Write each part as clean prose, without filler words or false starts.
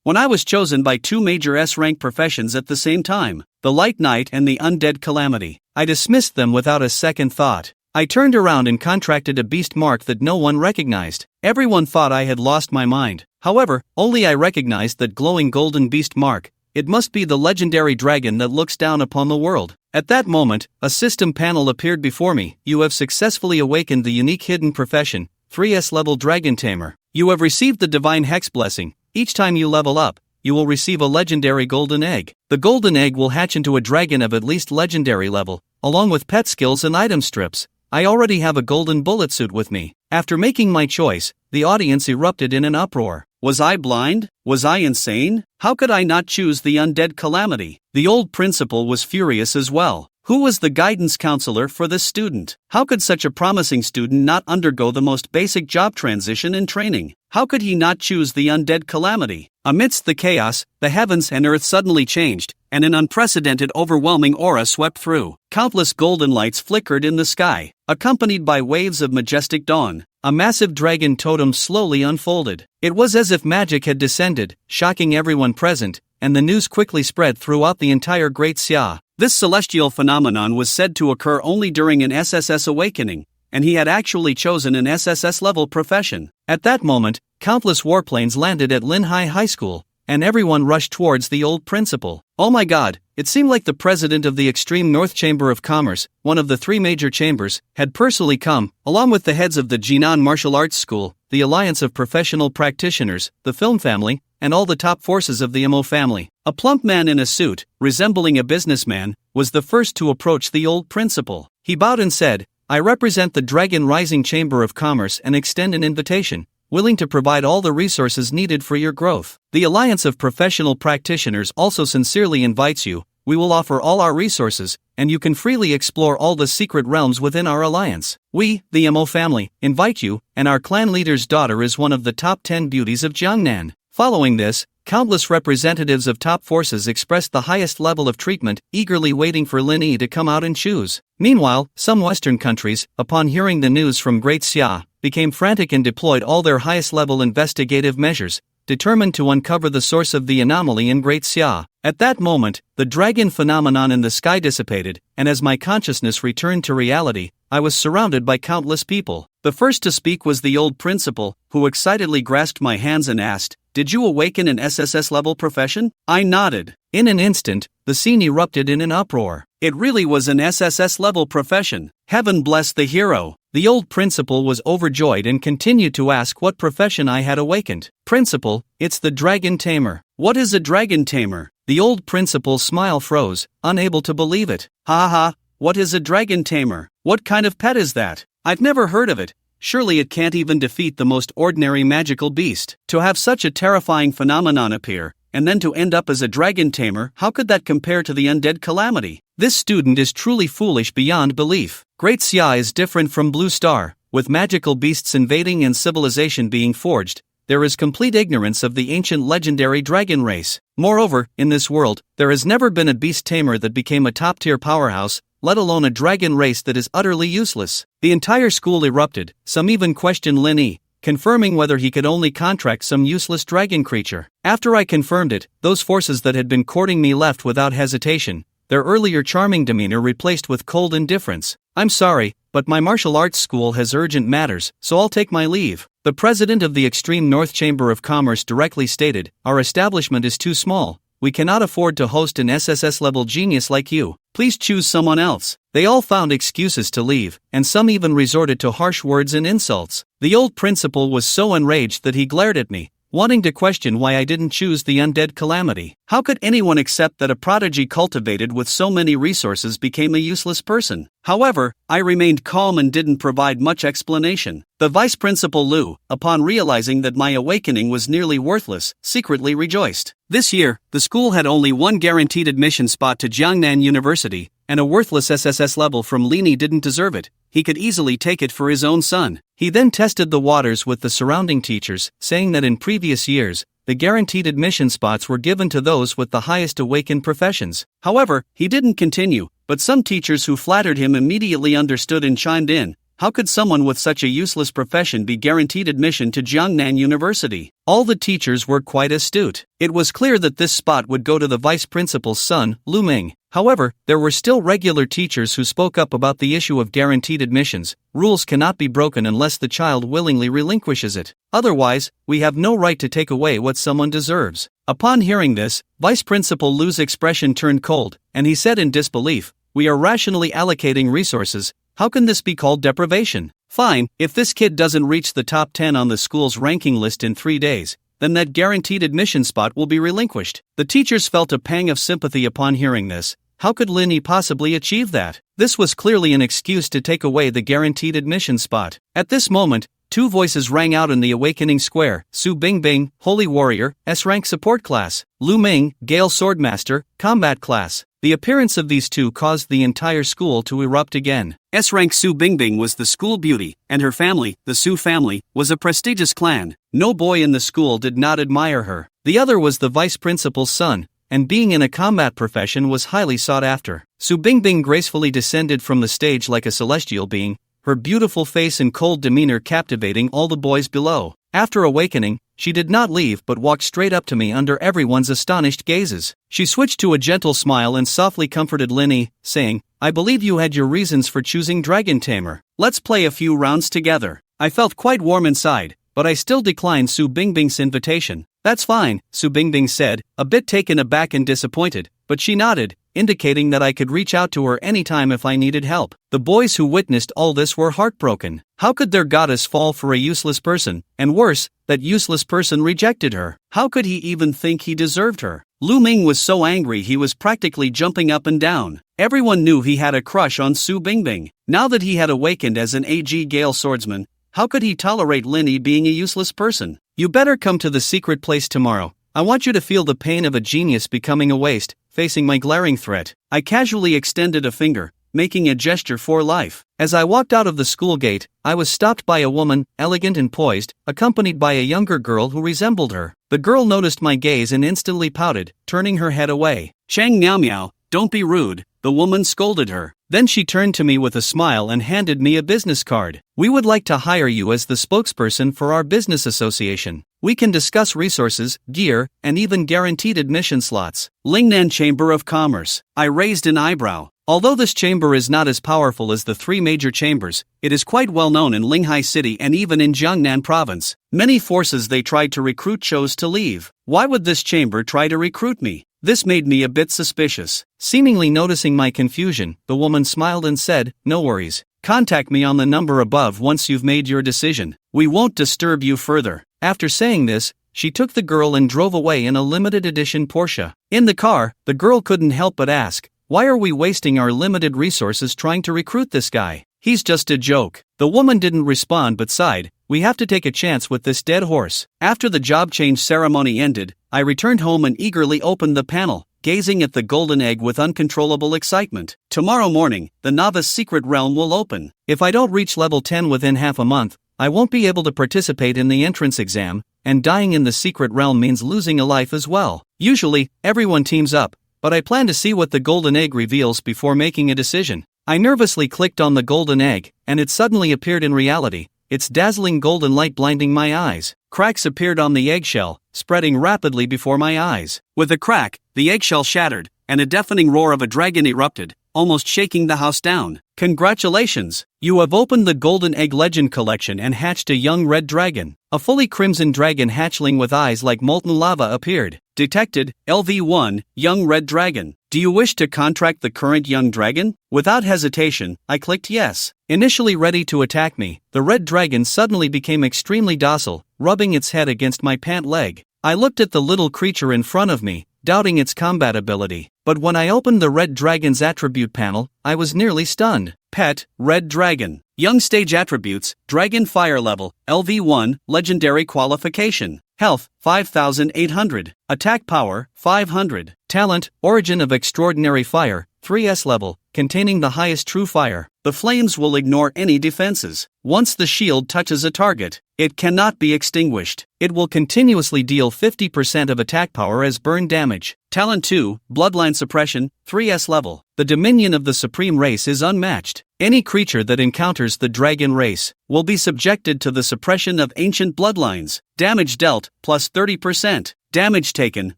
when I was chosen by two major S-rank professions at the same time, the Light Knight and the Undead Calamity. I dismissed them without a second thought. I turned around and contracted a beast mark that no one recognized. Everyone thought I had lost my mind. However, only I recognized that glowing golden beast mark. It must be the legendary dragon that looks down upon the world. At that moment, a system panel appeared before me. You have successfully awakened the unique hidden profession, 3S level Dragon Tamer. You have received the Divine Hex Blessing. Each time you level up, you will receive a legendary golden egg. The golden egg will hatch into a dragon of at least legendary level, along with pet skills and item strips. I already have a golden bullet suit with me. After making my choice, the audience erupted in an uproar. Was I blind? Was I insane? How could I not choose the Undead Calamity? The old principal was furious as well. Who was the guidance counselor for this student? How could such a promising student not undergo the most basic job transition and training? How could he not choose the Undead Calamity? Amidst the chaos, the heavens and earth suddenly changed, and an unprecedented overwhelming aura swept through. Countless golden lights flickered in the sky, accompanied by waves of majestic dawn. A massive dragon totem slowly unfolded. It was as if magic had descended, shocking everyone present, and the news quickly spread throughout the entire Great Xia. This celestial phenomenon was said to occur only during an SSS awakening, and he had actually chosen an SSS-level profession. At that moment, countless warplanes landed at Linhai High School, and everyone rushed towards the old principal. Oh my god, it seemed like the president of the Extreme North Chamber of Commerce, one of the three major chambers, had personally come, along with the heads of the Jinan Martial Arts School, the Alliance of Professional Practitioners, the Film Family, and all the top forces of the MO family. A plump man in a suit, resembling a businessman, was the first to approach the old principal. He bowed and said, "I represent the Dragon Rising Chamber of Commerce and extend an invitation, willing to provide all the resources needed for your growth. The Alliance of Professional Practitioners also sincerely invites you. We will offer all our resources, and you can freely explore all the secret realms within our alliance. We, the MO family, invite you, and our clan leader's daughter is one of the top 10 beauties of Jiangnan." Following this, countless representatives of top forces expressed the highest level of treatment, eagerly waiting for Lin Yi to come out and choose. Meanwhile, some Western countries, upon hearing the news from Great Xia, became frantic and deployed all their highest level investigative measures, determined to uncover the source of the anomaly in Great Xia. At that moment, the dragon phenomenon in the sky dissipated, and as my consciousness returned to reality, I was surrounded by countless people. The first to speak was the old principal, who excitedly grasped my hands and asked, "Did you awaken an SSS-level profession?" I nodded. In an instant, the scene erupted in an uproar. It really was an SSS-level profession. Heaven bless the hero. The old principal was overjoyed and continued to ask what profession I had awakened. "Principal, it's the Dragon Tamer." "What is a Dragon Tamer?" The old principal's smile froze, unable to believe it. "Ha ha, what is a Dragon Tamer? What kind of pet is that? I've never heard of it. Surely it can't even defeat the most ordinary magical beast. To have such a terrifying phenomenon appear, and then to end up as a dragon tamer, how could that compare to the Undead Calamity? This student is truly foolish beyond belief. Great Xia is different from Blue Star, with magical beasts invading and civilization being forged. There is complete ignorance of the ancient legendary dragon race. Moreover, in this world, there has never been a beast tamer that became a top-tier powerhouse, let alone a dragon race that is utterly useless. The entire school erupted. Some even questioned Lin Yi, confirming whether he could only contract some useless dragon creature. After I confirmed it, those forces that had been courting me left without hesitation, their earlier charming demeanor replaced with cold indifference. "I'm sorry, but my martial arts school has urgent matters, so I'll take my leave." The president of the Extreme North Chamber of Commerce directly stated, "Our establishment is too small. We cannot afford to host an SSS-level genius like you. Please choose someone else." They all found excuses to leave, and some even resorted to harsh words and insults. The old principal was so enraged that he glared at me, wanting to question why I didn't choose the Undead Calamity. How could anyone accept that a prodigy cultivated with so many resources became a useless person? However, I remained calm and didn't provide much explanation. The vice principal Lu, upon realizing that my awakening was nearly worthless, secretly rejoiced. This year, the school had only one guaranteed admission spot to Jiangnan University, and a worthless SSS level from Lin Yi didn't deserve it. He could easily take it for his own son. He then tested the waters with the surrounding teachers, saying that in previous years, the guaranteed admission spots were given to those with the highest awakened professions. However, he didn't continue, but some teachers who flattered him immediately understood and chimed in, How could someone with such a useless profession be guaranteed admission to Jiangnan University? All the teachers were quite astute. It was clear that this spot would go to the vice principal's son, Lu Ming. However, there were still regular teachers who spoke up about the issue of guaranteed admissions. Rules cannot be broken unless the child willingly relinquishes it. Otherwise, we have no right to take away what someone deserves. Upon hearing this, Vice Principal Lu's expression turned cold, and he said in disbelief, "We are rationally allocating resources. How can this be called deprivation? Fine, if this kid doesn't reach the top 10 on the school's ranking list in 3 days, then that guaranteed admission spot will be relinquished." The teachers felt a pang of sympathy upon hearing this. How could Linny possibly achieve that? This was clearly an excuse to take away the guaranteed admission spot. At this moment, 2 voices rang out in the awakening square: Su Bingbing, Holy Warrior, S-Rank Support Class; Lu Ming, Gale Swordmaster, Combat Class. The appearance of these 2 caused the entire school to erupt again. S-Rank Su Bingbing was the school beauty, and her family, the Su family, was a prestigious clan. No boy in the school did not admire her. The other was the vice principal's son, and being in a combat profession was highly sought after. Su Bingbing gracefully descended from the stage like a celestial being, her beautiful face and cold demeanor captivating all the boys below. After awakening, she did not leave but walked straight up to me under everyone's astonished gazes. She switched to a gentle smile and softly comforted Linny, saying, "I believe you had your reasons for choosing Dragon Tamer. Let's play a few rounds together." I felt quite warm inside, but I still declined Su Bingbing's invitation. "That's fine," Su Bingbing said, a bit taken aback and disappointed, but she nodded, indicating that I could reach out to her anytime if I needed help. The boys who witnessed all this were heartbroken. How could their goddess fall for a useless person, and worse, that useless person rejected her? How could he even think he deserved her? Lu Ming was so angry he was practically jumping up and down. Everyone knew he had a crush on Su Bingbing. Now that he had awakened as an AG Gale swordsman, how could he tolerate Linny being a useless person? "You better come to the secret place tomorrow. I want you to feel the pain of a genius becoming a waste." Facing my glaring threat, I casually extended a finger, making a gesture for life. As I walked out of the school gate, I was stopped by a woman, elegant and poised, accompanied by a younger girl who resembled her. The girl noticed my gaze and instantly pouted, turning her head away. "Chang Miao Miao, don't be rude," the woman scolded her. Then she turned to me with a smile and handed me a business card. "We would like to hire you as the spokesperson for our business association. We can discuss resources, gear, and even guaranteed admission slots." Lingnan Chamber of Commerce. I raised an eyebrow. Although this chamber is not as powerful as the 3 major chambers, it is quite well known in Linghai City and even in Jiangnan Province. Many forces they tried to recruit chose to leave. Why would this chamber try to recruit me? This made me a bit suspicious. Seemingly noticing my confusion, the woman smiled and said, "No worries. Contact me on the number above once you've made your decision. We won't disturb you further." After saying this, she took the girl and drove away in a limited edition Porsche. In the car, the girl couldn't help but ask, "Why are we wasting our limited resources trying to recruit this guy? He's just a joke." The woman didn't respond but sighed, "We have to take a chance with this dead horse." After the job change ceremony ended, I returned home and eagerly opened the panel, gazing at the golden egg with uncontrollable excitement. Tomorrow morning, the novice secret realm will open. If I don't reach level 10 within half a month, I won't be able to participate in the entrance exam, and dying in the secret realm means losing a life as well. Usually, everyone teams up, but I plan to see what the golden egg reveals before making a decision. I nervously clicked on the golden egg, and it suddenly appeared in reality, its dazzling golden light blinding my eyes. Cracks appeared on the eggshell, spreading rapidly before my eyes. With a crack, the eggshell shattered, and a deafening roar of a dragon erupted, almost shaking the house down. "Congratulations! You have opened the Golden Egg Legend Collection and hatched a young red dragon." A fully crimson dragon hatchling with eyes like molten lava appeared. Detected, LV1, Young Red Dragon. "Do you wish to contract the current young dragon?" Without hesitation, I clicked yes. Initially ready to attack me, the red dragon suddenly became extremely docile, rubbing its head against my pant leg. I looked at the little creature in front of me, doubting its combat ability. But when I opened the red dragon's attribute panel, I was nearly stunned. Pet, Red Dragon. Young stage attributes, Dragon Fire Level, LV1, Legendary Qualification. Health, 5,800. Attack Power, 500. Talent, Origin of Extraordinary Fire, 3S level, containing the highest true fire. The flames will ignore any defenses. Once the shield touches a target, it cannot be extinguished. It will continuously deal 50% of attack power as burn damage. Talent 2, Bloodline Suppression, 3S level. The dominion of the supreme race is unmatched. Any creature that encounters the dragon race will be subjected to the suppression of ancient bloodlines. Damage dealt, plus 30%. Damage taken,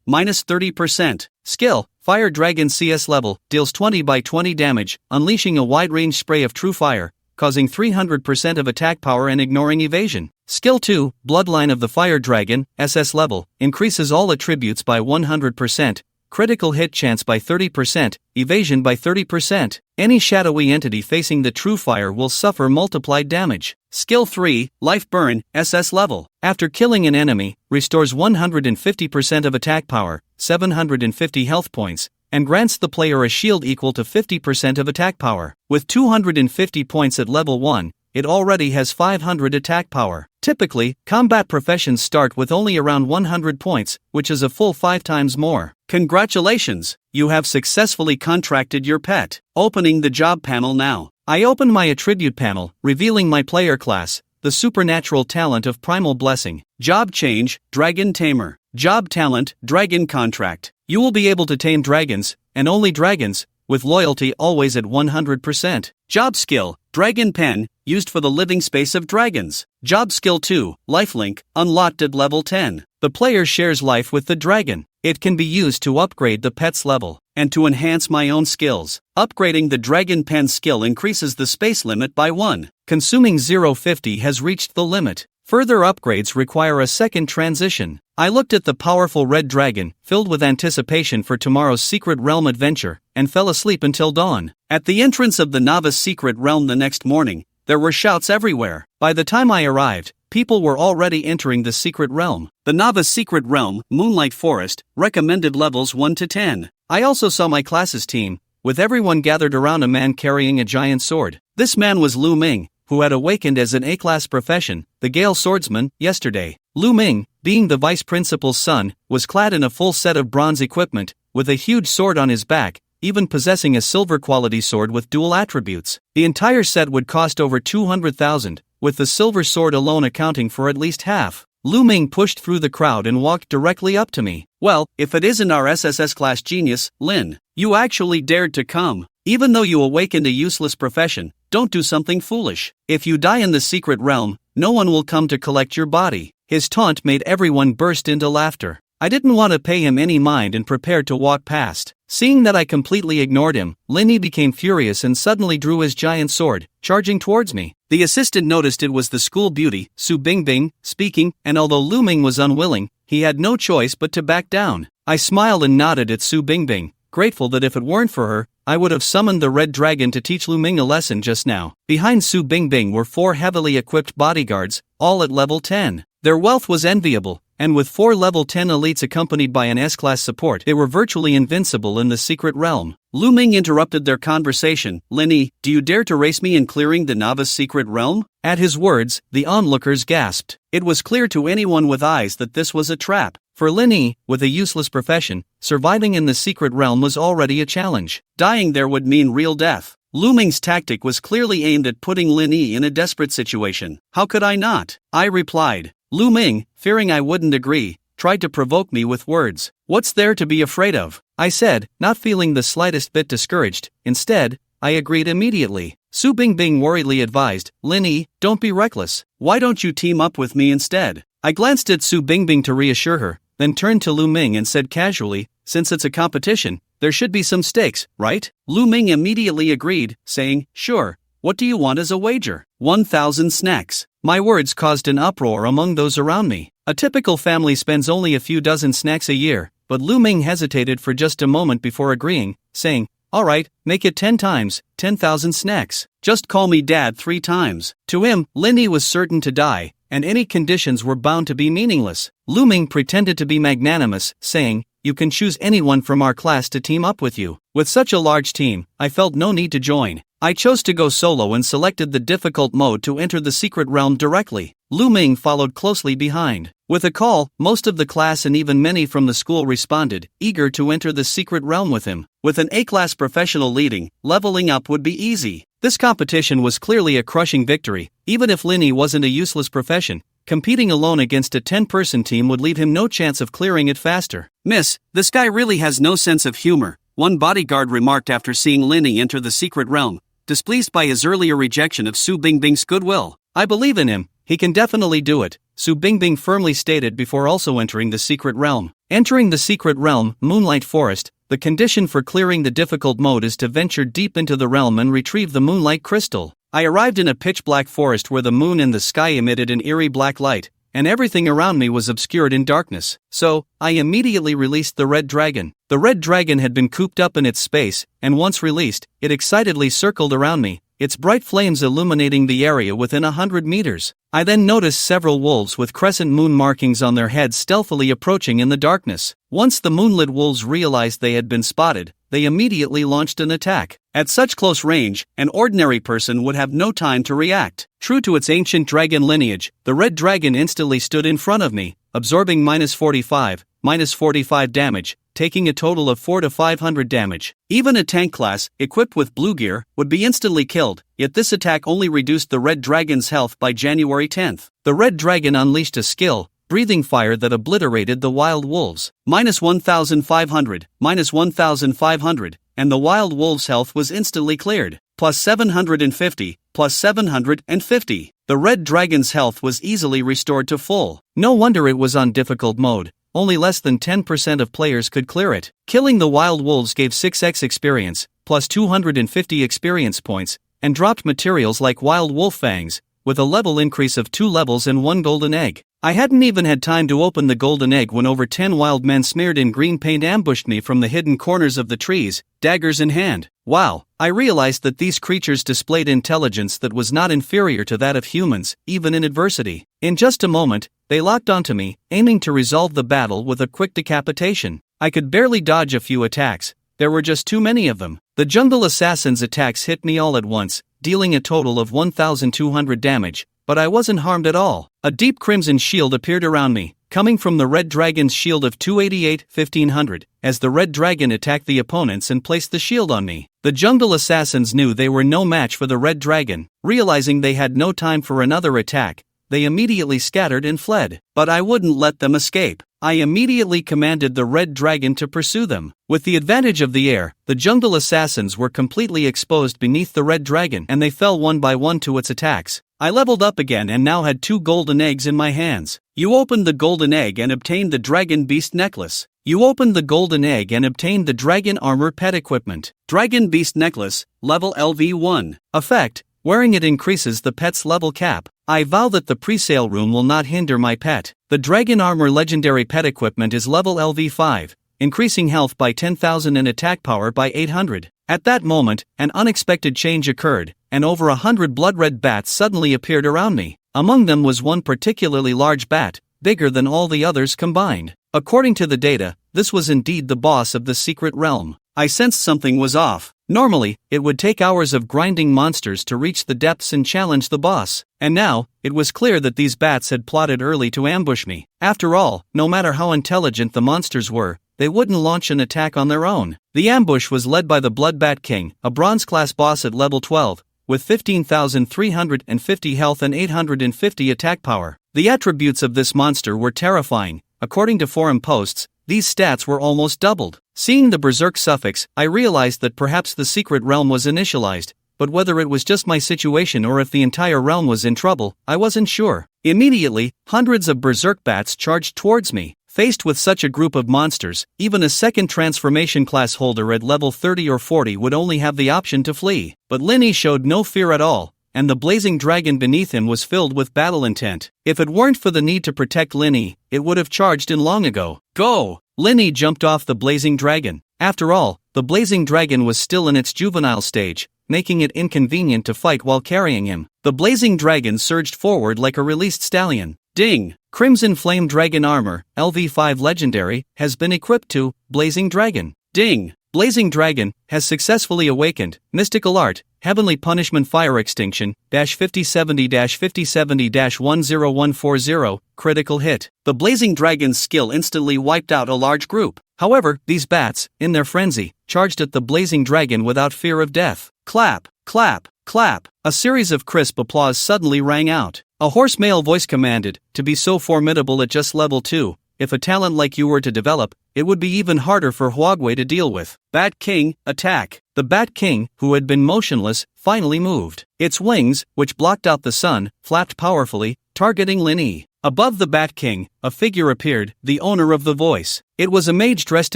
minus 30%. Skill, Fire Dragon CS level, deals 20 by 20 damage, unleashing a wide-range spray of true fire, causing 300% of attack power and ignoring evasion. Skill 2, Bloodline of the Fire Dragon, SS level, increases all attributes by 100%, critical hit chance by 30%, evasion by 30%. Any shadowy entity facing the true fire will suffer multiplied damage. Skill 3, Life Burn, SS level. After killing an enemy, restores 150% of attack power, 750 health points, and grants the player a shield equal to 50% of attack power. With 250 points at level 1, it already has 500 attack power. Typically, combat professions start with only around 100 points, which is a full 5 times more. Congratulations! You have successfully contracted your pet. Opening the job panel now. I open my attribute panel, revealing my player class, the supernatural talent of Primal Blessing. Job change, Dragon Tamer. Job talent, Dragon Contract. You will be able to tame dragons, and only dragons, with loyalty always at 100%. Job skill, Dragon Pen, used for the living space of dragons. Job skill 2, Lifelink, unlocked at level 10. The player shares life with the dragon. It can be used to upgrade the pet's level, and to enhance my own skills. Upgrading the Dragon Pen skill increases the space limit by 1. Consuming 0.50 has reached the limit. Further upgrades require a second transition. I looked at the powerful red dragon, filled with anticipation for tomorrow's Secret Realm adventure, and fell asleep until dawn. At the entrance of the Novice Secret Realm the next morning, there were shouts everywhere. By the time I arrived, people were already entering the Secret Realm. The Novice Secret Realm, Moonlight Forest, recommended levels 1 to 10. I also saw my class's team, with everyone gathered around a man carrying a giant sword. This man was Lu Ming, who had awakened as an A-class profession, the Gale Swordsman, yesterday. Lu Ming, being the vice principal's son, was clad in a full set of bronze equipment, with a huge sword on his back, even possessing a silver quality sword with dual attributes. The entire set would cost over 200,000, with the silver sword alone accounting for at least half. Lu Ming pushed through the crowd and walked directly up to me. Well, if it isn't our SSS class genius, Lin, you actually dared to come. Even though you awakened a useless profession, don't do something foolish. If you die in the Secret Realm, no one will come to collect your body. His taunt made everyone burst into laughter. I didn't want to pay him any mind and prepared to walk past. Seeing that I completely ignored him, Linny became furious and suddenly drew his giant sword, charging towards me. The assistant noticed it was the school beauty, Su Bingbing, speaking, and although Lu Ming was unwilling, he had no choice but to back down. I smiled and nodded at Su Bingbing, grateful that if it weren't for her, I would have summoned the Red Dragon to teach Lu Ming a lesson just now. Behind Su Bingbing were 4 heavily equipped bodyguards, all at level 10. Their wealth was enviable, and with 4 level 10 elites accompanied by an S-class support, they were virtually invincible in the Secret Realm. Lu Ming interrupted their conversation. Linny, do you dare to race me in clearing the Novice Secret Realm? At his words, the onlookers gasped. It was clear to anyone with eyes that this was a trap. For Linny, with a useless profession, surviving in the Secret Realm was already a challenge. Dying there would mean real death. Lu Ming's tactic was clearly aimed at putting Linny in a desperate situation. How could I not? I replied. Lu Ming, fearing I wouldn't agree, tried to provoke me with words. What's there to be afraid of? I said, not feeling the slightest bit discouraged. Instead, I agreed immediately. Su Bingbing worriedly advised, Linny, don't be reckless. Why don't you team up with me instead? I glanced at Su Bingbing to reassure her, then turned to Lu Ming and said casually, since it's a competition, there should be some stakes, right? Lu Ming immediately agreed, saying, sure. What do you want as a wager? 1,000 snacks. My words caused an uproar among those around me. A typical family spends only a few dozen snacks a year, but Lu Ming hesitated for just a moment before agreeing, saying, all right, make it 10 times, 10,000 snacks. Just call me Dad 3 times. To him, Linny was certain to die, and any conditions were bound to be meaningless. Lu Ming pretended to be magnanimous, saying, you can choose anyone from our class to team up with you. With such a large team, I felt no need to join. I chose to go solo and selected the difficult mode to enter the Secret Realm directly. Lu Ming followed closely behind. With a call, most of the class and even many from the school responded, eager to enter the Secret Realm with him. With an A-class professional leading, leveling up would be easy. This competition was clearly a crushing victory. Even if Linny wasn't a useless profession, competing alone against a 10-person team would leave him no chance of clearing it faster. "Miss, this guy really has no sense of humor," one bodyguard remarked after seeing Linny enter the secret realm, displeased by his earlier rejection of Su Bingbing's goodwill. "I believe in him, he can definitely do it," Su Bingbing firmly stated before also entering the secret realm. Entering the secret realm, Moonlight Forest, the condition for clearing the difficult mode is to venture deep into the realm and retrieve the Moonlight Crystal. I arrived in a pitch-black forest where the moon and the sky emitted an eerie black light, and everything around me was obscured in darkness. So, I immediately released the red dragon. The red dragon had been cooped up in its space, and once released, it excitedly circled around me, its bright flames illuminating the area within 100 meters. I then noticed several wolves with crescent moon markings on their heads stealthily approaching in the darkness. Once the moonlit wolves realized they had been spotted, they immediately launched an attack. At such close range, an ordinary person would have no time to react. True to its ancient dragon lineage, the red dragon instantly stood in front of me, absorbing -45 damage, taking a total of 400 to 500 damage. Even a tank class, equipped with blue gear, would be instantly killed, yet this attack only reduced the red dragon's health by January 10th. The red dragon unleashed a skill, breathing fire that obliterated the wild wolves. -1,500, -1,500, and the wild wolves' health was instantly cleared. +750, +750. The red dragon's health was easily restored to full. No wonder it was on difficult mode. Only less than 10% of players could clear it. Killing the wild wolves gave 6x experience, plus 250 experience points, and dropped materials like wild wolf fangs, with a level increase of 2 levels and 1 golden egg. I hadn't even had time to open the golden egg when over 10 wild men smeared in green paint ambushed me from the hidden corners of the trees, daggers in hand. Wow, I realized that these creatures displayed intelligence that was not inferior to that of humans, even in adversity. In just a moment, they locked onto me, aiming to resolve the battle with a quick decapitation. I could barely dodge a few attacks, there were just too many of them. The jungle assassin's attacks hit me all at once, dealing a total of 1,200 damage, but I wasn't harmed at all. A deep crimson shield appeared around me, coming from the red dragon's shield of 288-1,500, as the red dragon attacked the opponents and placed the shield on me. The jungle assassins knew they were no match for the red dragon. Realizing they had no time for another attack, they immediately scattered and fled. But I wouldn't let them escape. I immediately commanded the red dragon to pursue them. With the advantage of the air, the jungle assassins were completely exposed beneath the red dragon, and they fell one by one to its attacks. I leveled up again and now had 2 golden eggs in my hands. You opened the golden egg and obtained the dragon beast necklace. You opened the golden egg and obtained the dragon armor pet equipment. Dragon beast necklace, level LV1. Effect: wearing it increases the pet's level cap. I vow that the presale room will not hinder my pet. The dragon armor legendary pet equipment is level LV5, increasing health by 10,000 and attack power by 800. At that moment, an unexpected change occurred, and over 100 blood-red bats suddenly appeared around me. Among them was one particularly large bat, bigger than all the others combined. According to the data, this was indeed the boss of the secret realm. I sensed something was off. Normally, it would take hours of grinding monsters to reach the depths and challenge the boss. And now, it was clear that these bats had plotted early to ambush me. After all, no matter how intelligent the monsters were, they wouldn't launch an attack on their own. The ambush was led by the Bloodbat King, a bronze-class boss at level 12, with 15,350 health and 850 attack power. The attributes of this monster were terrifying. According to forum posts, these stats were almost doubled. Seeing the Berserk suffix, I realized that perhaps the secret realm was initialized, but whether it was just my situation or if the entire realm was in trouble, I wasn't sure. Immediately, hundreds of Berserk bats charged towards me. Faced with such a group of monsters, even a second transformation class holder at level 30 or 40 would only have the option to flee. But Linny showed no fear at all, and the blazing dragon beneath him was filled with battle intent. If it weren't for the need to protect Linny, it would have charged in long ago. Go! Linny jumped off the blazing dragon. After all, the blazing dragon was still in its juvenile stage, making it inconvenient to fight while carrying him. The blazing dragon surged forward like a released stallion. Ding! Crimson Flame Dragon Armor, LV5 Legendary, has been equipped to Blazing Dragon. Ding! Blazing Dragon has successfully awakened. Mystical Art, Heavenly Punishment Fire Extinction, -5070-5070-10140, critical hit. The Blazing Dragon's skill instantly wiped out a large group. However, these bats, in their frenzy, charged at the Blazing Dragon without fear of death. Clap, clap, clap. A series of crisp applause suddenly rang out. A hoarse male voice commanded, to be so formidable at just level 2, if a talent like you were to develop, it would be even harder for Huagwei to deal with. Bat King, attack! The Bat King, who had been motionless, finally moved. Its wings, which blocked out the sun, flapped powerfully, targeting Lin Yi. Above the Bat King, a figure appeared, the owner of the voice. It was a mage dressed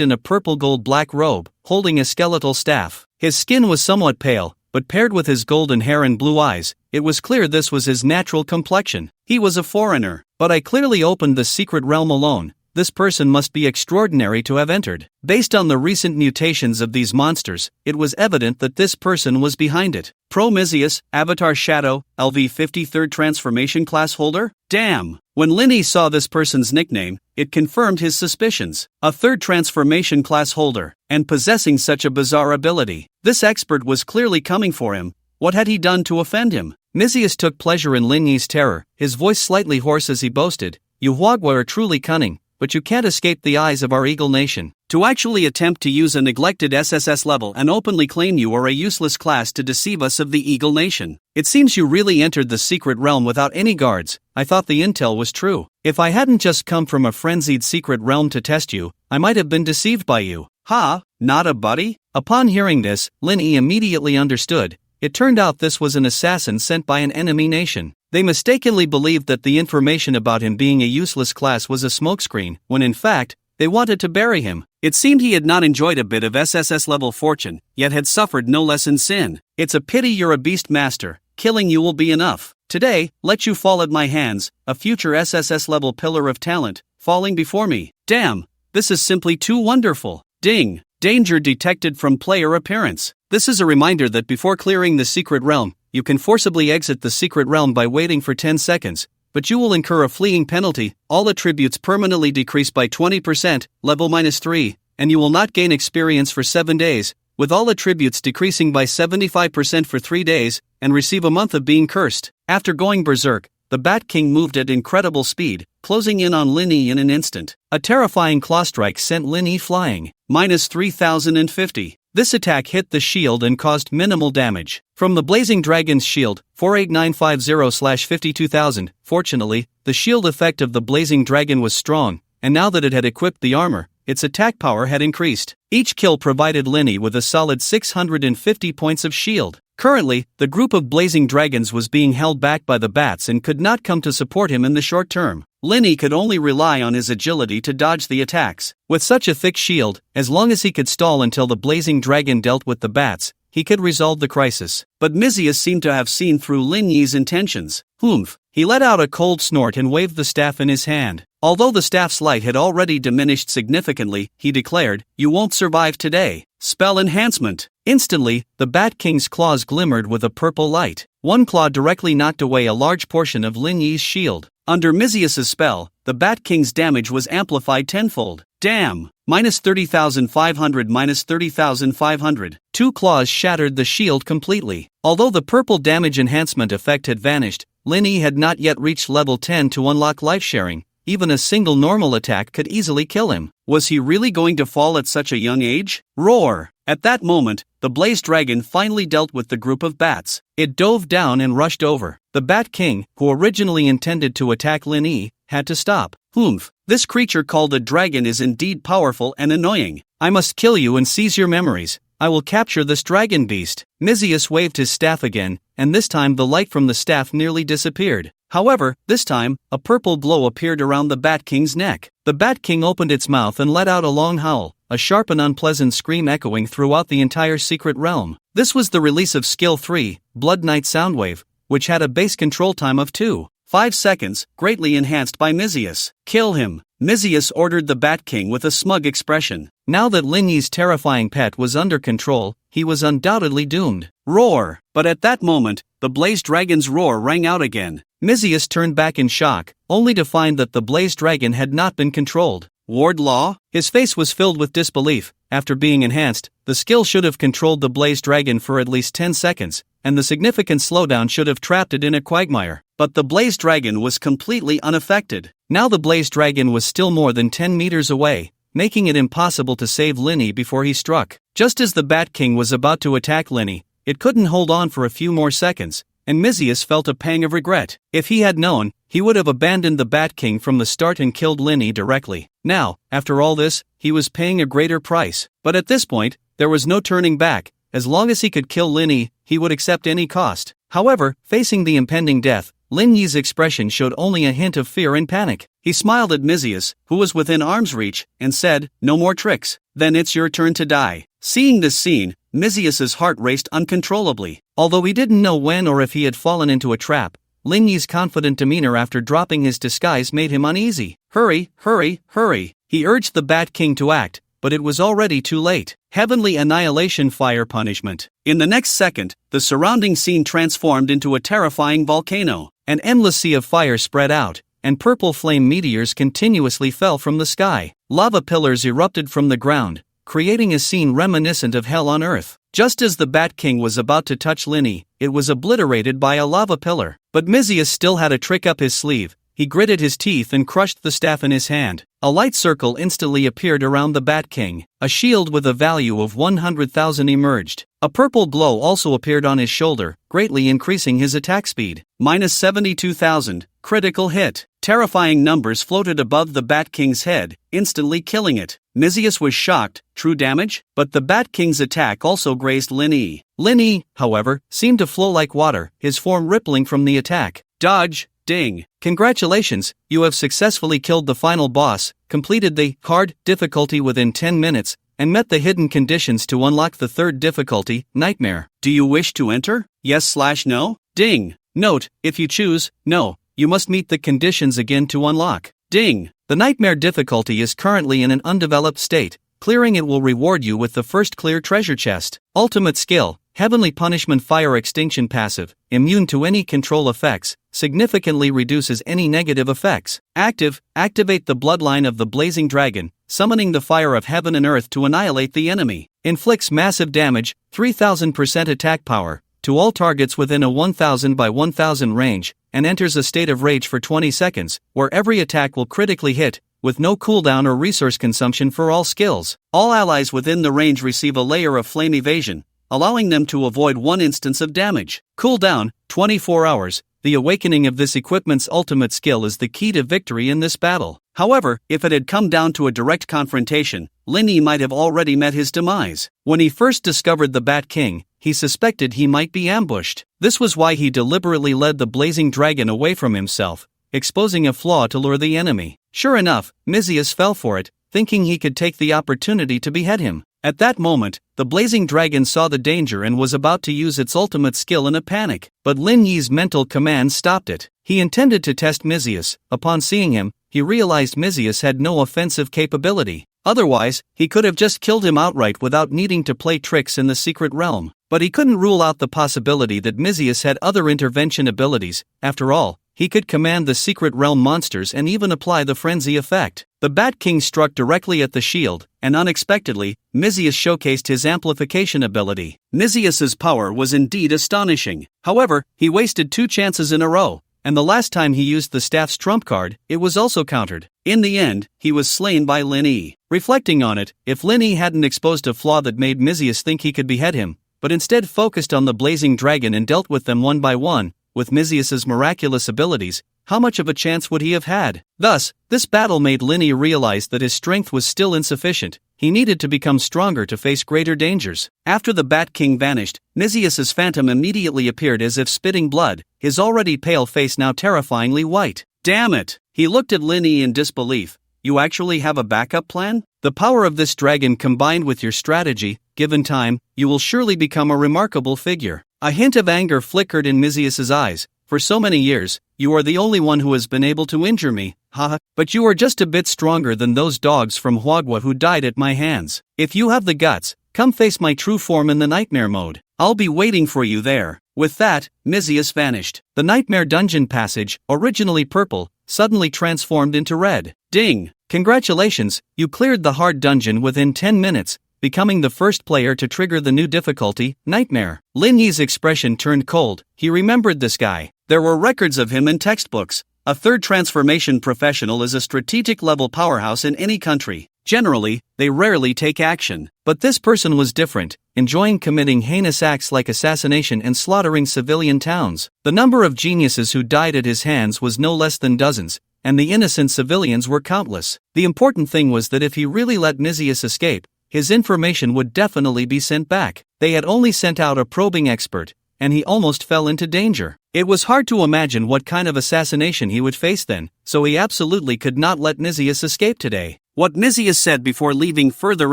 in a purple gold-black robe, holding a skeletal staff. His skin was somewhat pale, but paired with his golden hair and blue eyes, it was clear this was his natural complexion. He was a foreigner, but I clearly opened the secret realm alone. This person must be extraordinary to have entered. Based on the recent mutations of these monsters, it was evident that this person was behind it. Prometheus, Avatar Shadow, LV53rd Transformation Class Holder? Damn! When Lin Yi saw this person's nickname, it confirmed his suspicions. A 3rd Transformation Class Holder, and possessing such a bizarre ability. This expert was clearly coming for him. What had he done to offend him? Mizius took pleasure in Lin Yi's terror, his voice slightly hoarse as he boasted, "You Huagwa are truly cunning, but you can't escape the eyes of our Eagle Nation. To actually attempt to use a neglected SSS level and openly claim you are a useless class to deceive us of the Eagle Nation. It seems you really entered the secret realm without any guards. I thought the intel was true. If I hadn't just come from a frenzied secret realm to test you, I might have been deceived by you. Ha, not a buddy?" Upon hearing this, Lin Yi immediately understood. It turned out this was an assassin sent by an enemy nation. They mistakenly believed that the information about him being a useless class was a smokescreen, when in fact, they wanted to bury him. It seemed he had not enjoyed a bit of SSS level fortune, yet had suffered no less in sin. It's a pity you're a beast master. Killing you will be enough. Today, let you fall at my hands, a future SSS level pillar of talent, falling before me. Damn, this is simply too wonderful. Ding! Danger detected from player appearance. This is a reminder that before clearing the secret realm, you can forcibly exit the secret realm by waiting for 10 seconds, but you will incur a fleeing penalty. All attributes permanently decrease by 20%, level -3, and you will not gain experience for 7 days, with all attributes decreasing by 75% for 3 days, and receive a month of being cursed. After going berserk, the Bat King moved at incredible speed, closing in on Lin Yi in an instant. A terrifying claw strike sent Lin Yi flying. -3050. This attack hit the shield and caused minimal damage. From the Blazing Dragon's shield, 48950/52000, fortunately, the shield effect of the Blazing Dragon was strong, and now that it had equipped the armor, its attack power had increased. Each kill provided Lin Yi with a solid 650 points of shield. Currently, the group of Blazing Dragons was being held back by the bats and could not come to support him in the short term. Lin Yi could only rely on his agility to dodge the attacks. With such a thick shield, as long as he could stall until the Blazing Dragon dealt with the bats, he could resolve the crisis. But Mizius seemed to have seen through Lin Yi's intentions. Humph! He let out a cold snort and waved the staff in his hand. Although the staff's light had already diminished significantly, he declared, "You won't survive today." Spell enhancement. Instantly, the Bat King's claws glimmered with a purple light. One claw directly knocked away a large portion of Lin Yi's shield. Under Mizius's spell, the Bat King's damage was amplified tenfold. Damn! -30,500 -30,500. Two claws shattered the shield completely. Although the purple damage enhancement effect had vanished, Lin Yi had not yet reached level 10 to unlock life sharing. Even a single normal attack could easily kill him. Was he really going to fall at such a young age? Roar! At that moment, the Blaze Dragon finally dealt with the group of bats. It dove down and rushed over. The Bat King, who originally intended to attack Lin Yi, had to stop. Humph! This creature called a dragon is indeed powerful and annoying. I must kill you and seize your memories. I will capture this dragon beast. Mizius waved his staff again, and this time the light from the staff nearly disappeared. However, this time, a purple glow appeared around the Bat King's neck. The Bat King opened its mouth and let out a long howl, a sharp and unpleasant scream echoing throughout the entire secret realm. This was the release of Skill 3, Blood Knight Soundwave, which had a base control time of 2.5 seconds, greatly enhanced by Mizius. Kill him! Mizius ordered the Bat King with a smug expression. Now that Lin Yi's terrifying pet was under control, he was undoubtedly doomed. Roar! But at that moment, the Blaze Dragon's roar rang out again. Mizius turned back in shock, only to find that the Blaze Dragon had not been controlled. Ward Law? His face was filled with disbelief. After being enhanced, the skill should have controlled the Blaze Dragon for at least 10 seconds, and the significant slowdown should have trapped it in a quagmire. But the Blaze Dragon was completely unaffected. Now the Blaze Dragon was still more than 10 meters away, making it impossible to save Lin Yi before he struck. Just as the Bat King was about to attack Lin Yi, it couldn't hold on for a few more seconds, and Mizius felt a pang of regret. If he had known, he would have abandoned the Bat King from the start and killed Linny directly. Now, after all this, he was paying a greater price. But at this point, there was no turning back. As long as he could kill Linny, he would accept any cost. However, facing the impending death, Lin Yi's expression showed only a hint of fear and panic. He smiled at Mizius, who was within arm's reach, and said, "No more tricks. Then it's your turn to die." Seeing this scene, Mizius's heart raced uncontrollably. Although he didn't know when or if he had fallen into a trap, Lin Yi's confident demeanor after dropping his disguise made him uneasy. Hurry, hurry, hurry. He urged the Bat King to act, but it was already too late. Heavenly annihilation fire punishment. In the next second, the surrounding scene transformed into a terrifying volcano. An endless sea of fire spread out, and purple flame meteors continuously fell from the sky. Lava pillars erupted from the ground, creating a scene reminiscent of hell on earth. Just as the Bat King was about to touch Linny, it was obliterated by a lava pillar. But Mizius still had a trick up his sleeve. He gritted his teeth and crushed the staff in his hand. A light circle instantly appeared around the Bat King. A shield with a value of 100,000 emerged. A purple glow also appeared on his shoulder, greatly increasing his attack speed. -72,000, critical hit. Terrifying numbers floated above the Bat King's head, instantly killing it. Mizius was shocked. True damage? But the Bat King's attack also grazed Lin Yi. Lin Yi, however, seemed to flow like water, his form rippling from the attack. Dodge. Ding. Congratulations, you have successfully killed the final boss, completed the hard difficulty within 10 minutes, and met the hidden conditions to unlock the third difficulty, Nightmare. Do you wish to enter? Yes/no? Ding. Note, if you choose no, you must meet the conditions again to unlock. Ding. The Nightmare difficulty is currently in an undeveloped state. Clearing it will reward you with the first clear treasure chest. Ultimate skill, Heavenly Punishment Fire Extinction passive, immune to any control effects, significantly reduces any negative effects. Active, activate the bloodline of the Blazing Dragon, summoning the fire of heaven and earth to annihilate the enemy. Inflicts massive damage, 3000% attack power, to all targets within a 1000 by 1000 range, and enters a state of rage for 20 seconds, where every attack will critically hit, with no cooldown or resource consumption for all skills. All allies within the range receive a layer of flame evasion, allowing them to avoid one instance of damage. Cooldown, 24 hours. The awakening of this equipment's ultimate skill is the key to victory in this battle. However, if it had come down to a direct confrontation, Lin Yi might have already met his demise. When he first discovered the Bat King, he suspected he might be ambushed. This was why he deliberately led the Blazing Dragon away from himself, exposing a flaw to lure the enemy. Sure enough, Mizius fell for it, thinking he could take the opportunity to behead him. At that moment, the Blazing Dragon saw the danger and was about to use its ultimate skill in a panic, but Lin Yi's mental command stopped it. He intended to test Mizius. Upon seeing him, he realized Mizius had no offensive capability. Otherwise, he could have just killed him outright without needing to play tricks in the secret realm. But he couldn't rule out the possibility that Mizius had other intervention abilities. After all, he could command the secret realm monsters and even apply the frenzy effect. The Bat King struck directly at the shield, and unexpectedly, Mizius showcased his amplification ability. Mizius's power was indeed astonishing. However, he wasted 2 chances in a row, and the last time he used the staff's trump card, it was also countered. In the end, he was slain by Lin Yi. Reflecting on it, if Lin Yi hadn't exposed a flaw that made Mizius think he could behead him, but instead focused on the Blazing Dragon and dealt with them one by one, with Mizius's miraculous abilities, how much of a chance would he have had? Thus, this battle made Lin Yi realize that his strength was still insufficient. He needed to become stronger to face greater dangers. After the Bat King vanished, Mizius's phantom immediately appeared as if spitting blood, his already pale face now terrifyingly white. Damn it! He looked at Lin Yi in disbelief. You actually have a backup plan? The power of this dragon combined with your strategy, given time, you will surely become a remarkable figure. A hint of anger flickered in Mizius's eyes. For so many years, you are the only one who has been able to injure me, haha, but you are just a bit stronger than those dogs from Huagua who died at my hands. If you have the guts, come face my true form in the Nightmare mode. I'll be waiting for you there. With that, Mizius vanished. The Nightmare dungeon passage, originally purple, suddenly transformed into red. Ding! Congratulations, you cleared the hard dungeon within 10 minutes. Becoming the first player to trigger the new difficulty, Nightmare. Lin Yi's expression turned cold. He remembered this guy. There were records of him in textbooks. A third transformation professional is a strategic level powerhouse in any country. Generally, they rarely take action. But this person was different, enjoying committing heinous acts like assassination and slaughtering civilian towns. The number of geniuses who died at his hands was no less than dozens, and the innocent civilians were countless. The important thing was that if he really let Nisius escape, his information would definitely be sent back. They had only sent out a probing expert, and he almost fell into danger. It was hard to imagine what kind of assassination he would face then, so he absolutely could not let Nisius escape today. What Nisius said before leaving further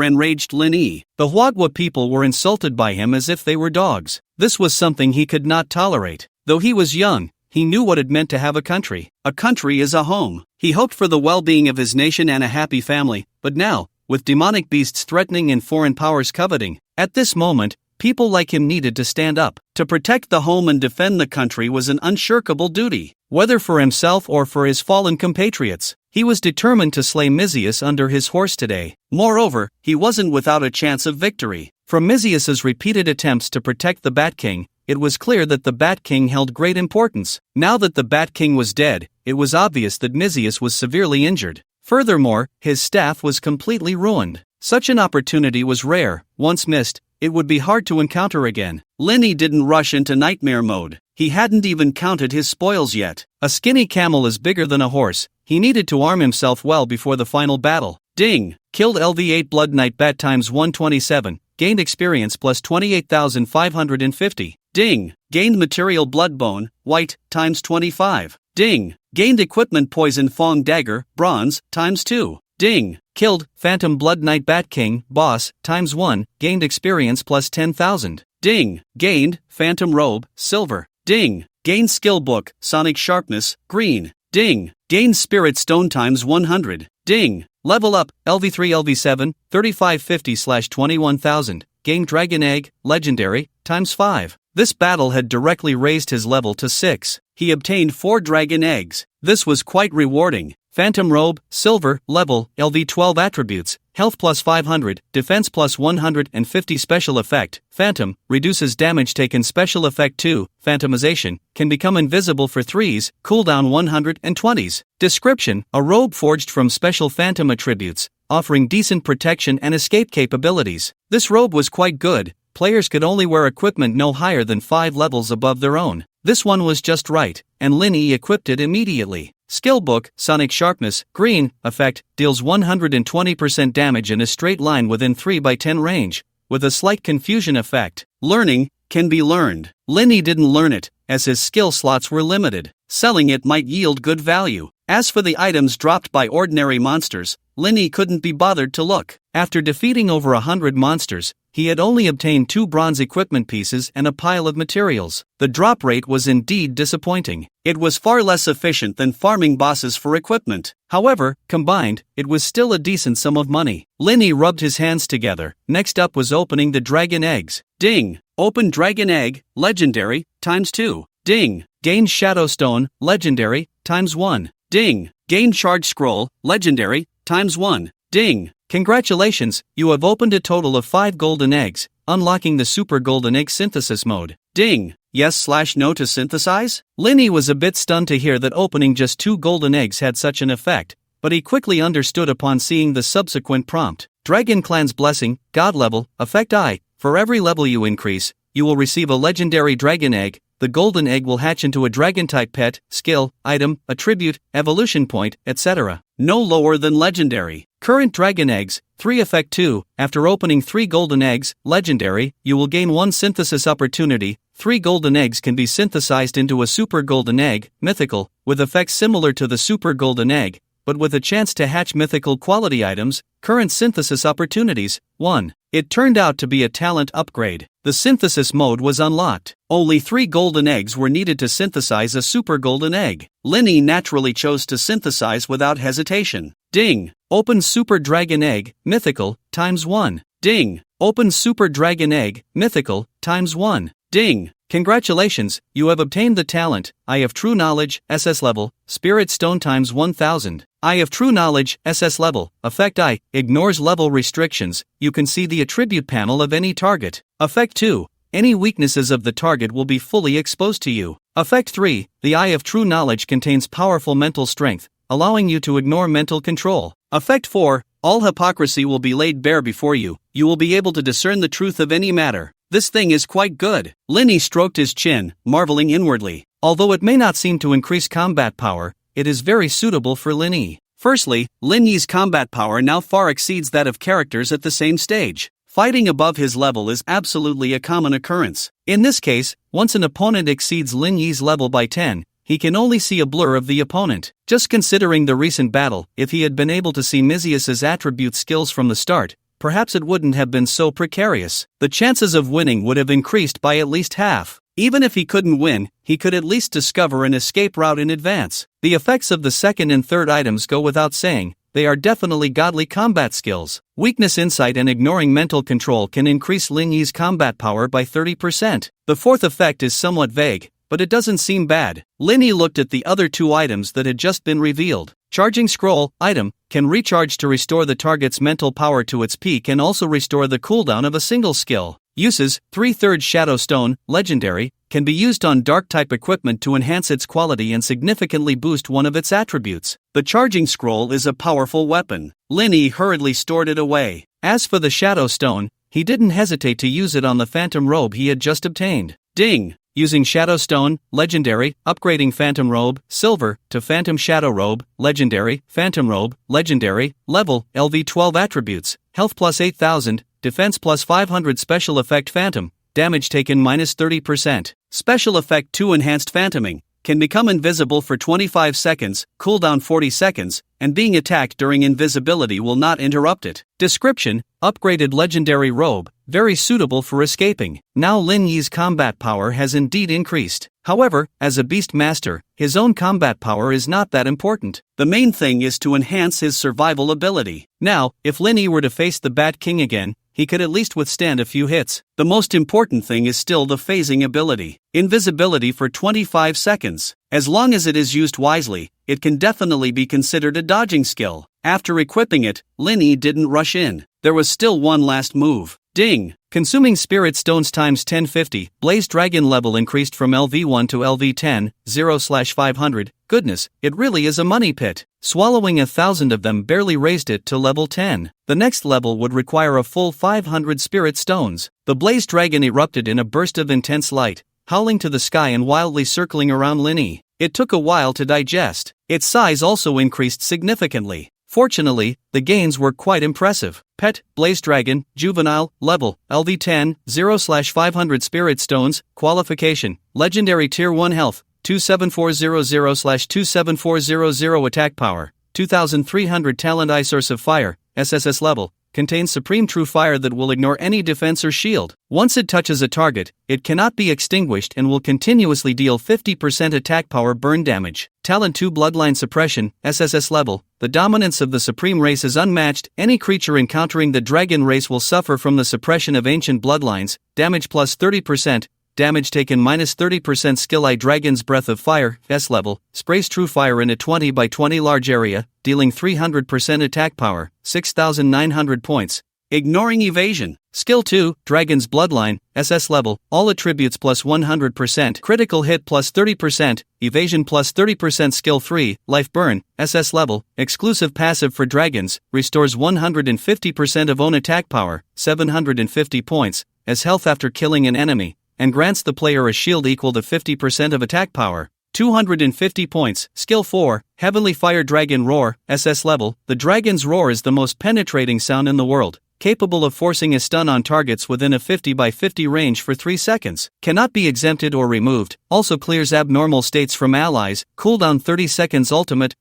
enraged Lin Yi. The Huagua people were insulted by him as if they were dogs. This was something he could not tolerate. Though he was young, he knew what it meant to have a country. A country is a home. He hoped for the well-being of his nation and a happy family, but now, with demonic beasts threatening and foreign powers coveting, at this moment, people like him needed to stand up. To protect the home and defend the country was an unshirkable duty, whether for himself or for his fallen compatriots. He was determined to slay Nisius under his horse today. Moreover, he wasn't without a chance of victory. From Nisius's repeated attempts to protect the Bat King, it was clear that the Bat King held great importance. Now that the Bat King was dead, it was obvious that Nisius was severely injured. Furthermore, his staff was completely ruined. Such an opportunity was rare. Once missed, it would be hard to encounter again. Lin Yi didn't rush into nightmare mode. He hadn't even counted his spoils yet. A skinny camel is bigger than a horse. He needed to arm himself well before the final battle. Ding! Killed LV8 Blood Knight Bat times 127. Gained experience plus 28,550. Ding! Gained material Bloodbone, White, times 25. Ding! Gained equipment Poison Fong Dagger, Bronze, times 2. Ding! Killed Phantom Blood Knight Bat King, Boss, times 1. Gained experience plus 10,000. Ding! Gained Phantom Robe, Silver. Ding! Gained Skill Book, Sonic Sharpness, Green. Ding! Gained Spirit Stone times 100. Ding! Level up, LV3 LV7, 3550/21,000. Gained Dragon Egg, Legendary, times 5. This battle had directly raised his level to 6. He obtained 4 Dragon Eggs. This was quite rewarding. Phantom Robe, Silver, Level, LV12 Attributes, Health plus 500, Defense plus 150 Special Effect, Phantom, reduces damage taken Special Effect 2, Phantomization, can become invisible for 3s, cooldown 120s. Description, a robe forged from special Phantom attributes, offering decent protection and escape capabilities. This robe was quite good. Players could only wear equipment no higher than 5 levels above their own. This one was just right, and Lin Yi equipped it immediately. Skill Book, Sonic Sharpness, Green, effect, deals 120% damage in a straight line within 3x10 range, with a slight confusion effect. Learning, can be learned. Lin Yi didn't learn it, as his skill slots were limited. Selling it might yield good value. As for the items dropped by ordinary monsters, Lin Yi couldn't be bothered to look. After defeating over 100 monsters, he had only obtained 2 bronze equipment pieces and a pile of materials. The drop rate was indeed disappointing. It was far less efficient than farming bosses for equipment. However, combined, it was still a decent sum of money. Lin Yi rubbed his hands together. Next up was opening the dragon eggs. Ding! Open Dragon Egg, Legendary, times 2. Ding! Gain Shadowstone, Legendary, times 1. Ding! Gain Charge Scroll, Legendary, times 1. Ding! Congratulations, you have opened a total of 5 golden eggs, unlocking the Super Golden Egg Synthesis mode. Ding! Yes/no to synthesize? Lin Yi was a bit stunned to hear that opening just 2 golden eggs had such an effect, but he quickly understood upon seeing the subsequent prompt. Dragon Clan's Blessing, God Level, Effect I. For every level you increase, you will receive a legendary dragon egg. The golden egg will hatch into a dragon-type pet, skill, item, attribute, evolution point, etc. No lower than legendary. Current dragon eggs, 3 effect 2. After opening 3 golden eggs, legendary, you will gain 1 synthesis opportunity. 3 golden eggs can be synthesized into a super golden egg, mythical, with effects similar to the super golden egg, but with a chance to hatch mythical quality items. Current synthesis opportunities, 1. It turned out to be a talent upgrade. The synthesis mode was unlocked. Only 3 golden eggs were needed to synthesize a super golden egg. Lin Yi naturally chose to synthesize without hesitation. Ding! Open Super Dragon Egg, Mythical, times 1. Ding! Open Super Dragon Egg, Mythical, times 1. Ding! Congratulations, you have obtained the talent, Eye of True Knowledge, SS-Level, Spirit Stone times 1000. Eye of True Knowledge, SS-Level, Effect I, ignores level restrictions. You can see the attribute panel of any target. Effect 2, any weaknesses of the target will be fully exposed to you. Effect 3, the Eye of True Knowledge contains powerful mental strength, allowing you to ignore mental control. Effect 4, All hypocrisy will be laid bare before you. You will be able to discern the truth of any matter. This thing is quite good. Linny stroked his chin, marveling inwardly. Although it may not seem to increase combat power, it is very suitable for Linny. Firstly, Lin Yi's combat power now far exceeds that of characters at the same stage. Fighting above his level is absolutely a common occurrence. In this case, once an opponent exceeds Lin Yi's level by 10, he can only see a blur of the opponent. Just considering the recent battle, if he had been able to see Mizius's attribute skills from the start, perhaps it wouldn't have been so precarious. The chances of winning would have increased by at least half. Even if he couldn't win, he could at least discover an escape route in advance. The effects of the second and third items go without saying. They are definitely godly combat skills. Weakness insight and ignoring mental control can increase Lin Yi's combat power by 30%. The fourth effect is somewhat vague, but it doesn't seem bad. Lin Yi looked at the other two items that had just been revealed. Charging Scroll, item, can recharge to restore the target's mental power to its peak and also restore the cooldown of a single skill. Uses, 3/3 Shadow Stone, legendary, can be used on dark-type equipment to enhance its quality and significantly boost one of its attributes. The Charging Scroll is a powerful weapon. Lin Yi hurriedly stored it away. As for the Shadow Stone, he didn't hesitate to use it on the Phantom Robe he had just obtained. Ding! Using Shadow Stone, legendary, upgrading Phantom Robe, silver, to Phantom Shadow Robe, legendary, Phantom Robe, legendary, level, LV12 attributes, health plus 8000, defense plus 500 special effect Phantom, damage taken minus 30%. Special effect 2 enhanced phantoming, can become invisible for 25 seconds, cooldown 40 seconds, and being attacked during invisibility will not interrupt it. Description, upgraded legendary robe, very suitable for escaping. Now Lin Yi's combat power has indeed increased. However, as a beast master, his own combat power is not that important. The main thing is to enhance his survival ability. Now, if Lin Yi were to face the Bat King again, he could at least withstand a few hits. The most important thing is still the phasing ability. Invisibility for 25 seconds. As long as it is used wisely, it can definitely be considered a dodging skill. After equipping it, Lin Yi didn't rush in. There was still one last move. Ding! Consuming Spirit Stones times 1050, Blaze Dragon level increased from LV1 to LV10, 0/500. Goodness, it really is a money pit. Swallowing 1,000 of them barely raised it to level 10. The next level would require a full 500 Spirit Stones. The Blaze Dragon erupted in a burst of intense light, howling to the sky and wildly circling around Lin Yi. It took a while to digest. Its size also increased significantly. Fortunately, the gains were quite impressive. Pet, Blaze Dragon, Juvenile, Level, LV10, 0/500 Spirit Stones, Qualification, Legendary Tier 1 Health, 27400/27400 Attack Power, 2300 Talent Eye Source of Fire, SSS Level, contains Supreme True Fire that will ignore any defense or shield. Once it touches a target, it cannot be extinguished and will continuously deal 50% attack power burn damage. Talent 2 Bloodline Suppression, SSS Level, the dominance of the Supreme Race is unmatched. Any creature encountering the Dragon Race will suffer from the suppression of ancient bloodlines, damage plus 30%, damage taken minus 30%. Skill I Dragon's Breath of Fire, S Level, sprays True Fire in a 20 by 20 large area, dealing 300% attack power, 6,900 points. Ignoring Evasion. Skill 2, Dragon's Bloodline, SS Level, all attributes plus 100%, critical hit plus 30%, evasion plus 30%. Skill 3, Life Burn, SS Level, exclusive passive for dragons, restores 150% of own attack power, 750 points, as health after killing an enemy, and grants the player a shield equal to 50% of attack power, 250 points. Skill 4, Heavenly Fire Dragon Roar, SS Level, the dragon's roar is the most penetrating sound in the world, capable of forcing a stun on targets within a 50 by 50 range for 3 seconds, cannot be exempted or removed, also clears abnormal states from allies, cooldown 30 seconds. Ultimate,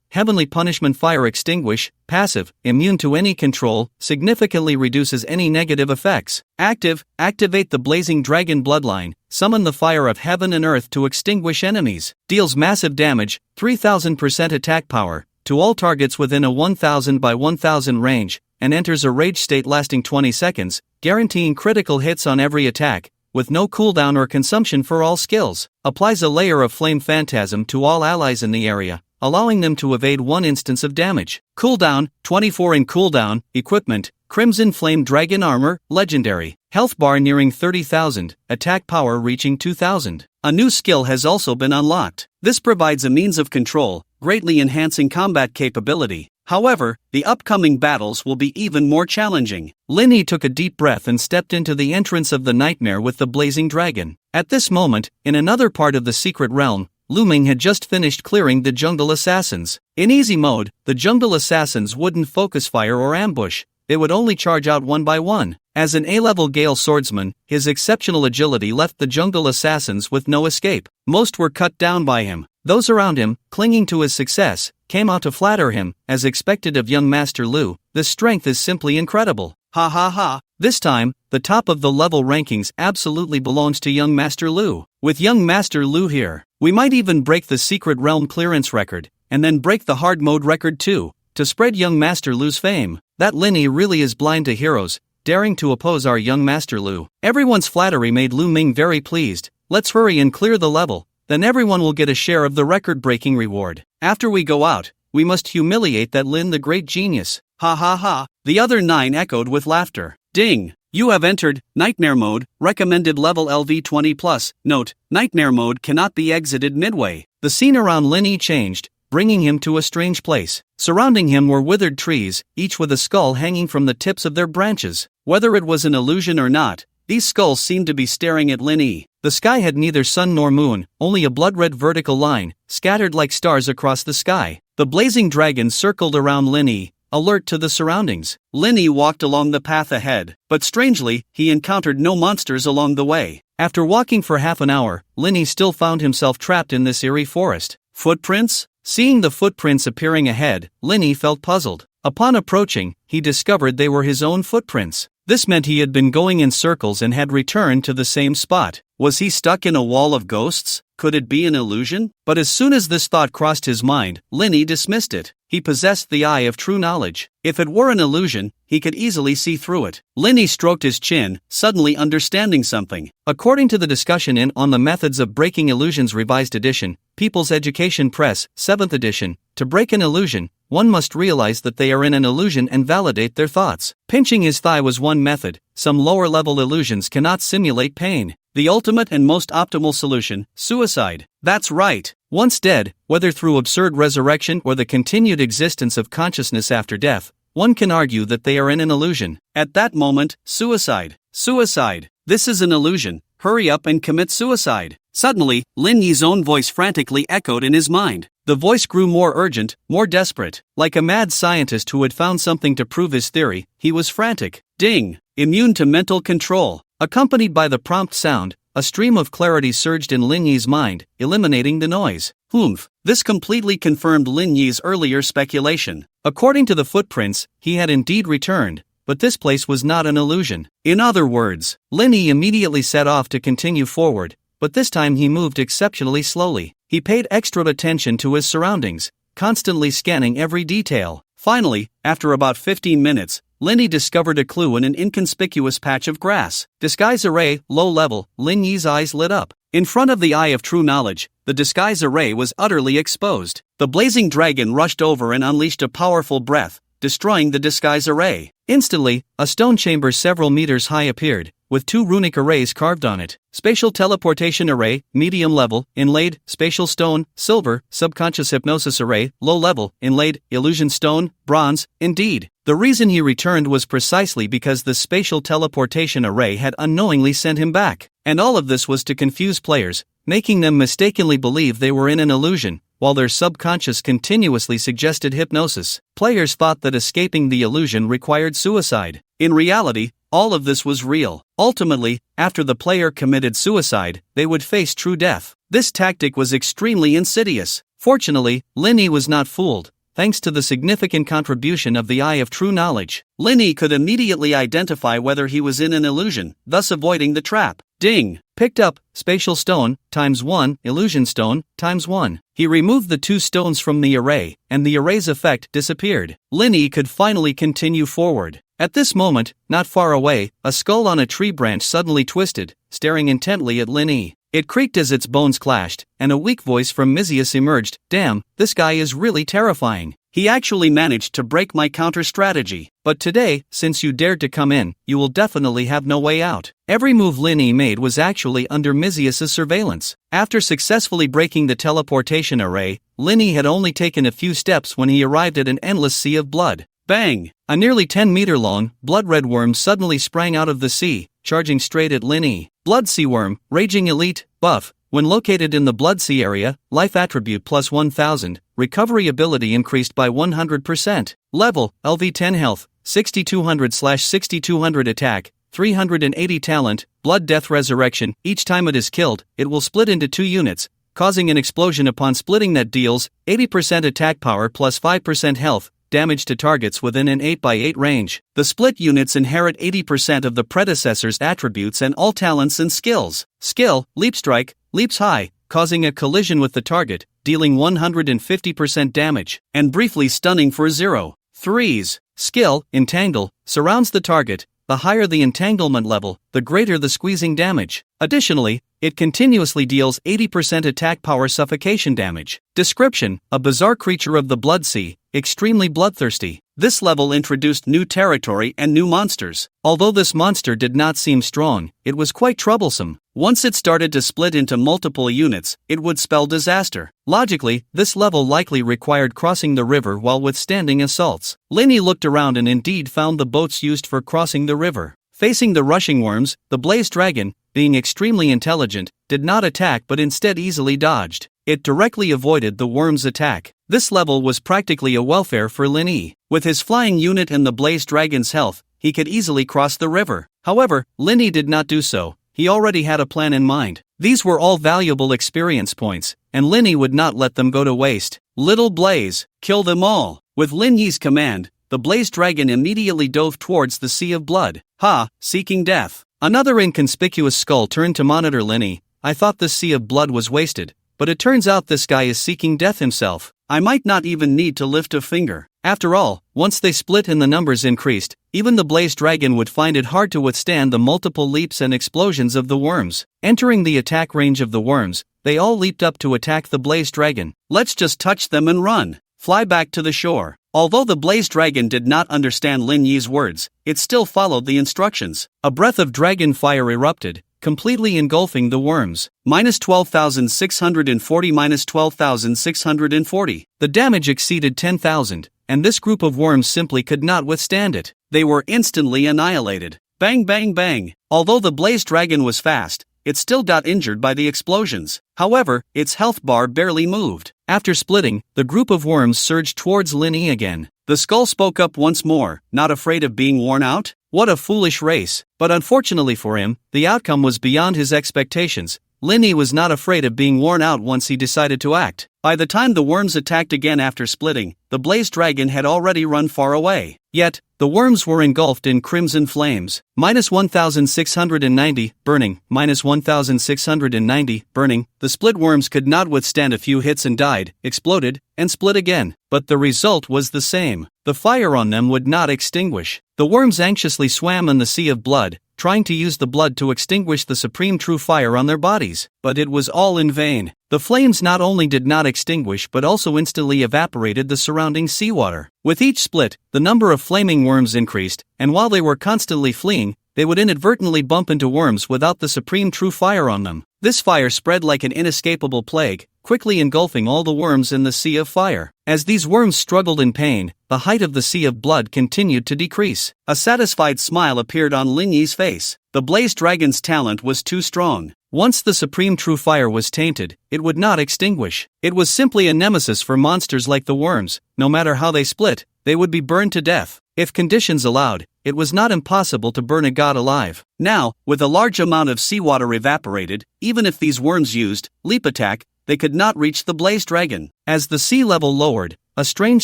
Heavenly Punishment Fire Extinguish, passive, immune to any control, significantly reduces any negative effects. Active, activate the Blazing Dragon Bloodline, summon the fire of heaven and earth to extinguish enemies, deals massive damage, 3000% attack power, to all targets within a 1000 by 1000 range, and enters a rage state lasting 20 seconds, guaranteeing critical hits on every attack, with no cooldown or consumption for all skills. Applies a layer of Flame Phantasm to all allies in the area, allowing them to evade one instance of damage. Cooldown, 24 in cooldown. Equipment, Crimson Flame Dragon Armor, Legendary. Health bar nearing 30,000, attack power reaching 2,000. A new skill has also been unlocked. This provides a means of control, greatly enhancing combat capability. However, the upcoming battles will be even more challenging. Lin Yi took a deep breath and stepped into the entrance of the nightmare with the blazing dragon. At this moment, in another part of the secret realm, Lu Ming had just finished clearing the jungle assassins. In easy mode, the jungle assassins wouldn't focus fire or ambush. They would only charge out one by one. As an A-level Gale swordsman, his exceptional agility left the jungle assassins with no escape. Most were cut down by him. Those around him, clinging to his success, came out to flatter him, as expected of young Master Lu. This strength is simply incredible. Ha ha ha. This time, the top of the level rankings absolutely belongs to young Master Lu. With young Master Lu here, we might even break the secret realm clearance record, and then break the hard mode record too, to spread young Master Lu's fame. That Lin Yi really is blind to heroes, daring to oppose our young Master Lu. Everyone's flattery made Lu Ming very pleased. Let's hurry and clear the level, then everyone will get a share of the record-breaking reward. After we go out, we must humiliate that Lin the great genius. Ha ha ha. The other 9 echoed with laughter. Ding! You have entered Nightmare Mode, recommended level LV20+. Note, Nightmare Mode cannot be exited midway. The scene around Lin Yi changed, bringing him to a strange place. Surrounding him were withered trees, each with a skull hanging from the tips of their branches. Whether it was an illusion or not, these skulls seemed to be staring at Lin Yi. The sky had neither sun nor moon, only a blood-red vertical line, scattered like stars across the sky. The blazing dragon circled around Lin Yi, alert to the surroundings. Lin Yi walked along the path ahead, but strangely, he encountered no monsters along the way. After walking for half an hour, Lin Yi still found himself trapped in this eerie forest. Footprints? Seeing the footprints appearing ahead, Lin Yi felt puzzled. Upon approaching, he discovered they were his own footprints. This meant he had been going in circles and had returned to the same spot. Was he stuck in a wall of ghosts? Could it be an illusion? But as soon as this thought crossed his mind, Lin Yi dismissed it. He possessed the eye of true knowledge. If it were an illusion, he could easily see through it. Lin Yi stroked his chin, suddenly understanding something. According to the discussion in On the Methods of Breaking Illusions Revised Edition, People's Education Press, 7th edition, to break an illusion, one must realize that they are in an illusion and validate their thoughts. Pinching his thigh was one method. Some lower-level illusions cannot simulate pain. The ultimate and most optimal solution, suicide. That's right. Once dead, whether through absurd resurrection or the continued existence of consciousness after death, one can argue that they are in an illusion. At that moment, suicide. Suicide. This is an illusion. Hurry up and commit suicide. Suddenly, Lin Yi's own voice frantically echoed in his mind. The voice grew more urgent, more desperate. Like a mad scientist who had found something to prove his theory, he was frantic. Ding! Immune to mental control. Accompanied by the prompt sound, a stream of clarity surged in Lin Yi's mind, eliminating the noise. Humph! This completely confirmed Lin Yi's earlier speculation. According to the footprints, he had indeed returned, but this place was not an illusion. In other words, Lin Yi immediately set off to continue forward, but this time he moved exceptionally slowly. He paid extra attention to his surroundings, constantly scanning every detail. Finally, after about 15 minutes, Lin Yi discovered a clue in an inconspicuous patch of grass. Disguise array, low level. Lin Yi's eyes lit up. In front of the eye of true knowledge, the disguise array was utterly exposed. The blazing dragon rushed over and unleashed a powerful breath, destroying the disguise array. Instantly, a stone chamber several meters high appeared, with 2 runic arrays carved on it. Spatial teleportation array, medium level, inlaid, spatial stone, silver, subconscious hypnosis array, low level, inlaid, illusion stone, bronze. Indeed, the reason he returned was precisely because the spatial teleportation array had unknowingly sent him back. And all of this was to confuse players, making them mistakenly believe they were in an illusion, while their subconscious continuously suggested hypnosis. Players thought that escaping the illusion required suicide. In reality, all of this was real. Ultimately, after the player committed suicide, they would face true death. This tactic was extremely insidious. Fortunately, Lin Yi was not fooled. Thanks to the significant contribution of the Eye of True Knowledge, Lin Yi could immediately identify whether he was in an illusion, thus avoiding the trap. Ding! Picked up, spatial stone, ×1, illusion stone, ×1. He removed the 2 stones from the array, and the array's effect disappeared. Lin Yi could finally continue forward. At this moment, not far away, a skull on a tree branch suddenly twisted, staring intently at Lin Yi. It creaked as its bones clashed, and a weak voice from Mizius emerged. Damn, this guy is really terrifying. He actually managed to break my counter strategy. But today, since you dared to come in, you will definitely have no way out. Every move Lin Yi made was actually under Mizius's surveillance. After successfully breaking the teleportation array, Lin Yi had only taken a few steps when he arrived at an endless sea of blood. Bang! A nearly 10-meter-long, blood-red worm suddenly sprang out of the sea, charging straight at Lin Yi. Blood Sea Worm, Raging Elite, buff. When located in the Blood Sea area, life attribute plus 1000, recovery ability increased by 100%. Level, LV10 health, 6200/6200 attack, 380 talent, Blood Death Resurrection. Each time it is killed, it will split into 2 units, causing an explosion upon splitting that deals 80% attack power plus 5% health damage to targets within an 8x8 range. The split units inherit 80% of the predecessor's attributes and all talents and skills. Skill, Leap Strike, leaps high, causing a collision with the target, dealing 150% damage, and briefly stunning for 0.3s. Skill, Entangle, surrounds the target. The higher the entanglement level, the greater the squeezing damage. Additionally, it continuously deals 80% attack power suffocation damage. Description: a bizarre creature of the Blood Sea, extremely bloodthirsty. This level introduced new territory and new monsters. Although this monster did not seem strong, it was quite troublesome. Once it started to split into multiple units, it would spell disaster. Logically, this level likely required crossing the river while withstanding assaults. Lin Yi looked around and indeed found the boats used for crossing the river. Facing the rushing worms, the Blaze Dragon, being extremely intelligent, did not attack but instead easily dodged. It directly avoided the worm's attack. This level was practically a welfare for Lin Yi. With his flying unit and the Blaze Dragon's health, he could easily cross the river. However, Lin Yi did not do so. He already had a plan in mind. These were all valuable experience points, and Lin Yi would not let them go to waste. Little Blaze, kill them all. With Lin Yi's command, the Blaze Dragon immediately dove towards the Sea of Blood. Ha, seeking death. Another inconspicuous skull turned to monitor Lin Yi. I thought the Sea of Blood was wasted, but it turns out this guy is seeking death himself. I might not even need to lift a finger. After all, once they split and the numbers increased, even the Blaze Dragon would find it hard to withstand the multiple leaps and explosions of the worms. Entering the attack range of the worms, they all leaped up to attack the Blaze Dragon. Let's just touch them and run. Fly back to the shore. Although the Blaze Dragon did not understand Lin Yi's words, it still followed the instructions. A breath of dragon fire erupted, completely engulfing the worms. Minus 12,640 minus 12,640. The damage exceeded 10,000, and this group of worms simply could not withstand it. They were instantly annihilated. Bang bang bang. Although the Blaze Dragon was fast, it still got injured by the explosions. However, its health bar barely moved. After splitting, the group of worms surged towards Lin Yi again. The skull spoke up once more, not afraid of being worn out? What a foolish race. But unfortunately for him, the outcome was beyond his expectations. Lin Yi was not afraid of being worn out once he decided to act. By the time the worms attacked again after splitting, the Blaze Dragon had already run far away. Yet, the worms were engulfed in crimson flames. Minus 1,690, burning. Minus 1,690, burning. The split worms could not withstand a few hits and died, exploded, and split again. But the result was the same. The fire on them would not extinguish. The worms anxiously swam in the sea of blood, trying to use the blood to extinguish the supreme true fire on their bodies. But it was all in vain. The flames not only did not extinguish but also instantly evaporated the surrounding seawater. With each split, the number of flaming worms increased, and while they were constantly fleeing, they would inadvertently bump into worms without the supreme true fire on them. This fire spread like an inescapable plague, quickly engulfing all the worms in the sea of fire. As these worms struggled in pain, the height of the sea of blood continued to decrease. A satisfied smile appeared on Lin Yi's face. The Blaze Dragon's talent was too strong. Once the supreme true fire was tainted, it would not extinguish. It was simply a nemesis for monsters like the worms. No matter how they split, they would be burned to death. If conditions allowed, it was not impossible to burn a god alive. Now, with a large amount of seawater evaporated, even if these worms used leap attack, they could not reach the Blaze Dragon. As the sea level lowered, a strange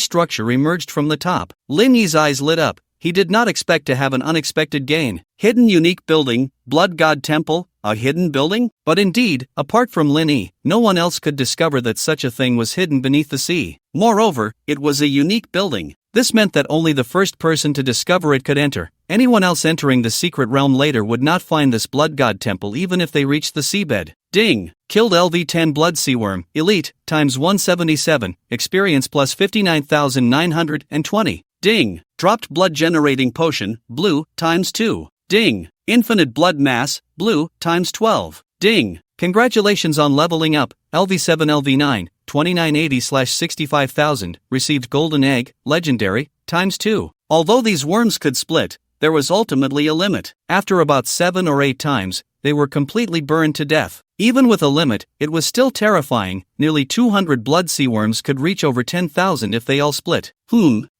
structure emerged from the top. Lin Yi's eyes lit up. He did not expect to have an unexpected gain. Hidden unique building, Blood God Temple, a hidden building? But indeed, apart from Lin Yi, no one else could discover that such a thing was hidden beneath the sea. Moreover, it was a unique building. This meant that only the first person to discover it could enter. Anyone else entering the secret realm later would not find this blood god temple even if they reached the seabed. Ding! Killed LV10 blood seaworm, elite, times 177, experience plus 59,920. Ding! Dropped blood generating potion, blue, times 2. Ding! Infinite blood mass, blue, times 12. Ding! Congratulations on leveling up, LV7 LV9, 2980/65,000, received golden egg, legendary, times 2. Although these worms could split, there was ultimately a limit. After about 7 or 8 times, they were completely burned to death. Even with a limit, it was still terrifying. Nearly 200 blood sea worms could reach over 10,000 if they all split.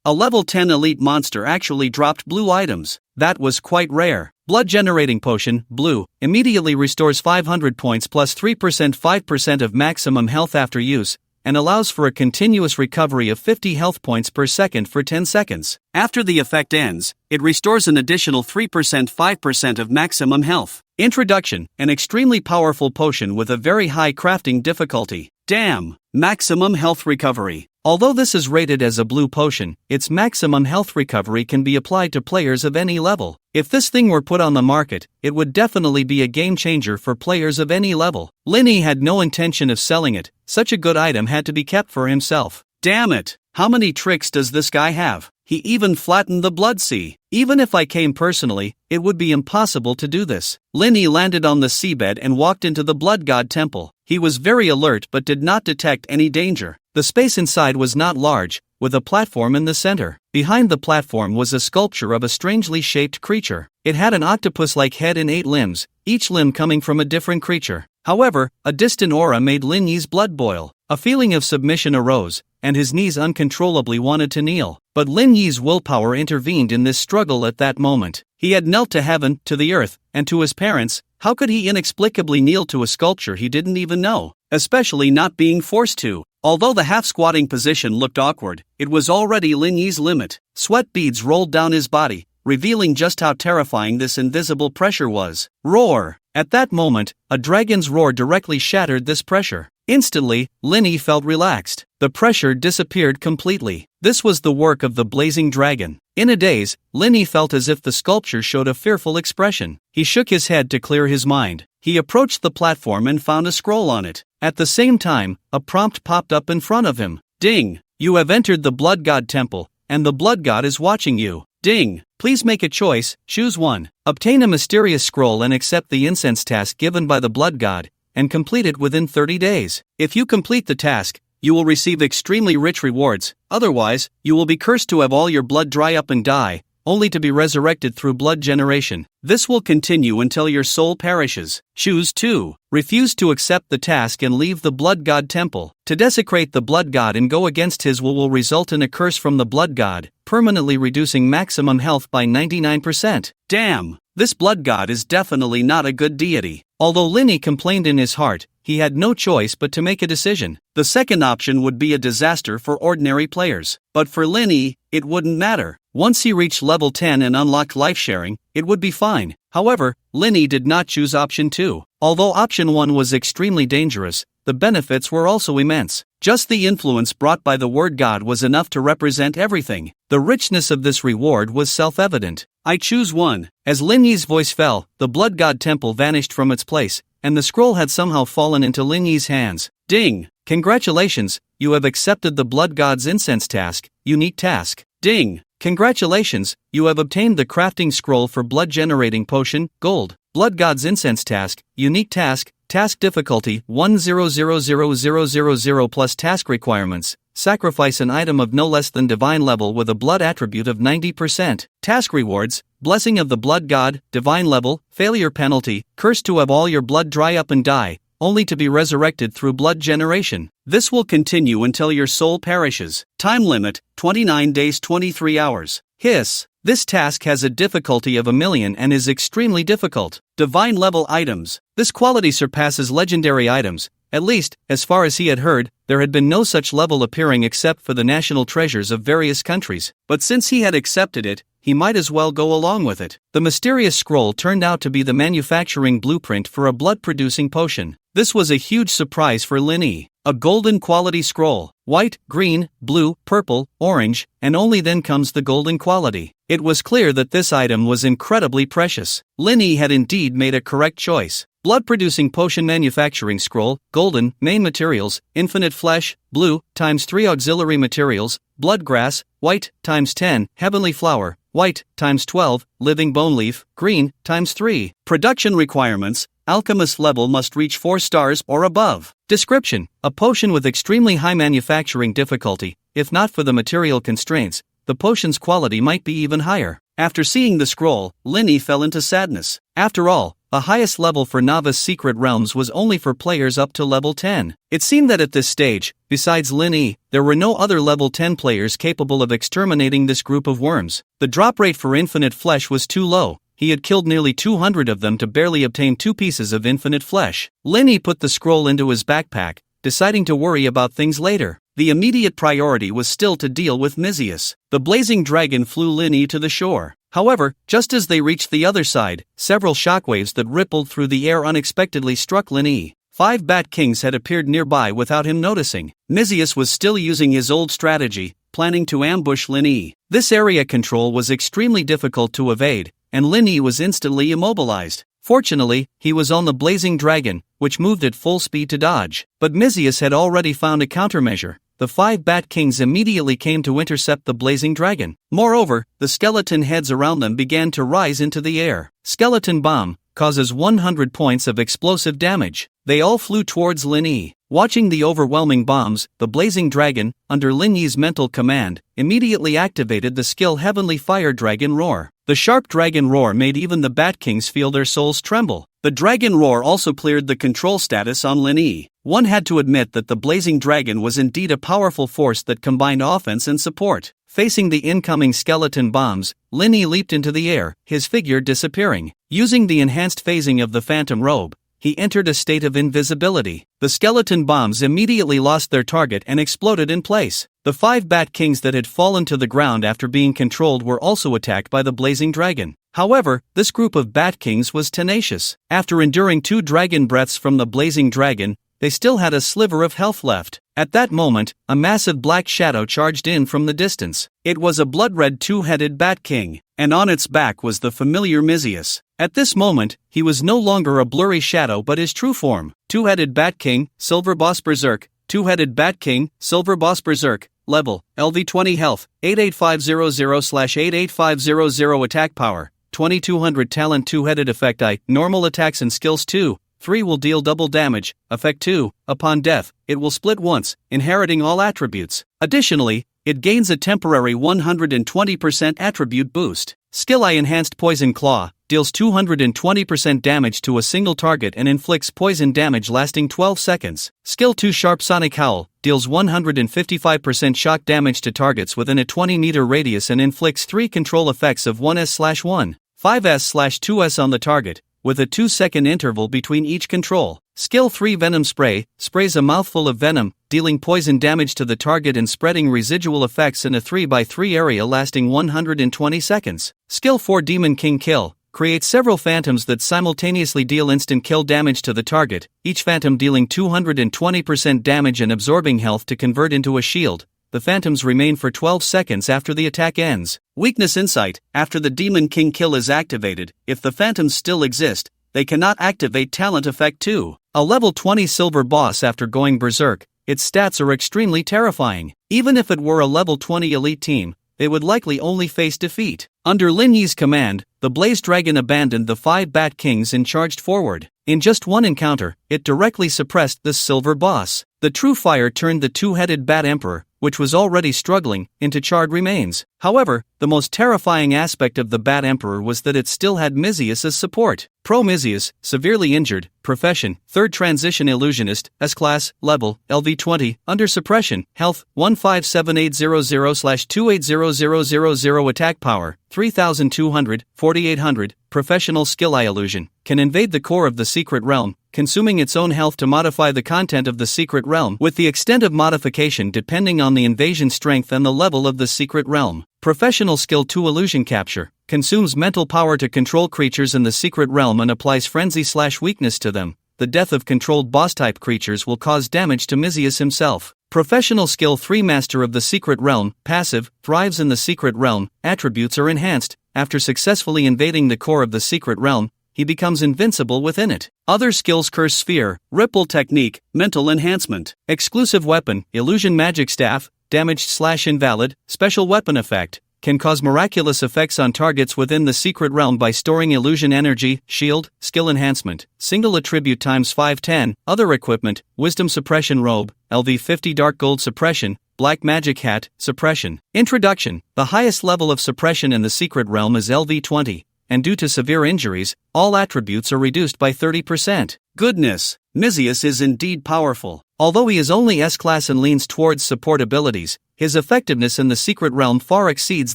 A level 10 elite monster actually dropped blue items. That was quite rare. Blood generating potion, blue, immediately restores 500 points plus 3% 5% of maximum health after use, and allows for a continuous recovery of 50 health points per second for 10 seconds. After the effect ends, it restores an additional 3% 5% of maximum health. Introduction: an extremely powerful potion with a very high crafting difficulty. Damn! Maximum health recovery. Although this is rated as a blue potion, its maximum health recovery can be applied to players of any level. If this thing were put on the market, it would definitely be a game changer for players of any level. Linny had no intention of selling it. Such a good item had to be kept for himself. Damn it! How many tricks does this guy have? He even flattened the blood sea. Even if I came personally, it would be impossible to do this. Linny landed on the seabed and walked into the blood god temple. He was very alert but did not detect any danger. The space inside was not large, with a platform in the center. Behind the platform was a sculpture of a strangely shaped creature. It had an octopus-like head and 8 limbs, each limb coming from a different creature. However, a distant aura made Lin Yi's blood boil. A feeling of submission arose, and his knees uncontrollably wanted to kneel. But Lin Yi's willpower intervened in this struggle at that moment. He had knelt to heaven, to the earth, and to his parents. How could he inexplicably kneel to a sculpture he didn't even know? Especially not being forced to. Although the half-squatting position looked awkward, it was already Lin Yi's limit. Sweat beads rolled down his body, revealing just how terrifying this invisible pressure was. Roar! At that moment, a dragon's roar directly shattered this pressure. Instantly, Lin Yi felt relaxed. The pressure disappeared completely. This was the work of the blazing dragon. In a daze, Lin Yi felt as if the sculpture showed a fearful expression. He shook his head to clear his mind. He approached the platform and found a scroll on it. At the same time, a prompt popped up in front of him. Ding! You have entered the blood god temple, and the blood god is watching you. Ding! Please make a choice, choose one. Obtain a mysterious scroll and accept the incense task given by the blood god, and complete it within 30 days. If you complete the task, you will receive extremely rich rewards. Otherwise, you will be cursed to have all your blood dry up and die, only to be resurrected through blood generation. This will continue until your soul perishes. Choose 2. Refuse to accept the task and leave the blood god temple. To desecrate the blood god and go against his will result in a curse from the blood god, permanently reducing maximum health by 99%. Damn! This blood god is definitely not a good deity. Although Lin Yi complained in his heart, he had no choice but to make a decision. The second option would be a disaster for ordinary players. But for Lin Yi, it wouldn't matter. Once he reached level 10 and unlocked life sharing, it would be fine. However, Lin Yi did not choose option 2. Although option 1 was extremely dangerous, the benefits were also immense. Just the influence brought by the word God was enough to represent everything. The richness of this reward was self-evident. I choose 1. As Lin Yi's voice fell, the blood god temple vanished from its place, and the scroll had somehow fallen into Lin Yi's hands. Ding! Congratulations, you have accepted the blood god's incense task, unique task. Ding! Congratulations, you have obtained the crafting scroll for blood generating potion, gold. Blood god's incense task, unique task, task difficulty 1000000 plus task requirements. Sacrifice an item of no less than divine level with a blood attribute of 90%. Task rewards: blessing of the blood god, divine level, failure penalty, cursed to have all your blood dry up and die, only to be resurrected through blood generation. This will continue until your soul perishes. Time limit: 29 days 23 hours. Hiss. This task has a difficulty of 1,000,000 and is extremely difficult. Divine level items. This quality surpasses legendary items. At least, as far as he had heard, there had been no such level appearing except for the national treasures of various countries. But since he had accepted it, he might as well go along with it. The mysterious scroll turned out to be the manufacturing blueprint for a blood-producing potion. This was a huge surprise for Lin Yi. A golden quality scroll. White, green, blue, purple, orange, and only then comes the golden quality. It was clear that this item was incredibly precious. Lin Yi had indeed made a correct choice. Blood-producing potion manufacturing scroll, golden, main materials, infinite flesh, blue, ×3 auxiliary materials, blood grass, white, ×10, heavenly flower, white, ×12, living bone leaf, green, ×3. Production requirements: Alchemist level must reach 4 stars or above. Description: a potion with extremely high manufacturing difficulty. If not for the material constraints, the potion's quality might be even higher. After seeing the scroll, Lin Yi fell into sadness. After all, the highest level for novice secret realms was only for players up to level 10. It seemed that at this stage, besides Lin Yi, there were no other level 10 players capable of exterminating this group of worms. The drop rate for infinite flesh was too low. He had killed nearly 200 of them to barely obtain 2 pieces of infinite flesh. Lin Yi put the scroll into his backpack, deciding to worry about things later. The immediate priority was still to deal with Mizius. The blazing dragon flew Lin Yi to the shore. However, just as they reached the other side, several shockwaves that rippled through the air unexpectedly struck Lin Yi. 5 Bat Kings had appeared nearby without him noticing. Mizius was still using his old strategy, planning to ambush Lin Yi. This area control was extremely difficult to evade, and Lin Yi was instantly immobilized. Fortunately, he was on the blazing dragon, which moved at full speed to dodge. But Mizius had already found a countermeasure. The 5 Bat Kings immediately came to intercept the blazing dragon. Moreover, the skeleton heads around them began to rise into the air. Skeleton bomb causes 100 points of explosive damage. They all flew towards Lin Yi. Watching the overwhelming bombs, the blazing dragon, under Lin Yi's mental command, immediately activated the skill Heavenly Fire Dragon Roar. The sharp dragon roar made even the Bat Kings feel their souls tremble. The dragon roar also cleared the control status on Lin Yi. One had to admit that the blazing dragon was indeed a powerful force that combined offense and support. Facing the incoming skeleton bombs, Lin Yi leaped into the air, his figure disappearing. Using the enhanced phasing of the phantom robe, he entered a state of invisibility. The skeleton bombs immediately lost their target and exploded in place. The 5 Bat Kings that had fallen to the ground after being controlled were also attacked by the blazing dragon. However, this group of Bat Kings was tenacious. After enduring 2 dragon breaths from the blazing dragon, they still had a sliver of health left. At that moment, a massive black shadow charged in from the distance. It was a blood-red 2-headed Bat King, and on its back was the familiar Mizius. At this moment, he was no longer a blurry shadow but his true form. 2-headed Bat King, Silver Boss Berserk. 2-headed Bat King, Silver Boss Berserk. Level, LV20 Health, 88500/88500 Attack Power, 2200 Talent. 2-headed Effect I, Normal Attacks and Skills 2. 3 will deal double damage. Effect 2, upon death, it will split once, inheriting all attributes. Additionally, it gains a temporary 120% attribute boost. Skill I Enhanced Poison Claw, deals 220% damage to a single target and inflicts poison damage lasting 12 seconds. Skill 2 Sharp Sonic Howl, deals 155% shock damage to targets within a 20-meter radius and inflicts 3 control effects of 1s/1, 5s/2s on the target, with a 2-second interval between each control. Skill 3 Venom Spray, sprays a mouthful of venom, dealing poison damage to the target and spreading residual effects in a 3x3 area lasting 120 seconds. Skill 4 Demon King Kill, creates several phantoms that simultaneously deal instant kill damage to the target, each phantom dealing 220% damage and absorbing health to convert into a shield. The phantoms remain for 12 seconds after the attack ends. Weakness Insight, after the Demon King Kill is activated, if the phantoms still exist, they cannot activate Talent Effect 2. A level 20 Silver Boss after going berserk, its stats are extremely terrifying. Even if it were a level 20 elite team, they would likely only face defeat. Under Lin Yi's command, the Blaze Dragon abandoned the 5 Bat Kings and charged forward. In just one encounter, it directly suppressed the Silver Boss. The True Fire turned the 2-headed Bat Emperor, which was already struggling, into charred remains. However, the most terrifying aspect of the Bat Emperor was that it still had Mizius as support. Pro Mizius, severely injured, profession, 3rd Transition Illusionist, S-Class, level, LV20, under suppression, health, 15780/2800000 attack power, 3200, 4800, professional skill I Illusion, can invade the core of the secret realm, consuming its own health to modify the content of the secret realm, with the extent of modification depending on the invasion strength and the level of the secret realm. Professional skill 2 Illusion Capture, consumes mental power to control creatures in the secret realm and applies frenzy/weakness to them. the death of controlled boss-type creatures will cause damage to Mizius himself. Professional Skill 3 Master of the Secret Realm, passive, thrives in the Secret Realm, attributes are enhanced. After successfully invading the core of the Secret Realm, he becomes invincible within it. Other skills: Curse Sphere, Ripple Technique, Mental Enhancement. Exclusive Weapon, Illusion Magic Staff, Damaged/Invalid, Special Weapon Effect. Can cause miraculous effects on targets within the Secret Realm by storing illusion energy. Shield, Skill Enhancement, Single Attribute times 510, Other Equipment, Wisdom Suppression Robe, LV50 Dark Gold Suppression, Black Magic Hat, Suppression. Introduction: the highest level of suppression in the Secret Realm is LV20, and due to severe injuries, all attributes are reduced by 30%. Goodness, Mizius is indeed powerful. Although he is only S-class and leans towards support abilities, his effectiveness in the Secret Realm far exceeds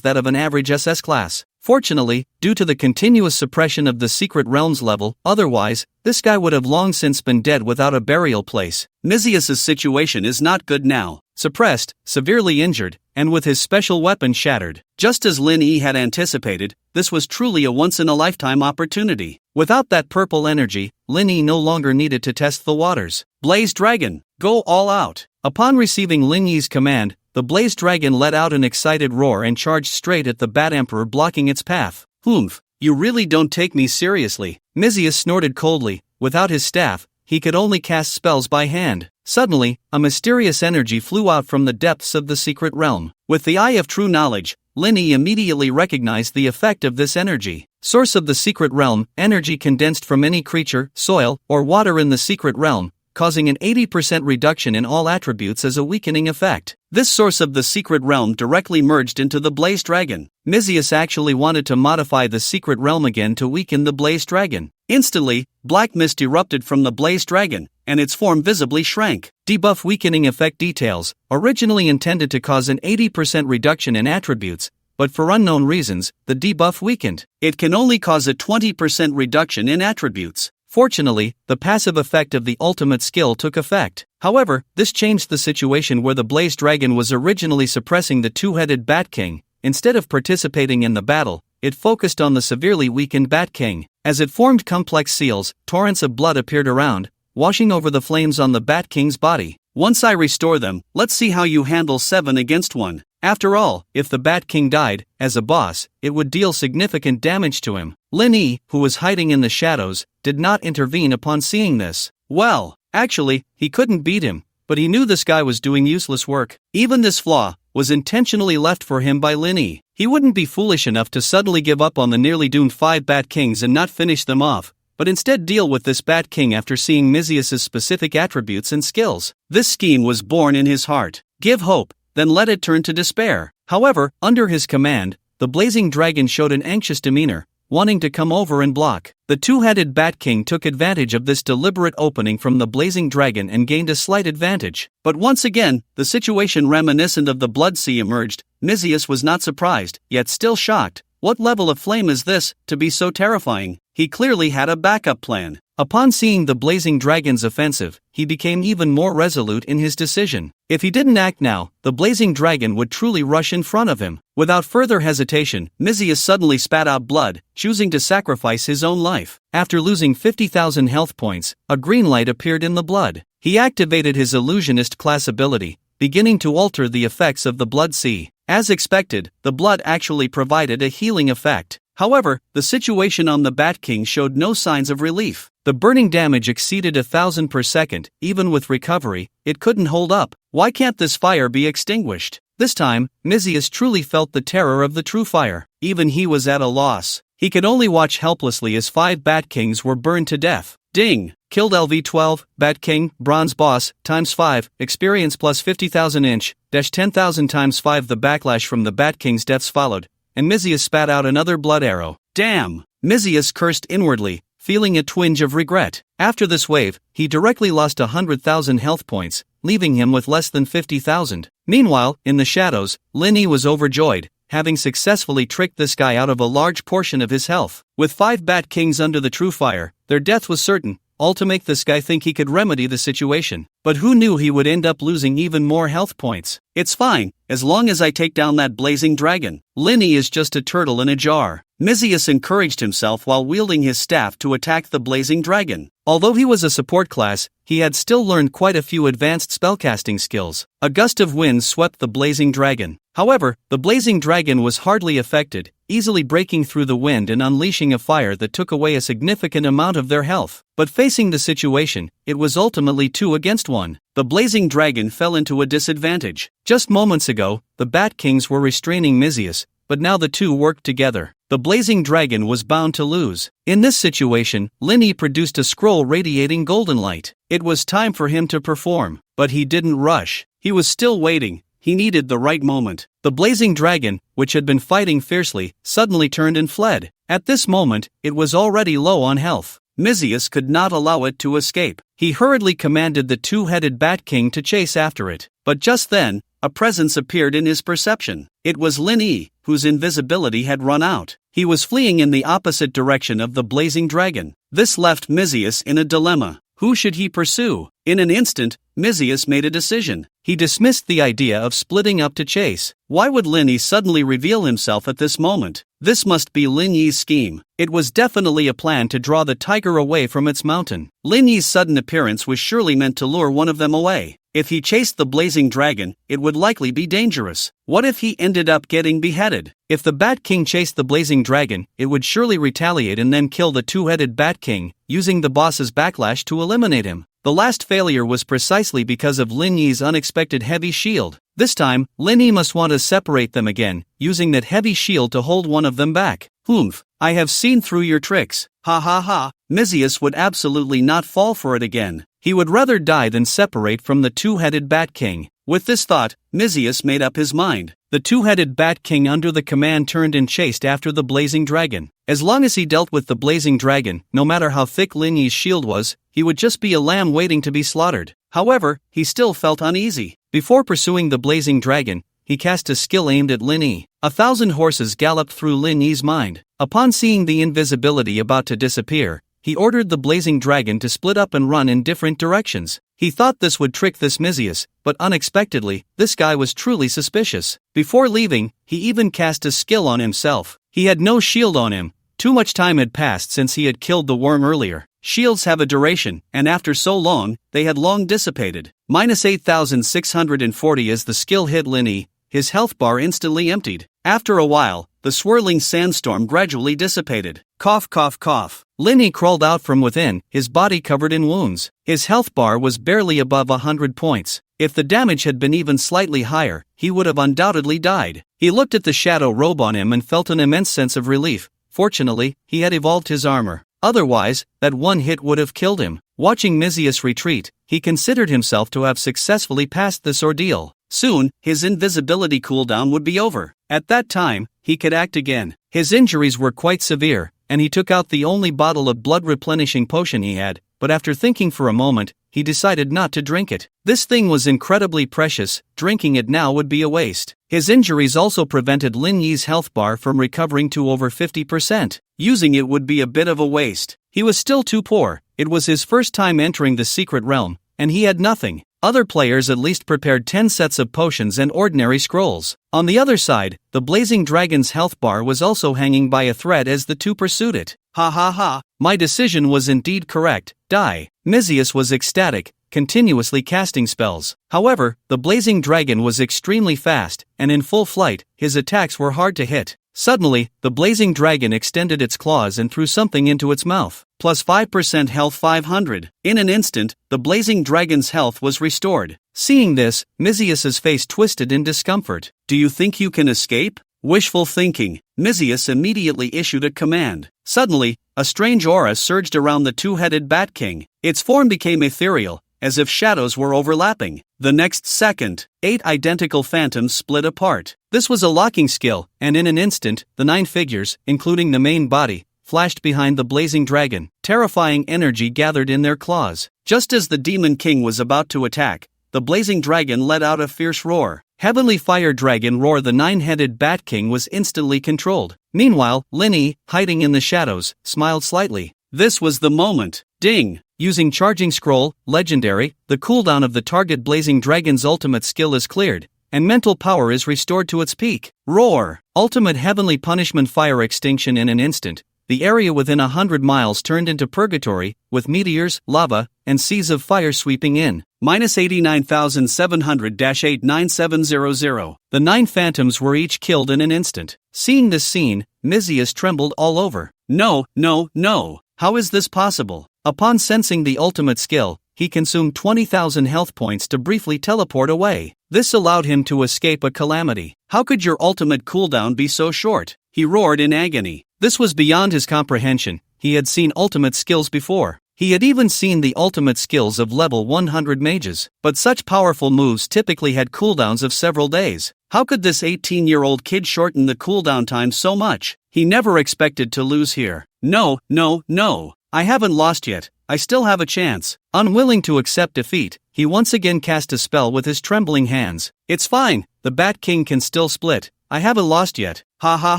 that of an average SS class. Fortunately, due to the continuous suppression of the Secret Realm's level, otherwise, this guy would have long since been dead without a burial place. Mizius's situation is not good now. Suppressed, severely injured, and with his special weapon shattered. Just as Lin Yi had anticipated, this was truly a once-in-a-lifetime opportunity. Without that purple energy, Lin Yi no longer needed to test the waters. Blaze Dragon, go all out! Upon receiving Lin Yi's command, the Blaze Dragon let out an excited roar and charged straight at the Bat Emperor, blocking its path. Humph, you really don't take me seriously. Mizius snorted coldly. Without his staff, he could only cast spells by hand. Suddenly, a mysterious energy flew out from the depths of the Secret Realm. With the eye of true knowledge, Lin Yi immediately recognized the effect of this energy. Source of the Secret Realm, energy condensed from any creature, soil, or water in the Secret Realm, causing an 80% reduction in all attributes as a weakening effect. This source of the Secret Realm directly merged into the Blaze Dragon. Mizius actually wanted to modify the Secret Realm again to weaken the Blaze Dragon. Instantly, black mist erupted from the Blaze Dragon, and its form visibly shrank. Debuff weakening effect details, originally intended to cause an 80% reduction in attributes, but for unknown reasons, the debuff weakened. It can only cause a 20% reduction in attributes. Fortunately, the passive effect of the ultimate skill took effect. However, this changed the situation where the Blaze Dragon was originally suppressing the two-headed Bat King. Instead of participating in the battle, it focused on the severely weakened Bat King. As it formed complex seals, torrents of blood appeared around, washing over the flames on the Bat King's body. Once I restore them, let's see how you handle 7 against 1. After all, if the Bat King died, as a boss, it would deal significant damage to him. Lin Yi, who was hiding in the shadows, did not intervene upon seeing this. Well, actually, he couldn't beat him, but he knew this guy was doing useless work. Even this flaw was intentionally left for him by Lin Yi. He wouldn't be foolish enough to suddenly give up on the nearly doomed 5 Bat Kings and not finish them off, but instead deal with this Bat King after seeing Mizius's specific attributes and skills. This scheme was born in his heart. Give hope, then let it turn to despair. However, under his command, the Blazing Dragon showed an anxious demeanor, wanting to come over and block. The two-headed Bat King took advantage of this deliberate opening from the Blazing Dragon and gained a slight advantage. But once again, the situation reminiscent of the Blood Sea emerged. Mizius was not surprised, yet still shocked. What level of flame is this, to be so terrifying? He clearly had a backup plan. Upon seeing the Blazing Dragon's offensive, he became even more resolute in his decision. If he didn't act now, the Blazing Dragon would truly rush in front of him. Without further hesitation, Mizius suddenly spat out blood, choosing to sacrifice his own life. After losing 50,000 health points, a green light appeared in the blood. He activated his Illusionist class ability, beginning to alter the effects of the Blood Sea. As expected, the blood actually provided a healing effect. However, the situation on the Bat King showed no signs of relief. The burning damage exceeded 1,000 per second. Even with recovery, it couldn't hold up. Why can't this fire be extinguished? This time, Mizius truly felt the terror of the true fire. Even he was at a loss. He could only watch helplessly as 5 Bat Kings were burned to death. Ding! Killed LV12, Bat King, Bronze Boss, times 5, experience plus 50,000 inch, dash 10,000 times 5. The backlash from the Bat King's deaths followed, and Mizius spat out another blood arrow. Damn! Mizius cursed inwardly, feeling a twinge of regret. After this wave, he directly lost 100,000 health points, leaving him with less than 50,000. Meanwhile, in the shadows, Lin Yi was overjoyed, having successfully tricked this guy out of a large portion of his health. With 5 Bat Kings under the true fire, their death was certain, all to make this guy think he could remedy the situation. but who knew he would end up losing even more health points? It's fine, as long as I take down that blazing dragon. Linny is just a turtle in a jar. Mizius encouraged himself while wielding his staff to attack the blazing dragon. Although he was a support class, he had still learned quite a few advanced spellcasting skills. A gust of wind swept the blazing dragon. However, the blazing dragon was hardly affected, easily breaking through the wind and unleashing a fire that took away a significant amount of their health. But facing the situation, it was ultimately 2 against 1. The blazing dragon fell into a disadvantage. Just moments ago, the Bat Kings were restraining Mizius, but now the two worked together. The blazing dragon was bound to lose. In this situation, Linny produced a scroll radiating golden light. It was time for him to perform, but he didn't rush. He was still waiting. He needed the right moment. The blazing dragon, which had been fighting fiercely, suddenly turned and fled. At this moment, it was already low on health. Mizius could not allow it to escape. He hurriedly commanded the two-headed Bat King to chase after it. But just then, a presence appeared in his perception. It was Linny, whose invisibility had run out. He was fleeing in the opposite direction of the blazing dragon. This left Mizius in a dilemma. Who should he pursue? In an instant, Mizius made a decision. He dismissed the idea of splitting up to chase. Why would Linny suddenly reveal himself at this moment? This must be Linny's scheme. It was definitely a plan to draw the tiger away from its mountain. Linny's sudden appearance was surely meant to lure one of them away. If he chased the blazing dragon, it would likely be dangerous. What if he ended up getting beheaded? If the Bat King chased the blazing dragon, it would surely retaliate and then kill the two-headed Bat King, using the boss's backlash to eliminate him. The last failure was precisely because of Linny's unexpected heavy shield. This time, Linny must want to separate them again, using that heavy shield to hold one of them back. Humph, I have seen through your tricks. Ha ha ha. Mizius would absolutely not fall for it again. He would rather die than separate from the two-headed Bat King. With this thought, Mizius made up his mind. The two-headed Bat King under the command turned and chased after the blazing dragon. As long as he dealt with the blazing dragon, no matter how thick Linny's shield was, he would just be a lamb waiting to be slaughtered. However, he still felt uneasy. Before pursuing the blazing dragon, he cast a skill aimed at Linny. 1,000 horses galloped through Linny's mind. Upon seeing the invisibility about to disappear, he ordered the blazing dragon to split up and run in different directions. He thought this would trick this Mizius, but unexpectedly, this guy was truly suspicious. Before leaving, he even cast a skill on himself. He had no shield on him. Too much time had passed since he had killed the worm earlier. Shields have a duration, and after so long, they had long dissipated. Minus 8,640 as the skill hit Linny, his health bar instantly emptied. After a while, the swirling sandstorm gradually dissipated. Cough cough cough. Linny crawled out from within, his body covered in wounds. His health bar was barely above 100 points. If the damage had been even slightly higher, he would have undoubtedly died. He looked at the shadow robe on him and felt an immense sense of relief. Fortunately, he had evolved his armor. Otherwise, that one hit would have killed him. Watching Mizius retreat, he considered himself to have successfully passed this ordeal. Soon, his invisibility cooldown would be over. At that time, he could act again. His injuries were quite severe, and he took out the only bottle of blood-replenishing potion he had, but after thinking for a moment, he decided not to drink it. This thing was incredibly precious, drinking it now would be a waste. His injuries also prevented Lin Yi's health bar from recovering to over 50%. Using it would be a bit of a waste. He was still too poor. It was his first time entering the secret realm, and he had nothing. Other players at least prepared 10 sets of potions and ordinary scrolls. On the other side, the blazing dragon's health bar was also hanging by a thread as the two pursued it. Ha ha ha, my decision was indeed correct, die. Mizius was ecstatic, continuously casting spells. However, the blazing dragon was extremely fast, and in full flight, his attacks were hard to hit. Suddenly, the blazing dragon extended its claws and threw something into its mouth. Plus 5% health 500. In an instant, the blazing dragon's health was restored. Seeing this, Mizius's face twisted in discomfort. Do you think you can escape? Wishful thinking. Mizius immediately issued a command. Suddenly, a strange aura surged around the two-headed Bat King. Its form became ethereal, as if shadows were overlapping. The next second, 8 identical phantoms split apart. This was a locking skill, and in an instant, the 9 figures, including the main body, flashed behind the blazing dragon. Terrifying energy gathered in their claws. Just as the Demon King was about to attack, the blazing dragon let out a fierce roar. Heavenly Fire Dragon Roar. The 9-headed Bat King was instantly controlled. Meanwhile, Linny, hiding in the shadows, smiled slightly. This was the moment. Ding! Using Charging Scroll, Legendary, the cooldown of the target Blazing Dragon's ultimate skill is cleared, and mental power is restored to its peak. Roar! Ultimate Heavenly Punishment Fire Extinction in an instant. The area within 100 miles turned into purgatory, with meteors, lava, and seas of fire sweeping in. -89,700-89700. The 9 phantoms were each killed in an instant. Seeing this scene, Mizius trembled all over. No, no, no! How is this possible? Upon sensing the ultimate skill, he consumed 20,000 health points to briefly teleport away. This allowed him to escape a calamity. How could your ultimate cooldown be so short? He roared in agony. This was beyond his comprehension. He had seen ultimate skills before. He had even seen the ultimate skills of level 100 mages, but such powerful moves typically had cooldowns of several days. How could this 18-year-old kid shorten the cooldown time so much? He never expected to lose here. No, no, no. I haven't lost yet. I still have a chance. Unwilling to accept defeat, he once again cast a spell with his trembling hands. It's fine. The Bat King can still split. I haven't lost yet. Ha ha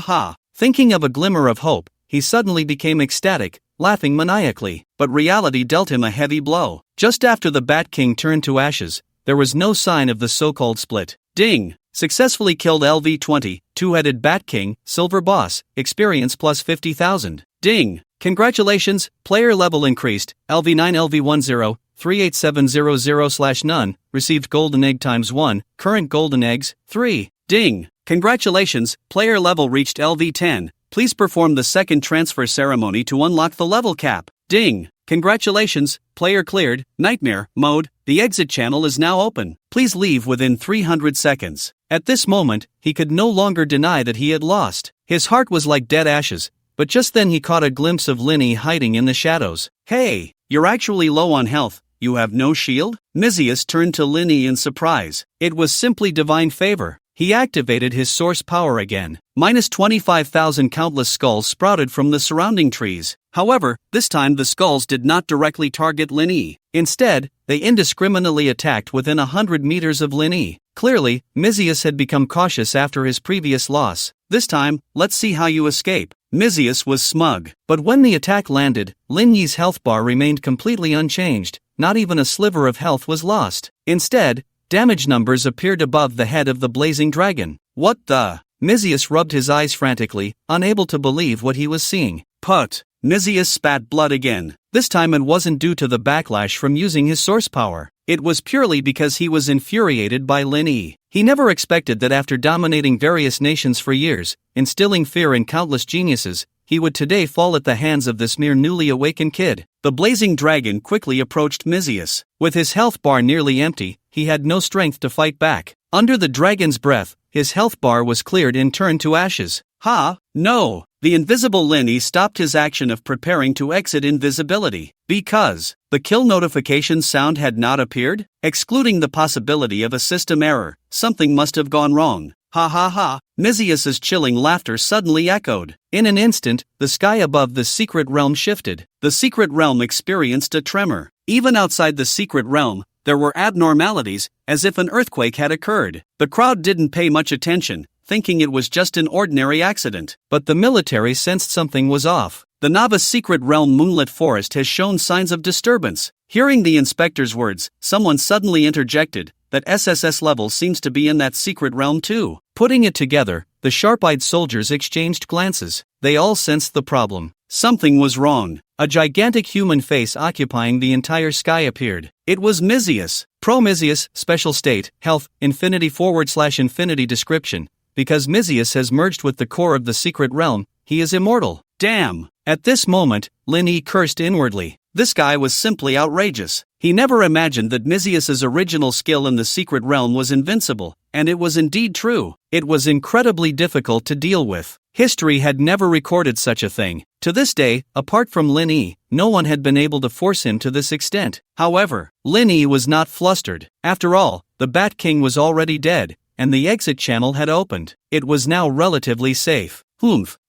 ha. Thinking of a glimmer of hope, he suddenly became ecstatic, laughing maniacally. But reality dealt him a heavy blow. Just after the Bat King turned to ashes, there was no sign of the so-called split. Ding! Successfully killed LV-20, Two-Headed Bat King, Silver Boss, experience plus 50,000. Ding! Congratulations, player level increased, LV9 LV10, 38700/none, received golden egg ×1, current golden eggs, 3. Ding! Congratulations, player level reached LV10, please perform the second transfer ceremony to unlock the level cap. Ding! Congratulations, player cleared, Nightmare Mode, the exit channel is now open, please leave within 300 seconds. At this moment, he could no longer deny that he had lost. His heart was like dead ashes, but just then he caught a glimpse of Linny hiding in the shadows. Hey, you're actually low on health, you have no shield? Mizius turned to Linny in surprise. It was simply divine favor. He activated his source power again. -25,000 countless skulls sprouted from the surrounding trees. However, this time the skulls did not directly target Linny. Instead, they indiscriminately attacked within 100 meters of Linny. Clearly, Mizius had become cautious after his previous loss. This time, let's see how you escape. Mizius was smug. But when the attack landed, Linny's health bar remained completely unchanged. Not even a sliver of health was lost. Instead, damage numbers appeared above the head of the blazing dragon. What the? Mizius rubbed his eyes frantically, unable to believe what he was seeing. Put! Mizius spat blood again. This time it wasn't due to the backlash from using his source power. It was purely because he was infuriated by Linny. He never expected that after dominating various nations for years, instilling fear in countless geniuses, he would today fall at the hands of this mere newly awakened kid. The blazing dragon quickly approached Mizius. With his health bar nearly empty, he had no strength to fight back. Under the dragon's breath, his health bar was cleared and turned to ashes. Ha! No! The invisible Linny stopped his action of preparing to exit invisibility. Because the kill notification sound had not appeared? Excluding the possibility of a system error, something must have gone wrong. Ha ha ha! Mizius's chilling laughter suddenly echoed. In an instant, the sky above the secret realm shifted. The secret realm experienced a tremor. Even outside the secret realm, there were abnormalities, as if an earthquake had occurred. The crowd didn't pay much attention, thinking it was just an ordinary accident. But the military sensed something was off. The Nava's secret realm moonlit forest has shown signs of disturbance. Hearing the inspector's words, someone suddenly interjected that SSS-Level seems to be in that secret realm too. Putting it together, the sharp-eyed soldiers exchanged glances. They all sensed the problem. Something was wrong. A gigantic human face occupying the entire sky appeared. It was Mizius. Pro-Mizius, special state, health, infinity/infinity description. Because Mizius has merged with the core of the secret realm, he is immortal. Damn! At this moment, Linny cursed inwardly. This guy was simply outrageous. He never imagined that Mizius's original skill in the secret realm was invincible, and it was indeed true. It was incredibly difficult to deal with. History had never recorded such a thing. To this day, apart from Linny, no one had been able to force him to this extent. However, Linny was not flustered. After all, the Bat King was already dead, and the exit channel had opened. It was now relatively safe.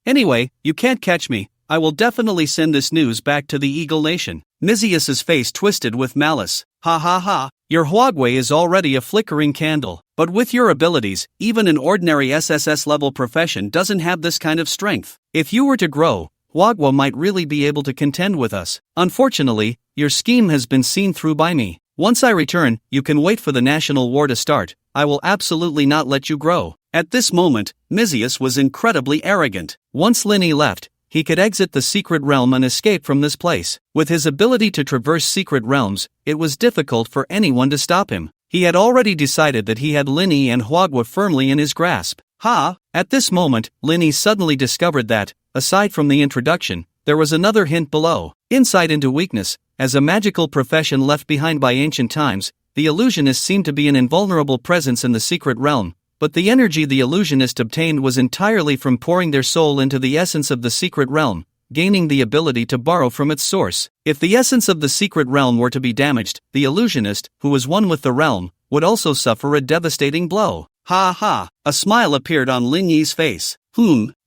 Anyway, you can't catch me. I will definitely send this news back to the Eagle Nation. Mizius's face twisted with malice. Ha ha ha, your Huagway is already a flickering candle. But with your abilities, even an ordinary SSS level profession doesn't have this kind of strength. If you were to grow, Hwagwa might really be able to contend with us. Unfortunately, your scheme has been seen through by me. Once I return, you can wait for the national war to start. I will absolutely not let you grow." At this moment, Mizius was incredibly arrogant. Once Linny left, he could exit the secret realm and escape from this place. With his ability to traverse secret realms, it was difficult for anyone to stop him. He had already decided that he had Linny and Hwagwa firmly in his grasp. At this moment, Linny suddenly discovered that, aside from the introduction, there was another hint below. Insight into weakness. As a magical profession left behind by ancient times, the illusionist seemed to be an invulnerable presence in the secret realm, but the energy the illusionist obtained was entirely from pouring their soul into the essence of the secret realm, gaining the ability to borrow from its source. If the essence of the secret realm were to be damaged, the illusionist, who was one with the realm, would also suffer a devastating blow. A smile appeared on Lin Yi's face.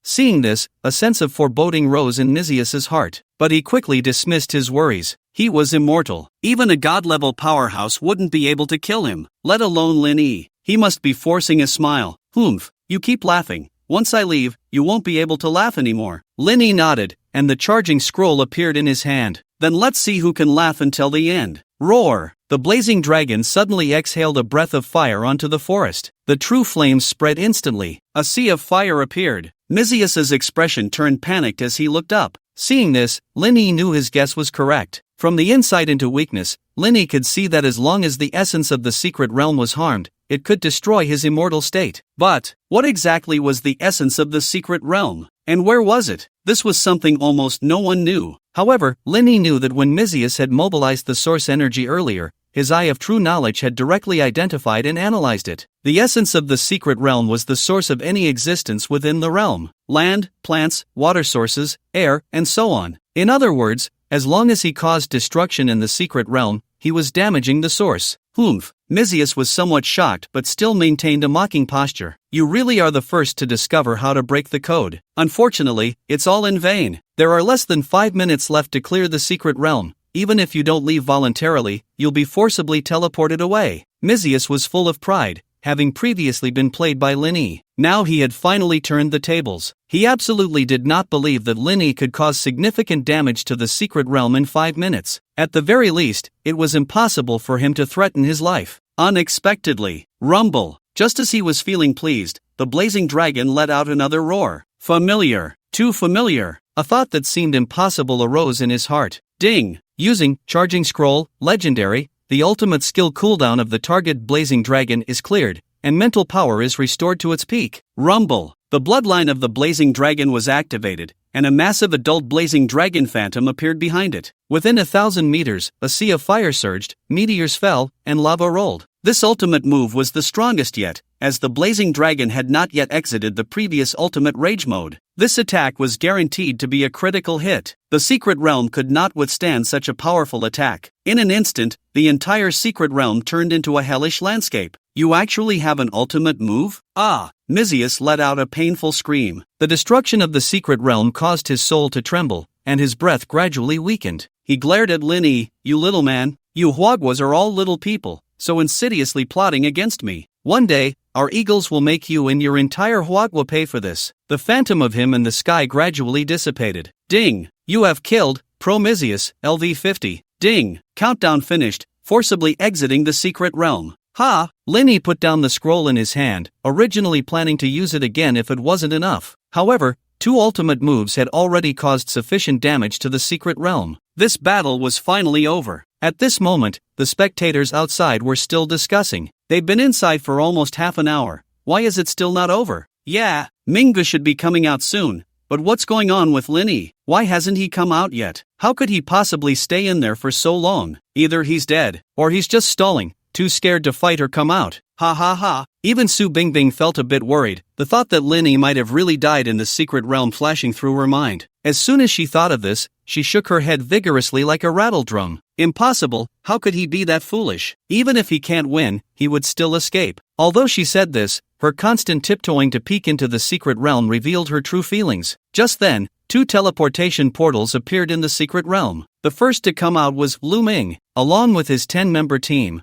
Seeing this, a sense of foreboding rose in Mizius's heart, but he quickly dismissed his worries. He was immortal. Even a god-level powerhouse wouldn't be able to kill him, let alone Lin Yi. He must be forcing a smile. You keep laughing. Once I leave, you won't be able to laugh anymore. Lin Yi nodded, and the charging scroll appeared in his hand. Then let's see who can laugh until the end. Roar! The blazing dragon suddenly exhaled a breath of fire onto the forest. The true flames spread instantly. A sea of fire appeared. Mizius's expression turned panicked as he looked up. Seeing this, Lin Yi knew his guess was correct. From the insight into weakness, Lin Yi could see that as long as the essence of the secret realm was harmed, it could destroy his immortal state. But, what exactly was the essence of the secret realm? And where was it? This was something almost no one knew. However, Lin Yi knew that when Mizius had mobilized the source energy earlier, his eye of true knowledge had directly identified and analyzed it. The essence of the secret realm was the source of any existence within the realm. Land, plants, water sources, air, and so on. In other words, as long as he caused destruction in the secret realm, he was damaging the source. Mizius was somewhat shocked but still maintained a mocking posture. You really are the first to discover how to break the code. Unfortunately, it's all in vain. There are less than 5 minutes left to clear the secret realm. Even if you don't leave voluntarily, you'll be forcibly teleported away. Mizius was full of pride, having previously been played by Lin Yi. Now he had finally turned the tables. He absolutely did not believe that Lin Yi could cause significant damage to the secret realm in 5 minutes. At the very least, it was impossible for him to threaten his life. Unexpectedly, rumble! Just as he was feeling pleased, the blazing dragon let out another roar. Familiar, too familiar. A thought that seemed impossible arose in his heart. Ding! Using Charging Scroll, Legendary, the ultimate skill cooldown of the target blazing dragon is cleared, and mental power is restored to its peak. Rumble! The bloodline of the blazing dragon was activated, and a massive adult blazing dragon phantom appeared behind it. Within 1,000 meters, a sea of fire surged, meteors fell, and lava rolled. This ultimate move was the strongest yet, as the blazing dragon had not yet exited the previous ultimate rage mode. This attack was guaranteed to be a critical hit. The secret realm could not withstand such a powerful attack. In an instant, the entire secret realm turned into a hellish landscape. You actually have an ultimate move? Mizius let out a painful scream. The destruction of the secret realm caused his soul to tremble, and his breath gradually weakened. He glared at Lin Yi. You little man, you Hwagwas are all little people, so insidiously plotting against me. One day, our eagles will make you and your entire Hwagwa pay for this. The phantom of him in the sky gradually dissipated. Ding! You have killed Pro Mizius, LV50. Ding! Countdown finished, forcibly exiting the secret realm. Lin Yi put down the scroll in his hand, originally planning to use it again if it wasn't enough. However, 2 ultimate moves had already caused sufficient damage to the secret realm. This battle was finally over. At this moment, the spectators outside were still discussing. They've been inside for almost half an hour. Why is it still not over? Yeah, Manga should be coming out soon. But what's going on with Lin Yi? Why hasn't he come out yet? How could he possibly stay in there for so long? Either he's dead, or he's just stalling, too scared to fight or come out. Even Su Bingbing felt a bit worried, the thought that Lin Yi might have really died in the secret realm flashing through her mind. As soon as she thought of this, she shook her head vigorously like a rattle drum. Impossible, how could he be that foolish? Even if he can't win, he would still escape. Although she said this, her constant tiptoeing to peek into the secret realm revealed her true feelings. Just then, 2 teleportation portals appeared in the secret realm. The first to come out was Lu Ming, along with his 10-member team.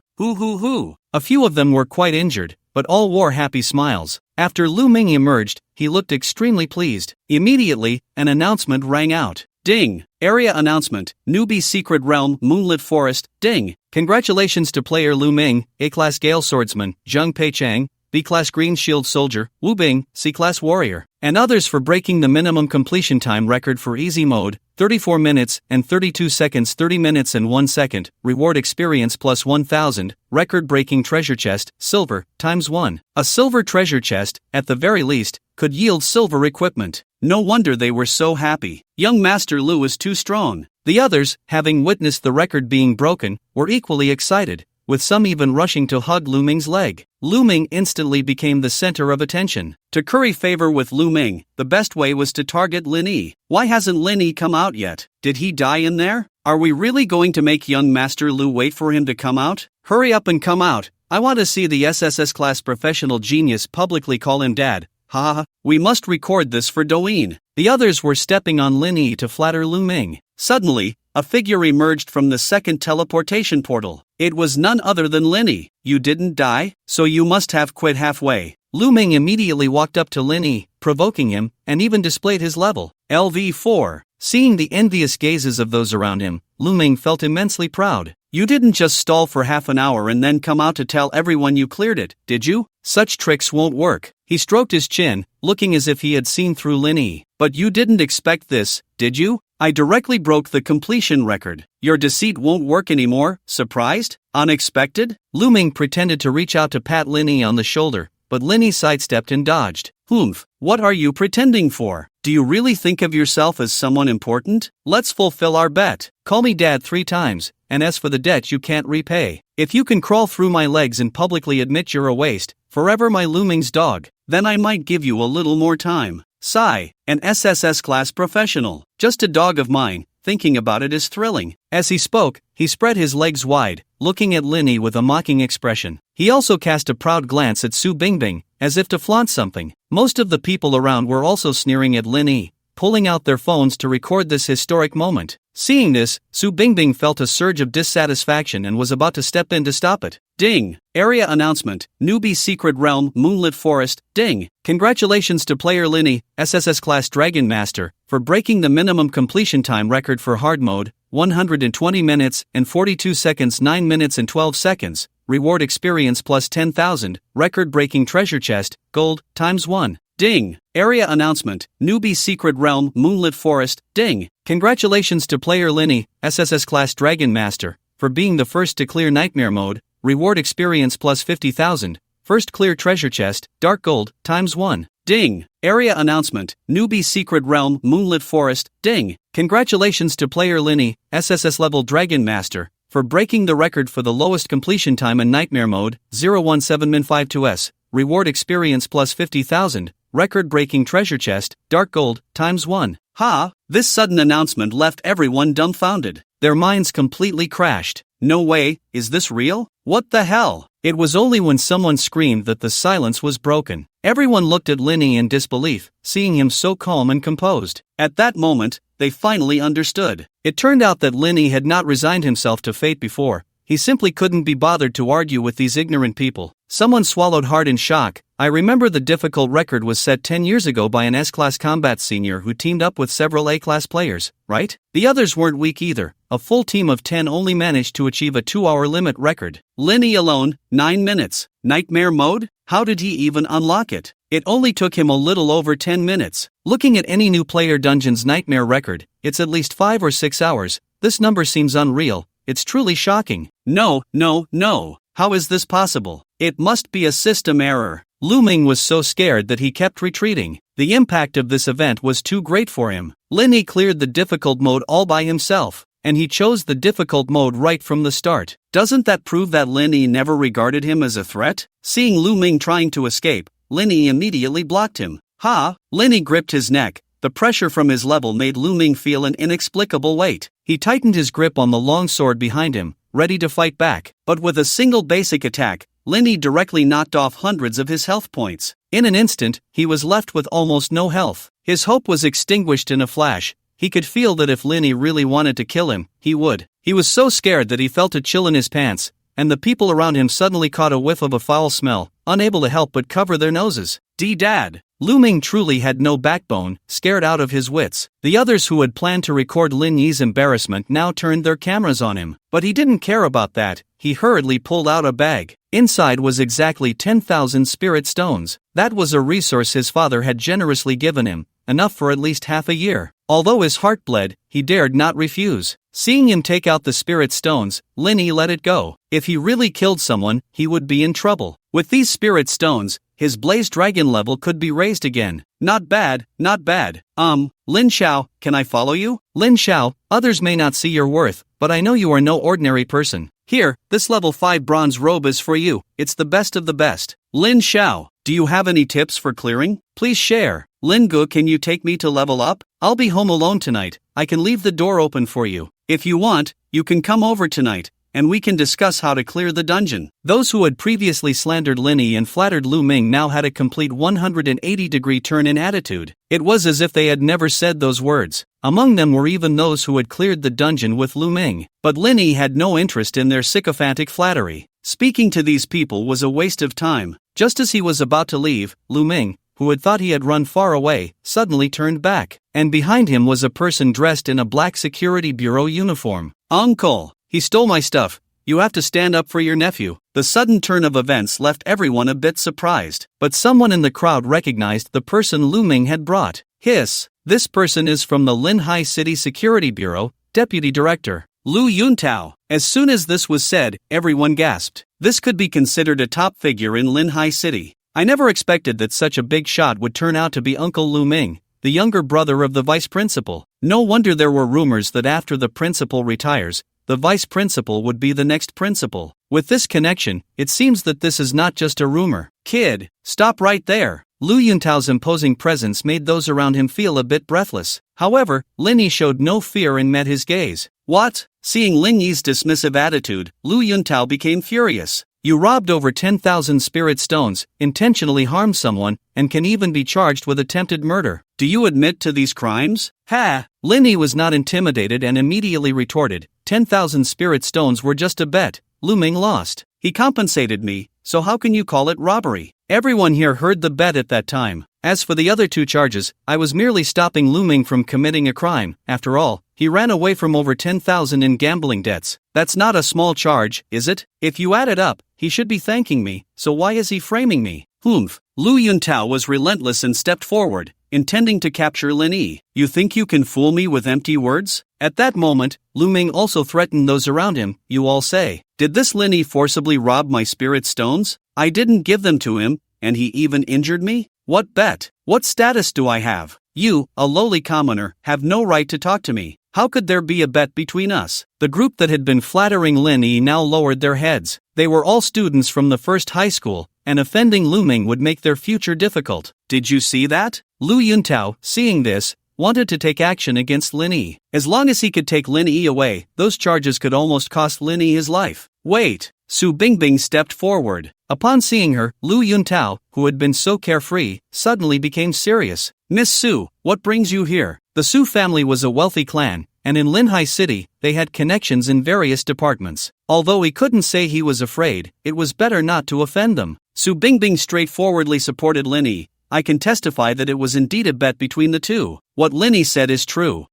A few of them were quite injured, but all wore happy smiles. After Lu Ming emerged, he looked extremely pleased. Immediately, an announcement rang out. Ding! Area announcement, Newbie Secret Realm, Moonlit Forest, ding! Congratulations to player Lu Ming, A-Class Gale Swordsman, Zheng Pei Chang, B-Class Green Shield Soldier, Wu Bing, C-Class Warrior, and others for breaking the minimum completion time record for Easy Mode, 34 minutes and 32 seconds 30 minutes and 1 second, reward experience plus 1000, record-breaking treasure chest, silver, ×1. A silver treasure chest, at the very least, could yield silver equipment. No wonder they were so happy. Young Master Lu is too strong. The others, having witnessed the record being broken, were equally excited, with some even rushing to hug Lu Ming's leg. Lu Ming instantly became the center of attention. To curry favor with Lu Ming, the best way was to target Lin Yi. Why hasn't Lin Yi come out yet? Did he die in there? Are we really going to make young Master Lu wait for him to come out? Hurry up and come out. I want to see the SSS class professional genius publicly call him dad. Haha, we must record this for Douyin. The others were stepping on Lin Yi to flatter Lu Ming. Suddenly, a figure emerged from the second teleportation portal. It was none other than Lin Yi. You didn't die, so you must have quit halfway. Lu Ming immediately walked up to Lin Yi, provoking him, and even displayed his level, LV4. Seeing the envious gazes of those around him, Lu Ming felt immensely proud. You didn't just stall for half an hour and then come out to tell everyone you cleared it, did you? Such tricks won't work. He stroked his chin, looking as if he had seen through Lin Yi. But you didn't expect this, did you? I directly broke the completion record. Your deceit won't work anymore? Surprised? Unexpected? Lu Ming pretended to reach out to pat Lin Yi on the shoulder, but Lin Yi sidestepped and dodged. Humph, what are you pretending for? Do you really think of yourself as someone important? Let's fulfill our bet. Call me dad 3 times, and as for the debt you can't repay, if you can crawl through my legs and publicly admit you're a waste, forever my Lu Ming's dog, then I might give you a little more time. Sigh, an SSS class professional, just a dog of mine, thinking about it is thrilling. As he spoke, he spread his legs wide, looking at Lin Yi with a mocking expression. He also cast a proud glance at Su Bingbing, as if to flaunt something. Most of the people around were also sneering at Lin Yi, pulling out their phones to record this historic moment. Seeing this, Su Bingbing felt a surge of dissatisfaction and was about to step in to stop it. Ding! Area announcement, Newbie Secret Realm, Moonlit Forest, ding! Congratulations to player Lin Yi, SSS Class Dragon Master, for breaking the minimum completion time record for hard mode, 120 minutes and 42 seconds 9 minutes and 12 seconds, reward experience plus 10,000, record-breaking treasure chest, gold, ×1. Ding! Area announcement, Newbie Secret Realm, Moonlit Forest, ding! Congratulations to player Lin Yi, SSS Class Dragon Master, for being the first to clear Nightmare Mode, reward experience plus 50,000, first clear treasure chest, dark gold, ×1. Ding! Area announcement, Newbie Secret Realm, Moonlit Forest, ding! Congratulations to player Lin Yi, SSS-Level Dragon Master, for breaking the record for the lowest completion time in Nightmare Mode, 017min52s, reward experience plus 50,000, record-breaking treasure chest, dark gold, ×1. Ha! This sudden announcement left everyone dumbfounded. Their minds completely crashed. No way, is this real? What the hell? It was only when someone screamed that the silence was broken. Everyone looked at Lin Yi in disbelief, seeing him so calm and composed. At that moment, they finally understood. It turned out that Lin Yi had not resigned himself to fate before. He simply couldn't be bothered to argue with these ignorant people. Someone swallowed hard in shock. I remember the difficult record was set 10 years ago by an S-Class combat senior who teamed up with several A-Class players, right? The others weren't weak either. A full team of 10 only managed to achieve a 2-hour limit record. Lin Yi alone, 9 minutes. Nightmare Mode? How did he even unlock it? It only took him a little over 10 minutes. Looking at any new player dungeon's nightmare record, it's at least 5 or 6 hours. This number seems unreal. It's truly shocking. No. How is this possible? It must be a system error. Lu Ming was so scared that he kept retreating. The impact of this event was too great for him. Lin Yi cleared the difficult mode all by himself, and he chose the difficult mode right from the start. Doesn't that prove that Lin Yi never regarded him as a threat? Seeing Lu Ming trying to escape, Lin Yi immediately blocked him. Ha! Lin Yi gripped his neck. The pressure from his level made Lu Ming feel an inexplicable weight. He tightened his grip on the long sword behind him, ready to fight back. But with a single basic attack, Lin Yi directly knocked off hundreds of his health points. In an instant, he was left with almost no health. His hope was extinguished in a flash. He could feel that if Lin Yi really wanted to kill him, he would. He was so scared that he felt a chill in his pants, and the people around him suddenly caught a whiff of a foul smell, unable to help but cover their noses. Dad. Lu Ming truly had no backbone, scared out of his wits. The others who had planned to record Lin Yi's embarrassment now turned their cameras on him. But he didn't care about that. He hurriedly pulled out a bag. Inside was exactly 10,000 spirit stones. That was a resource his father had generously given him, enough for at least half a year. Although his heart bled, he dared not refuse. Seeing him take out the spirit stones, Lin Yi let it go. If he really killed someone, he would be in trouble. With these spirit stones, his Blaze Dragon level could be raised again. Not bad, not bad. Lin Xiao, can I follow you? Lin Xiao, others may not see your worth, but I know you are no ordinary person. Here, this level 5 bronze robe is for you. It's the best of the best. Lin Xiao, do you have any tips for clearing? Please share. Lin Gu, can you take me to level up? I'll be home alone tonight. I can leave the door open for you. If you want, you can come over tonight, and we can discuss how to clear the dungeon. Those who had previously slandered Lin Yi and flattered Lu Ming now had a complete 180-degree turn in attitude. It was as if they had never said those words. Among them were even those who had cleared the dungeon with Lu Ming. But Lin Yi had no interest in their sycophantic flattery. Speaking to these people was a waste of time. Just as he was about to leave, Lu Ming, who had thought he had run far away, suddenly turned back. And behind him was a person dressed in a black security bureau uniform. Uncle! He stole my stuff. You have to stand up for your nephew. The sudden turn of events left everyone a bit surprised, but someone in the crowd recognized the person Lu Ming had brought. Hiss! This person is from the Linhai City Security Bureau, Deputy Director Lu Yuntao. As soon as this was said, everyone gasped. This could be considered a top figure in Linhai City. I never expected that such a big shot would turn out to be Uncle Lu Ming, the younger brother of the vice principal. No wonder there were rumors that after the principal retires, the vice principal would be the next principal. With this connection, it seems that this is not just a rumor. Kid, stop right there. Lu Yuntao's imposing presence made those around him feel a bit breathless. However, Lin Yi showed no fear and met his gaze. What? Seeing Lin Yi's dismissive attitude, Lu Yuntao became furious. You robbed over 10,000 spirit stones, intentionally harmed someone, and can even be charged with attempted murder. Do you admit to these crimes? Ha! Lin Yi was not intimidated and immediately retorted, 10,000 spirit stones were just a bet. Lu Ming lost. He compensated me, so how can you call it robbery? Everyone here heard the bet at that time. As for the other two charges, I was merely stopping Lu Ming from committing a crime. After all, he ran away from over 10,000 in gambling debts. That's not a small charge, is it? If you add it up, he should be thanking me, so why is he framing me? Humph. Lu Yuntao was relentless and stepped forward, intending to capture Lin Yi. You think you can fool me with empty words? At that moment, Lu Ming also threatened those around him. You all say, did this Lin Yi forcibly rob my spirit stones? I didn't give them to him, and he even injured me? What bet? What status do I have? You, a lowly commoner, have no right to talk to me. How could there be a bet between us? The group that had been flattering Lin Yi now lowered their heads. They were all students from the first high school, and offending Lu Ming would make their future difficult. Did you see that? Lu Yuntao, seeing this, wanted to take action against Lin Yi. As long as he could take Lin Yi away, those charges could almost cost Lin Yi his life. Wait! Su Bingbing stepped forward. Upon seeing her, Lu Yuntao, who had been so carefree, suddenly became serious. Miss Su, what brings you here? The Su family was a wealthy clan, and in Linhai City, they had connections in various departments. Although he couldn't say he was afraid, it was better not to offend them. Su Bingbing straightforwardly supported Lin Yi. I can testify that it was indeed a bet between the two. What Lin Yi said is true.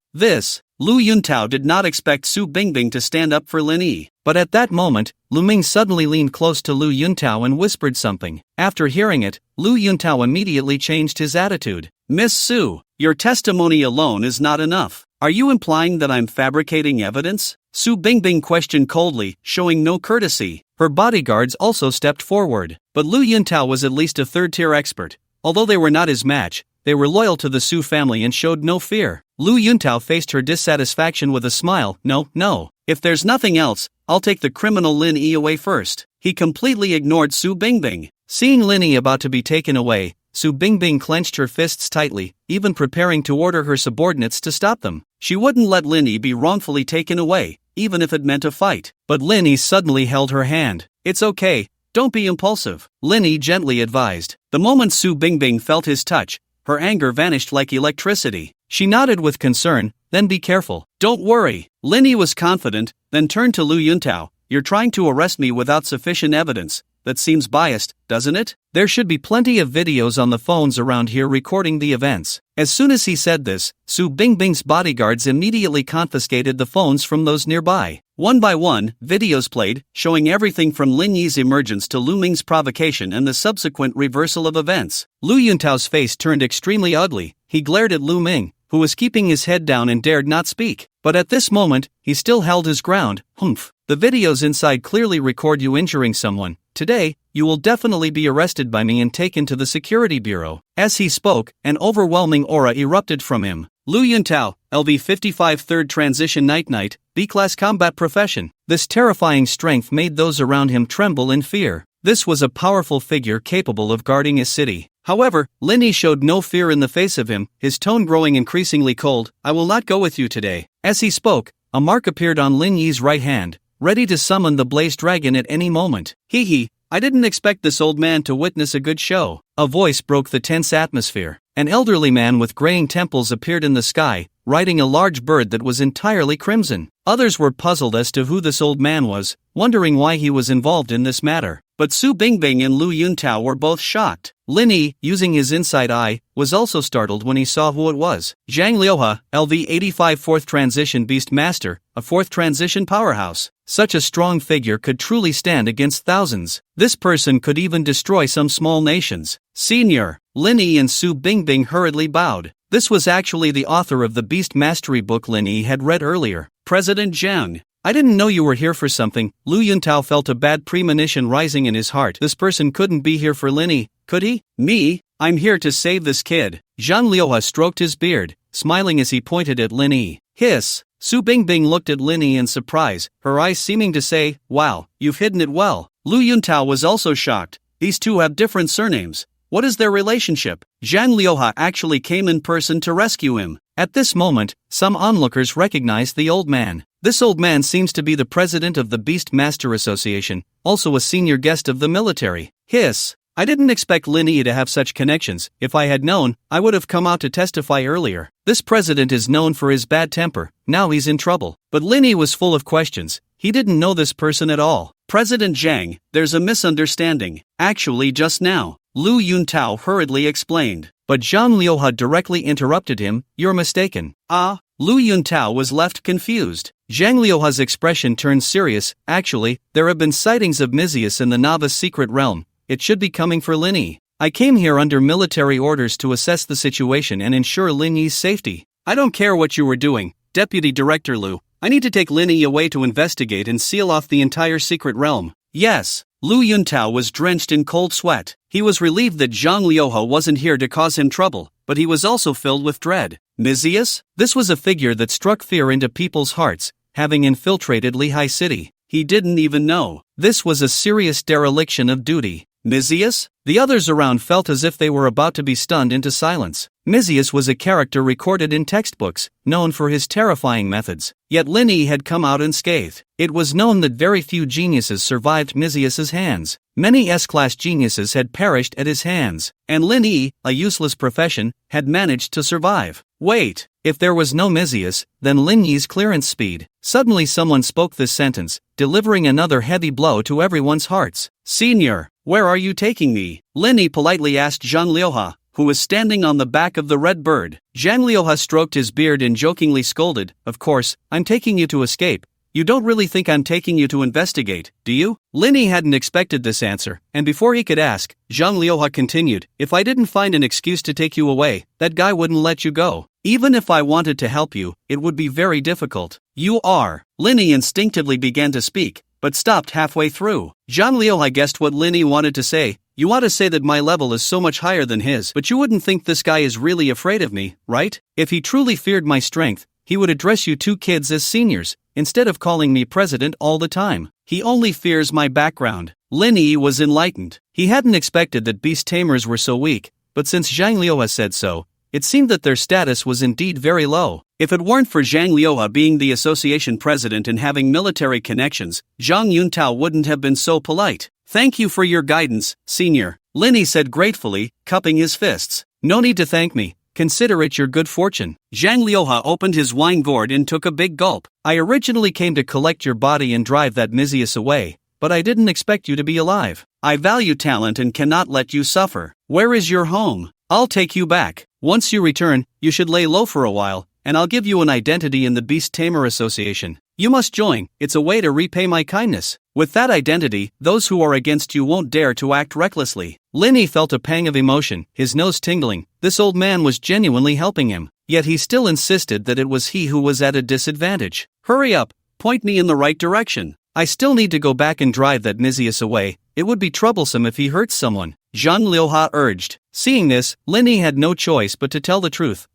Lu Yuntao did not expect Su Bingbing to stand up for Lin Yi. But at that moment, Lu Ming suddenly leaned close to Lu Yuntao and whispered something. After hearing it, Lu Yuntao immediately changed his attitude. Miss Su, your testimony alone is not enough. Are you implying that I'm fabricating evidence? Su Bingbing questioned coldly, showing no courtesy. Her bodyguards also stepped forward. But Lu Yuntao was at least a third-tier expert. Although they were not his match, they were loyal to the Su family and showed no fear. Lu Yuntao faced her dissatisfaction with a smile. No. If there's nothing else, I'll take the criminal Lin Yi away first. He completely ignored Su Bingbing. Seeing Lin Yi about to be taken away, Su Bingbing clenched her fists tightly, even preparing to order her subordinates to stop them. She wouldn't let Lin Yi be wrongfully taken away, even if it meant a fight. But Lin Yi suddenly held her hand. It's okay, don't be impulsive, Lin Yi gently advised. The moment Su Bingbing felt his touch, her anger vanished like electricity. She nodded with concern, then be careful. Don't worry. Lin Yi was confident, then turned to Lu Yuntao. You're trying to arrest me without sufficient evidence. That seems biased, doesn't it? There should be plenty of videos on the phones around here recording the events. As soon as he said this, Su Bingbing's bodyguards immediately confiscated the phones from those nearby. One by one, videos played, showing everything from Lin Yi's emergence to Lu Ming's provocation and the subsequent reversal of events. Lu Yuntao's face turned extremely ugly. He glared at Lu Ming, who was keeping his head down and dared not speak. But at this moment, he still held his ground. Humph. The videos inside clearly record you injuring someone. Today, you will definitely be arrested by me and taken to the security bureau. As he spoke, an overwhelming aura erupted from him. Lu Yuntao, LV-55 3rd Transition Night, B-Class Combat Profession. This terrifying strength made those around him tremble in fear. This was a powerful figure capable of guarding a city. However, Lin Yi showed no fear in the face of him, his tone growing increasingly cold. I will not go with you today. As he spoke, a mark appeared on Lin Yi's right hand, ready to summon the Blaze Dragon at any moment. Hee, I didn't expect this old man to witness a good show. A voice broke the tense atmosphere. An elderly man with graying temples appeared in the sky, riding a large bird that was entirely crimson. Others were puzzled as to who this old man was, wondering why he was involved in this matter. But Su Bingbing and Lu Yuntao were both shocked. Lin Yi, using his inside eye, was also startled when he saw who it was. Zhang Liuhe, LV-85 4th Transition Beast Master, a 4th Transition powerhouse. Such a strong figure could truly stand against thousands. This person could even destroy some small nations. Senior, Lin Yi and Su Bingbing hurriedly bowed. This was actually the author of the Beast Mastery book Lin Yi had read earlier. President Zhang. I didn't know you were here for something. Lu Yuntao felt a bad premonition rising in his heart. This person couldn't be here for Lin Yi, could he? Me? I'm here to save this kid. Zhang Liuhe stroked his beard, smiling as he pointed at Lin Yi. Hiss. Su Bingbing looked at Lin Yi in surprise, her eyes seeming to say, wow, you've hidden it well. Lu Yuntao was also shocked. These two have different surnames. What is their relationship? Zhang Liuhe actually came in person to rescue him. At this moment, some onlookers recognized the old man. This old man seems to be the president of the Beast Master Association, also a senior guest of the military. Hiss. I didn't expect Lin Yi to have such connections. If I had known, I would have come out to testify earlier. This president is known for his bad temper. Now he's in trouble. But Lin Yi was full of questions. He didn't know this person at all. President Zhang, there's a misunderstanding. Actually just now, Lu Yuntao hurriedly explained. But Zhang Liuhe directly interrupted him. You're mistaken. Lu Yuntao was left confused. Zhang Liuhe's expression turned serious. Actually, there have been sightings of Mizius in the novice secret realm. It should be coming for Lin Yi. I came here under military orders to assess the situation and ensure Lin Yi's safety. I don't care what you were doing, Deputy Director Lu. I need to take Lin Yi away to investigate and seal off the entire secret realm. Yes. Lu Yuntao was drenched in cold sweat. He was relieved that Zhang Liuhe wasn't here to cause him trouble, but he was also filled with dread. Mizius? This was a figure that struck fear into people's hearts, having infiltrated Lehigh City. He didn't even know. This was a serious dereliction of duty. Mizius? The others around felt as if they were about to be stunned into silence. Mizius was a character recorded in textbooks, known for his terrifying methods. Yet Lin Yi had come out unscathed. It was known that very few geniuses survived Mizius's hands. Many S-class geniuses had perished at his hands, and Lin Yi, a useless profession, had managed to survive. Wait, if there was no Mizius, then Lin Yi's clearance speed. Suddenly someone spoke this sentence, delivering another heavy blow to everyone's hearts. Senior, where are you taking me? Lin Yi politely asked Zhang Liuhe, who was standing on the back of the red bird. Zhang Liuhe stroked his beard and jokingly scolded, of course, I'm taking you to escape. You don't really think I'm taking you to investigate, do you? Lin Yi hadn't expected this answer, and before he could ask, Zhang Liuhe continued, if I didn't find an excuse to take you away, that guy wouldn't let you go. Even if I wanted to help you, it would be very difficult. You are. Lin Yi instinctively began to speak, but stopped halfway through. Zhang Liuhe guessed what Lin Yi wanted to say. You ought to say that my level is so much higher than his, but you wouldn't think this guy is really afraid of me, right? If he truly feared my strength, he would address you two kids as seniors, instead of calling me president all the time. He only fears my background. Lin Yi was enlightened. He hadn't expected that beast tamers were so weak, but since Zhang Liuhe said so, it seemed that their status was indeed very low. If it weren't for Zhang Liuhe being the association president and having military connections, Zhang Yuntao wouldn't have been so polite. Thank you for your guidance, senior, Lin Yi said gratefully, cupping his fists. No need to thank me. consider it your good fortune. Zhang Liuha opened his wine gourd and took a big gulp. I originally came to collect your body and drive that Mizius away, but I didn't expect you to be alive. I value talent and cannot let you suffer. Where is your home? I'll take you back. Once you return, you should lay low for a while, and I'll give you an identity in the Beast Tamer Association. You must join, it's a way to repay my kindness. With that identity, those who are against you won't dare to act recklessly. Lin Yi felt a pang of emotion, his nose tingling. This old man was genuinely helping him, yet he still insisted that it was he who was at a disadvantage. Hurry up, point me in the right direction. I still need to go back and drive that Mizius away. It would be troublesome if he hurts someone, Zhang Liuha urged. Seeing this, Lin Yi had no choice but to tell the truth.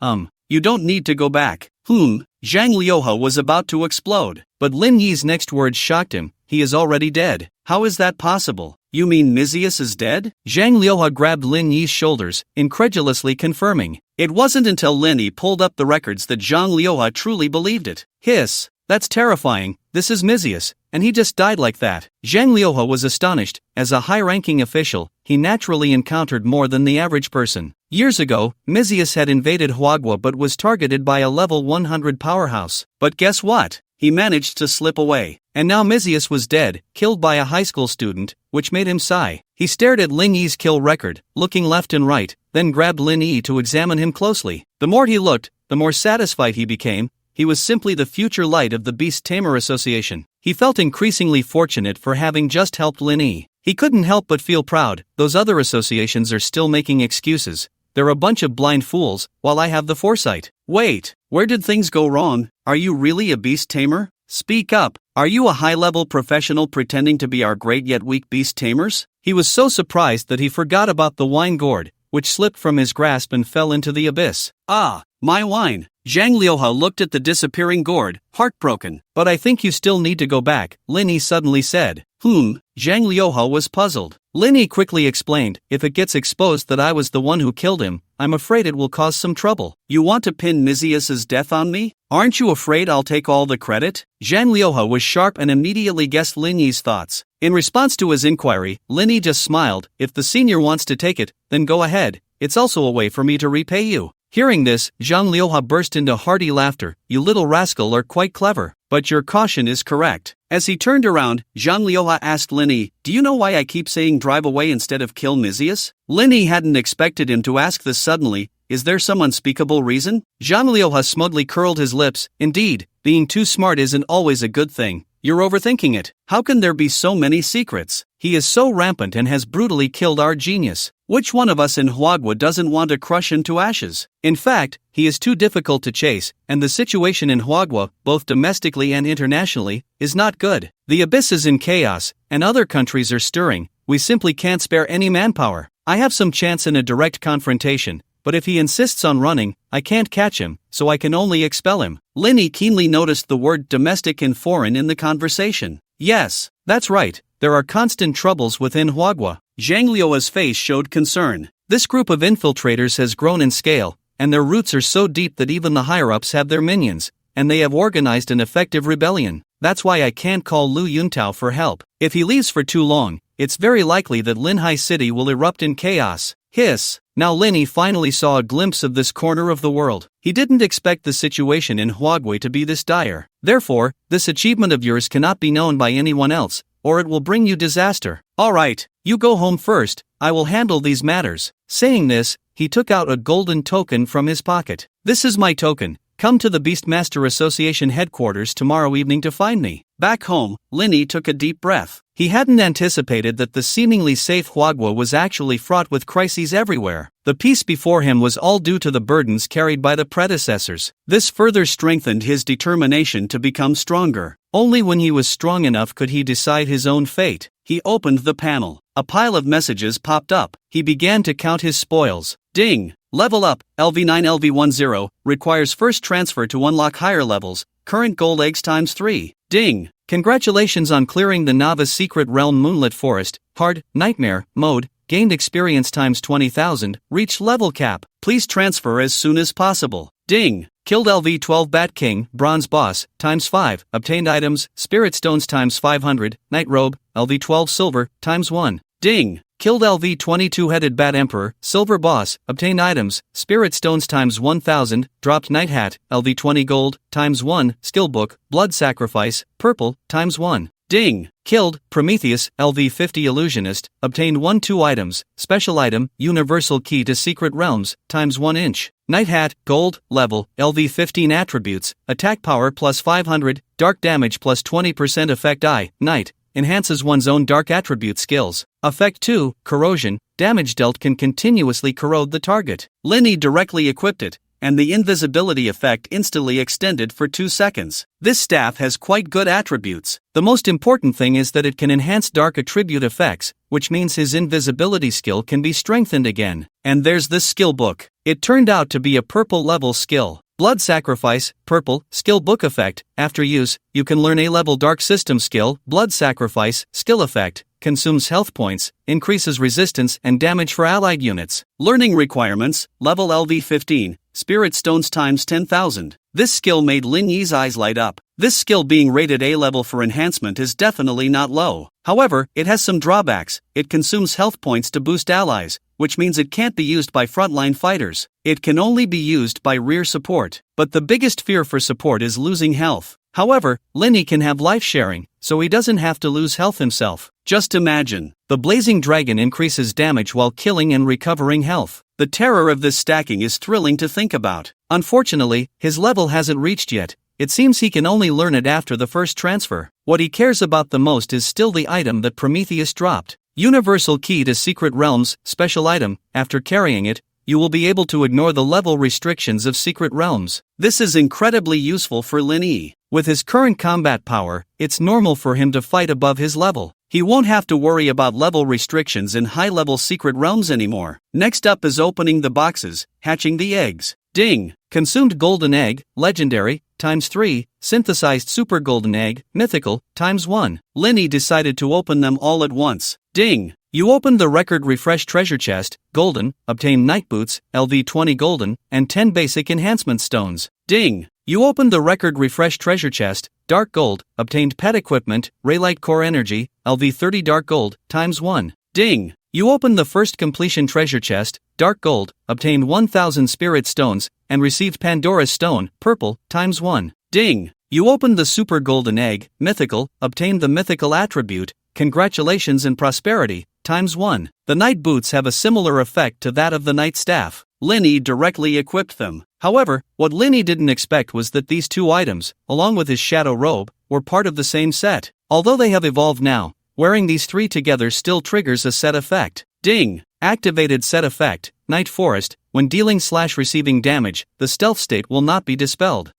You don't need to go back. Zhang Liuha was about to explode, but Lin Yi's next words shocked him. He is already dead. How is that possible? You mean Mizius is dead? Zhang Liuha grabbed Lin Yi's shoulders, incredulously confirming. It wasn't until Lin Yi pulled up the records that Zhang Liuha truly believed it. Hiss! That's terrifying. This is Mizius, and he just died like that. Zhang Liuha was astonished. As a high-ranking official, he naturally encountered more than the average person. Years ago, Mizius had invaded Huagua but was targeted by a level 100 powerhouse. But guess what? He managed to slip away. And now Mizius was dead, killed by a high school student, which made him sigh. He stared at Lin Yi's kill record, looking left and right, then grabbed Lin Yi to examine him closely. The more he looked, the more satisfied he became. He was simply the future light of the Beast Tamer Association. He felt increasingly fortunate for having just helped Lin Yi. He couldn't help but feel proud. Those other associations are still making excuses. They're a bunch of blind fools, while I have the foresight. Wait, where did things go wrong? Are you really a beast tamer? Speak up. Are you a high-level professional pretending to be our great yet weak beast tamers? He was so surprised that he forgot about the wine gourd, which slipped from his grasp and fell into the abyss. Ah, my wine. Zhang Liuha looked at the disappearing gourd, heartbroken. But I think you still need to go back, Lin Yi suddenly said. Zhang Liuha was puzzled. Lin Yi quickly explained, if it gets exposed that I was the one who killed him, I'm afraid it will cause some trouble. You want to pin Mizius's death on me? Aren't you afraid I'll take all the credit? Zhang Liuha was sharp and immediately guessed Lin Yi's thoughts. In response to his inquiry, Lin Yi just smiled. If the senior wants to take it, then go ahead. It's also a way for me to repay you. Hearing this, Zhang Liuha burst into hearty laughter. You little rascal are quite clever, but your caution is correct. As he turned around, Zhang Liuha asked Lin Yi, do you know why I keep saying drive away instead of kill Mizius? Lin Yi hadn't expected him to ask this suddenly. Is there some unspeakable reason? Zhang Liuha smugly curled his lips. Indeed, being too smart isn't always a good thing. You're overthinking it. How can there be so many secrets? He is so rampant and has brutally killed our genius. Which one of us in Huagua doesn't want to crush him to ashes? In fact, he is too difficult to chase, and the situation in Huagua, both domestically and internationally, is not good. The abyss is in chaos, and other countries are stirring. We simply can't spare any manpower. I have some chance in a direct confrontation, but if he insists on running, I can't catch him, so I can only expel him. Lin Yi keenly noticed the word domestic and foreign in the conversation. Yes, that's right. There are constant troubles within Huagua. Zhang Liuha's face showed concern. This group of infiltrators has grown in scale, and their roots are so deep that even the higher-ups have their minions, and they have organized an effective rebellion. That's why I can't call Lu Yuntao for help. If he leaves for too long, it's very likely that Linhai City will erupt in chaos. Hiss. Now Lin Yi finally saw a glimpse of this corner of the world. He didn't expect the situation in Huagui to be this dire. Therefore, this achievement of yours cannot be known by anyone else, or it will bring you disaster. Alright, you go home first, I will handle these matters. Saying this, he took out a golden token from his pocket. This is my token. Come to the Beastmaster Association headquarters tomorrow evening to find me. Back home, Lin Yi took a deep breath. He hadn't anticipated that the seemingly safe Huagua was actually fraught with crises everywhere. The peace before him was all due to the burdens carried by the predecessors. This further strengthened his determination to become stronger. Only when he was strong enough could he decide his own fate. He opened the panel. A pile of messages popped up. He began to count his spoils. Ding! Level up, LV9 LV10, requires first transfer to unlock higher levels, current gold eggs times 3. Ding! Congratulations on clearing the Novice Secret Realm Moonlit Forest, Hard, Nightmare, Mode, gained experience times 20,000, reached level cap, please transfer as soon as possible. Ding! Killed LV12 Bat King, Bronze Boss, times 5, obtained items, Spirit Stones times 500, Night Robe, LV12 Silver, times 1. Ding! Killed LV-20 two-headed Bat Emperor, Silver Boss, obtained items, Spirit Stones times 1000, dropped Night Hat, LV-20 gold, times 1, Skill Book, Blood Sacrifice, purple, times 1. Ding! Killed Prometheus, LV-50 Illusionist, obtained 1-2 items, special item, Universal Key to Secret Realms, times 1 inch. Night Hat, gold, level, LV-15 attributes, attack power plus 500, dark damage plus 20% effect night, enhances one's own dark attribute skills. Effect 2, corrosion, damage dealt can continuously corrode the target. Linny directly equipped it, and the invisibility effect instantly extended for 2 seconds. This staff has quite good attributes. The most important thing is that it can enhance dark attribute effects, which means his invisibility skill can be strengthened again. And there's this skill book. It turned out to be a purple level skill. Blood Sacrifice, purple, skill book effect. After use, you can learn A-level dark system skill. Blood Sacrifice, skill effect, consumes health points, increases resistance and damage for allied units. Learning requirements, level LV-15, Spirit Stones times 10,000. This skill made Lin Yi's eyes light up. This skill being rated A-level for enhancement is definitely not low. However, it has some drawbacks. It consumes health points to boost allies, which means it can't be used by frontline fighters. It can only be used by rear support. But the biggest fear for support is losing health. However, Linny can have life sharing, so he doesn't have to lose health himself. Just imagine. The Blazing Dragon increases damage while killing and recovering health. The terror of this stacking is thrilling to think about. Unfortunately, his level hasn't reached yet. It seems he can only learn it after the first transfer. What he cares about the most is still the item that Prometheus dropped. Universal Key to Secret Realms, special item. After carrying it, you will be able to ignore the level restrictions of Secret Realms. This is incredibly useful for Lin Yi. With his current combat power, it's normal for him to fight above his level. He won't have to worry about level restrictions in high-level Secret Realms anymore. Next up is opening the boxes, hatching the eggs. Ding! Consumed Golden Egg, Legendary, times 3, Synthesized Super Golden Egg, Mythical, times 1. Linny decided to open them all at once. Ding! You opened the Record Refresh Treasure Chest, Golden, obtain Night Boots, LV-20 Golden, and 10 Basic Enhancement Stones. Ding! You opened the Record Refresh Treasure Chest, Dark Gold, obtained Pet Equipment, Relic Core Energy, LV-30 Dark Gold, times 1. Ding! You opened the First Completion Treasure Chest, Dark Gold, obtained 1000 Spirit Stones, and received Pandora's Stone, Purple, times 1. Ding! You opened the Super Golden Egg, Mythical, obtained the Mythical Attribute, Congratulations and Prosperity, times 1. The Night Boots have a similar effect to that of the Night Staff. Linny directly equipped them. However, what Linny didn't expect was that these two items, along with his Shadow Robe, were part of the same set. Although they have evolved now, wearing these three together still triggers a set effect. Ding! Activated set effect, Night Forest. When dealing/receiving damage, the stealth state will not be dispelled.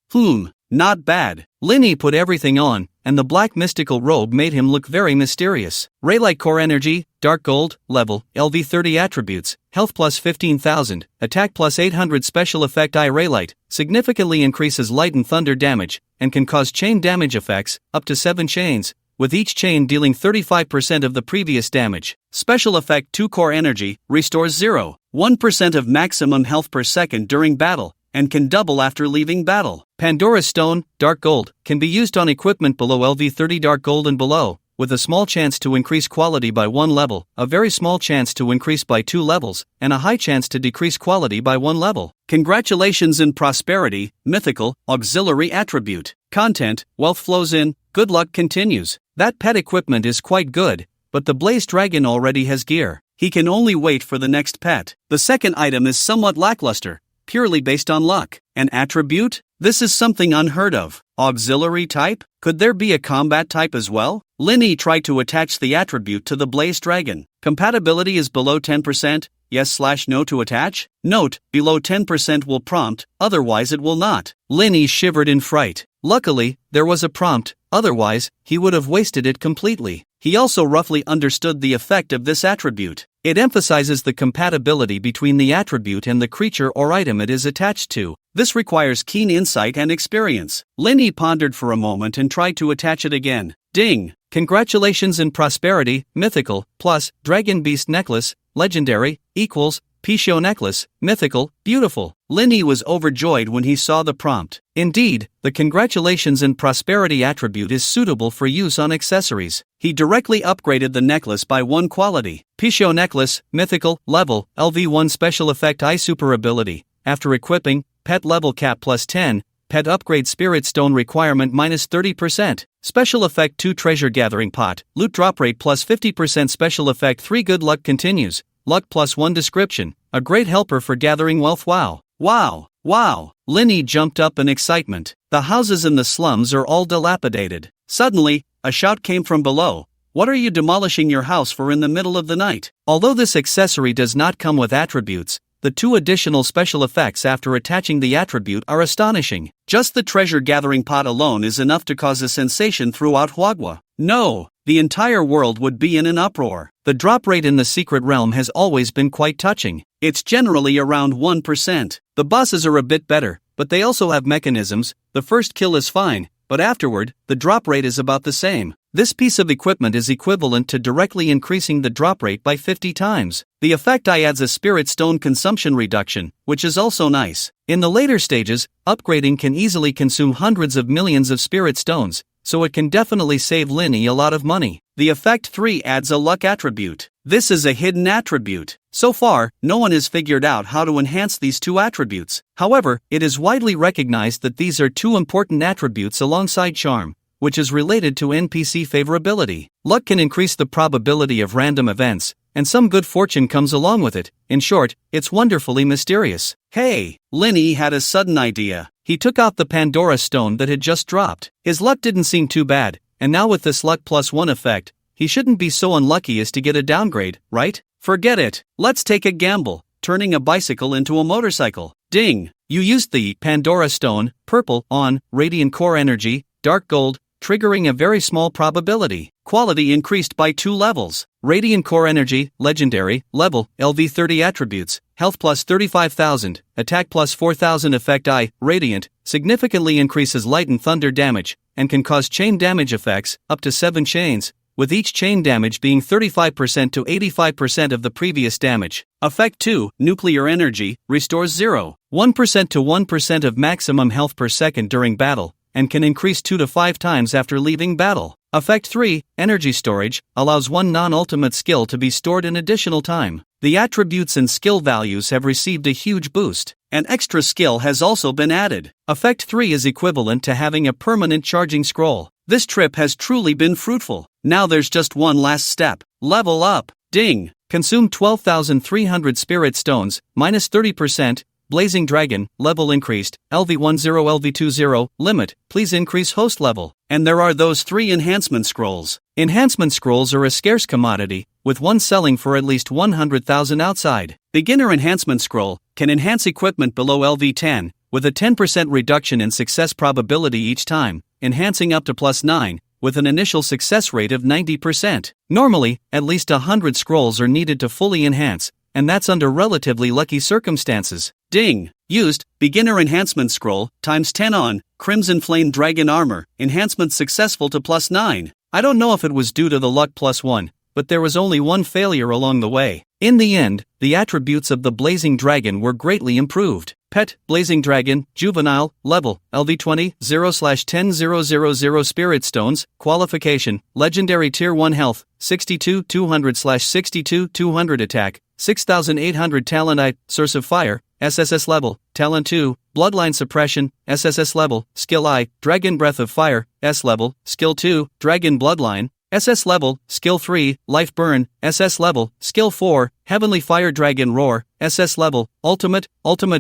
Not bad. Linny put everything on, and the black mystical robe made him look very mysterious. Relic Core Energy, Dark Gold, level, LV-30 attributes, health plus 15,000, attack plus 800 special effect Relight, significantly increases light and thunder damage, and can cause chain damage effects, up to 7 chains, with each chain dealing 35% of the previous damage. Special effect 2 Core Energy, restores 0.1% of maximum health per second during battle, and can double after leaving battle. Pandora's Stone, Dark Gold, can be used on equipment below LV-30 Dark Gold and below, with a small chance to increase quality by 1 level, a very small chance to increase by 2 levels, and a high chance to decrease quality by 1 level. Congratulations and Prosperity, Mythical, Auxiliary Attribute. Content, wealth flows in, good luck continues. That pet equipment is quite good, but the Blaze Dragon already has gear. He can only wait for the next pet. The second item is somewhat lackluster, purely based on luck. An attribute? This is something unheard of. Auxiliary type? Could there be a combat type as well? Linny tried to attach the attribute to the Blaze Dragon. Compatibility is below 10%, yes/no to attach? Note, below 10% will prompt, otherwise it will not. Linny shivered in fright. Luckily, there was a prompt, otherwise, he would have wasted it completely. He also roughly understood the effect of this attribute. It emphasizes the compatibility between the attribute and the creature or item it is attached to. This requires keen insight and experience. Linny pondered for a moment and tried to attach it again. Ding! Congratulations and Prosperity, Mythical, plus, Dragon Beast Necklace, Legendary, equals, Pishio necklace, mythical, beautiful. Linny was overjoyed when he saw the prompt. Indeed, the congratulations and prosperity attribute is suitable for use on accessories. He directly upgraded the necklace by 1 quality. Pishio necklace, mythical, level, LV1 special effect eye super ability. After equipping, pet level cap plus 10, pet upgrade spirit stone requirement minus 30%. Special effect 2 treasure gathering pot, loot drop rate plus 50%. Special effect 3 good luck continues. Luck plus 1 description, a great helper for gathering wealth. Wow. Wow. Wow. Linny jumped up in excitement. The houses in the slums are all dilapidated. Suddenly, a shout came from below. What are you demolishing your house for in the middle of the night? Although this accessory does not come with attributes, the 2 additional special effects after attaching the attribute are astonishing. Just the treasure gathering pot alone is enough to cause a sensation throughout Hwagwa. No, the entire world would be in an uproar. The drop rate in the secret realm has always been quite touching. It's generally around 1%. The bosses are a bit better, but they also have mechanisms. The first kill is fine, but afterward, the drop rate is about the same. This piece of equipment is equivalent to directly increasing the drop rate by 50 times. The effect adds a spirit stone consumption reduction, which is also nice. In the later stages, upgrading can easily consume hundreds of millions of spirit stones, so it can definitely save Linny a lot of money. The effect 3 adds a luck attribute. This is a hidden attribute. So far, no one has figured out how to enhance these 2 attributes. However, it is widely recognized that these are 2 important attributes alongside charm, which is related to NPC favorability. Luck can increase the probability of random events, and some good fortune comes along with it. In short, it's wonderfully mysterious. Hey! Linny had a sudden idea. He took out the Pandora stone that had just dropped. His luck didn't seem too bad, and now with this luck plus 1 effect, he shouldn't be so unlucky as to get a downgrade, right? Forget it. Let's take a gamble, turning a bicycle into a motorcycle. Ding! You used the Pandora stone, purple, on, radiant core energy, dark gold, triggering a very small probability. Quality increased by 2 levels. Radiant core energy, legendary, level, LV30 attributes, health plus 35,000, attack plus 4,000. Effect I, radiant, significantly increases light and thunder damage, and can cause chain damage effects, up to 7 chains, with each chain damage being 35% to 85% of the previous damage. Effect 2, nuclear energy, restores 0.1% to 1% of maximum health per second during battle, and can increase 2 to 5 times after leaving battle. Effect 3, energy storage, allows 1 non-ultimate skill to be stored an additional time. The attributes and skill values have received a huge boost. An extra skill has also been added. Effect 3 is equivalent to having a permanent charging scroll. This trip has truly been fruitful. Now there's just one last step. Level up. Ding! Consume 12,300 spirit stones, minus 30%. Blazing Dragon, level increased, LV10 LV20, limit, please increase host level. And there are those 3 enhancement scrolls. Enhancement scrolls are a scarce commodity, with one selling for at least 100,000 outside. Beginner enhancement scroll can enhance equipment below LV10, with a 10% reduction in success probability each time, enhancing up to plus 9, with an initial success rate of 90%. Normally, at least 100 scrolls are needed to fully enhance, and that's under relatively lucky circumstances. Ding! Used, beginner enhancement scroll, times 10 on, Crimson Flame Dragon Armor, enhancement successful to plus 9. I don't know if it was due to the luck plus 1, but there was only one failure along the way. In the end, the attributes of the Blazing Dragon were greatly improved. Pet, Blazing Dragon, Juvenile, Level, LV20, 0/10,000 Spirit Stones, Qualification, Legendary Tier 1 Health, 62-200/62-200 Attack, 6,800 Talent I, Source of Fire, SSS Level, Talent 2, Bloodline Suppression, SSS Level, Skill I, Dragon Breath of Fire, S Level, Skill 2, Dragon Bloodline, SS Level, Skill 3, Life Burn, SS Level, Skill 4, Heavenly Fire Dragon Roar, SS Level, Ultimate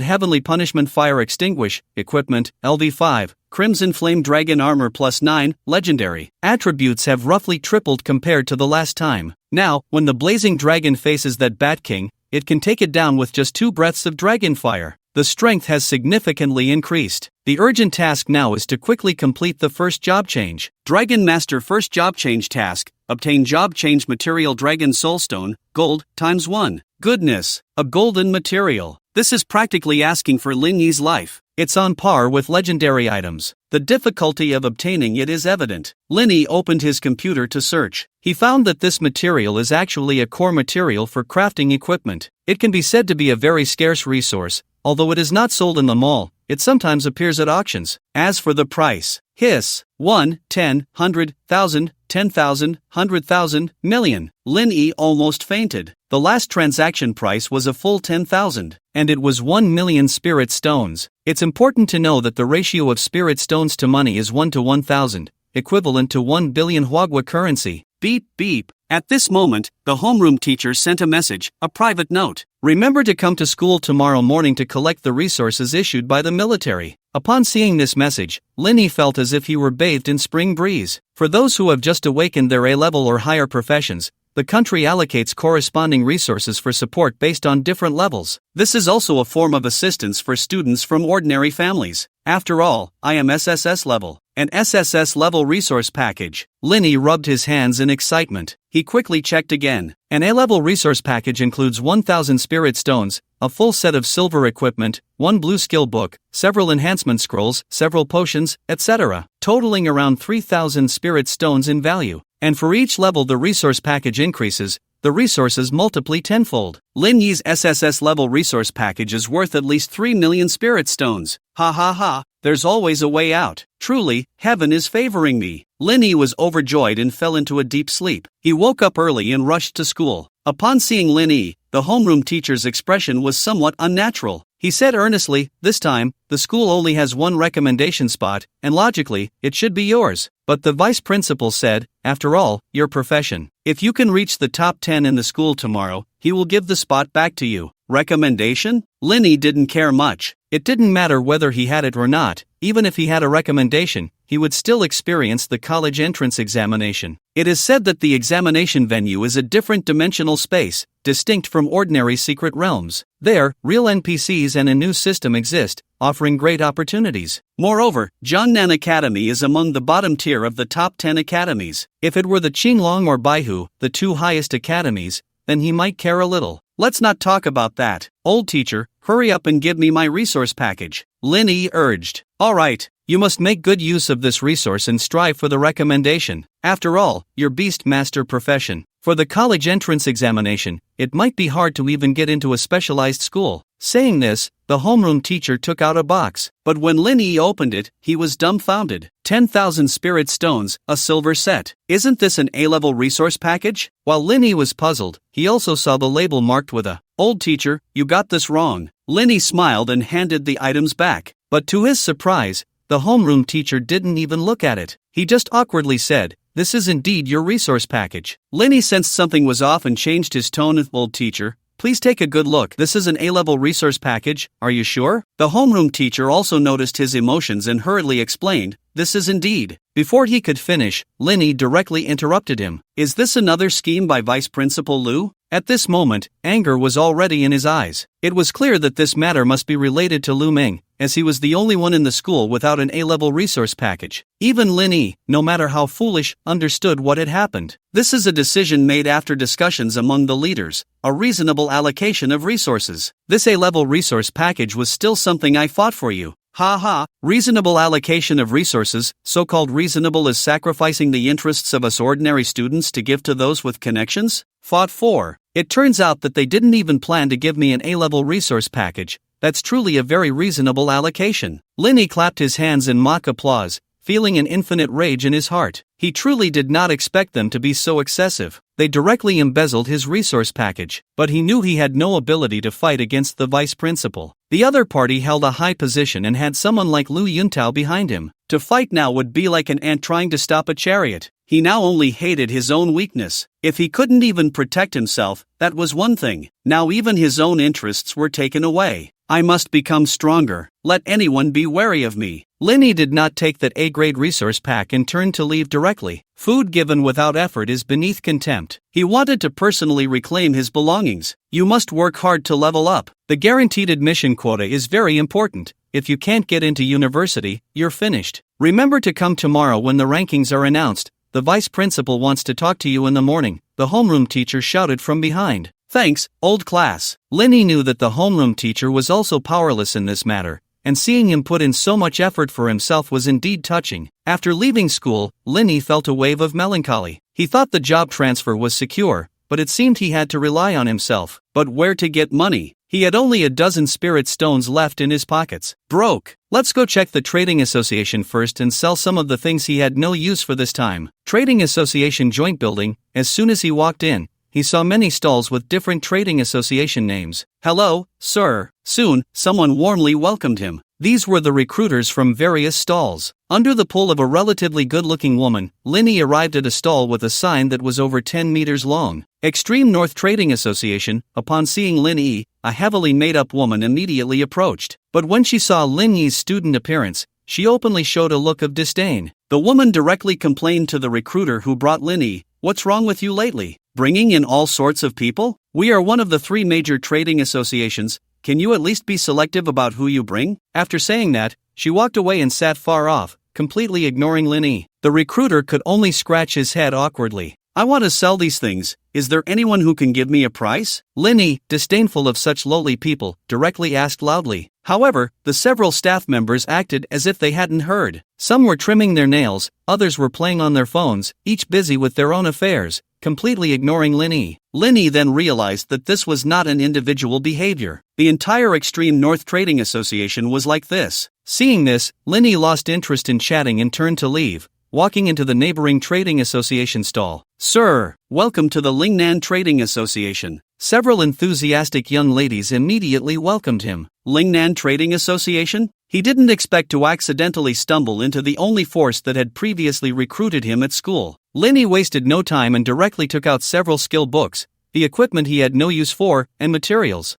Heavenly Punishment Fire Extinguish, Equipment, LV5, Crimson Flame Dragon Armor plus 9, Legendary. Attributes have roughly tripled compared to the last time. Now, when the Blazing Dragon faces that Bat King, it can take it down with just 2 breaths of Dragon Fire. The strength has significantly increased. The urgent task now is to quickly complete the first job change. Dragon Master First Job Change Task. Obtain Job Change Material Dragon Soulstone, Gold, ×1. Goodness, a golden material. This is practically asking for Lin Yi's life. It's on par with legendary items. The difficulty of obtaining it is evident. Lin Yi opened his computer to search. He found that this material is actually a core material for crafting equipment. It can be said to be a very scarce resource. Although it is not sold in the mall, it sometimes appears at auctions. As for the price, hiss, 1, 10, 100, 1,000, 10,000, 100,000, million. Lin Yi almost fainted. The last transaction price was a full 10,000, and it was 1 million spirit stones. It's important to know that the ratio of spirit stones to money is 1 to 1,000, equivalent to 1 billion Huagua currency. Beep beep. At this moment, the homeroom teacher sent a message, a private note. Remember to come to school tomorrow morning to collect the resources issued by the military. Upon seeing this message, Lin Yi felt as if he were bathed in spring breeze. For those who have just awakened their A-level or higher professions, the country allocates corresponding resources for support based on different levels. This is also a form of assistance for students from ordinary families. After all, I am SSS-Level, an SSS-Level resource package. Lin Yi rubbed his hands in excitement. He quickly checked again. An A-level resource package includes 1,000 spirit stones, a full set of silver equipment, 1 blue skill book, several enhancement scrolls, several potions, etc., totaling around 3,000 spirit stones in value. And for each level the resource package increases, the resources multiply tenfold. Lin Yi's SSS-Level resource package is worth at least 3 million spirit stones. Ha ha ha, there's always a way out. Truly, heaven is favoring me. Lin Yi was overjoyed and fell into a deep sleep. He woke up early and rushed to school. Upon seeing Lin Yi, the homeroom teacher's expression was somewhat unnatural. He said earnestly, "This time, the school only has one recommendation spot, and logically, it should be yours." But the vice principal said, "After all, your profession. If you can reach the top 10 in the school tomorrow, he will give the spot back to you." Recommendation? Lin Yi didn't care much. It didn't matter whether he had it or not. Even if he had a recommendation, he would still experience the college entrance examination. It is said that the examination venue is a different dimensional space, distinct from ordinary secret realms. There, real NPCs and a new system exist, offering great opportunities. Moreover, Jiangnan Academy is among the bottom tier of the top 10 academies. If it were the Qinglong or Baihu, the two highest academies, then he might care a little. Let's not talk about that. Old teacher, hurry up and give me my resource package, Lin Yi urged. Alright, you must make good use of this resource and strive for the recommendation. After all, your beast master profession. For the college entrance examination, it might be hard to even get into a specialized school. Saying this, the homeroom teacher took out a box. But when Lin Yi opened it, he was dumbfounded. 10,000 spirit stones, a silver set. Isn't this an A-level resource package? While Lin Yi was puzzled, he also saw the label marked with a "Old teacher, you got this wrong." Lin Yi smiled and handed the items back. But to his surprise, the homeroom teacher didn't even look at it. He just awkwardly said, "This is indeed your resource package." Lin Yi sensed something was off and changed his tone. "Old teacher, please take a good look. This is an A-level resource package, are you sure?" The homeroom teacher also noticed his emotions and hurriedly explained, "This is indeed." Before he could finish, Lin Yi directly interrupted him. "Is this another scheme by Vice Principal Liu?" At this moment, anger was already in his eyes. It was clear that this matter must be related to Lu Ming, as he was the only one in the school without an A-level resource package. Even Lin Yi, no matter how foolish, understood what had happened. This is a decision made after discussions among the leaders, a reasonable allocation of resources. This A-level resource package was still something I fought for you. Ha ha, reasonable allocation of resources, so-called reasonable as sacrificing the interests of us ordinary students to give to those with connections? Fought for. It turns out that they didn't even plan to give me an A-level resource package. That's truly a very reasonable allocation. Lin Yi clapped his hands in mock applause, feeling an infinite rage in his heart. He truly did not expect them to be so excessive. They directly embezzled his resource package, but he knew he had no ability to fight against the vice principal. The other party held a high position and had someone like Lu Yuntao behind him. To fight now would be like an ant trying to stop a chariot. He now only hated his own weakness. If he couldn't even protect himself, that was one thing. Now even his own interests were taken away. I must become stronger. Let anyone be wary of me. Lin Yi did not take that A-grade resource pack and turned to leave directly. Food given without effort is beneath contempt. He wanted to personally reclaim his belongings. You must work hard to level up. The guaranteed admission quota is very important. If you can't get into university, you're finished. Remember to come tomorrow when the rankings are announced. The vice principal wants to talk to you in the morning, the homeroom teacher shouted from behind. Thanks, old class. Linny knew that the homeroom teacher was also powerless in this matter, and seeing him put in so much effort for himself was indeed touching. After leaving school, Linny felt a wave of melancholy. He thought the job transfer was secure, but it seemed he had to rely on himself. But where to get money? He had only a dozen spirit stones left in his pockets. Broke. Let's go check the trading association first and sell some of the things he had no use for this time. Trading association joint building. As soon as he walked in, he saw many stalls with different trading association names. Hello, sir. Soon, someone warmly welcomed him. These were the recruiters from various stalls. Under the pull of a relatively good-looking woman, Linny arrived at a stall with a sign that was over 10 meters long. Extreme North Trading Association. Upon seeing Linny, a heavily made-up woman immediately approached. But when she saw Linny's student appearance, she openly showed a look of disdain. The woman directly complained to the recruiter who brought Linny, "What's wrong with you lately? Bringing in all sorts of people? We are one of the 3 major trading associations. Can you at least be selective about who you bring?" After saying that, she walked away and sat far off, completely ignoring Linny. The recruiter could only scratch his head awkwardly. "I want to sell these things. Is there anyone who can give me a price?" Linny, disdainful of such lowly people, directly asked loudly. However, the several staff members acted as if they hadn't heard. Some were trimming their nails, others were playing on their phones, each busy with their own affairs, completely ignoring Linny. Linny then realized that this was not an individual behavior. The entire Extreme North Trading Association was like this. Seeing this, Linny lost interest in chatting and turned to leave, walking into the neighboring trading association stall. "Sir, welcome to the Lingnan Trading Association." Several enthusiastic young ladies immediately welcomed him. Lingnan Trading Association? He didn't expect to accidentally stumble into the only force that had previously recruited him at school. Linny wasted no time and directly took out several skill books, the equipment he had no use for, and materials.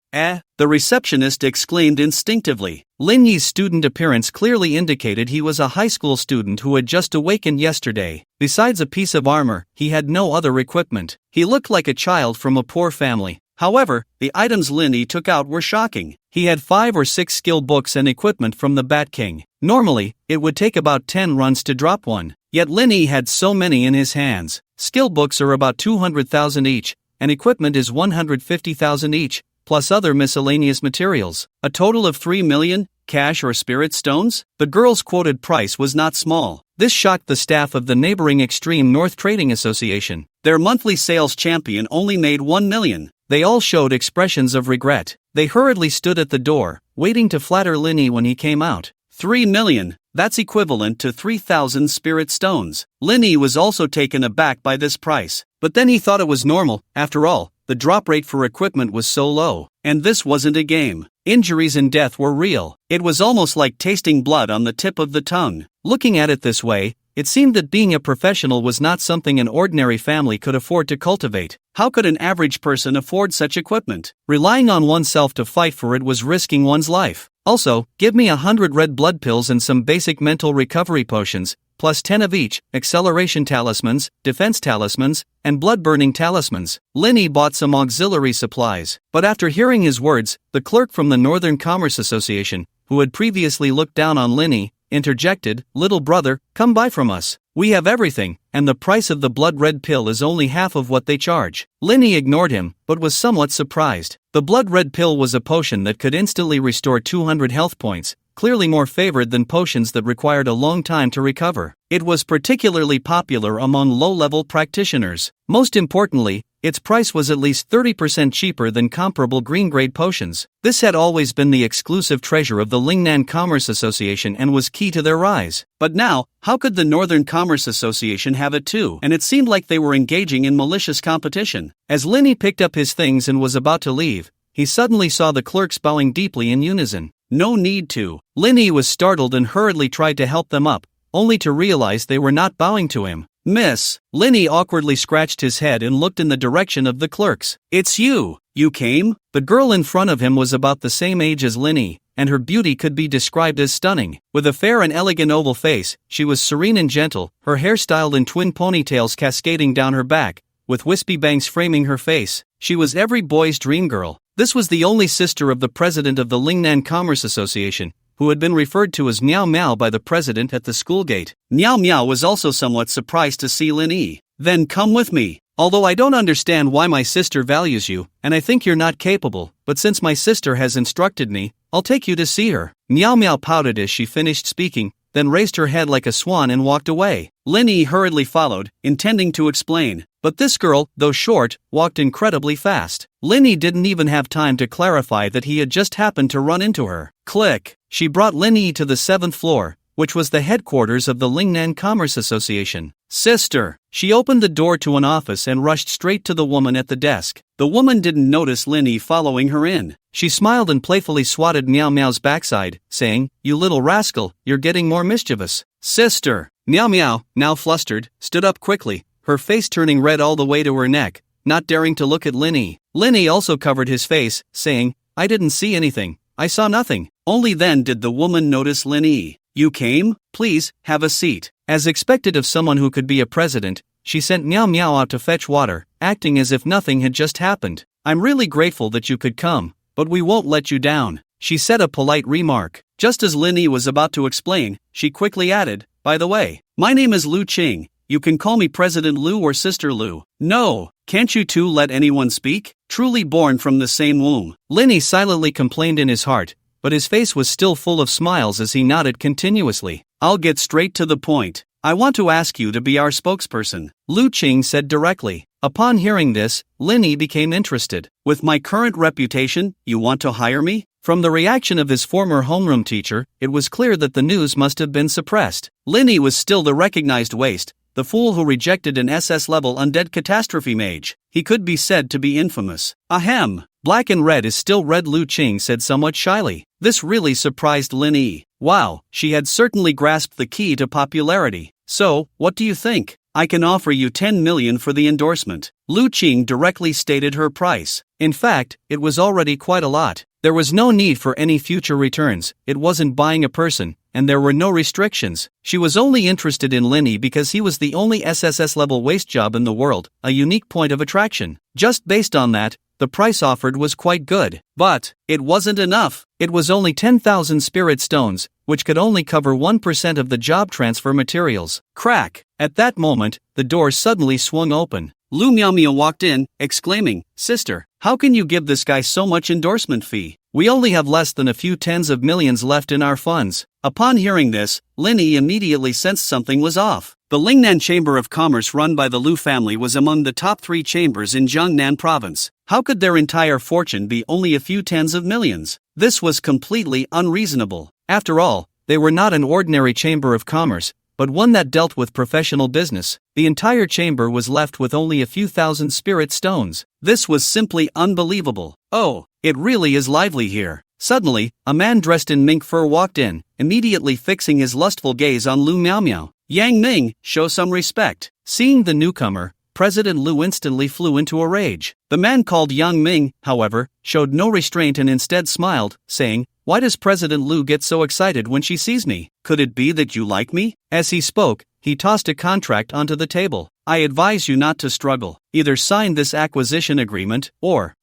The receptionist exclaimed instinctively. Linny's student appearance clearly indicated he was a high school student who had just awakened yesterday. Besides a piece of armor, he had no other equipment. He looked like a child from a poor family. However, the items Linny took out were shocking. He had 5 or 6 skill books and equipment from the Bat King. Normally, it would take about 10 runs to drop one. Yet Linny had so many in his hands. Skill books are about 200,000 each, and equipment is 150,000 each, plus other miscellaneous materials. A total of 3 million, cash or spirit stones? The girl's quoted price was not small. This shocked the staff of the neighboring Extreme North Trading Association. Their monthly sales champion only made 1 million. They all showed expressions of regret. They hurriedly stood at the door, waiting to flatter Linny when he came out. 3 million. That's equivalent to 3,000 spirit stones. Linny was also taken aback by this price. But then he thought it was normal. After all, the drop rate for equipment was so low. And this wasn't a game. Injuries and death were real. It was almost like tasting blood on the tip of the tongue. Looking at it this way, it seemed that being a professional was not something an ordinary family could afford to cultivate. How could an average person afford such equipment? Relying on oneself to fight for it was risking one's life. Also, give me 100 red blood pills and some basic mental recovery potions, plus 10 of each, acceleration talismans, defense talismans, and blood-burning talismans. Linny bought some auxiliary supplies. But after hearing his words, the clerk from the Northern Commerce Association, who had previously looked down on Linny, interjected, "Little brother, come buy from us. We have everything, and the price of the blood-red pill is only half of what they charge." Linny ignored him, but was somewhat surprised. The blood-red pill was a potion that could instantly restore 200 health points, clearly more favored than potions that required a long time to recover. It was particularly popular among low-level practitioners. Most importantly, its price was at least 30% cheaper than comparable green-grade potions. This had always been the exclusive treasure of the Lingnan Commerce Association and was key to their rise. But now, how could the Northern Commerce Association have it too? And it seemed like they were engaging in malicious competition. As Linny picked up his things and was about to leave, he suddenly saw the clerks bowing deeply in unison. No need to. Linny was startled and hurriedly tried to help them up, only to realize they were not bowing to him. "Miss." Linny awkwardly scratched his head and looked in the direction of the clerks. "It's you. You came?" The girl in front of him was about the same age as Linny, and her beauty could be described as stunning. With a fair and elegant oval face, she was serene and gentle, her hair styled in twin ponytails cascading down her back, with wispy bangs framing her face. She was every boy's dream girl. This was the only sister of the president of the Lingnan Commerce Association, who had been referred to as Meow Meow by the president at the school gate. Meow Meow was also somewhat surprised to see Linny. Then come with me. Although I don't understand why my sister values you, and I think you're not capable, but since my sister has instructed me, I'll take you to see her. Meow Meow pouted as she finished speaking, then raised her head like a swan and walked away. Lin Yi hurriedly followed, intending to explain, but this girl, though short, walked incredibly fast. Lin Yi didn't even have time to clarify that he had just happened to run into her. Click! She brought Lin Yi to the 7th floor, which was the headquarters of the Lingnan Commerce Association. Sister! She opened the door to an office and rushed straight to the woman at the desk. The woman didn't notice Lin Yi following her in. She smiled and playfully swatted Meow Meow's backside, saying, "You little rascal, you're getting more mischievous." Sister! Meow Meow, now flustered, stood up quickly, her face turning red all the way to her neck, not daring to look at Lin Yi. Lin Yi also covered his face, saying, "I didn't see anything. I saw nothing." Only then did the woman notice Lin Yi. "You came? Please, have a seat." As expected of someone who could be a president, she sent Meow Meow out to fetch water, acting as if nothing had just happened. "I'm really grateful that you could come, but we won't let you down," she said a polite remark. Just as Lin Yi was about to explain, she quickly added, "By the way, my name is Lu Qing. You can call me President Lu or Sister Lu." "No, can't you two let anyone speak? Truly born from the same womb." Lin Yi silently complained in his heart, but his face was still full of smiles as he nodded continuously. "I'll get straight to the point. I want to ask you to be our spokesperson," Lu Qing said directly. Upon hearing this, Lin Yi became interested. "With my current reputation, you want to hire me?" From the reaction of his former homeroom teacher, it was clear that the news must have been suppressed. Lin Yi was still the recognized waste, the fool who rejected an SS-level undead catastrophe mage. He could be said to be infamous. "Ahem, black and red is still red," Lu Qing said somewhat shyly. This really surprised Lin Yi. Wow, she had certainly grasped the key to popularity. "So, what do you think? I can offer you 10 million for the endorsement." Lu Qing directly stated her price. In fact, it was already quite a lot. There was no need for any future returns, it wasn't buying a person, and there were no restrictions. She was only interested in Lin Yi because he was the only SSS-level waste job in the world, a unique point of attraction. Just based on that, the price offered was quite good. But it wasn't enough. It was only 10,000 spirit stones, which could only cover 1% of the job transfer materials. Crack! At that moment, the door suddenly swung open. Lu Meow Meow walked in, exclaiming, "Sister, how can you give this guy so much endorsement fee? We only have less than a few tens of millions left in our funds." Upon hearing this, Lin Yi immediately sensed something was off. The Lingnan Chamber of Commerce run by the Lu family was among the top 3 chambers in Jiangnan province. How could their entire fortune be only a few tens of millions? This was completely unreasonable. After all, they were not an ordinary chamber of commerce, but one that dealt with professional business. The entire chamber was left with only a few thousand spirit stones. This was simply unbelievable. "Oh, it really is lively here." Suddenly, a man dressed in mink fur walked in, immediately fixing his lustful gaze on Lu Meow Meow. "Yang Ming, show some respect." Seeing the newcomer, President Lu instantly flew into a rage. The man called Yang Ming, however, showed no restraint and instead smiled, saying, "Why does President Lu get so excited when she sees me? Could it be that you like me?" As he spoke, he tossed a contract onto the table. "I advise you not to struggle. Either sign this acquisition agreement, or,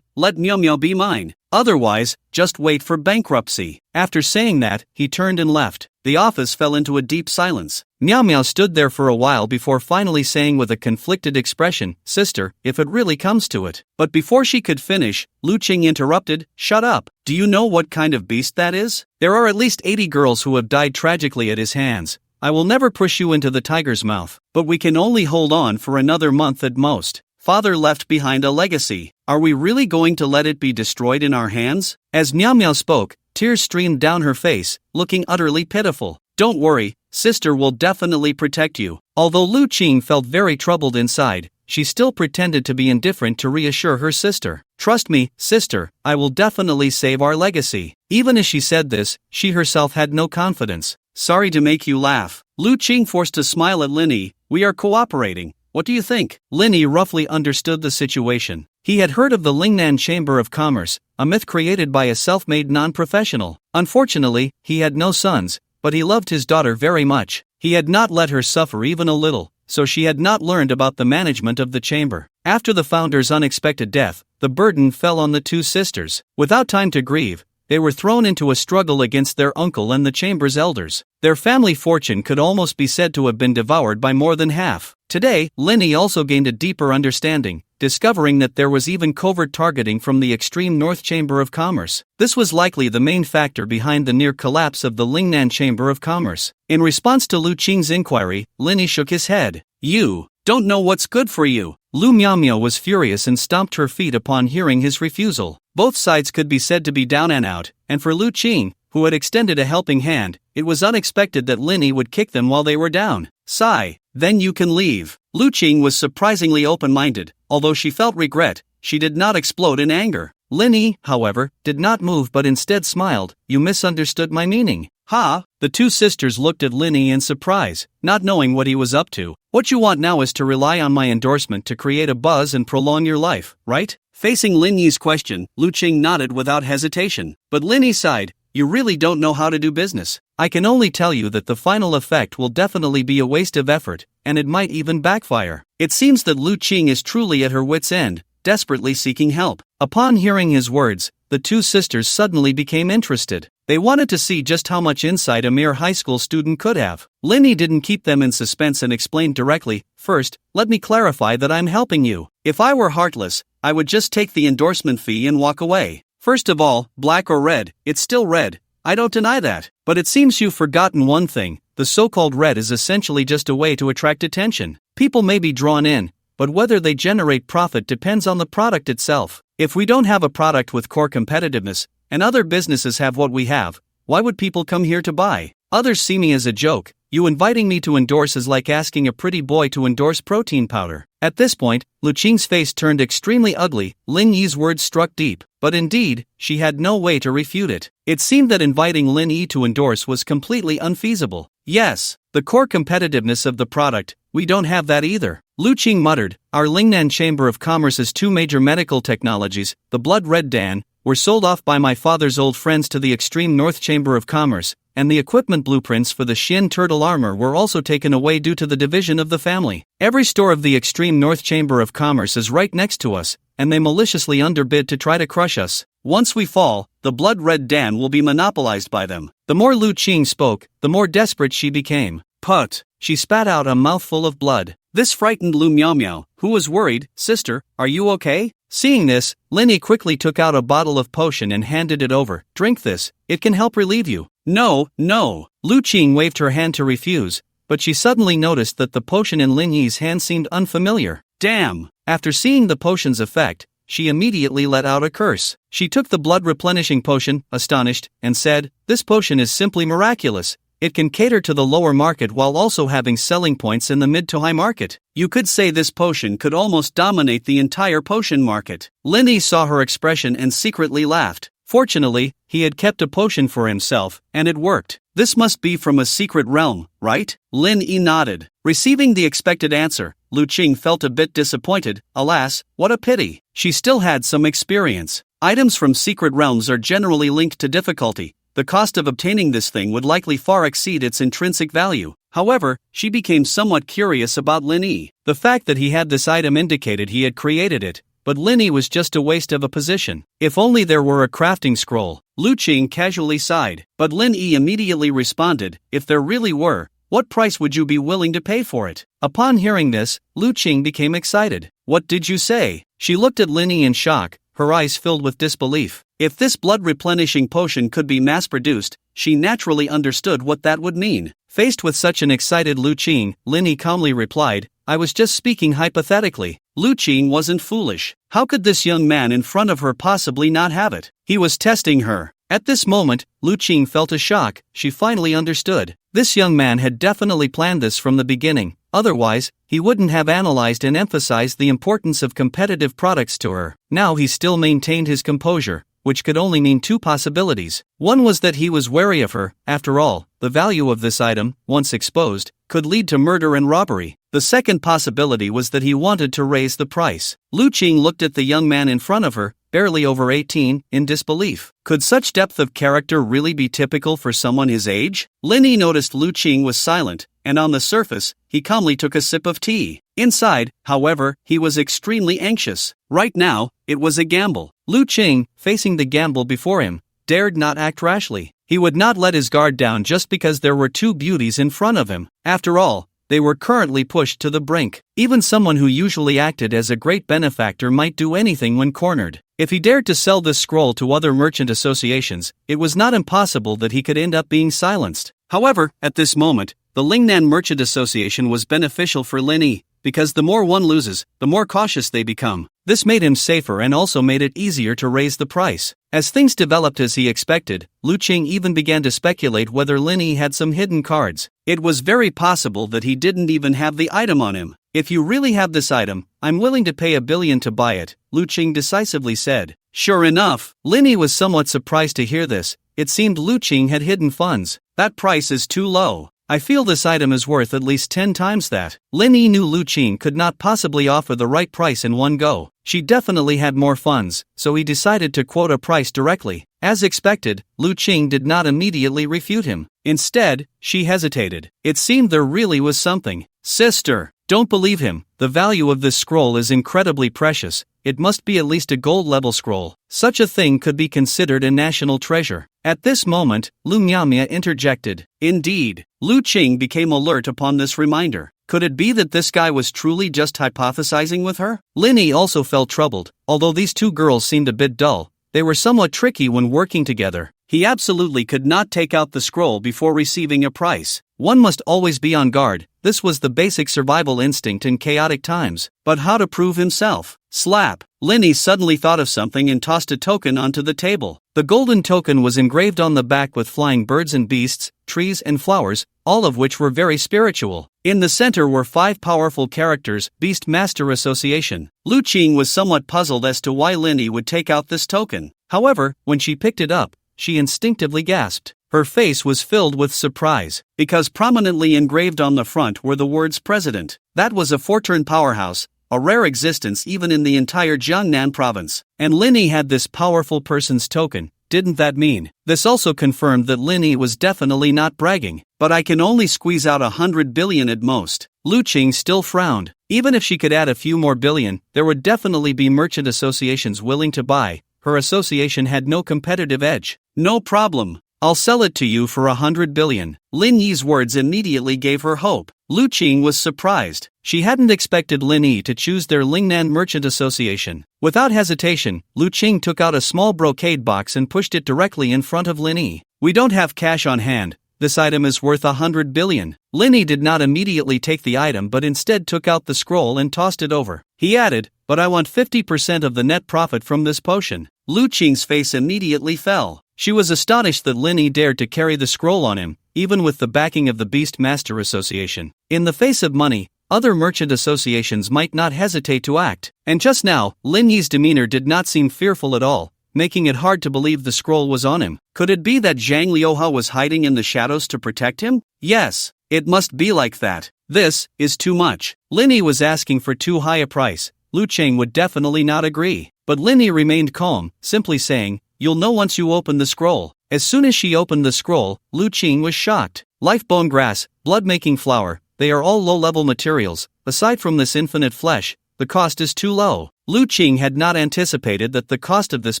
let Meow Meow be mine. Otherwise, just wait for bankruptcy." After saying that, he turned and left. The office fell into a deep silence. Meow Meow stood there for a while before finally saying with a conflicted expression, "Sister, if it really comes to it." But before she could finish, Lu Qing interrupted, "Shut up. Do you know what kind of beast that is? There are at least 80 girls who have died tragically at his hands. I will never push you into the tiger's mouth, but we can only hold on for another month at most. Father left behind a legacy. Are we really going to let it be destroyed in our hands?" As Meow Meow spoke, tears streamed down her face, looking utterly pitiful. "Don't worry, sister will definitely protect you." Although Lu Qing felt very troubled inside, she still pretended to be indifferent to reassure her sister. "Trust me, sister, I will definitely save our legacy." Even as she said this, she herself had no confidence. "Sorry to make you laugh." Lu Qing forced a smile at Lin Yi. "We are cooperating. What do you think?" Lin Yi roughly understood the situation. He had heard of the Lingnan Chamber of Commerce, a myth created by a self-made non-professional. Unfortunately, he had no sons, but he loved his daughter very much. He had not let her suffer even a little, so she had not learned about the management of the chamber. After the founder's unexpected death, the burden fell on the two sisters. Without time to grieve, they were thrown into a struggle against their uncle and the chamber's elders. Their family fortune could almost be said to have been devoured by more than half. Today, Linny also gained a deeper understanding, discovering that there was even covert targeting from the extreme North Chamber of Commerce. This was likely the main factor behind the near collapse of the Lingnan Chamber of Commerce. In response to Lu Qing's inquiry, Linny shook his head. "You don't know what's good for you." Lu Miaomio was furious and stomped her feet upon hearing his refusal. Both sides could be said to be down and out, and for Lu Qing, who had extended a helping hand, it was unexpected that Linny would kick them while they were down. "Sigh, then you can leave." Lu Qing was surprisingly open-minded. Although she felt regret, she did not explode in anger. Linny, however, did not move but instead smiled. "You misunderstood my meaning." "Ha!" The two sisters looked at Linny in surprise, not knowing what he was up to. "What you want now is to rely on my endorsement to create a buzz and prolong your life, right?" Facing Linny's question, Lu Qing nodded without hesitation. But Linny sighed. "You really don't know how to do business. I can only tell you that the final effect will definitely be a waste of effort, and it might even backfire." It seems that Lu Qing is truly at her wit's end, desperately seeking help. Upon hearing his words, the two sisters suddenly became interested. They wanted to see just how much insight a mere high school student could have. Linny didn't keep them in suspense and explained directly, "First, let me clarify that I'm helping you. If I were heartless, I would just take the endorsement fee and walk away. First of all, black or red, it's still red. I don't deny that. But it seems you've forgotten one thing. The so-called red is essentially just a way to attract attention. People may be drawn in, but whether they generate profit depends on the product itself. If we don't have a product with core competitiveness, and other businesses have what we have, why would people come here to buy? Others see me as a joke. You inviting me to endorse is like asking a pretty boy to endorse protein powder." At this point, Lu Qing's face turned extremely ugly. Lin Yi's words struck deep, but indeed, she had no way to refute it. It seemed that inviting Lin Yi to endorse was completely unfeasible. "Yes, the core competitiveness of the product, we don't have that either." Lu Qing muttered. "Our Lingnan Chamber of Commerce's two major medical technologies, the blood red Dan, were sold off by my father's old friends to the extreme North Chamber of Commerce, and the equipment blueprints for the Shin turtle armor were also taken away due to the division of the family. Every store of the extreme North Chamber of Commerce is right next to us, and they maliciously underbid to try to crush us. Once we fall, the blood red Dan will be monopolized by them." The more Lu Qing spoke, the more desperate she became. "Put!" She spat out a mouthful of blood. This frightened Lu Miaomio, who was worried. "Sister, are you okay?" Seeing this, Linny quickly took out a bottle of potion and handed it over. "Drink this, it can help relieve you." "No, no." Lu Qing waved her hand to refuse, but she suddenly noticed that the potion in Lin Yi's hand seemed unfamiliar. "Damn!" After seeing the potion's effect, she immediately let out a curse. She took the blood replenishing potion, astonished, and said, "This potion is simply miraculous. It can cater to the lower market while also having selling points in the mid to high market. You could say this potion could almost dominate the entire potion market." Linny saw her expression and secretly laughed. Fortunately, he had kept a potion for himself, and it worked. "This must be from a secret realm, right?" Lin Yi nodded. Receiving the expected answer, Lu Qing felt a bit disappointed. Alas, what a pity. She still had some experience. Items from secret realms are generally linked to difficulty. The cost of obtaining this thing would likely far exceed its intrinsic value. However, she became somewhat curious about Lin Yi. The fact that he had this item indicated he had created it, but Lin Yi was just a waste of a position. If only there were a crafting scroll. Lu Qing casually sighed, but Lin Yi immediately responded, "If there really were, what price would you be willing to pay for it?" Upon hearing this, Lu Qing became excited. "What did you say?" She looked at Lin Yi in shock, her eyes filled with disbelief. If this blood-replenishing potion could be mass-produced, she naturally understood what that would mean. Faced with such an excited Lu Qing, Lin Yi calmly replied, "I was just speaking hypothetically." Lu Qing wasn't foolish. How could this young man in front of her possibly not have it? He was testing her. At this moment, Lu Qing felt a shock. She finally understood. This young man had definitely planned this from the beginning. Otherwise, he wouldn't have analyzed and emphasized the importance of competitive products to her. Now he still maintained his composure, which could only mean two possibilities. One was that he was wary of her. After all, the value of this item, once exposed, could lead to murder and robbery. The second possibility was that he wanted to raise the price. Lu Qing looked at the young man in front of her, barely over 18, in disbelief. Could such depth of character really be typical for someone his age? Lin Yi noticed Lu Qing was silent, and on the surface, he calmly took a sip of tea. Inside, however, he was extremely anxious. Right now, it was a gamble. Lu Qing, facing the gamble before him, dared not act rashly. He would not let his guard down just because there were two beauties in front of him. After all, they were currently pushed to the brink. Even someone who usually acted as a great benefactor might do anything when cornered. If he dared to sell this scroll to other merchant associations, it was not impossible that he could end up being silenced. However, at this moment, the Lingnan Merchant Association was beneficial for Lin Yi, because the more one loses, the more cautious they become. This made him safer and also made it easier to raise the price. As things developed as he expected, Lu Qing even began to speculate whether Lin Yi had some hidden cards. It was very possible that he didn't even have the item on him. If you really have this item, I'm willing to pay $1 billion to buy it, Lu Qing decisively said. Sure enough, Lin Yi was somewhat surprised to hear this. It seemed Lu Qing had hidden funds. That price is too low. I feel this item is worth at least 10 times that. Lin Yi knew Lu Qing could not possibly offer the right price in one go. She definitely had more funds, so he decided to quote a price directly. As expected, Lu Qing did not immediately refute him. Instead, she hesitated. It seemed there really was something. Sister, don't believe him. The value of this scroll is incredibly precious. It must be at least a gold-level scroll. Such a thing could be considered a national treasure. At this moment, Lu Miamia interjected. Indeed, Lu Qing became alert upon this reminder. Could it be that this guy was truly just hypothesizing with her? Lin Yi also felt troubled. Although these two girls seemed a bit dull, they were somewhat tricky when working together. He absolutely could not take out the scroll before receiving a price. One must always be on guard. This was the basic survival instinct in chaotic times. But how to prove himself? Slap! Lin Yi suddenly thought of something and tossed a token onto the table. The golden token was engraved on the back with flying birds and beasts, trees and flowers, all of which were very spiritual. In the center were 5 powerful characters, Beast Master Association. Lu Qing was somewhat puzzled as to why Lin Yi would take out this token. However, when she picked it up, she instinctively gasped. Her face was filled with surprise, because prominently engraved on the front were the words President. That was a four-turn powerhouse, a rare existence even in the entire Jiangnan province. And Lin Yi had this powerful person's token. Didn't that mean? This also confirmed that Lin Yi was definitely not bragging. But I can only squeeze out 100 billion at most. Lu Qing still frowned. Even if she could add a few more billion, there would definitely be merchant associations willing to buy. Her association had no competitive edge. No problem. I'll sell it to you for 100 billion. Lin Yi's words immediately gave her hope. Lu Qing was surprised. She hadn't expected Lin Yi to choose their Lingnan Merchant Association. Without hesitation, Lu Qing took out a small brocade box and pushed it directly in front of Lin Yi. We don't have cash on hand. This item is worth 100 billion. Lin Yi did not immediately take the item but instead took out the scroll and tossed it over. He added, but I want 50% of the net profit from this potion. Lu Qing's face immediately fell. She was astonished that Lin Yi dared to carry the scroll on him, even with the backing of the Beast Master Association. In the face of money, other merchant associations might not hesitate to act. And just now, Lin Yi's demeanor did not seem fearful at all, making it hard to believe the scroll was on him. Could it be that Zhang Liuhua was hiding in the shadows to protect him? Yes, it must be like that. This is too much. Lin Yi was asking for too high a price. Lu Qing would definitely not agree. But Lin Yi remained calm, simply saying, "You'll know once you open the scroll." As soon as she opened the scroll, Lu Qing was shocked. Life bone grass, blood-making flower, they are all low-level materials. Aside from this infinite flesh, the cost is too low. Lu Qing had not anticipated that the cost of this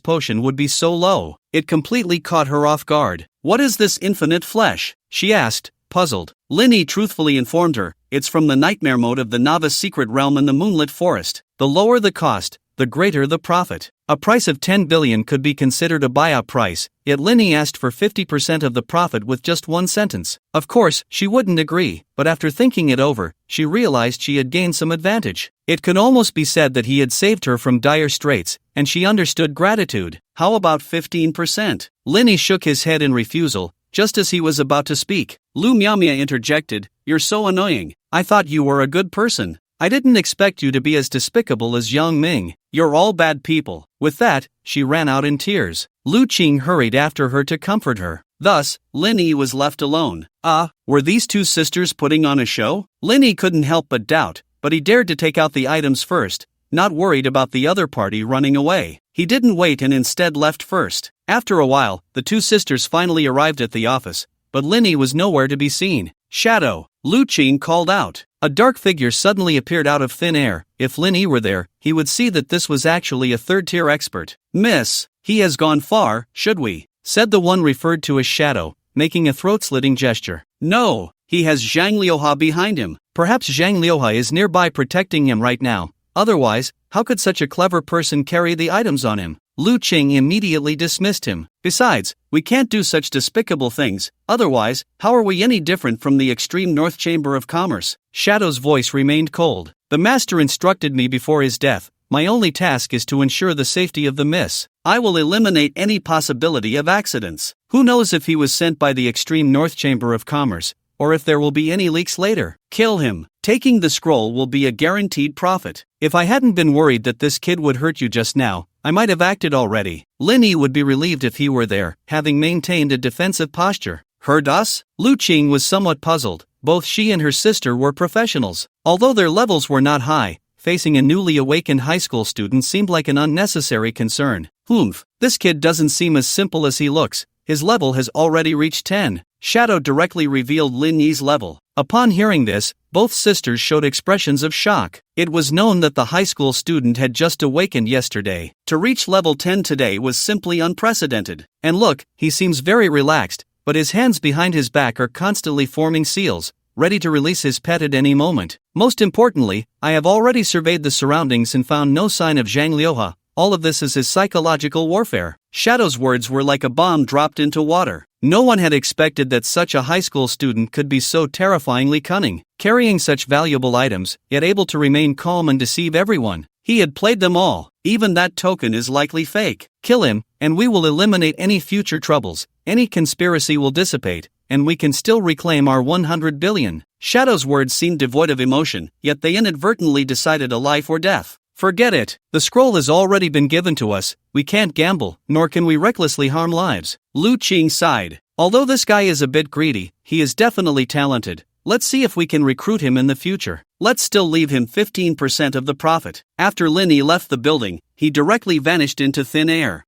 potion would be so low. It completely caught her off guard. What is this infinite flesh? She asked, puzzled. Lin Yi truthfully informed her, it's from the nightmare mode of the novice secret realm in the moonlit forest. The lower the cost, the greater the profit. A price of 10 billion could be considered a buyout price, yet Lin Yi asked for 50% of the profit with just one sentence. Of course, she wouldn't agree, but after thinking it over, she realized she had gained some advantage. It could almost be said that he had saved her from dire straits, and she understood gratitude. How about 15%? Lin Yi shook his head in refusal, just as he was about to speak. Lu Miamia interjected, "You're so annoying. I thought you were a good person. I didn't expect you to be as despicable as Yang Ming. You're all bad people." With that, she ran out in tears. Lu Qing hurried after her to comfort her. Thus, Lin Yi was left alone. Were these two sisters putting on a show? Lin Yi couldn't help but doubt, but he dared to take out the items first, not worried about the other party running away. He didn't wait and instead left first. After a while, the two sisters finally arrived at the office, but Lin Yi was nowhere to be seen. "Shadow!" Lu Qing called out. A dark figure suddenly appeared out of thin air. If Lin Yi were there, he would see that this was actually a third-tier expert. "Miss, he has gone far, should we?" said the one referred to as Shadow, making a throat-slitting gesture. No, he has Zhang Liuha behind him. Perhaps Zhang Liuha is nearby protecting him right now. Otherwise, how could such a clever person carry the items on him? Lu Qing immediately dismissed him. Besides, we can't do such despicable things, otherwise, how are we any different from the extreme North Chamber of Commerce? Shadow's voice remained cold. The master instructed me before his death. My only task is to ensure the safety of the miss. I will eliminate any possibility of accidents. Who knows if he was sent by the extreme North Chamber of Commerce, or if there will be any leaks later. Kill him. Taking the scroll will be a guaranteed profit. If I hadn't been worried that this kid would hurt you just now, I might have acted already. Linny would be relieved if he were there, having maintained a defensive posture. Hurt us? Lu Qing was somewhat puzzled. Both she and her sister were professionals. Although their levels were not high, facing a newly awakened high school student seemed like an unnecessary concern. This kid doesn't seem as simple as he looks. His level has already reached 10. Shadow directly revealed Lin Yi's level. Upon hearing this, both sisters showed expressions of shock. It was known that the high school student had just awakened yesterday. To reach level 10 today was simply unprecedented. And look, he seems very relaxed, but his hands behind his back are constantly forming seals, ready to release his pet at any moment. Most importantly, I have already surveyed the surroundings and found no sign of Zhang Liuha. All of this is his psychological warfare. Shadow's words were like a bomb dropped into water. No one had expected that such a high school student could be so terrifyingly cunning, carrying such valuable items, yet able to remain calm and deceive everyone. He had played them all. Even that token is likely fake. Kill him, and we will eliminate any future troubles. Any conspiracy will dissipate, and we can still reclaim our 100 billion. Shadow's words seemed devoid of emotion, yet they inadvertently decided a life or death. Forget it. The scroll has already been given to us. We can't gamble, nor can we recklessly harm lives. Lu Qing sighed. Although this guy is a bit greedy, he is definitely talented. Let's see if we can recruit him in the future. Let's still leave him 15% of the profit. After Linny left the building, he directly vanished into thin air.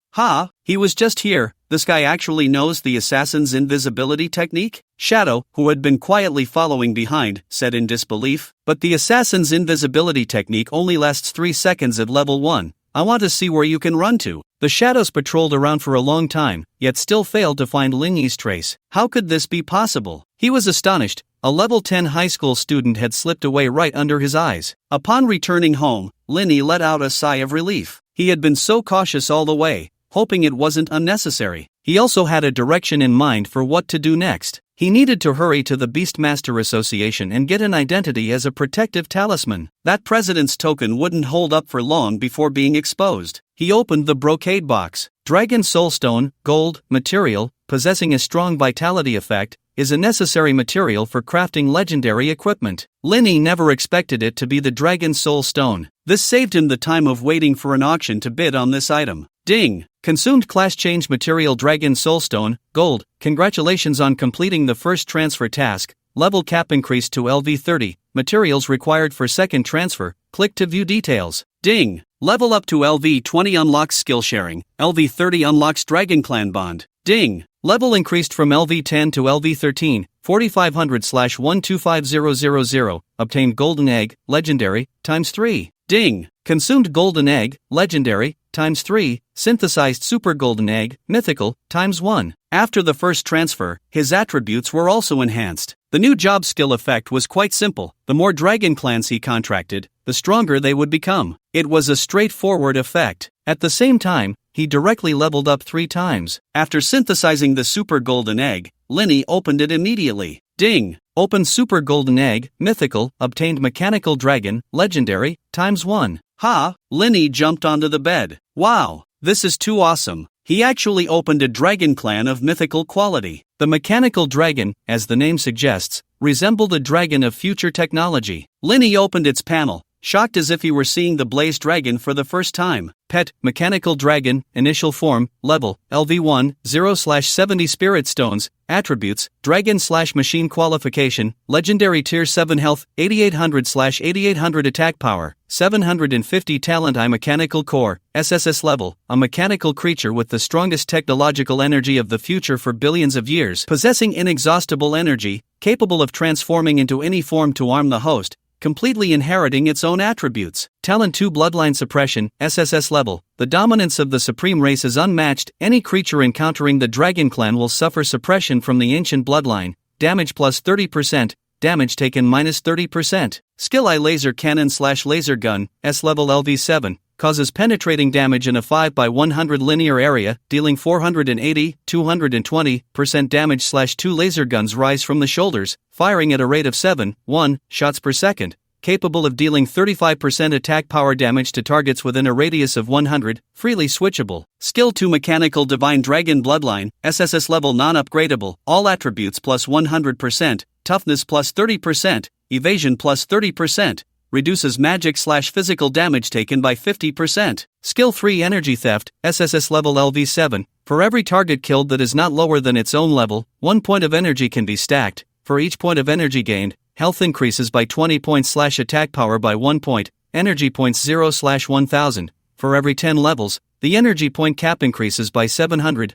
He was just here. This guy actually knows the assassin's invisibility technique? Shadow, who had been quietly following behind, said in disbelief. But the assassin's invisibility technique only lasts 3 seconds at level 1. I want to see where you can run to. The shadows patrolled around for a long time, yet still failed to find Lingy's trace. How could this be possible? He was astonished. A level 10 high school student had slipped away right under his eyes. Upon returning home, Linny let out a sigh of relief. He had been so cautious all the way, hoping it wasn't unnecessary. He also had a direction in mind for what to do next. He needed to hurry to the Beastmaster Association and get an identity as a protective talisman. That president's token wouldn't hold up for long before being exposed. He opened the brocade box. Dragon Soulstone, gold, material, possessing a strong vitality effect, is a necessary material for crafting legendary equipment. Linny never expected it to be the Dragon Soul Stone. This saved him the time of waiting for an auction to bid on this item. Ding! Consumed class change material Dragon Soulstone, gold. Congratulations on completing the first transfer task. Level cap increased to LV 30. Materials required for second transfer. Click to view details. Ding! Level up to LV 20 unlocks skill sharing. LV 30 unlocks Dragon Clan Bond. Ding! Level increased from LV 10 to LV 13. 4500/125000. Obtained Golden Egg, Legendary, ×3. Ding! Consumed Golden Egg, Legendary, ×3. Synthesized Super Golden Egg, Mythical, ×1. After the first transfer, his attributes were also enhanced. The new job skill effect was quite simple. The more Dragon Clans he contracted, the stronger they would become. It was a straightforward effect. At the same time, he directly leveled up 3 times. After synthesizing the Super Golden Egg, Linny opened it immediately. Ding! Open Super Golden Egg, Mythical, obtained Mechanical Dragon, Legendary, ×1. Linny jumped onto the bed. Wow! This is too awesome. He actually opened a dragon clan of mythical quality. The mechanical dragon, as the name suggests, resembled a dragon of future technology. Linny opened its panel, shocked as if he were seeing the Blaze Dragon for the first time. Pet, Mechanical Dragon, Initial Form, Level, LV1, 0/70 Spirit Stones, Attributes, Dragon/Machine Qualification, Legendary Tier 7 Health, 8800/8800 Attack Power, 750 Talent I Mechanical Core, SSS-Level, a mechanical creature with the strongest technological energy of the future for billions of years, possessing inexhaustible energy, capable of transforming into any form to arm the host, completely inheriting its own attributes. Talent 2 Bloodline Suppression, SSS-Level. The dominance of the supreme race is unmatched. Any creature encountering the Dragon Clan will suffer suppression from the ancient bloodline. Damage plus 30%, damage taken minus 30%. Skill I Laser Cannon / Laser Gun, S-Level LV7. Causes penetrating damage in a 5x100 linear area, dealing 480-220% damage. 2 laser guns rise from the shoulders, firing at a rate of 7.1 shots per second, capable of dealing 35% attack power damage to targets within a radius of 100, freely switchable. Skill 2 Mechanical Divine Dragon Bloodline, SSS-Level non-upgradable, all attributes plus 100%, toughness plus 30%, evasion plus 30%. Reduces magic / physical damage taken by 50%. Skill 3 Energy Theft, SSS-Level LV7. For every target killed that is not lower than its own level, 1 point of energy can be stacked. For each point of energy gained, health increases by 20 points / attack power by 1 point, energy points 0/1000. For every 10 levels, the energy point cap increases by 700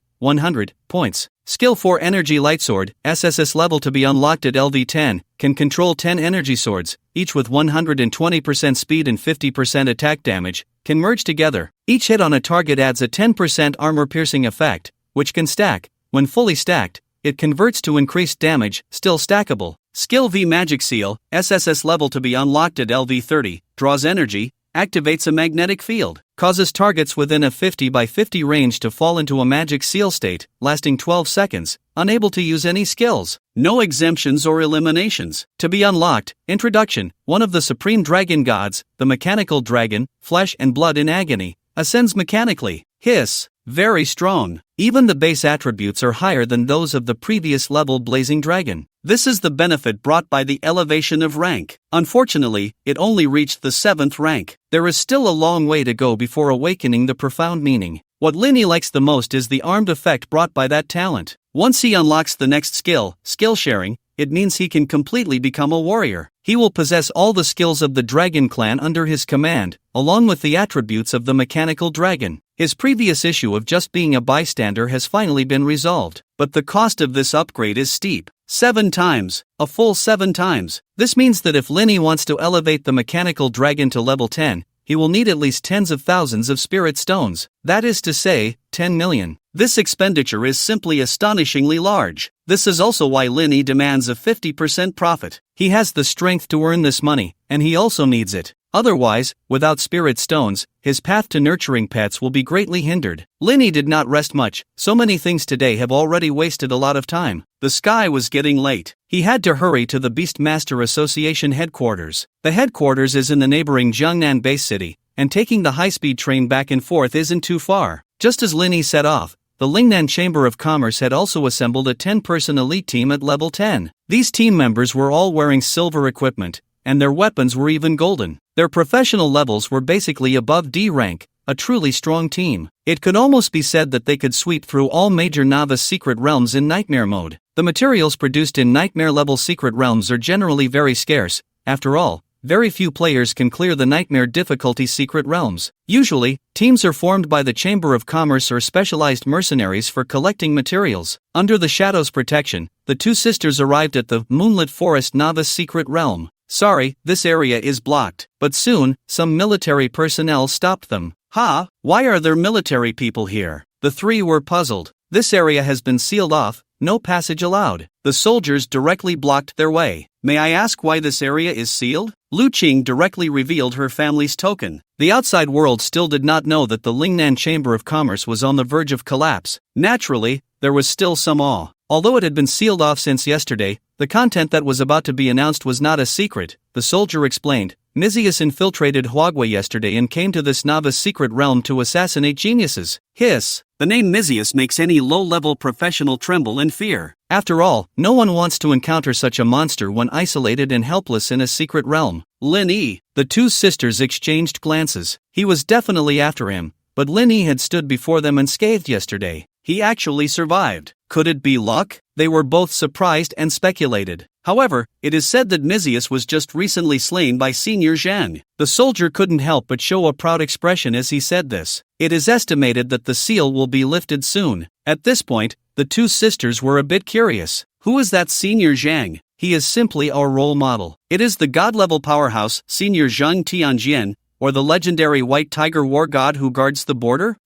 points. Skill 4 Energy Lightsword, SSS-Level to be unlocked at LV10, can control 10 energy swords, each with 120% speed and 50% attack damage, can merge together. Each hit on a target adds a 10% armor-piercing effect, which can stack. When fully stacked, it converts to increased damage, still stackable. Skill V Magic Seal, SSS-Level to be unlocked at LV30, draws energy, activates a magnetic field, causes targets within a 50x50 range to fall into a magic seal state, lasting 12 seconds, unable to use any skills. No exemptions or eliminations. To be unlocked, Introduction. One of the supreme dragon gods, the mechanical dragon, flesh and blood in agony, ascends mechanically. Hiss. Very strong. Even the base attributes are higher than those of the previous level blazing dragon. This is the benefit brought by the elevation of rank. Unfortunately, it only reached the 7th rank. There is still a long way to go before awakening the profound meaning. What Linny likes the most is the armed effect brought by that talent. Once he unlocks the next skill, skill sharing, it means he can completely become a warrior. He will possess all the skills of the Dragon Clan under his command, along with the attributes of the mechanical dragon. His previous issue of just being a bystander has finally been resolved, but the cost of this upgrade is steep. 7 times. A full 7 times. This means that if Linny wants to elevate the mechanical dragon to level 10, he will need at least tens of thousands of spirit stones, that is to say, 10 million. This expenditure is simply astonishingly large. This is also why Linny demands a 50% profit. He has the strength to earn this money, and he also needs it. Otherwise, without spirit stones, his path to nurturing pets will be greatly hindered. Linny did not rest much. So many things today have already wasted a lot of time. The sky was getting late. He had to hurry to the Beastmaster Association headquarters. The headquarters is in the neighboring Jiangnan base city, and taking the high-speed train back and forth isn't too far. Just as Linny set off, the Lingnan Chamber of Commerce had also assembled a 10-person elite team at level 10. These team members were all wearing silver equipment, and their weapons were even golden. Their professional levels were basically above D rank, a truly strong team. It could almost be said that they could sweep through all major novice secret realms in nightmare mode. The materials produced in nightmare level secret realms are generally very scarce. After all, very few players can clear the nightmare difficulty secret realms. Usually, teams are formed by the Chamber of Commerce or specialized mercenaries for collecting materials. Under the Shadow's protection, the two sisters arrived at the Moonlit Forest Novice Secret Realm. Sorry, this area is blocked. But soon, some military personnel stopped them. Why are there military people here? The three were puzzled. This area has been sealed off, no passage allowed. The soldiers directly blocked their way. May I ask why this area is sealed? Lu Qing directly revealed her family's token. The outside world still did not know that the Lingnan Chamber of Commerce was on the verge of collapse. Naturally, there was still some awe. Although it had been sealed off since yesterday, the content that was about to be announced was not a secret, the soldier explained. Mizius infiltrated Huagui yesterday and came to this novice secret realm to assassinate geniuses. Hiss. The name Mizius makes any low-level professional tremble in fear. After all, no one wants to encounter such a monster when isolated and helpless in a secret realm. Lin Yi. The two sisters exchanged glances. He was definitely after him, but Lin Yi had stood before them unscathed yesterday. He actually survived. Could it be luck? They were both surprised and speculated. However, it is said that Mizius was just recently slain by Senior Zhang. The soldier couldn't help but show a proud expression as he said this. It is estimated that the seal will be lifted soon. At this point, the two sisters were a bit curious. Who is that Senior Zhang? he is simply our role model. It is the god-level powerhouse, Senior Zhang Tianjian, or the legendary white tiger war god who guards the border?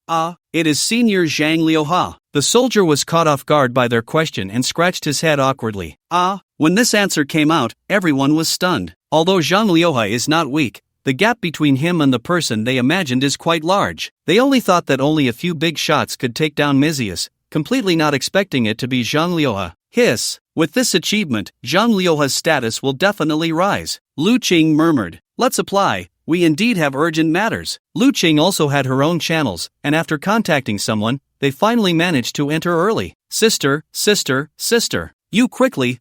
It is Senior Zhang Liuha. The soldier was caught off guard by their question and scratched his head awkwardly. When this answer came out, everyone was stunned. Although Zhang Liuha is not weak, the gap between him and the person they imagined is quite large. They only thought that only a few big shots could take down Mizius, completely not expecting it to be Zhang Liuha. Hiss. With this achievement, Zhang Liuha's status will definitely rise. Lu Qing murmured. Let's apply. We indeed have urgent matters. Lu Qing also had her own channels, and after contacting someone, they finally managed to enter early. Sister, sister, sister. You quickly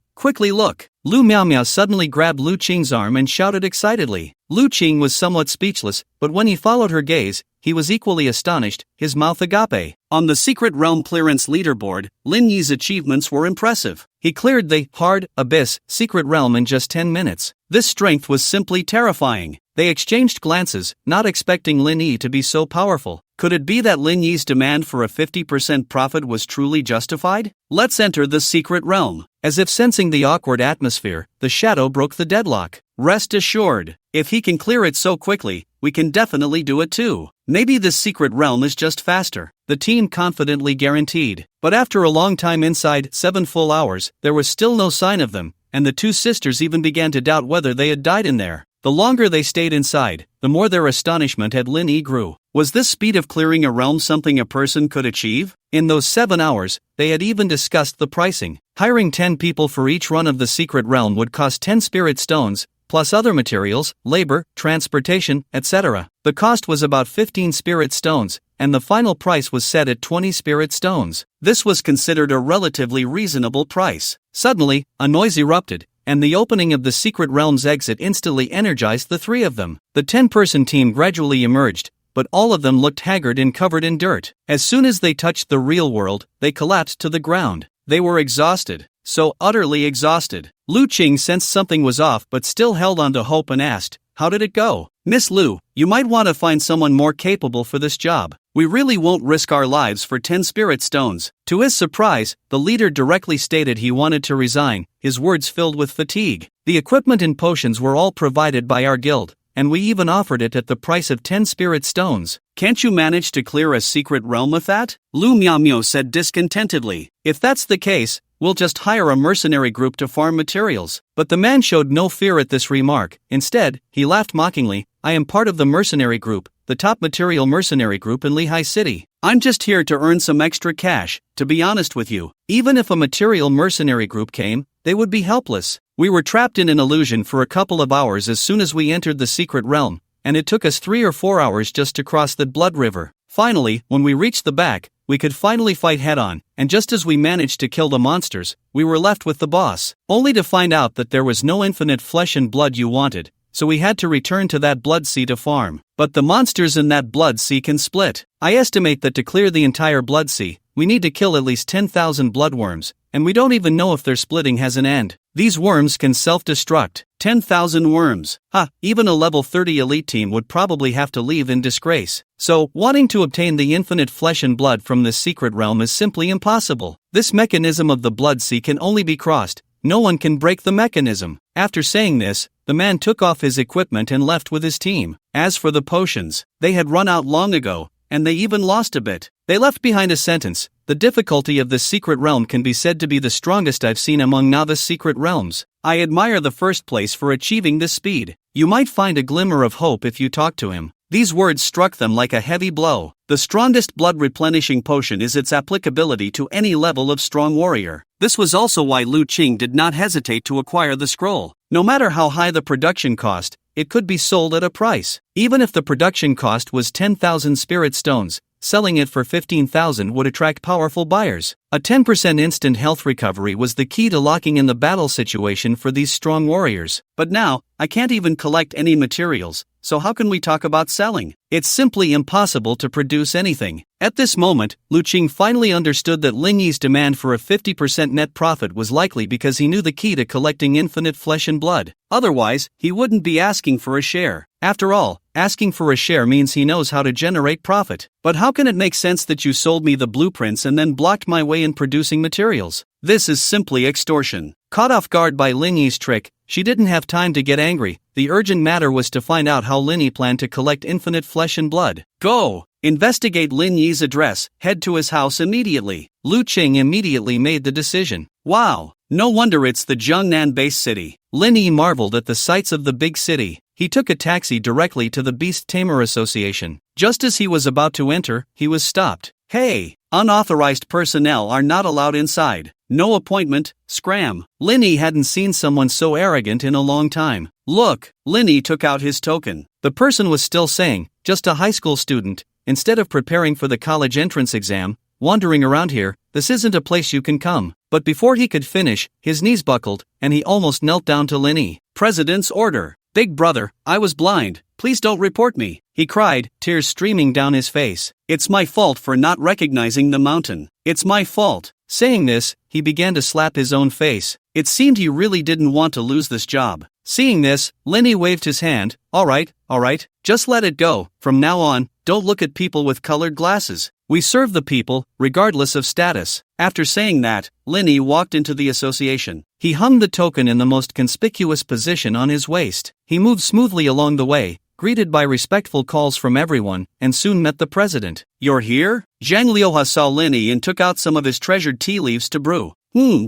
look. Lu Miaomiao suddenly grabbed Lu Qing's arm and shouted excitedly. Lu Qing was somewhat speechless, but when he followed her gaze, he was equally astonished, his mouth agape. On the Secret Realm Clearance Leaderboard, Lin Yi's achievements were impressive. He cleared the Hard Abyss Secret Realm in just 10 minutes. This strength was simply terrifying. They exchanged glances, not expecting Lin Yi to be so powerful. Could it be that Lin Yi's demand for a 50% profit was truly justified? Let's enter the Secret Realm. As if sensing the awkward atmosphere, the shadow broke the deadlock. Rest assured, if he can clear it so quickly, we can definitely do it too. Maybe this secret realm is just faster, the team confidently guaranteed. But after a long time inside, 7 full hours, there was still no sign of them, and the two sisters even began to doubt whether they had died in there. The longer they stayed inside, the more their astonishment at Lin Yi grew. Was this speed of clearing a realm something a person could achieve? In those 7 hours, they had even discussed the pricing. Hiring 10 people for each run of the secret realm would cost 10 spirit stones, plus other materials, labor, transportation, etc. The cost was about 15 spirit stones, and the final price was set at 20 spirit stones. This was considered a relatively reasonable price. Suddenly, a noise erupted, and the opening of the secret realm's exit instantly energized the 3 of them. The 10-person team gradually emerged, but all of them looked haggard and covered in dirt. As soon as they touched the real world, they collapsed to the ground. They were exhausted, so utterly exhausted. Lu Qing sensed something was off but still held on to hope and asked, "How did it go?" "Miss Lu, you might want to find someone more capable for this job. We really won't risk our lives for 10 spirit stones." To his surprise, the leader directly stated he wanted to resign, his words filled with fatigue. "The equipment and potions were all provided by our guild, and we even offered it at the price of 10 spirit stones. Can't you manage to clear a secret realm with that?" Lu Miaomiao said discontentedly. "If that's the case, we'll just hire a mercenary group to farm materials." But the man showed no fear at this remark. Instead, he laughed mockingly. "I am part of the mercenary group, the top material mercenary group in Lehigh City. I'm just here to earn some extra cash. To be honest with you, even if a material mercenary group came, they would be helpless. We were trapped in an illusion for a couple of hours as soon as we entered the secret realm, and it took us 3 or 4 hours just to cross the blood river. Finally, when we reached the back, we could finally fight head-on, and just as we managed to kill the monsters, we were left with the boss, only to find out that there was no infinite flesh and blood you wanted, so we had to return to that blood sea to farm. But the monsters in that blood sea can split. I estimate that to clear the entire blood sea, we need to kill at least 10,000 bloodworms, and we don't even know if their splitting has an end. These worms can self-destruct. 10,000 worms. Even a level 30 elite team would probably have to leave in disgrace. So, wanting to obtain the infinite flesh and blood from this secret realm is simply impossible. This mechanism of the blood sea can only be crossed. No one can break the mechanism." After saying this, the man took off his equipment and left with his team. As for the potions, they had run out long ago, and they even lost a bit. They left behind a sentence: "The difficulty of this secret realm can be said to be the strongest I've seen among novice secret realms. I admire the first place for achieving this speed. You might find a glimmer of hope if you talk to him." These words struck them like a heavy blow. The strongest blood replenishing potion is its applicability to any level of strong warrior. This was also why Lu Qing did not hesitate to acquire the scroll. No matter how high the production cost, it could be sold at a price. Even if the production cost was 10,000 spirit stones, selling it for 15,000 would attract powerful buyers. A 10% instant health recovery was the key to locking in the battle situation for these strong warriors. But now, I can't even collect any materials, so how can we talk about selling? It's simply impossible to produce anything. At this moment, Lu Qing finally understood that Lin Yi's demand for a 50% net profit was likely because he knew the key to collecting infinite flesh and blood. Otherwise, he wouldn't be asking for a share. After all, asking for a share means he knows how to generate profit. But how can it make sense that you sold me the blueprints and then blocked my way in producing materials? This is simply extortion. Caught off guard by Lin Yi's trick, she didn't have time to get angry. The urgent matter was to find out how Lin Yi planned to collect infinite flesh and blood. Go! Investigate Lin Yi's address, head to his house immediately. Lu Qing immediately made the decision. Wow! No wonder it's the Jiangnan-based city. Lin Yi marveled at the sights of the big city. He took a taxi directly to the Beast Tamer Association. Just as he was about to enter, he was stopped. Hey! Unauthorized personnel are not allowed inside. No appointment, scram. Lin Yi hadn't seen someone so arrogant in a long time. Look, Lin Yi took out his token. The person was still saying, just a high school student, instead of preparing for the college entrance exam, wandering around here, this isn't a place you can come. But before he could finish, his knees buckled, and he almost knelt down to Lin Yi. President's order. Big brother, I was blind, please don't report me, he cried, tears streaming down his face. It's my fault for not recognizing the mountain. It's my fault. Saying this, he began to slap his own face. It seemed he really didn't want to lose this job. Seeing this, Lin Yi waved his hand. Alright, just let it go. From now on, don't look at people with colored glasses. We serve the people, regardless of status. After saying that, Lin Yi walked into the association. He hung the token in the most conspicuous position on his waist. He moved smoothly along the way, greeted by respectful calls from everyone, and soon met the president. You're here? Zhang Liuha saw Lin Yi and took out some of his treasured tea leaves to brew.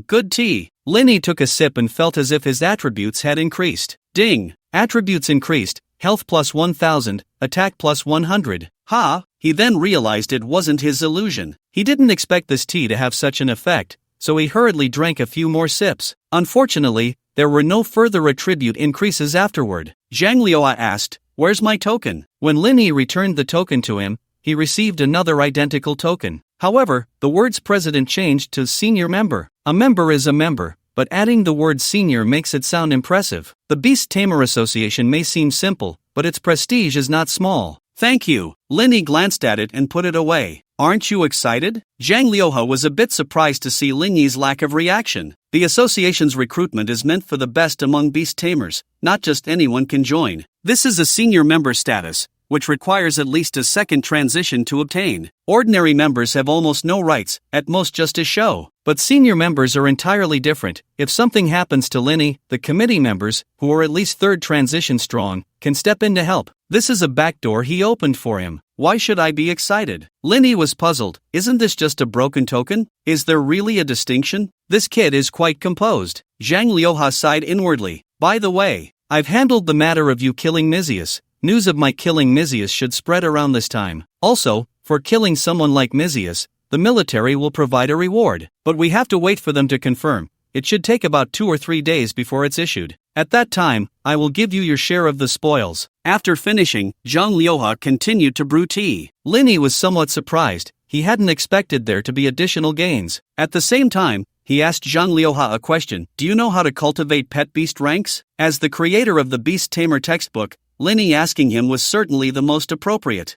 Good tea. Lin Yi took a sip and felt as if his attributes had increased. Ding! Attributes increased, health plus 1000, attack plus 100. Ha! He then realized it wasn't his illusion. He didn't expect this tea to have such an effect, so he hurriedly drank a few more sips. Unfortunately, there were no further attribute increases afterward. Zhang Liuha asked, "Where's my token?" When Lin Yi returned the token to him, he received another identical token. However, the words president changed to senior member. A member is a member, but adding the word senior makes it sound impressive. The Beast Tamer Association may seem simple, but its prestige is not small. Thank you. Lin Yi glanced at it and put it away. Aren't you excited? Zhang Liuha was a bit surprised to see Lin Yi's lack of reaction. The association's recruitment is meant for the best among beast tamers, not just anyone can join. This is a senior member status, which requires at least a second transition to obtain. Ordinary members have almost no rights, at most just a show. But senior members are entirely different. If something happens to Lin Yi, the committee members, who are at least third transition strong, can step in to help. This is a backdoor he opened for him. Why should I be excited? Lin Yi was puzzled. Isn't this just a broken token? Is there really a distinction? This kid is quite composed. Zhang Liuha sighed inwardly. By the way, I've handled the matter of you killing Mizius. News of my killing Mizius should spread around this time. Also, for killing someone like Mizius, the military will provide a reward. But we have to wait for them to confirm. It should take about 2 or 3 days before it's issued. At that time, I will give you your share of the spoils. After finishing, Zhang Liuha continued to brew tea. Lin Yi was somewhat surprised. He hadn't expected there to be additional gains. At the same time, he asked Zhang Liuha a question. Do you know how to cultivate pet beast ranks? As the creator of the Beast Tamer textbook, Lin Yi asking him was certainly the most appropriate.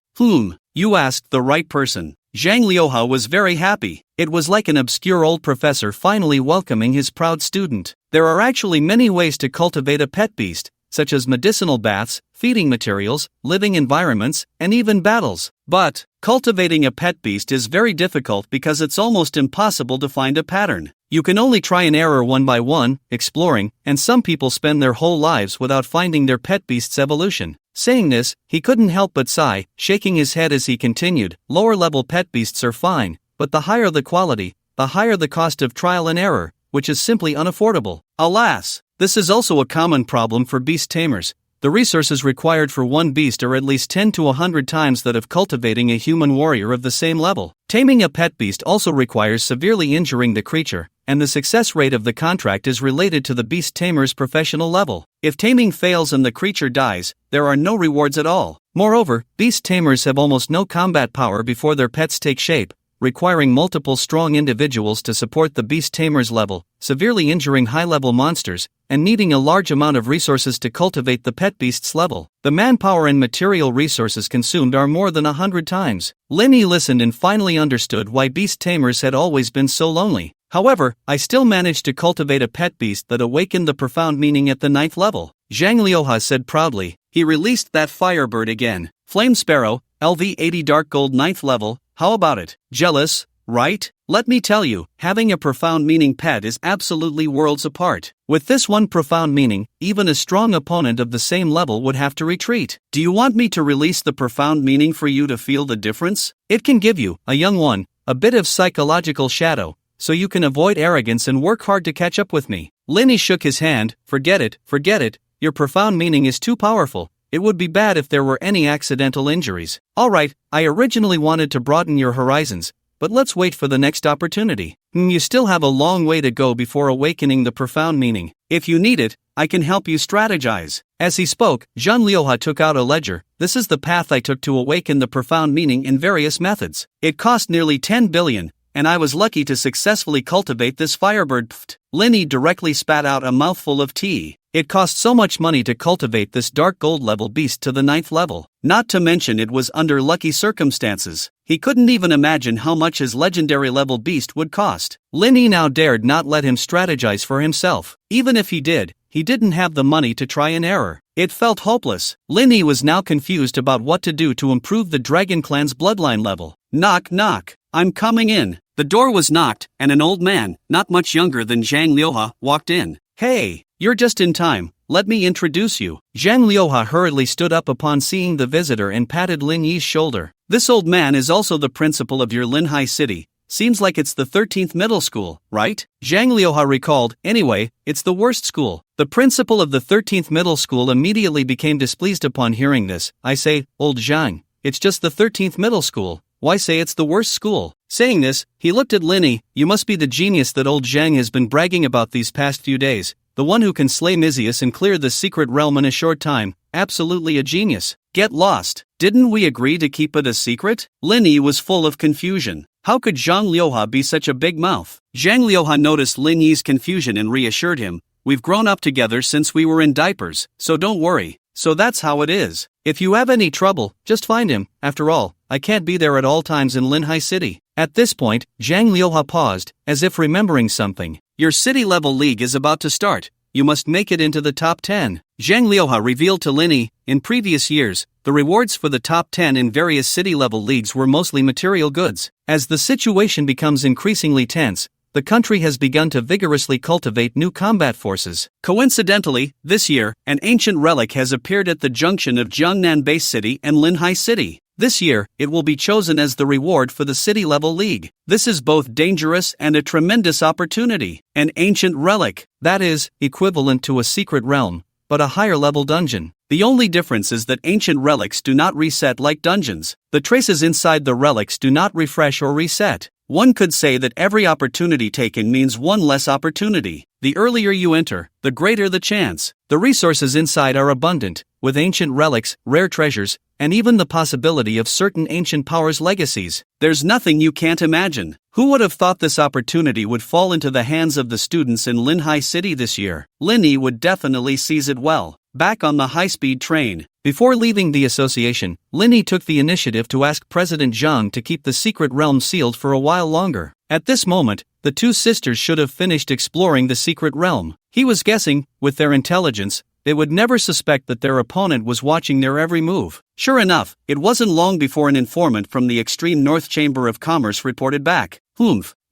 You asked the right person. Zhang Liuha was very happy. It was like an obscure old professor finally welcoming his proud student. There are actually many ways to cultivate a pet beast, such as medicinal baths, feeding materials, living environments, and even battles. But cultivating a pet beast is very difficult because it's almost impossible to find a pattern. You can only try and error one by one, exploring, and some people spend their whole lives without finding their pet beast's evolution. Saying this, he couldn't help but sigh, shaking his head as he continued. Lower-level pet beasts are fine, but the higher the quality, the higher the cost of trial and error, which is simply unaffordable. Alas, this is also a common problem for beast tamers. The resources required for one beast are at least 10 to 100 times that of cultivating a human warrior of the same level. Taming a pet beast also requires severely injuring the creature, and the success rate of the contract is related to the beast tamer's professional level. If taming fails and the creature dies, there are no rewards at all. Moreover, beast tamers have almost no combat power before their pets take shape, requiring multiple strong individuals to support the beast tamer's level, severely injuring high-level monsters, and needing a large amount of resources to cultivate the pet beast's level. The manpower and material resources consumed are more than 100 times. Lin Yi listened and finally understood why beast tamers had always been so lonely. However, I still managed to cultivate a pet beast that awakened the profound meaning at the 9th level. Zhang Liuha said proudly. He released that firebird again. Flame Sparrow, LV 80 Dark Gold 9th level, how about it? Jealous? right? Let me tell you, having a profound meaning pet is absolutely worlds apart. With this one profound meaning, even a strong opponent of the same level would have to retreat. Do you want me to release the profound meaning for you to feel the difference? It can give you, a young one, a bit of psychological shadow, so you can avoid arrogance and work hard to catch up with me. Linny shook his hand. Forget it, your profound meaning is too powerful. It would be bad if there were any accidental injuries. Alright, I originally wanted to broaden your horizons, but let's wait for the next opportunity. You still have a long way to go before awakening the profound meaning. If you need it, I can help you strategize. As he spoke, Jean Lioha took out a ledger. This is the path I took to awaken the profound meaning in various methods. It cost nearly 10 billion, and I was lucky to successfully cultivate this firebird. Pfft. Linny directly spat out a mouthful of tea. It cost so much money to cultivate this dark gold level beast to the 9th level. Not to mention it was under lucky circumstances. He couldn't even imagine how much his legendary level beast would cost. Linny now dared not let him strategize for himself. Even if he didn't have the money to try and error. It felt hopeless. Linny was now confused about what to do to improve the Dragon Clan's bloodline level. Knock knock. I'm coming in. The door was knocked, and an old man, not much younger than Zhang Lioha, walked in. Hey, you're just in time. Let me introduce you. Zhang Lioha hurriedly stood up upon seeing the visitor and patted Lin Yi's shoulder. This old man is also the principal of your Linhai city. Seems like it's the 13th middle school, right? Zhang Lioha recalled. Anyway, it's the worst school. The principal of the 13th middle school immediately became displeased upon hearing this. I say, old Zhang, it's just the 13th middle school. Why say it's the worst school? Saying this, he looked at Linny. You must be the genius that old Zhang has been bragging about these past few days. The one who can slay Mizius and clear the secret realm in a short time. Absolutely a genius. Get lost. Didn't we agree to keep it a secret? Linny was full of confusion. How could Zhang Lioha be such a big mouth? Zhang Lioha noticed Lin Yi's confusion and reassured him. We've grown up together since we were in diapers, so don't worry. So that's how it is. If you have any trouble, just find him. After all, I can't be there at all times in Linhai City. At this point, Zhang Lioha paused, as if remembering something. Your city-level league is about to start. You must make it into the top 10. Zhang Lioha revealed to Linny, in previous years, the rewards for the top 10 in various city-level leagues were mostly material goods. As the situation becomes increasingly tense, the country has begun to vigorously cultivate new combat forces. Coincidentally, this year, an ancient relic has appeared at the junction of Jiangnan Base City and Linhai City. This year, it will be chosen as the reward for the city-level league. This is both dangerous and a tremendous opportunity. An ancient relic, that is, equivalent to a secret realm, but a higher-level dungeon. The only difference is that ancient relics do not reset like dungeons. The traces inside the relics do not refresh or reset. One could say that every opportunity taken means one less opportunity. The earlier you enter, the greater the chance. The resources inside are abundant, with ancient relics, rare treasures, and even the possibility of certain ancient powers' legacies. There's nothing you can't imagine. Who would have thought this opportunity would fall into the hands of the students in Linhai City this year? Linny would definitely seize it well. Back on the high-speed train. Before leaving the association, Linny took the initiative to ask President Zhang to keep the secret realm sealed for a while longer. At this moment, the two sisters should have finished exploring the secret realm. He was guessing, with their intelligence, they would never suspect that their opponent was watching their every move. Sure enough, it wasn't long before an informant from the extreme North Chamber of Commerce reported back.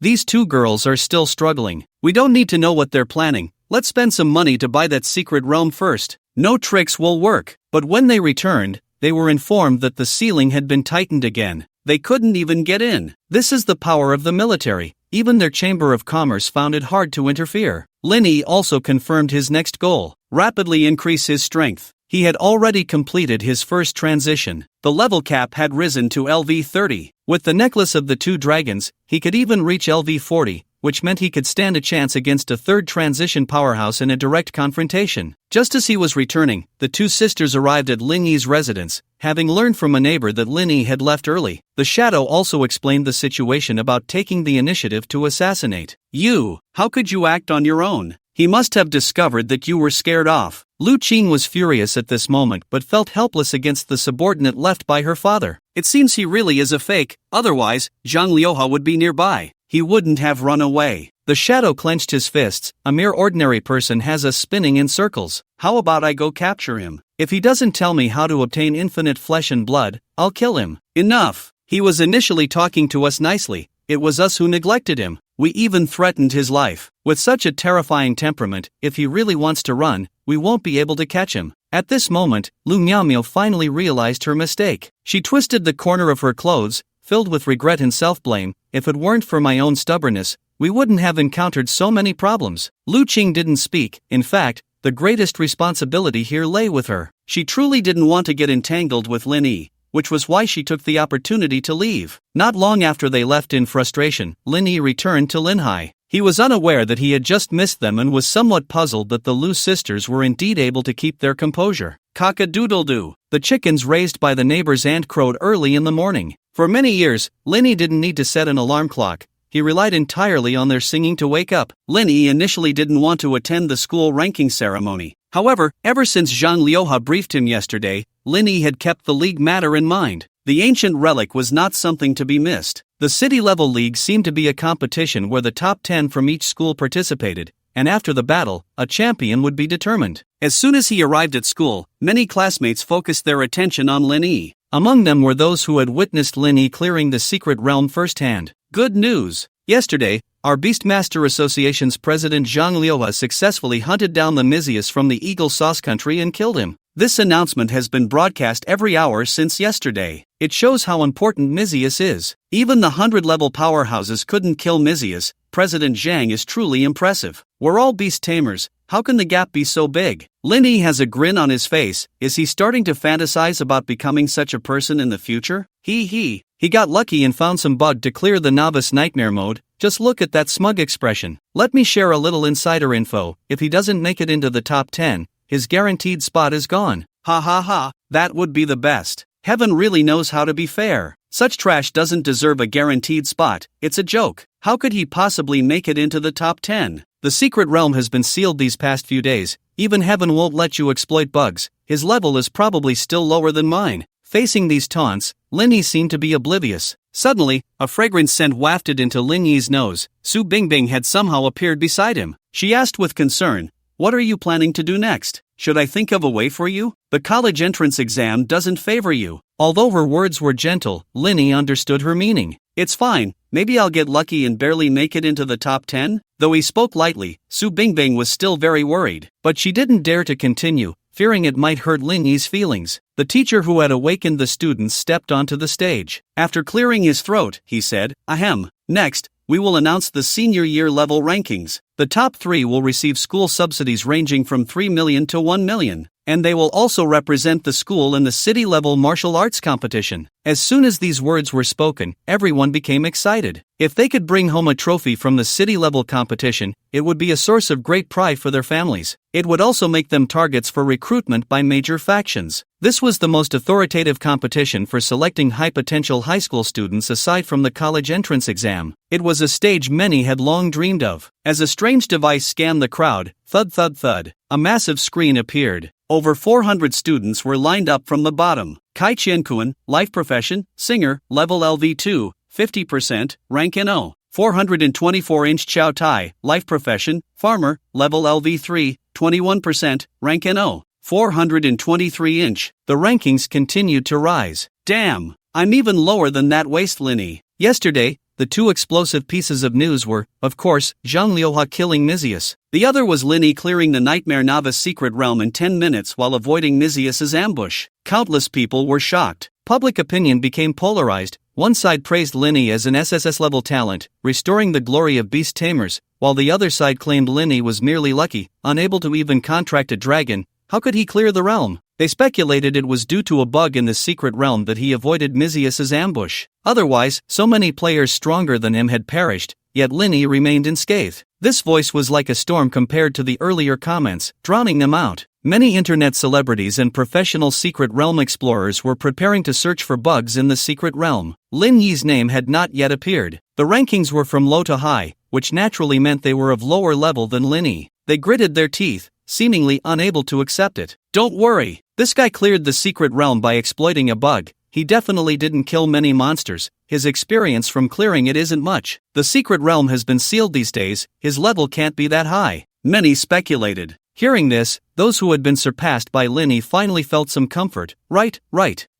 These two girls are still struggling. We don't need to know what they're planning. Let's spend some money to buy that secret realm first. No tricks will work. But when they returned, they were informed that the ceiling had been tightened again. They couldn't even get in. This is the power of the military. Even their Chamber of Commerce found it hard to interfere. Linny also confirmed his next goal: rapidly increase his strength. He had already completed his first transition. The level cap had risen to LV30. With the necklace of the two dragons, he could even reach LV40, which meant he could stand a chance against a third transition powerhouse in a direct confrontation. Just as he was returning, the two sisters arrived at Lin Yi's residence, having learned from a neighbor that Lin Yi had left early. The shadow also explained the situation about taking the initiative to assassinate. You, how could you act on your own? He must have discovered that you were scared off. Lu Qing was furious at this moment but felt helpless against the subordinate left by her father. It seems he really is a fake, otherwise, Zhang Lioha would be nearby. He wouldn't have run away. The shadow clenched his fists. A mere ordinary person has us spinning in circles. How about I go capture him? If he doesn't tell me how to obtain infinite flesh and blood, I'll kill him. Enough! He was initially talking to us nicely, it was us who neglected him. We even threatened his life. With such a terrifying temperament, if he really wants to run, we won't be able to catch him. At this moment, Lu Miaomio finally realized her mistake. She twisted the corner of her clothes, filled with regret and self-blame. If it weren't for my own stubbornness, we wouldn't have encountered so many problems. Lu Qing didn't speak. In fact, the greatest responsibility here lay with her. She truly didn't want to get entangled with Lin Yi, which was why she took the opportunity to leave. Not long after they left in frustration, Lin Yi returned to Linhai. He was unaware that he had just missed them and was somewhat puzzled that the Lu sisters were indeed able to keep their composure. Cock-a-doodle-doo. The chickens raised by the neighbor's aunt crowed early in the morning. For many years, Lin Yi didn't need to set an alarm clock. He relied entirely on their singing to wake up. Lin Yi initially didn't want to attend the school ranking ceremony. However, ever since Zhang Liuha briefed him yesterday, Lin Yi had kept the league matter in mind. The ancient relic was not something to be missed. The city-level league seemed to be a competition where the top 10 from each school participated, and after the battle, a champion would be determined. As soon as he arrived at school, many classmates focused their attention on Lin Yi. Among them were those who had witnessed Lin Yi clearing the secret realm firsthand. Good news! Yesterday, our Beastmaster Association's president Zhang Liuha successfully hunted down the Mizius from the Eagle Sauce Country and killed him. This announcement has been broadcast every hour since yesterday. It shows how important Mizius is. Even the 100-level powerhouses couldn't kill Mizius. President Zhang is truly impressive. We're all beast tamers. How can the gap be so big? Lin Yi has a grin on his face. Is he starting to fantasize about becoming such a person in the future? He got lucky and found some bug to clear the novice nightmare mode. Just look at that smug expression. Let me share a little insider info. If he doesn't make it into the top 10, his guaranteed spot is gone. Ha ha ha, that would be the best. Heaven really knows how to be fair. Such trash doesn't deserve a guaranteed spot. It's a joke. How could he possibly make it into the top 10? The secret realm has been sealed these past few days. Even heaven won't let you exploit bugs. His level is probably still lower than mine. Facing these taunts, Lin Yi seemed to be oblivious. Suddenly, a fragrant scent wafted into Lin Yi's nose. Su Bingbing had somehow appeared beside him. She asked with concern, "What are you planning to do next? Should I think of a way for you? The college entrance exam doesn't favor you." Although her words were gentle, Lin Yi understood her meaning. "It's fine, maybe I'll get lucky and barely make it into the top 10? Though he spoke lightly, Su Bingbing was still very worried. But she didn't dare to continue, fearing it might hurt Lin Yi's feelings. The teacher who had awakened the students stepped onto the stage. After clearing his throat, he said, "Ahem. Next, we will announce the senior year level rankings. The top 3 will receive school subsidies ranging from 3 million to 1 million. And they will also represent the school in the city-level martial arts competition." As soon as these words were spoken, everyone became excited. If they could bring home a trophy from the city-level competition, it would be a source of great pride for their families. It would also make them targets for recruitment by major factions. This was the most authoritative competition for selecting high-potential high school students aside from the college entrance exam. It was a stage many had long dreamed of. As a strange device scanned the crowd, thud thud thud, a massive screen appeared. Over 400 students were lined up from the bottom. Kai Qiankuan, life profession, singer, level LV2, 50%, rank NO. 424-inch Chow Tai, life profession, farmer, level LV3, 21%, rank NO. 423-inch. The rankings continued to rise. Damn, I'm even lower than that waste Lin Yi. Yesterday, the 2 explosive pieces of news were, of course, Zhang Liuha killing Mizius. The other was Lin Yi clearing the Nightmare Novice secret realm in 10 minutes while avoiding Mizius's ambush. Countless people were shocked. Public opinion became polarized. One side praised Lin Yi as an SSS-level talent, restoring the glory of beast tamers, while the other side claimed Lin Yi was merely lucky, unable to even contract a dragon. How could he clear the realm? They speculated it was due to a bug in the secret realm that he avoided Mizius's ambush. Otherwise, so many players stronger than him had perished, yet Lin Yi remained unscathed. This voice was like a storm compared to the earlier comments, drowning them out. Many internet celebrities and professional secret realm explorers were preparing to search for bugs in the secret realm. Lin Yi's name had not yet appeared. The rankings were from low to high, which naturally meant they were of lower level than Lin Yi. They gritted their teeth, seemingly unable to accept it. "Don't worry, this guy cleared the secret realm by exploiting a bug. He definitely didn't kill many monsters. His experience from clearing it isn't much. The secret realm has been sealed these days, his level can't be that high." Many speculated. Hearing this, those who had been surpassed by Lin Yi finally felt some comfort. Right.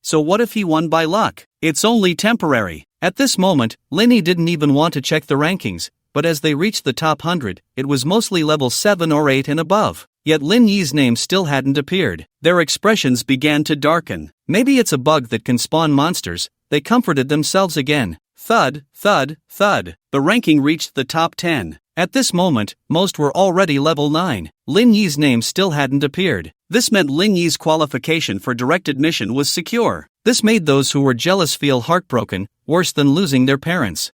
So what if he won by luck? It's only temporary. At this moment, Lin Yi didn't even want to check the rankings, but as they reached the top 100, it was mostly level 7 or 8 and above. Yet Lin Yi's name still hadn't appeared. Their expressions began to darken. Maybe it's a bug that can spawn monsters, they comforted themselves again. Thud, thud, thud. The ranking reached the top 10. At this moment, most were already level 9. Lin Yi's name still hadn't appeared. This meant Lin Yi's qualification for direct admission was secure. This made those who were jealous feel heartbroken, worse than losing their parents.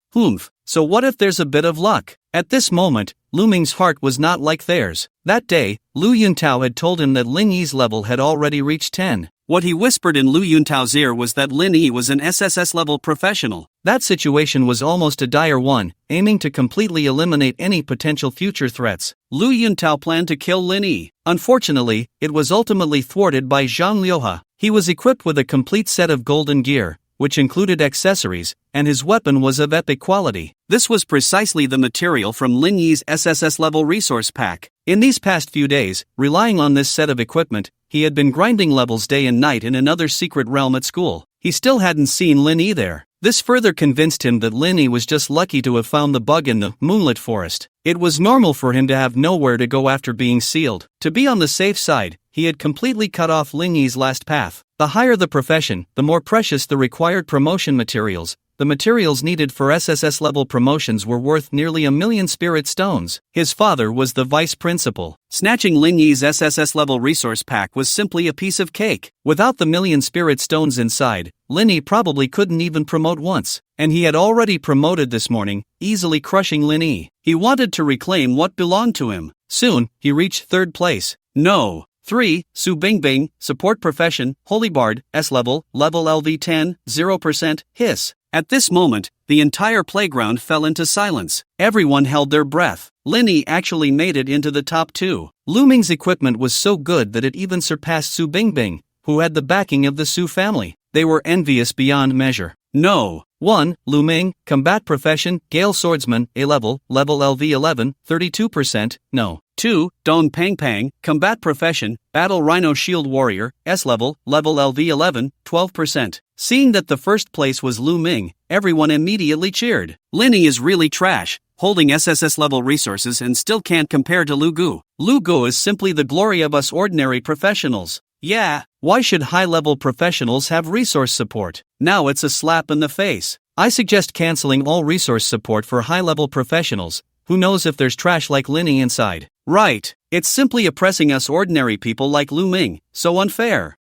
So what if there's a bit of luck? At this moment, Lu Ming's heart was not like theirs. That day, Lu Yuntao had told him that Lin Yi's level had already reached 10. What he whispered in Lu Yuntao's ear was that Lin Yi was an SSS level professional. That situation was almost a dire one, aiming to completely eliminate any potential future threats. Lu Yuntao planned to kill Lin Yi. Unfortunately, it was ultimately thwarted by Zhang Liuhe. He was equipped with a complete set of golden gear, which included accessories, and his weapon was of epic quality. This was precisely the material from Lin Yi's SSS level resource pack. In these past few days, relying on this set of equipment, he had been grinding levels day and night in another secret realm at school. He still hadn't seen Lin Yi there. This further convinced him that Lin Yi was just lucky to have found the bug in the moonlit forest. It was normal for him to have nowhere to go after being sealed. To be on the safe side, he had completely cut off Lin Yi's last path. The higher the profession, the more precious the required promotion materials. The materials needed for SSS level promotions were worth nearly 1,000,000 spirit stones. His father was the vice principal. Snatching Lin Yi's SSS level resource pack was simply a piece of cake. Without the 1,000,000 spirit stones inside, Lin Yi probably couldn't even promote once. And he had already promoted this morning, easily crushing Lin Yi. He wanted to reclaim what belonged to him. Soon, he reached third place. No. 3. Su Bingbing, support profession, Holy Bard, S-Level, level LV10, 0%, hiss. At this moment, the entire playground fell into silence. Everyone held their breath. Lin Yi actually made it into the top 2. Lu Ming's equipment was so good that it even surpassed Su Bingbing, who had the backing of the Su family. They were envious beyond measure. No. 1. Lu Ming, combat profession, Gale Swordsman, A-Level, level LV11, 32%, no. 2. Dong Pang Pang, combat profession, Battle Rhino Shield Warrior, S-Level, level LV11, 12%. Seeing that the first place was Lu Ming, everyone immediately cheered. Lin Yi is really trash, holding SSS level resources and still can't compare to Lu Gu. Lu Gu is simply the glory of us ordinary professionals. Yeah, why should high-level professionals have resource support? Now it's a slap in the face. I suggest canceling all resource support for high-level professionals. Who knows if there's trash like Lin Yi inside? Right, it's simply oppressing us ordinary people like Lu Ming, so unfair.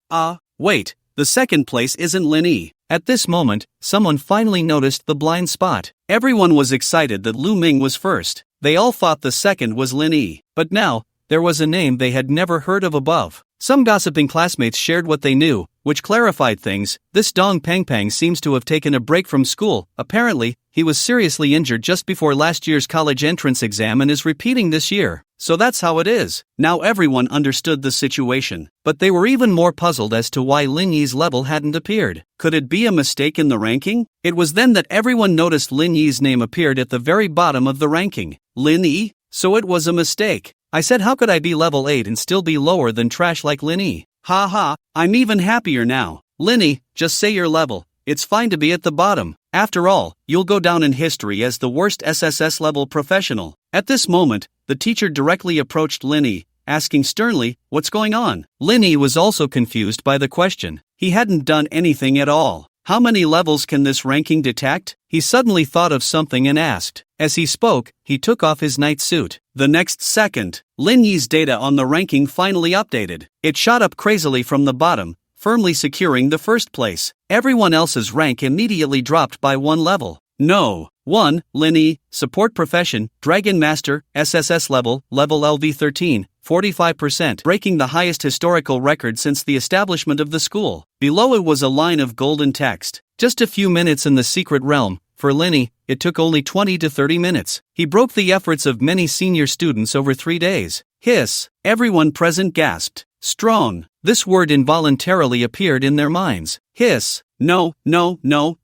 Wait, the second place isn't Lin Yi. At this moment, someone finally noticed the blind spot. Everyone was excited that Lu Ming was first. They all thought the second was Lin Yi. But now, there was a name they had never heard of above. Some gossiping classmates shared what they knew, which clarified things. This Dong Pang Pang seems to have taken a break from school. Apparently, he was seriously injured just before last year's college entrance exam and is repeating this year. So that's how it is. Now everyone understood the situation, but they were even more puzzled as to why Lin Yi's level hadn't appeared. Could it be a mistake in the ranking? It was then that everyone noticed Lin Yi's name appeared at the very bottom of the ranking. Lin Yi? So it was a mistake. I said, how could I be level 8 and still be lower than trash like Lin Yi? Ha, I'm even happier now. Lin Yi, just say your level. It's fine to be at the bottom. After all, you'll go down in history as the worst SSS level professional. At this moment, the teacher directly approached Lin Yi, asking sternly, what's going on? Lin Yi was also confused by the question. He hadn't done anything at all. How many levels can this ranking detect? He suddenly thought of something and asked. As he spoke, he took off his night suit. The next second, Lin Yi's data on the ranking finally updated. It shot up crazily from the bottom, firmly securing the first place. Everyone else's rank immediately dropped by 1 level. No. 1. Lin Yi, support profession, Dragon Master, SSS level, level LV13, 45%, breaking the highest historical record since the establishment of the school. Below it was a line of golden text. Just a few minutes in the secret realm. For Lin Yi, it took only 20 to 30 minutes. He broke the efforts of many senior students over 3 days. Hiss. Everyone present gasped. Strong. This word involuntarily appeared in their minds. Hiss. No,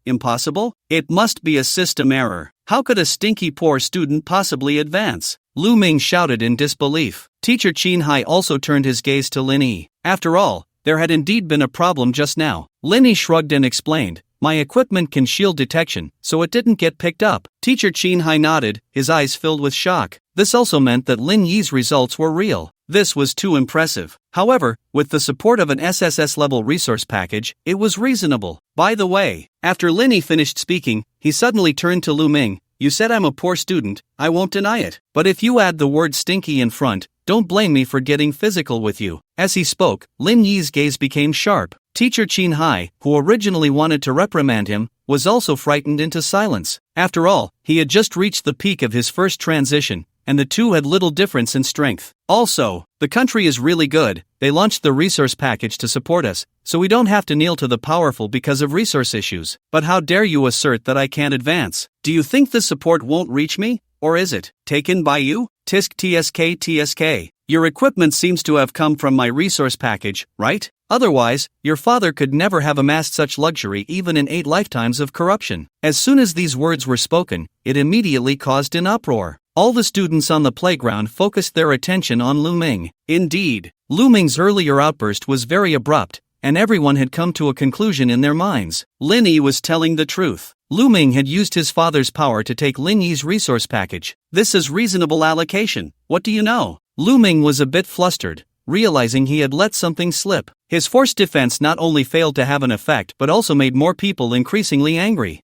impossible? It must be a system error. How could a stinky poor student possibly advance? Lu Ming shouted in disbelief. Teacher Qin Hai also turned his gaze to Lin Yi. After all, there had indeed been a problem just now. Lin Yi shrugged and explained, My equipment can shield detection, so it didn't get picked up. Teacher Chin Hai nodded, his eyes filled with shock. This also meant that Lin Yi's results were real. This was too impressive. However, with the support of an SSS-level resource package, it was reasonable. By the way, after Lin Yi finished speaking, he suddenly turned to Lu Ming. You said I'm a poor student, I won't deny it. But if you add the word stinky in front, don't blame me for getting physical with you. As he spoke, Lin Yi's gaze became sharp. Teacher Chin Hai, who originally wanted to reprimand him, was also frightened into silence. After all, he had just reached the peak of his first transition, and the two had little difference in strength. Also, the country is really good. They launched the resource package to support us, so we don't have to kneel to the powerful because of resource issues. But how dare you assert that I can't advance? Do you think the support won't reach me? Or is it taken by you? Tisk tsk tsk. Your equipment seems to have come from my resource package, right? Otherwise, your father could never have amassed such luxury even in 8 lifetimes of corruption. As soon as these words were spoken, it immediately caused an uproar. All the students on the playground focused their attention on Lu Ming. Indeed, Lu Ming's earlier outburst was very abrupt, and everyone had come to a conclusion in their minds. Lin Yi was telling the truth. Lu Ming had used his father's power to take Lin Yi's resource package. This is reasonable allocation. What do you know? Lu Ming was a bit flustered, realizing he had let something slip. His forced defense not only failed to have an effect but also made more people increasingly angry.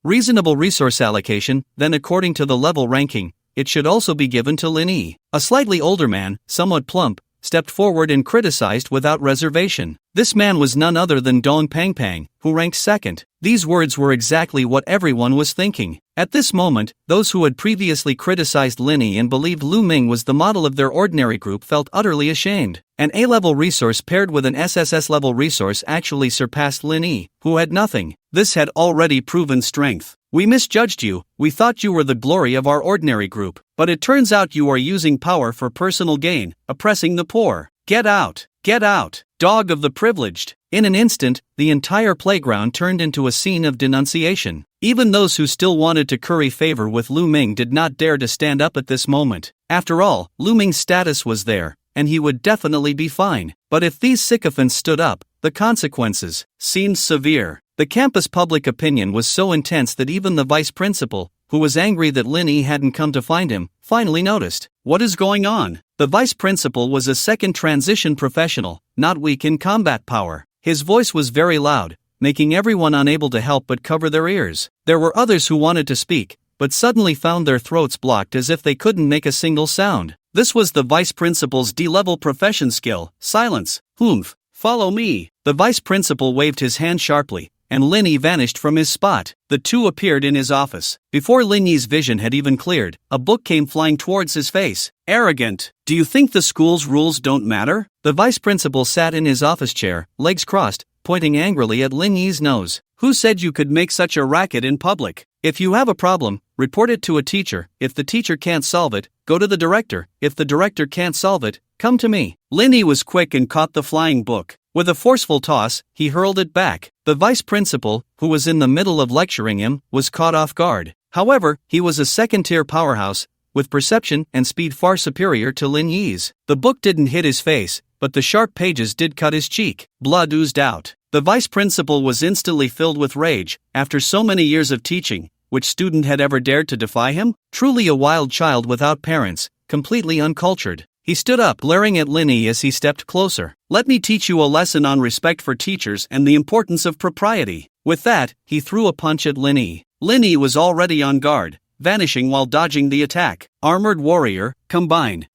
Reasonable resource allocation, then according to the level ranking, it should also be given to Lin Yi. A slightly older man, somewhat plump, stepped forward and criticized without reservation. This man was none other than Dong Pangpang, who ranked second. These words were exactly what everyone was thinking. At this moment, those who had previously criticized Lin Yi and believed Lu Ming was the model of their ordinary group felt utterly ashamed. An A-level resource paired with an SSS-level resource actually surpassed Lin Yi, who had nothing. This had already proven strength. We misjudged you, we thought you were the glory of our ordinary group, but it turns out you are using power for personal gain, oppressing the poor. Get out! Get out! Dog of the privileged! In an instant, the entire playground turned into a scene of denunciation. Even those who still wanted to curry favor with Lu Ming did not dare to stand up at this moment. After all, Lu Ming's status was there, and he would definitely be fine. But if these sycophants stood up, the consequences seemed severe. The campus public opinion was so intense that even the vice principal, who was angry that Lin Yi hadn't come to find him, finally noticed. What is going on? The vice principal was a second transition professional, not weak in combat power. His voice was very loud, making everyone unable to help but cover their ears. There were others who wanted to speak, but suddenly found their throats blocked as if they couldn't make a single sound. This was the vice principal's D-level profession skill. Silence. Humph. Follow me. The vice principal waved his hand sharply, and Lin Yi vanished from his spot. The two appeared in his office. Before Lin Yi's vision had even cleared, a book came flying towards his face. Arrogant. Do you think the school's rules don't matter? The vice principal sat in his office chair, legs crossed, pointing angrily at Lin Yi's nose. Who said you could make such a racket in public? If you have a problem, report it to a teacher. If the teacher can't solve it, go to the director. If the director can't solve it, come to me. Lin Yi was quick and caught the flying book. With a forceful toss, he hurled it back. The vice principal, who was in the middle of lecturing him, was caught off guard. However, he was a second-tier powerhouse, with perception and speed far superior to Lin Yi's. The book didn't hit his face, but the sharp pages did cut his cheek. Blood oozed out. The vice principal was instantly filled with rage. After so many years of teaching, which student had ever dared to defy him? Truly a wild child without parents, completely uncultured. He stood up, glaring at Lin Yi as he stepped closer. Let me teach you a lesson on respect for teachers and the importance of propriety. With that, he threw a punch at Lin Yi. Lin Yi was already on guard, vanishing while dodging the attack. Armored warrior, combine.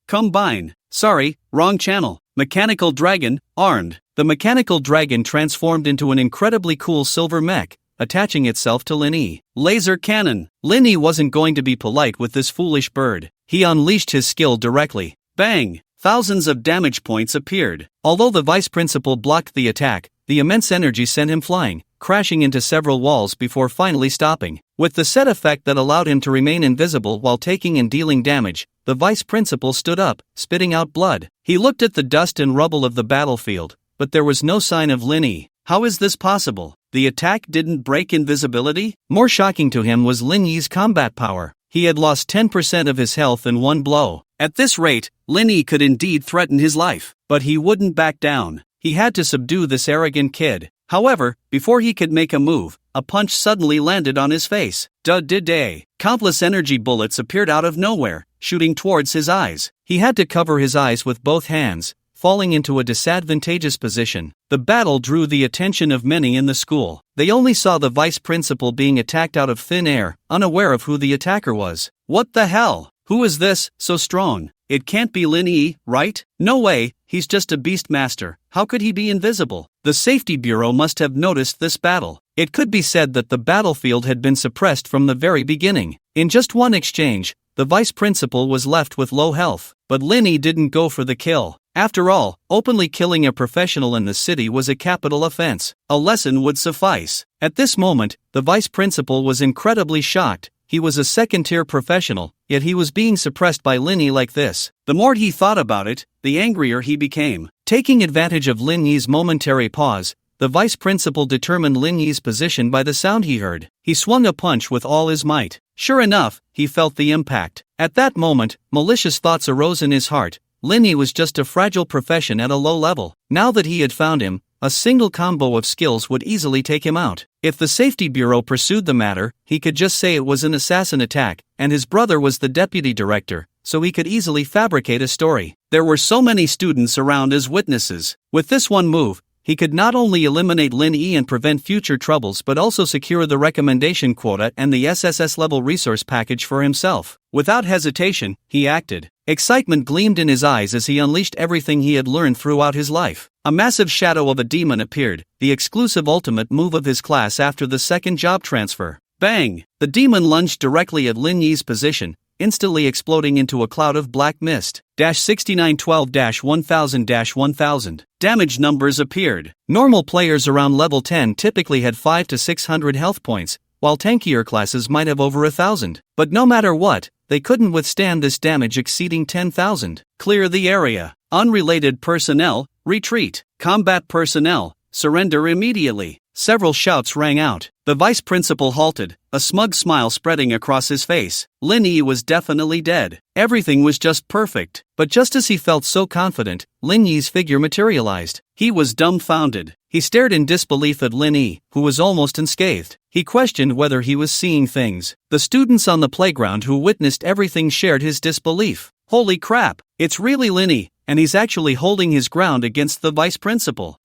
Sorry, wrong channel. Mechanical dragon, armed. The mechanical dragon transformed into an incredibly cool silver mech, attaching itself to Lin Yi. Laser cannon. Lin Yi wasn't going to be polite with this foolish bird. He unleashed his skill directly. Bang! Thousands of damage points appeared. Although the vice principal blocked the attack, the immense energy sent him flying, crashing into several walls before finally stopping. With the set effect that allowed him to remain invisible while taking and dealing damage, the vice principal stood up, spitting out blood. He looked at the dust and rubble of the battlefield, but there was no sign of Lin Yi. How is this possible? The attack didn't break invisibility? More shocking to him was Lin Yi's combat power. He had lost 10% of his health in one blow. At this rate, Lin Yi could indeed threaten his life. But he wouldn't back down. He had to subdue this arrogant kid. However, before he could make a move, a punch suddenly landed on his face. Day. Countless energy bullets appeared out of nowhere, shooting towards his eyes. He had to cover his eyes with both hands, falling into a disadvantageous position. The battle drew the attention of many in the school. They only saw the vice principal being attacked out of thin air, unaware of who the attacker was. What the hell? Who is this, so strong? It can't be Lin Yi, right? No way, he's just a beast master. How could he be invisible? The Safety Bureau must have noticed this battle. It could be said that the battlefield had been suppressed from the very beginning. In just one exchange, the vice principal was left with low health. But Lin Yi didn't go for the kill. After all, openly killing a professional in the city was a capital offense. A lesson would suffice. At this moment, the vice principal was incredibly shocked. He was a second-tier professional, yet he was being suppressed by Lin Yi like this. The more he thought about it, the angrier he became. Taking advantage of Lin Yi's momentary pause, the vice principal determined Lin Yi's position by the sound he heard. He swung a punch with all his might. Sure enough, he felt the impact. At that moment, malicious thoughts arose in his heart. Lin Yi was just a fragile profession at a low level. Now that he had found him, a single combo of skills would easily take him out. If the Safety Bureau pursued the matter, he could just say it was an assassin attack, and his brother was the deputy director, so he could easily fabricate a story. There were so many students around as witnesses. With this one move, he could not only eliminate Lin Yi and prevent future troubles but also secure the recommendation quota and the SSS-Level resource package for himself. Without hesitation, he acted. Excitement gleamed in his eyes as he unleashed everything he had learned throughout his life. A massive shadow of a demon appeared, the exclusive ultimate move of his class after the second job transfer. Bang! The demon lunged directly at Lin Yi's position, instantly exploding into a cloud of black mist. 6912-1000-1000. Damage numbers appeared. Normal players around level 10 typically had 500 to 600 health points, while tankier classes might have over 1,000. But no matter what, they couldn't withstand this damage exceeding 10,000. Clear the area. Unrelated personnel, retreat. Combat personnel, surrender immediately. Several shouts rang out. The vice principal halted, a smug smile spreading across his face. Lin Yi was definitely dead. Everything was just perfect. But just as he felt so confident, Lin Yi's figure materialized. He was dumbfounded. He stared in disbelief at Lin Yi, who was almost unscathed. He questioned whether he was seeing things. The students on the playground who witnessed everything shared his disbelief. Holy crap, it's really Lin Yi, and he's actually holding his ground against the vice principal.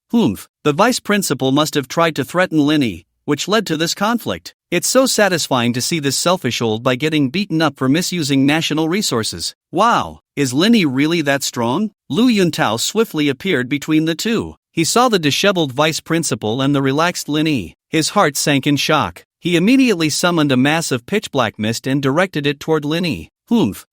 The vice principal must have tried to threaten Lin Yi, which led to this conflict. It's so satisfying to see this selfish old by getting beaten up for misusing national resources. Wow, is Lin Yi really that strong? Lu Yuntao swiftly appeared between the two. He saw the disheveled vice principal and the relaxed Lin Yi. His heart sank in shock. He immediately summoned a mass of pitch-black mist and directed it toward Lin Yi.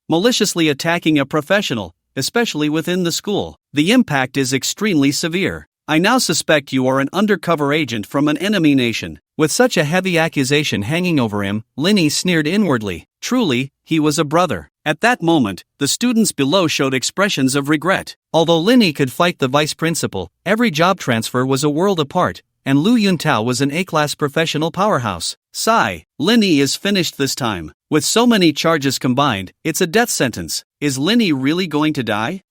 Maliciously attacking a professional, especially within the school. The impact is extremely severe. I now suspect you are an undercover agent from an enemy nation. With such a heavy accusation hanging over him, Lin Yi sneered inwardly. Truly, he was a brother. At that moment, the students below showed expressions of regret. Although Lin Yi could fight the vice principal, every job transfer was a world apart, and Lu Yuntao was an A-class professional powerhouse. Sigh, Lin Yi is finished this time. With so many charges combined, it's a death sentence. Is Lin Yi really going to die?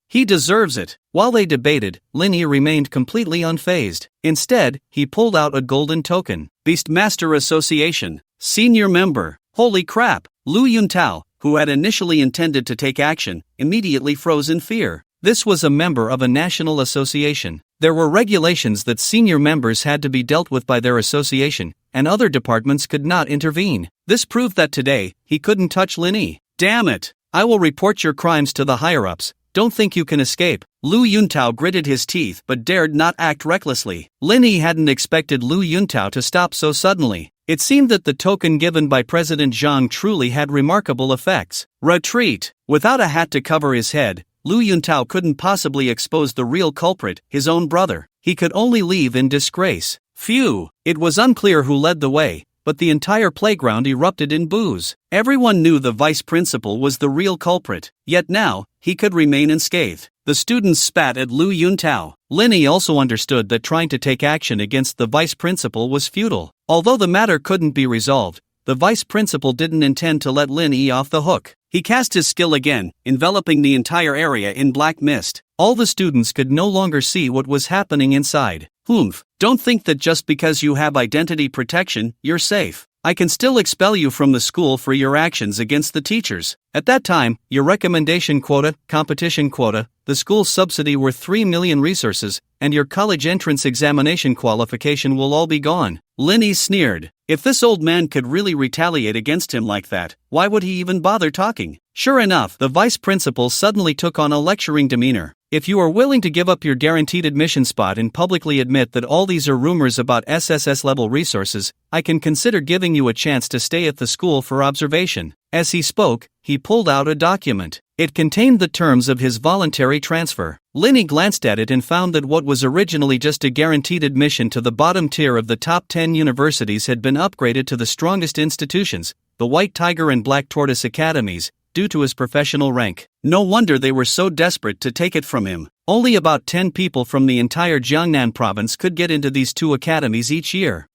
He deserves it. While they debated, Lin Yi remained completely unfazed. Instead, he pulled out a golden token. Beastmaster Association. Senior member. Holy crap! Lu Yuntao, who had initially intended to take action, immediately froze in fear. This was a member of a national association. There were regulations that senior members had to be dealt with by their association, and other departments could not intervene. This proved that today, he couldn't touch Lin Yi. Damn it! I will report your crimes to the higher-ups. Don't think you can escape. Lu Yuntao gritted his teeth but dared not act recklessly. Lin Yi hadn't expected Lu Yuntao to stop so suddenly. It seemed that the token given by President Zhang truly had remarkable effects. Retreat! Without a hat to cover his head, Lu Yuntao couldn't possibly expose the real culprit, his own brother. He could only leave in disgrace. Phew! It was unclear who led the way, but the entire playground erupted in boos. Everyone knew the vice principal was the real culprit, yet now, he could remain unscathed. The students spat at Lu Yuntao. Lin Yi also understood that trying to take action against the vice principal was futile. Although the matter couldn't be resolved, the vice principal didn't intend to let Lin Yi off the hook. He cast his skill again, enveloping the entire area in black mist. All the students could no longer see what was happening inside. Don't think that just because you have identity protection, you're safe. I can still expel you from the school for your actions against the teachers. At that time, your recommendation quota, competition quota, the school's subsidy worth 3 million resources, and your college entrance examination qualification will all be gone. Linny sneered. If this old man could really retaliate against him like that, why would he even bother talking? Sure enough, the vice principal suddenly took on a lecturing demeanor. If you are willing to give up your guaranteed admission spot and publicly admit that all these are rumors about SSS-level resources, I can consider giving you a chance to stay at the school for observation. As he spoke, he pulled out a document. It contained the terms of his voluntary transfer. Linny glanced at it and found that what was originally just a guaranteed admission to the bottom tier of the top 10 universities had been upgraded to the strongest institutions, the White Tiger and Black Tortoise Academies, due to his professional rank. No wonder they were so desperate to take it from him. Only about 10 people from the entire Jiangnan province could get into these two academies each year.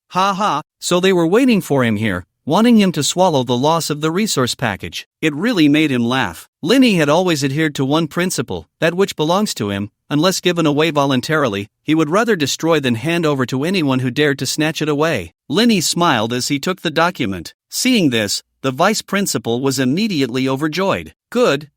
So they were waiting for him here, wanting him to swallow the loss of the resource package. It really made him laugh. Linny had always adhered to one principle, that which belongs to him, unless given away voluntarily, he would rather destroy than hand over to anyone who dared to snatch it away. Linny smiled as he took the document. Seeing this, the vice principal was immediately overjoyed. Good.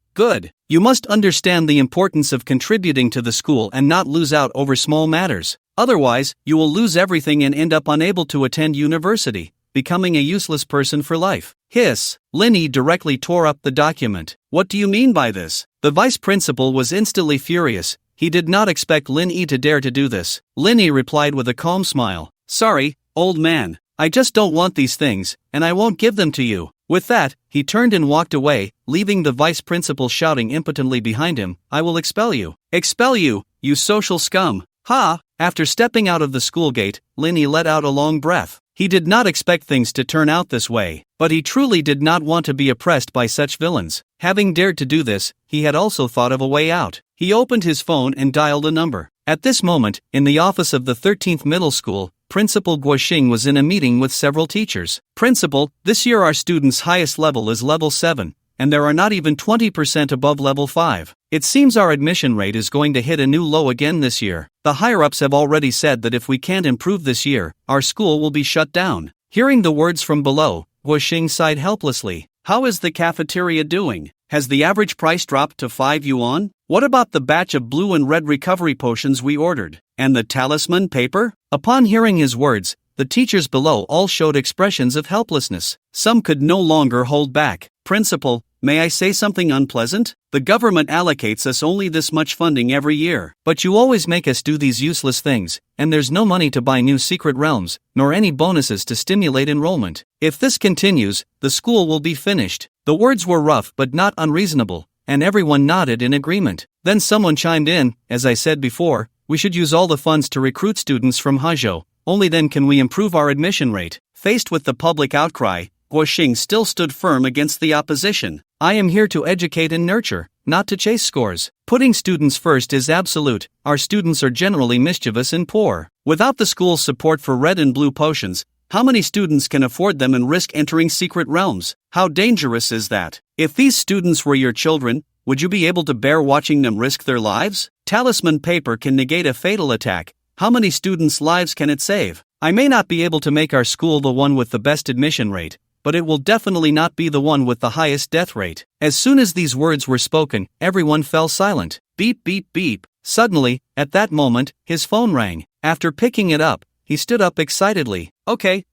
You must understand the importance of contributing to the school and not lose out over small matters. Otherwise, you will lose everything and end up unable to attend university, becoming a useless person for life. Hiss. Linny directly tore up the document. What do you mean by this? The vice principal was instantly furious. He did not expect Linny to dare to do this. Linny replied with a calm smile. Sorry, old man. I just don't want these things, and I won't give them to you. With that, he turned and walked away, leaving the vice principal shouting impotently behind him, I will expel you. Expel you, you social scum. After stepping out of the school gate, Linny let out a long breath. He did not expect things to turn out this way, but he truly did not want to be oppressed by such villains. Having dared to do this, he had also thought of a way out. He opened his phone and dialed a number. At this moment, in the office of the 13th Middle School, Principal Guoxing was in a meeting with several teachers. Principal, this year our students' highest level is level 7, and there are not even 20% above level 5. It seems our admission rate is going to hit a new low again this year. The higher-ups have already said that if we can't improve this year, our school will be shut down. Hearing the words from below, Guoxing sighed helplessly. How is the cafeteria doing? Has the average price dropped to 5 yuan? What about the batch of blue and red recovery potions we ordered? And the talisman paper? Upon hearing his words, the teachers below all showed expressions of helplessness. Some could no longer hold back. Principal, may I say something unpleasant? The government allocates us only this much funding every year, but you always make us do these useless things, and there's no money to buy new secret realms, nor any bonuses to stimulate enrollment. If this continues, the school will be finished. The words were rough but not unreasonable, and everyone nodded in agreement. Then someone chimed in, as I said before, we should use all the funds to recruit students from Huzhou, only then can we improve our admission rate. Faced with the public outcry, Guoxing still stood firm against the opposition. I am here to educate and nurture, not to chase scores. Putting students first is absolute. Our students are generally mischievous and poor. Without the school's support for red and blue potions, how many students can afford them and risk entering secret realms? How dangerous is that? If these students were your children, would you be able to bear watching them risk their lives? Talisman paper can negate a fatal attack. How many students' lives can it save? I may not be able to make our school the one with the best admission rate, but it will definitely not be the one with the highest death rate. As soon as these words were spoken, everyone fell silent. Beep beep beep. Suddenly, at that moment, his phone rang. After picking it up, he stood up excitedly. Okay,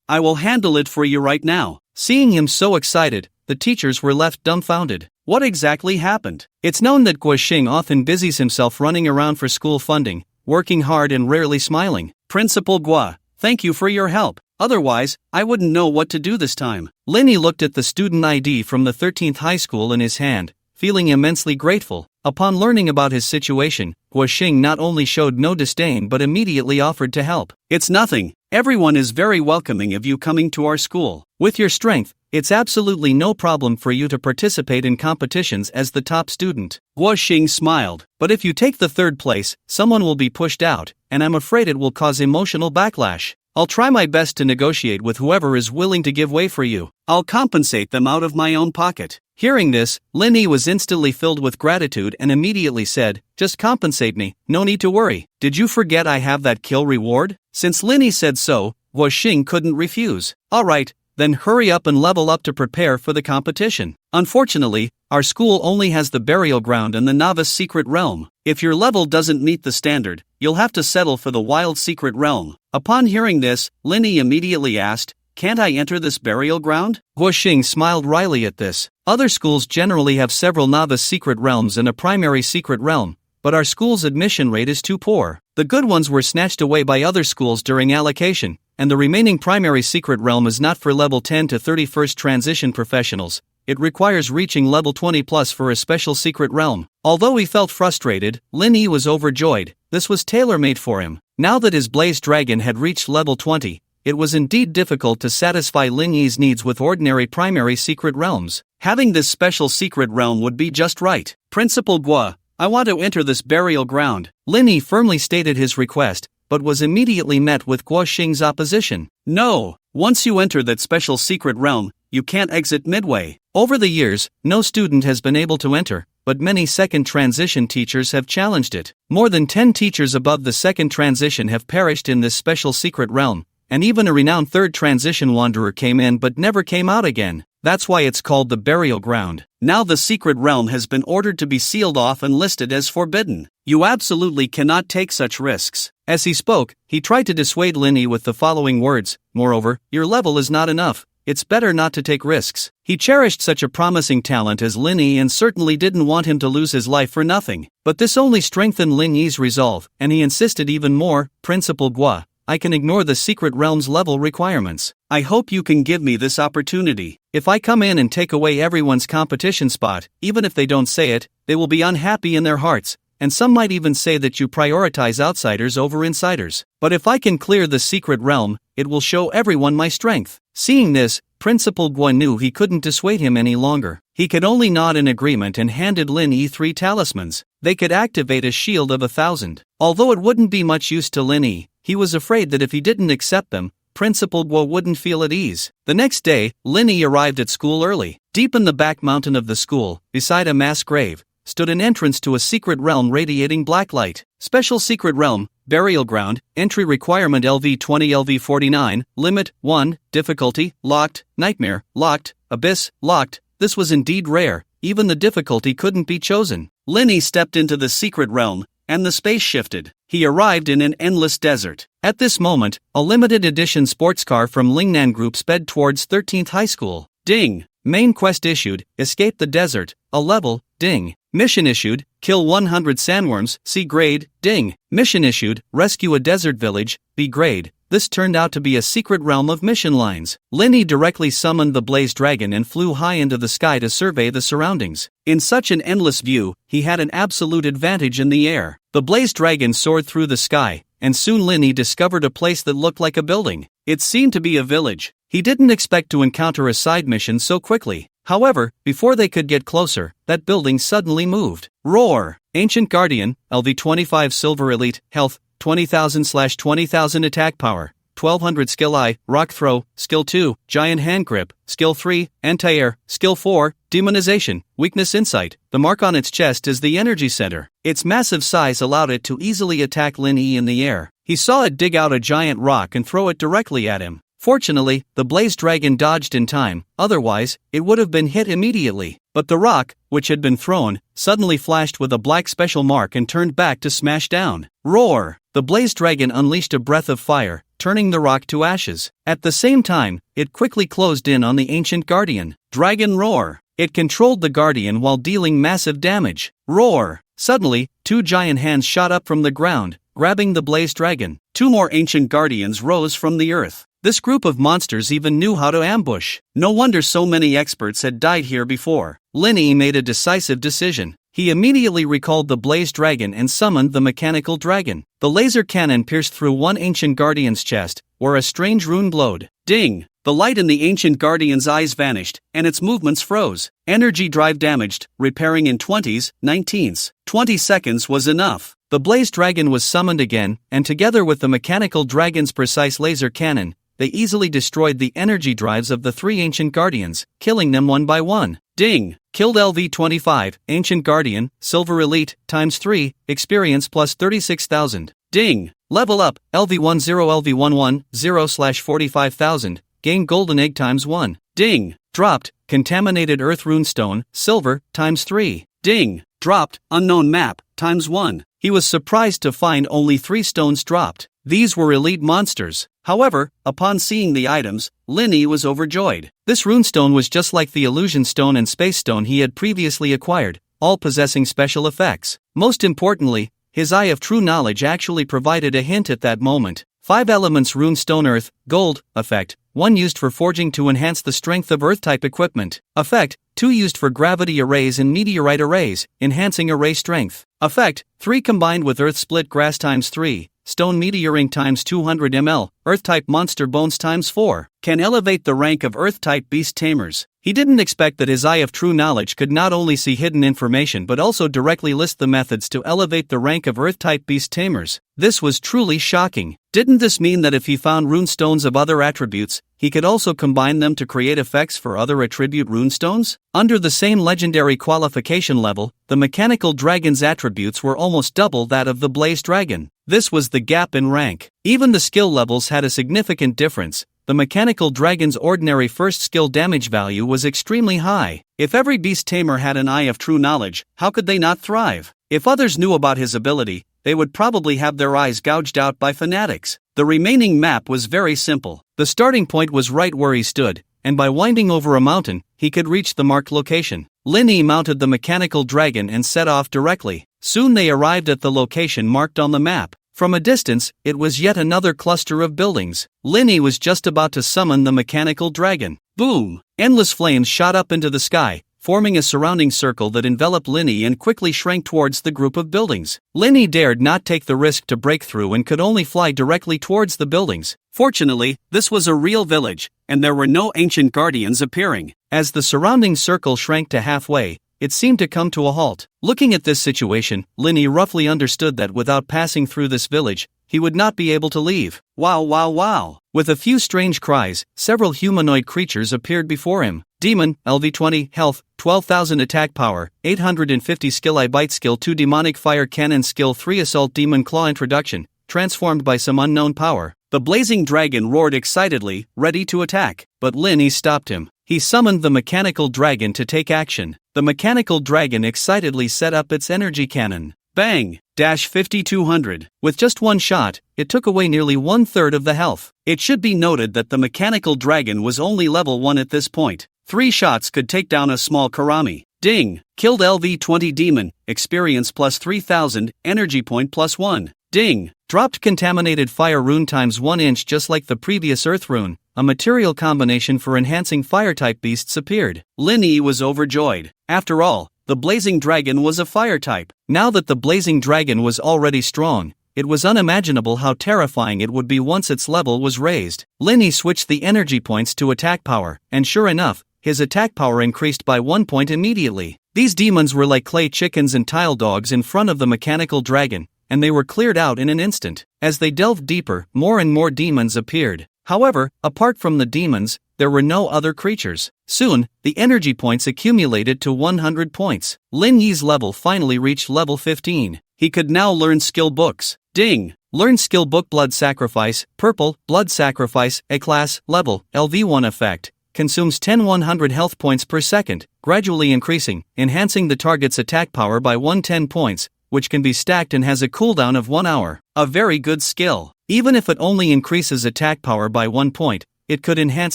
I will handle it for you right now. Seeing him so excited, the teachers were left dumbfounded. What exactly happened? It's known that Guoxing often busies himself running around for school funding, working hard and rarely smiling. Principal Guo, thank you for your help. Otherwise, I wouldn't know what to do this time. Linny looked at the student ID from the 13th high school in his hand, feeling immensely grateful. Upon learning about his situation, Guoxing not only showed no disdain but immediately offered to help. It's nothing. Everyone is very welcoming of you coming to our school. With your strength, it's absolutely no problem for you to participate in competitions as the top student. Guoxing smiled. But if you take the third place, someone will be pushed out, and I'm afraid it will cause emotional backlash. I'll try my best to negotiate with whoever is willing to give way for you. I'll compensate them out of my own pocket. Hearing this, Lin Yi was instantly filled with gratitude and immediately said, "Just compensate me, no need to worry. Did you forget I have that kill reward?" Since Lin Yi said so, Guo Xing couldn't refuse. "Alright, then hurry up and level up to prepare for the competition. Unfortunately, our school only has the burial ground and the novice secret realm. If your level doesn't meet the standard, you'll have to settle for the wild secret realm." Upon hearing this, Lin Yi immediately asked, "Can't I enter this burial ground?" Guo Xing smiled wryly at this. Other schools generally have several novice secret realms and a primary secret realm, but our school's admission rate is too poor. The good ones were snatched away by other schools during allocation, and the remaining primary secret realm is not for level 10 to 31st transition professionals. It requires reaching level 20 plus for a special secret realm. Although he felt frustrated, Lin Yi was overjoyed. This was tailor-made for him. Now that his Blaze Dragon had reached level 20, it was indeed difficult to satisfy Lin Yi's needs with ordinary primary secret realms. Having this special secret realm would be just right. "Principal Guo, I want to enter this burial ground." Lin Yi firmly stated his request, but was immediately met with Guo Xing's opposition. "No, once you enter that special secret realm, you can't exit midway." Over the years, no student has been able to enter, but many second transition teachers have challenged it. More than 10 teachers above the second transition have perished in this special secret realm, and even a renowned third transition wanderer came in but never came out again. That's why it's called the burial ground. Now the secret realm has been ordered to be sealed off and listed as forbidden. You absolutely cannot take such risks. As he spoke, he tried to dissuade Lin Yi with the following words: "Moreover, your level is not enough. It's better not to take risks." He cherished such a promising talent as Lin Yi and certainly didn't want him to lose his life for nothing. But this only strengthened Lin Yi's resolve, and he insisted even more. "Principal Guo, I can ignore the secret realm's level requirements. I hope you can give me this opportunity. If I come in and take away everyone's competition spot, even if they don't say it, they will be unhappy in their hearts, and some might even say that you prioritize outsiders over insiders. But if I can clear the secret realm, it will show everyone my strength." Seeing this, Principal Guo knew he couldn't dissuade him any longer. He could only nod in agreement and handed Lin Yi 3 talismans. They could activate a shield of 1,000. Although it wouldn't be much use to Lin Yi, he was afraid that if he didn't accept them, Principal Guo wouldn't feel at ease. The next day, Lin Yi arrived at school early. Deep in the back mountain of the school, beside a mass grave, stood an entrance to a secret realm radiating black light. Special secret realm, burial ground, entry requirement LV20 LV49, limit 1, difficulty, locked, nightmare, locked, abyss, locked. This was indeed rare, even the difficulty couldn't be chosen. Lin Yi stepped into the secret realm, and the space shifted. He arrived in an endless desert. At this moment, a limited edition sports car from Lingnan Group sped towards 13th High School. Ding! Main quest issued, escape the desert, a level, ding. Mission issued, kill 100 sandworms, C grade, ding. Mission issued, rescue a desert village, B grade. This turned out to be a secret realm of mission lines. Lin Yi directly summoned the Blaze Dragon and flew high into the sky to survey the surroundings. In such an endless view, he had an absolute advantage in the air. The Blaze Dragon soared through the sky, and soon Lin Yi discovered a place that looked like a building. It seemed to be a village. He didn't expect to encounter a side mission so quickly. However, before they could get closer, that building suddenly moved. Roar! Ancient Guardian, LV25 Silver Elite, Health, 20,000/20,000 Attack Power, 1200 Skill I, Rock Throw, Skill 2, Giant Hand Grip, Skill 3, Anti-Air, Skill 4, Demonization, Weakness Insight. The mark on its chest is the energy center. Its massive size allowed it to easily attack Lin Yi in the air. He saw it dig out a giant rock and throw it directly at him. Fortunately, the Blaze Dragon dodged in time, otherwise, it would have been hit immediately. But the rock, which had been thrown, suddenly flashed with a black special mark and turned back to smash down. Roar! The Blaze Dragon unleashed a breath of fire, turning the rock to ashes. At the same time, it quickly closed in on the Ancient Guardian. Dragon Roar! It controlled the Guardian while dealing massive damage. Roar! Suddenly, 2 giant hands shot up from the ground, grabbing the Blaze Dragon. 2 more Ancient Guardians rose from the earth. This group of monsters even knew how to ambush. No wonder so many experts had died here before. Lin Yi made a decisive decision. He immediately recalled the Blaze Dragon and summoned the Mechanical Dragon. The laser cannon pierced through one Ancient Guardian's chest, where a strange rune glowed. Ding! The light in the Ancient Guardian's eyes vanished, and its movements froze. Energy drive damaged, repairing in 20s, 19s. 20 seconds was enough. The Blaze Dragon was summoned again, and together with the Mechanical Dragon's precise laser cannon, they easily destroyed the energy drives of the 3 Ancient Guardians, killing them one by one. Ding! Killed LV25, Ancient Guardian, Silver Elite, ×3, experience plus 36,000. Ding! Level up, LV10 LV11, 0/45,000, gain Golden Egg ×1. Ding! Dropped, Contaminated Earth Runestone, Silver, ×3. Ding! Dropped, Unknown Map, ×1. He was surprised to find only 3 stones dropped. These were elite monsters. However, upon seeing the items, Linny was overjoyed. This runestone was just like the Illusion Stone and Space Stone he had previously acquired, all possessing special effects. Most importantly, his Eye of True Knowledge actually provided a hint at that moment. 5 elements runestone earth, gold, effect, 1 used for forging to enhance the strength of earth-type equipment. Effect, 2 used for gravity arrays and meteorite arrays, enhancing array strength. Effect, 3 combined with earth split grass ×3. Stone Meteoring ×200 ml, Earth-type Monster Bones ×4, can elevate the rank of Earth-type Beast Tamers. He didn't expect that his Eye of True Knowledge could not only see hidden information but also directly list the methods to elevate the rank of Earth-type Beast Tamers. This was truly shocking. Didn't this mean that if he found runestones of other attributes, he could also combine them to create effects for other attribute runestones? Under the same legendary qualification level, the Mechanical Dragon's attributes were almost double that of the Blaze Dragon. This was the gap in rank. Even the skill levels had a significant difference. The Mechanical Dragon's ordinary first skill damage value was extremely high. If every beast tamer had an Eye of True Knowledge, how could they not thrive? If others knew about his ability, they would probably have their eyes gouged out by fanatics. The remaining map was very simple. The starting point was right where he stood, and by winding over a mountain, he could reach the marked location. Linny mounted the Mechanical Dragon and set off directly. Soon they arrived at the location marked on the map. From a distance, it was yet another cluster of buildings. Linny was just about to summon the Mechanical Dragon. Boom! Endless flames shot up into the sky, forming a surrounding circle that enveloped Linny and quickly shrank towards the group of buildings. Linny dared not take the risk to break through and could only fly directly towards the buildings. Fortunately, this was a real village, and there were no ancient guardians appearing. As the surrounding circle shrank to halfway, it seemed to come to a halt. Looking at this situation, Linny roughly understood that without passing through this village, he would not be able to leave. Wow wow wow! With a few strange cries, several humanoid creatures appeared before him. Demon, LV20, Health, 12,000 Attack Power, 850 Skill I Bite Skill 2 Demonic Fire Cannon Skill 3 Assault Demon Claw Introduction, transformed by some unknown power. The blazing dragon roared excitedly, ready to attack, but Linny stopped him. He summoned the Mechanical Dragon to take action. The Mechanical Dragon excitedly set up its energy cannon. Bang! 5200. With just one shot, it took away nearly 1/3 of the health. It should be noted that the Mechanical Dragon was only level 1 at this point. 3 shots could take down a small Karami. Ding! Killed LV20 Demon, experience plus 3000, energy point plus 1. Ding! Dropped Contaminated Fire Rune ×1 inch just like the previous Earth Rune. A material combination for enhancing fire-type beasts appeared. Linny was overjoyed. After all, the Blazing Dragon was a fire-type. Now that the Blazing Dragon was already strong, it was unimaginable how terrifying it would be once its level was raised. Linny switched the energy points to attack power, and sure enough, his attack power increased by 1 point immediately. These demons were like clay chickens and tile dogs in front of the Mechanical Dragon, and they were cleared out in an instant. As they delved deeper, more and more demons appeared. However, apart from the demons, there were no other creatures. Soon, the energy points accumulated to 100 points. Lin Yi's level finally reached level 15. He could now learn skill books. Ding! Learn skill book Blood Sacrifice, Purple, Blood Sacrifice, A-class, level, LV1 effect. Consumes 10 100 health points per second, gradually increasing, enhancing the target's attack power by 110 points, which can be stacked and has a cooldown of 1 hour. A very good skill. Even if it only increases attack power by 1 point, it could enhance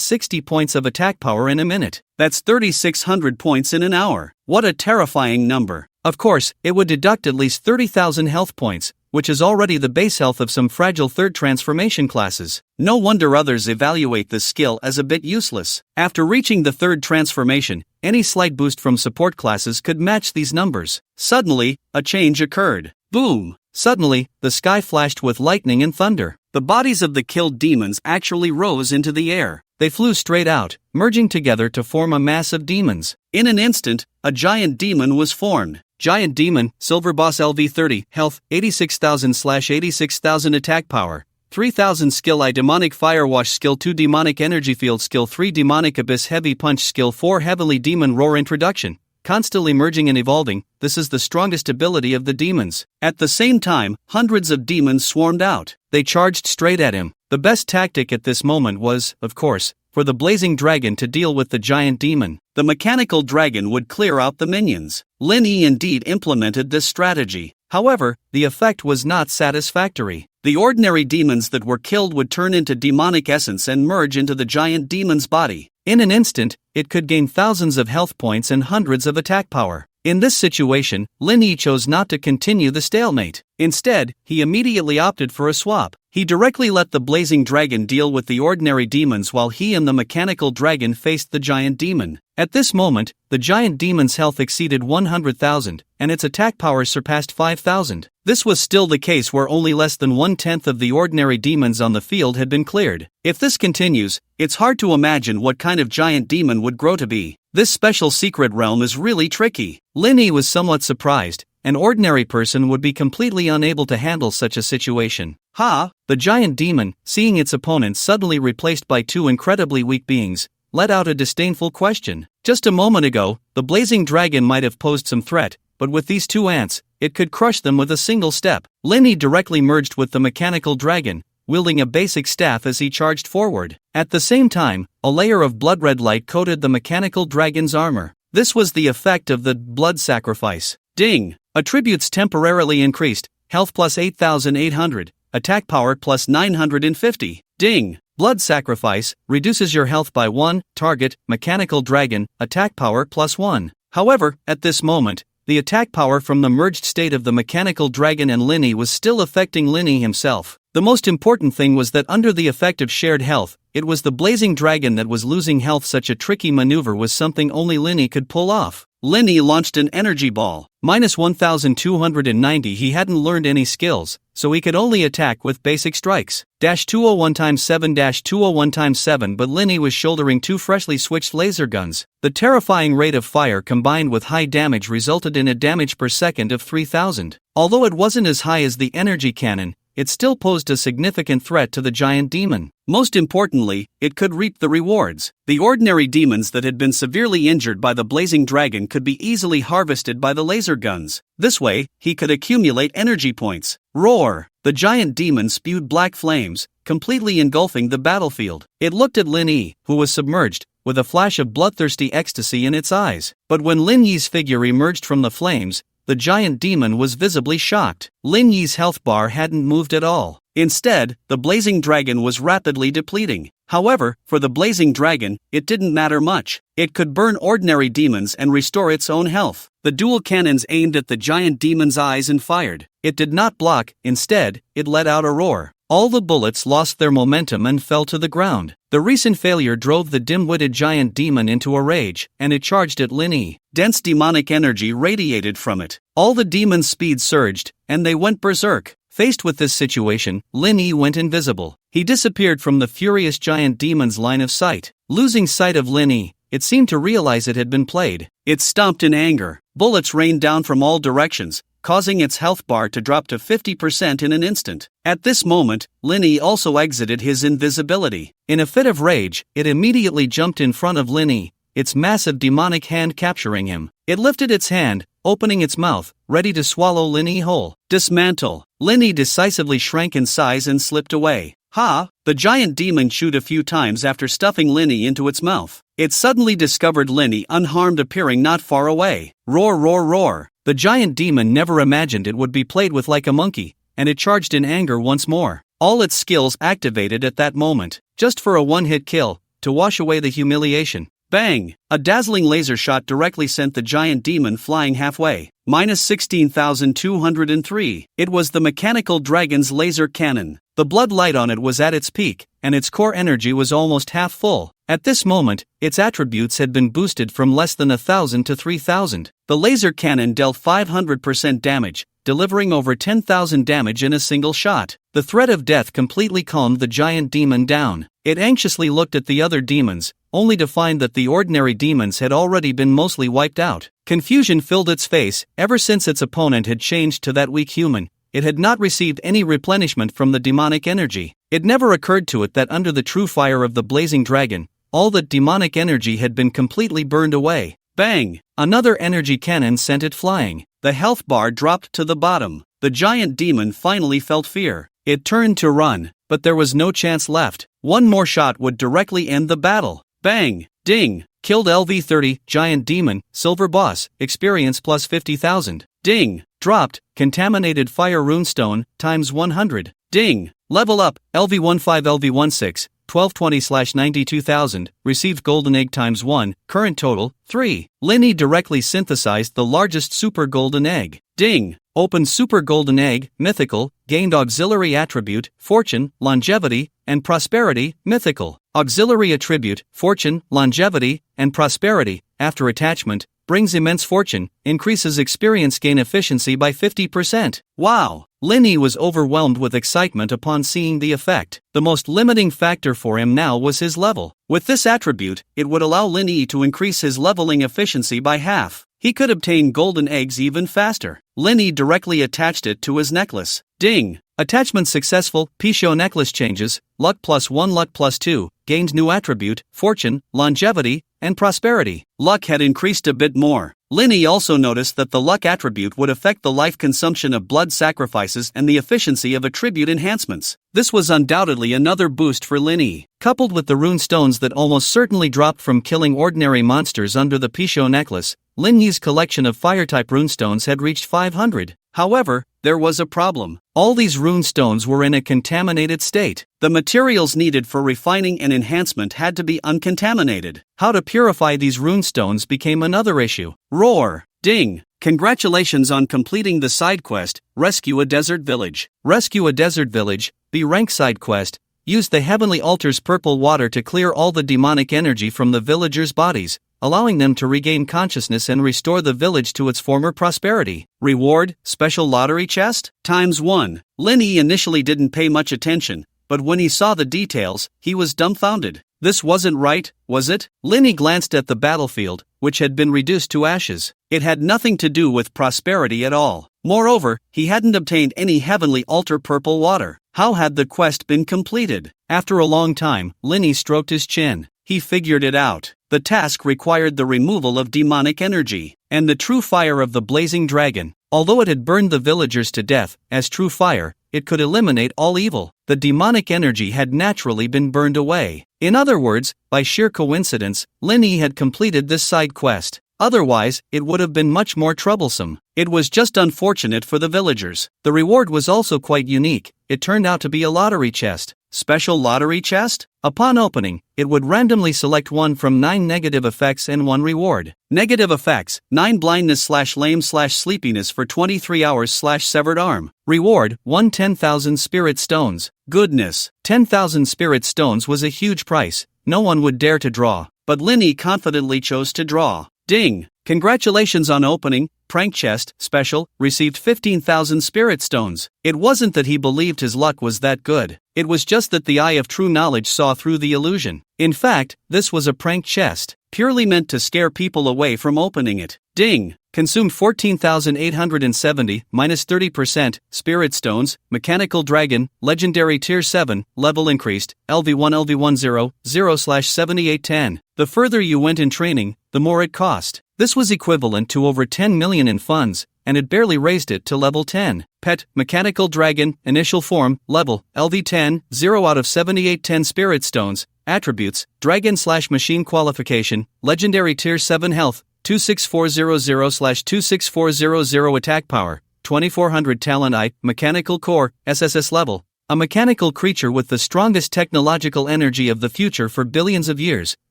60 points of attack power in a minute. That's 3,600 points in an hour. What a terrifying number. Of course, it would deduct at least 30,000 health points, which is already the base health of some fragile third transformation classes. No wonder others evaluate this skill as a bit useless. After reaching the third transformation, any slight boost from support classes could match these numbers. Suddenly, a change occurred. Boom! Suddenly, the sky flashed with lightning and thunder. The bodies of the killed demons actually rose into the air. They flew straight out, merging together to form a mass of demons. In an instant, a giant demon was formed. Giant Demon, Silver Boss LV30, Health, 86,000/86,000 Attack Power, 3,000 Skill I Demonic Firewash Skill 2 Demonic Energy Field Skill 3 Demonic Abyss Heavy Punch Skill 4 Heavily Demon Roar Introduction, constantly merging and evolving. This is the strongest ability of the demons. At the same time, hundreds of demons swarmed out. They charged straight at him. The best tactic at this moment was, of course, for the blazing dragon to deal with the giant demon. The mechanical dragon would clear out the minions. Lin Yi indeed implemented this strategy. However, the effect was not satisfactory. The ordinary demons that were killed would turn into demonic essence and merge into the giant demon's body. In an instant, it could gain thousands of health points and hundreds of attack power. In this situation, Lin Yi chose not to continue the stalemate. Instead, he immediately opted for a swap. He directly let the blazing dragon deal with the ordinary demons while he and the mechanical dragon faced the giant demon. At this moment, the giant demon's health exceeded 100,000, and its attack power surpassed 5,000. This was still the case where only less than 1/10 of the ordinary demons on the field had been cleared. If this continues, it's hard to imagine what kind of giant demon would grow to be. This special secret realm is really tricky. Lin Yi was somewhat surprised. An ordinary person would be completely unable to handle such a situation. The giant demon, seeing its opponent suddenly replaced by two incredibly weak beings, let out a disdainful question. Just a moment ago, the blazing dragon might have posed some threat, but with these two ants, it could crush them with a single step. Lin Yi directly merged with the mechanical dragon, wielding a basic staff as he charged forward. At the same time, a layer of blood-red light coated the mechanical dragon's armor. This was the effect of the blood sacrifice. Ding! Attributes temporarily increased, health plus 8,800, attack power plus 950. Ding! Blood sacrifice reduces your health by 1, target, mechanical dragon, attack power plus 1. However, at this moment, the attack power from the merged state of the mechanical dragon and Lin Yi was still affecting Lin Yi himself. The most important thing was that under the effect of shared health, it was the blazing dragon that was losing health. Such a tricky maneuver was something only Lin Yi could pull off. Lin Yi launched an energy ball. Minus 1,290. He hadn't learned any skills, so he could only attack with basic strikes. 201x7-201x7, but Lin Yi was shouldering two freshly switched laser guns. The terrifying rate of fire combined with high damage resulted in a damage per second of 3,000. Although it wasn't as high as the energy cannon, it still posed a significant threat to the giant demon. Most importantly, it could reap the rewards. The ordinary demons that had been severely injured by the blazing dragon could be easily harvested by the laser guns. This way, he could accumulate energy points. Roar! The giant demon spewed black flames, completely engulfing the battlefield. It looked at Lin Yi, who was submerged, with a flash of bloodthirsty ecstasy in its eyes. But when Lin Yi's figure emerged from the flames, the giant demon was visibly shocked. Lin Yi's health bar hadn't moved at all. Instead, the blazing dragon was rapidly depleting. However, for the blazing dragon, it didn't matter much. It could burn ordinary demons and restore its own health. The dual cannons aimed at the giant demon's eyes and fired. It did not block, instead, it let out a roar. All the bullets lost their momentum and fell to the ground. The recent failure drove the dim-witted giant demon into a rage, and it charged at Lin Yi. Dense demonic energy radiated from it. All the demon's speed surged, and they went berserk. Faced with this situation, Lin Yi went invisible. He disappeared from the furious giant demon's line of sight. Losing sight of Lin Yi, it seemed to realize it had been played. It stomped in anger. Bullets rained down from all directions, causing its health bar to drop to 50% in an instant. At this moment, Lin Yi also exited his invisibility. In a fit of rage, it immediately jumped in front of Lin Yi, its massive demonic hand capturing him. It lifted its hand, opening its mouth, ready to swallow Lin Yi whole. Dismantle! Lin Yi decisively shrank in size and slipped away. The giant demon chewed a few times after stuffing Lin Yi into its mouth. It suddenly discovered Lin Yi unharmed appearing not far away. Roar, roar, roar! The giant demon never imagined it would be played with like a monkey, and it charged in anger once more. All its skills activated at that moment, just for a one-hit kill, to wash away the humiliation. Bang! A dazzling laser shot directly sent the giant demon flying halfway. Minus 16,203. It was the mechanical dragon's laser cannon. The blood light on it was at its peak, and its core energy was almost half full. At this moment, its attributes had been boosted from less than 1,000 to 3,000. The laser cannon dealt 500% damage, delivering over 10,000 damage in a single shot. The threat of death completely calmed the giant demon down. It anxiously looked at the other demons, only to find that the ordinary demons had already been mostly wiped out. Confusion filled its face. Ever since its opponent had changed to that weak human, it had not received any replenishment from the demonic energy. It never occurred to it that under the true fire of the blazing dragon, all that demonic energy had been completely burned away. Bang! Another energy cannon sent it flying. The health bar dropped to the bottom. The giant demon finally felt fear. It turned to run, but there was no chance left. One more shot would directly end the battle. Bang! Ding! Killed LV30, giant demon, silver boss, experience plus 50,000. Ding! Dropped, contaminated fire runestone, times 100. Ding! Level up, LV15 LV16, 1220/92,000, received golden egg times 1, current total, 3. Linny directly synthesized the largest super golden egg. Ding! Opened super golden egg, mythical, gained auxiliary attribute, fortune, longevity, and prosperity, mythical. Auxiliary attribute, fortune, longevity, and prosperity, after attachment, brings immense fortune, increases experience gain efficiency by 50%. Wow! Linny was overwhelmed with excitement upon seeing the effect. The most limiting factor for him now was his level. With this attribute, it would allow Linny to increase his leveling efficiency by half. He could obtain golden eggs even faster. Linny directly attached it to his necklace. Ding! Attachment successful, Pisho necklace changes, luck plus 1 luck plus 2, gained new attribute, fortune, longevity, and prosperity. Luck had increased a bit more. Linny also noticed that the luck attribute would affect the life consumption of blood sacrifices and the efficiency of attribute enhancements. This was undoubtedly another boost for Linny. Coupled with the rune stones that almost certainly dropped from killing ordinary monsters under the Pisho necklace, Linny's collection of fire-type runestones had reached 500. However, there was a problem. All these rune stones were in a contaminated state. The materials needed for refining and enhancement had to be uncontaminated. How to purify these rune stones became another issue. Roar! Ding! Congratulations on completing the side quest, Rescue a Desert Village. Rescue a Desert Village, the rank side quest, used the Heavenly Altar's purple water to clear all the demonic energy from the villagers' bodies, allowing them to regain consciousness and restore the village to its former prosperity. Reward, special lottery chest, times 1. Linny initially didn't pay much attention, but when he saw the details, he was dumbfounded. This wasn't right, was it? Linny glanced at the battlefield, which had been reduced to ashes. It had nothing to do with prosperity at all. Moreover, he hadn't obtained any Heavenly Altar purple water. How had the quest been completed? After a long time, Linny stroked his chin. He figured it out. The task required the removal of demonic energy, and the true fire of the blazing dragon. Although it had burned the villagers to death, as true fire, it could eliminate all evil. The demonic energy had naturally been burned away. In other words, by sheer coincidence, Linny had completed this side quest. Otherwise, it would have been much more troublesome. It was just unfortunate for the villagers. The reward was also quite unique. It turned out to be a lottery chest. Special lottery chest? Upon opening, it would randomly select one from 9 negative effects and 1 reward. Negative effects: 9 blindness/lame/sleepiness for 23 hours/severed arm. Reward: 1 10,000 spirit stones. Goodness, 10,000 spirit stones was a huge price. No one would dare to draw, but Linny confidently chose to draw. Ding! Congratulations on opening, prank chest, special, received 15,000 spirit stones. It wasn't that he believed his luck was that good. It was just that the eye of true knowledge saw through the illusion. In fact, this was a prank chest, purely meant to scare people away from opening it. Ding! Consumed 14,870, minus 30%, spirit stones, mechanical dragon, legendary tier 7, level increased, LV1 LV10, 0/7810. The further you went in training, the more it cost. This was equivalent to over 10 million in funds, and it barely raised it to level 10. Pet, mechanical dragon, initial form, level, LV10, 0 out of 7810 spirit stones. Attributes, dragon/machine qualification, legendary tier 7 health, 26400/26400 attack power, 2400 talent I, mechanical core, SSS level. A mechanical creature with the strongest technological energy of the future for billions of years,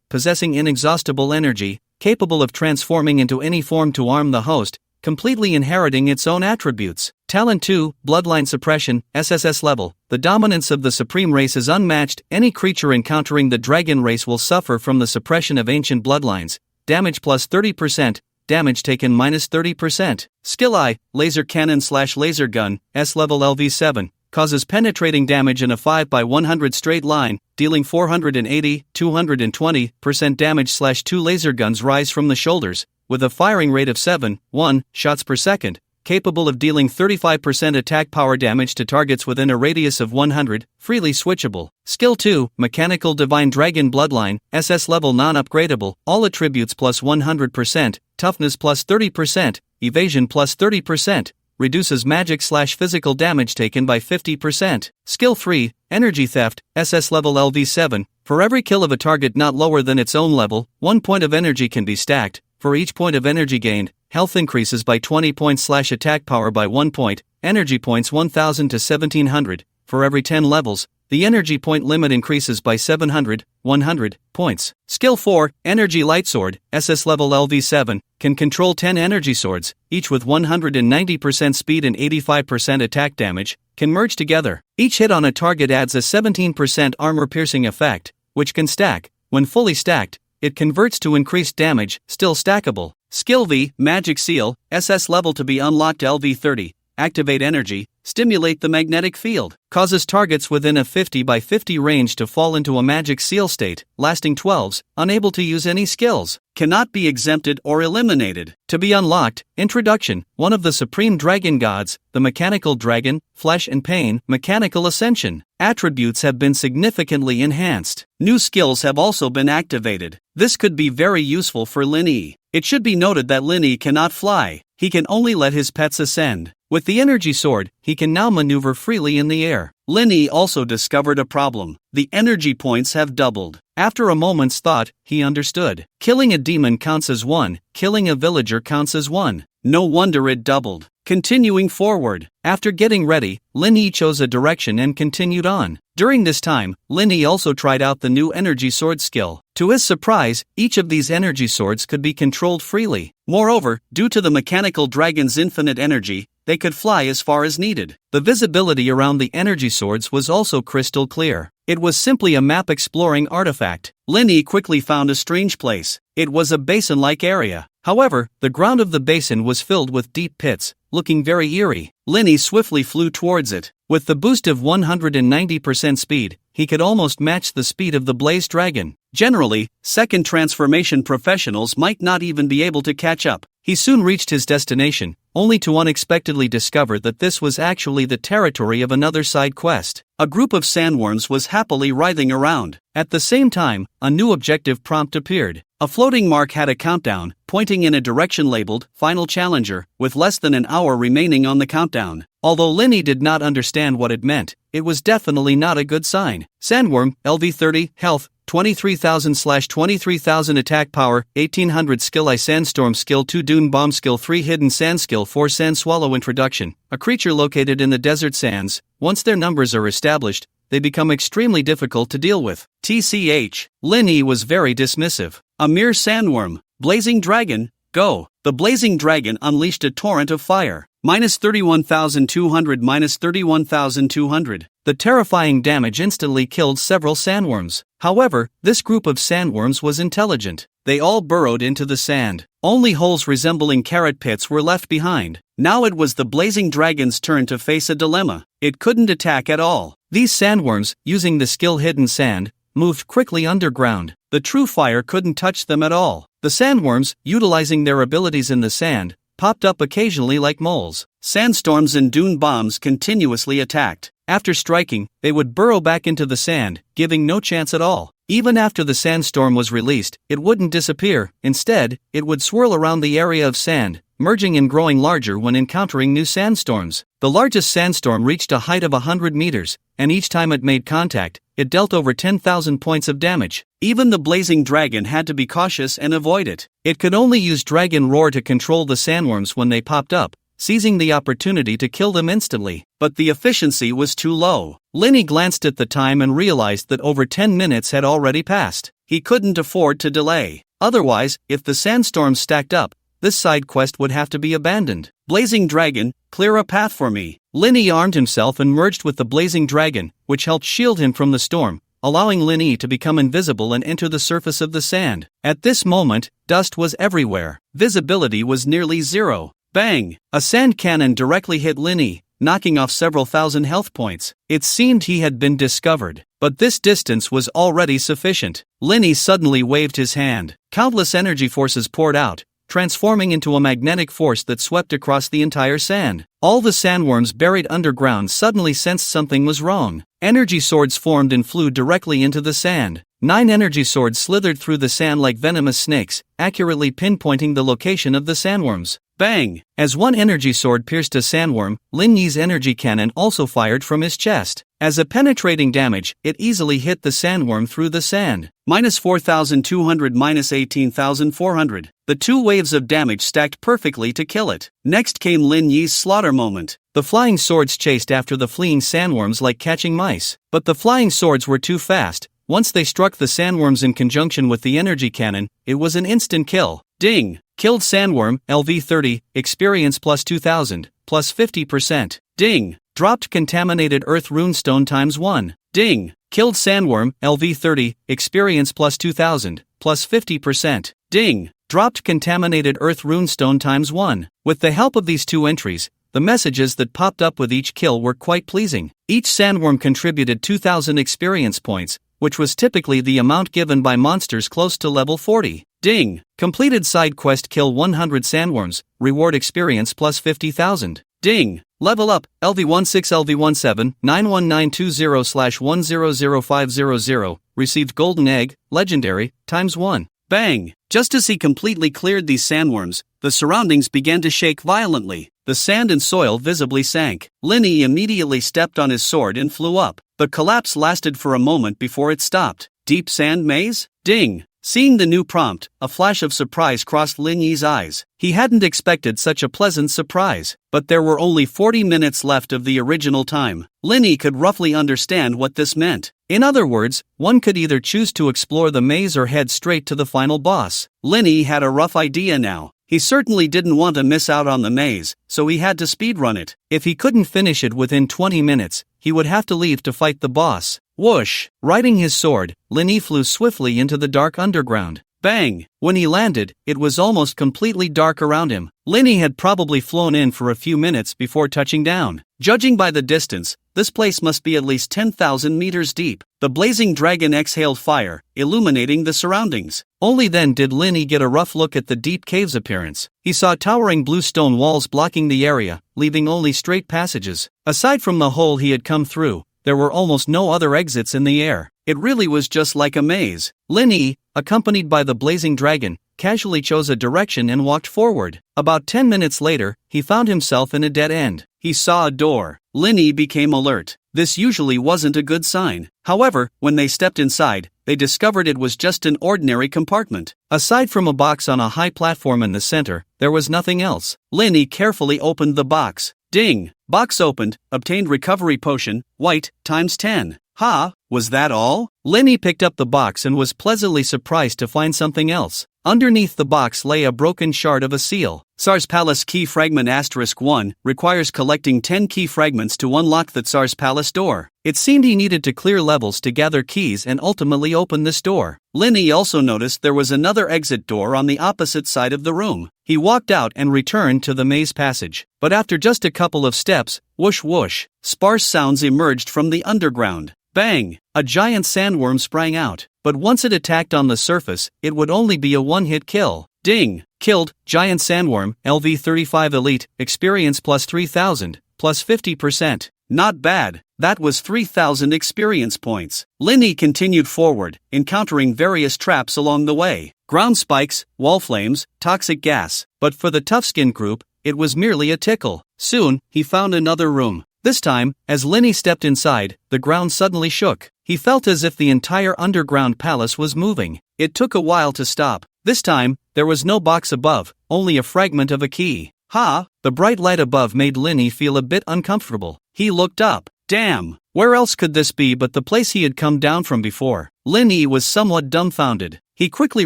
possessing inexhaustible energy, capable of transforming into any form to arm the host, completely inheriting its own attributes. Talent 2, Bloodline Suppression, SSS level. The dominance of the supreme race is unmatched. Any creature encountering the dragon race will suffer from the suppression of ancient bloodlines. Damage plus 30%, damage taken minus 30%. Skill I, Laser Cannon/Laser Gun, S-Level LV7, causes penetrating damage in a 5x100 straight line, dealing 480, 220% damage/2 laser guns rise from the shoulders, with a firing rate of 7.1 shots per second, capable of dealing 35% attack power damage to targets within a radius of 100, freely switchable. Skill 2, Mechanical Divine Dragon Bloodline, SS-Level non-upgradable, all attributes plus 100%, toughness plus 30%, evasion plus 30%, reduces magic/physical damage taken by 50%. Skill 3, Energy Theft, SS-Level LV7, for every kill of a target not lower than its own level, 1 point of energy can be stacked. For each point of energy gained, health increases by 20 points/attack power by 1 point, energy points 1000 to 1700. For every 10 levels, the energy point limit increases by 700, 100 points. Skill 4, Energy Lightsword, SS-Level LV7, can control 10 energy swords, each with 190% speed and 85% attack damage, can merge together. Each hit on a target adds a 17% armor-piercing effect, which can stack. When fully stacked, it converts to increased damage, still stackable. Skill V, Magic Seal, SS-Level to be unlocked LV30, activate energy, stimulate the magnetic field, causes targets within a 50 by 50 range to fall into a magic seal state, lasting 12s, unable to use any skills, cannot be exempted or eliminated. To be unlocked, Introduction, one of the supreme dragon gods, the mechanical dragon, flesh and pain, mechanical ascension. Attributes have been significantly enhanced. New skills have also been activated. This could be very useful for Lin Yi. It should be noted that Lin Yi cannot fly, he can only let his pets ascend. With the energy sword, he can now maneuver freely in the air. Lin Yi also discovered a problem. The energy points have doubled. After a moment's thought, he understood. Killing a demon counts as 1, killing a villager counts as 1. No wonder it doubled. Continuing forward. After getting ready, Lin Yi chose a direction and continued on. During this time, Lin Yi also tried out the new energy sword skill. To his surprise, each of these energy swords could be controlled freely. Moreover, due to the mechanical dragon's infinite energy, they could fly as far as needed. The visibility around the energy swords was also crystal clear. It was simply a map-exploring artifact. Lin Yi quickly found a strange place. It was a basin-like area. However, the ground of the basin was filled with deep pits, looking very eerie. Lin Yi swiftly flew towards it. With the boost of 190% speed, he could almost match the speed of the Blaze Dragon. Generally, second transformation professionals might not even be able to catch up. He soon reached his destination, only to unexpectedly discover that this was actually the territory of another side quest. A group of sandworms was happily writhing around. At the same time, a new objective prompt appeared. A floating mark had a countdown, pointing in a direction labeled Final Challenger, with less than an hour remaining on the countdown. Although Lin Yi did not understand what it meant, it was definitely not a good sign. Sandworm, LV30, Health, 23,000/23,000 Attack Power, 1800 Skill I Sandstorm Skill 2 Dune Bomb Skill 3 Hidden Sand Skill 4 Sand Swallow Introduction, a creature located in the desert sands. Once their numbers are established, they become extremely difficult to deal with. TCH. Lin Yi was very dismissive. A mere sandworm. Blazing Dragon, go. The Blazing Dragon unleashed a torrent of fire. -31,200 -31,200. The terrifying damage instantly killed several sandworms. However, this group of sandworms was intelligent. They all burrowed into the sand. Only holes resembling carrot pits were left behind. Now it was the Blazing Dragon's turn to face a dilemma. It couldn't attack at all. These sandworms, using the skill Hidden Sand, moved quickly underground. The true fire couldn't touch them at all. The sandworms, utilizing their abilities in the sand, popped up occasionally like moles. Sandstorms and dune bombs continuously attacked. After striking, they would burrow back into the sand, giving no chance at all. Even after the sandstorm was released, it wouldn't disappear. Instead, it would swirl around the area of sand, merging and growing larger when encountering new sandstorms. The largest sandstorm reached a height of 100 meters, and each time it made contact, it dealt over 10,000 points of damage. Even the Blazing Dragon had to be cautious and avoid it. It could only use Dragon Roar to control the sandworms when they popped up, seizing the opportunity to kill them instantly. But the efficiency was too low. Lin Yi glanced at the time and realized that over 10 minutes had already passed. He couldn't afford to delay. Otherwise, if the sandstorms stacked up, this side quest would have to be abandoned. Blazing Dragon, clear a path for me. Lin Yi armed himself and merged with the Blazing Dragon, which helped shield him from the storm, allowing Lin Yi to become invisible and enter the surface of the sand. At this moment, dust was everywhere. Visibility was nearly zero. Bang! A sand cannon directly hit Lin Yi, knocking off several thousand health points. It seemed he had been discovered, but this distance was already sufficient. Lin Yi suddenly waved his hand. Countless energy forces poured out, transforming into a magnetic force that swept across the entire sand. All the sandworms buried underground suddenly sensed something was wrong. Energy swords formed and flew directly into the sand. 9 energy swords slithered through the sand like venomous snakes, accurately pinpointing the location of the sandworms. Bang! As one energy sword pierced a sandworm, Lin Yi's energy cannon also fired from his chest. As a penetrating damage, it easily hit the sandworm through the sand. -4,200 -18,400. The 2 waves of damage stacked perfectly to kill it. Next came Lin Yi's slaughter moment. The flying swords chased after the fleeing sandworms like catching mice. But the flying swords were too fast. Once they struck the sandworms in conjunction with the energy cannon, it was an instant kill. Ding! Killed sandworm, LV30, experience plus 2000, plus 50%. Ding! Dropped contaminated earth runestone times 1. Ding! Killed sandworm, LV30, experience plus 2000, plus 50%. Ding! Dropped contaminated earth runestone times 1. With the help of these 2 entries, the messages that popped up with each kill were quite pleasing. Each sandworm contributed 2000 experience points, which was typically the amount given by monsters close to level 40. Ding! Completed side quest kill 100 sandworms, reward experience plus 50,000. Ding! Level up, LV16 LV17 91920/100500, received golden egg, legendary, times 1. Bang! Just as he completely cleared these sandworms, the surroundings began to shake violently. The sand and soil visibly sank. Lin Yi immediately stepped on his sword and flew up. The collapse lasted for a moment before it stopped. Deep sand maze? Ding! Seeing the new prompt, a flash of surprise crossed Lin Yi's eyes. He hadn't expected such a pleasant surprise, but there were only 40 minutes left of the original time. Lin Yi could roughly understand what this meant. In other words, one could either choose to explore the maze or head straight to the final boss. Lin Yi had a rough idea now. He certainly didn't want to miss out on the maze, so he had to speedrun it. If he couldn't finish it within 20 minutes, he would have to leave to fight the boss. Whoosh! Riding his sword, Lin Yi flew swiftly into the dark underground. Bang! When he landed, it was almost completely dark around him. Lin Yi had probably flown in for a few minutes before touching down. Judging by the distance, this place must be at least 10,000 meters deep. The blazing dragon exhaled fire, illuminating the surroundings. Only then did Lin Yi get a rough look at the deep cave's appearance. He saw towering blue stone walls blocking the area, leaving only straight passages. Aside from the hole he had come through, there were almost no other exits in the air. It really was just like a maze. Lin Yi, accompanied by the blazing dragon, casually chose a direction and walked forward. About 10 minutes later, he found himself in a dead end. He saw a door. Lin Yi became alert. This usually wasn't a good sign. However, when they stepped inside, they discovered it was just an ordinary compartment. Aside from a box on a high platform in the center, there was nothing else. Lin Yi carefully opened the box. Ding! Box opened, obtained recovery potion, white, times 10. Ha, was that all? Lin Yi picked up the box and was pleasantly surprised to find something else. Underneath the box lay a broken shard of a seal. Tsar's Palace Key Fragment *1 requires collecting 10 key fragments to unlock the Tsar's Palace door. It seemed he needed to clear levels to gather keys and ultimately open this door. Lin Yi also noticed there was another exit door on the opposite side of the room. He walked out and returned to the maze passage. But after just a couple of steps, whoosh whoosh, sparse sounds emerged from the underground. Bang! A giant sandworm sprang out. But once it attacked on the surface, it would only be a one-hit kill. Ding! Killed, giant sandworm, LV35 Elite, experience plus 3000, plus 50%. Not bad. That was 3,000 experience points. Lin Yi continued forward, encountering various traps along the way. Ground spikes, wall flames, toxic gas. But for the tough-skinned group, it was merely a tickle. Soon, he found another room. This time, as Lin Yi stepped inside, the ground suddenly shook. He felt as if the entire underground palace was moving. It took a while to stop. This time, there was no box above, only a fragment of a key. Ha! The bright light above made Lin Yi feel a bit uncomfortable. He looked up. Damn! Where else could this be but the place he had come down from before? Lin Yi was somewhat dumbfounded. He quickly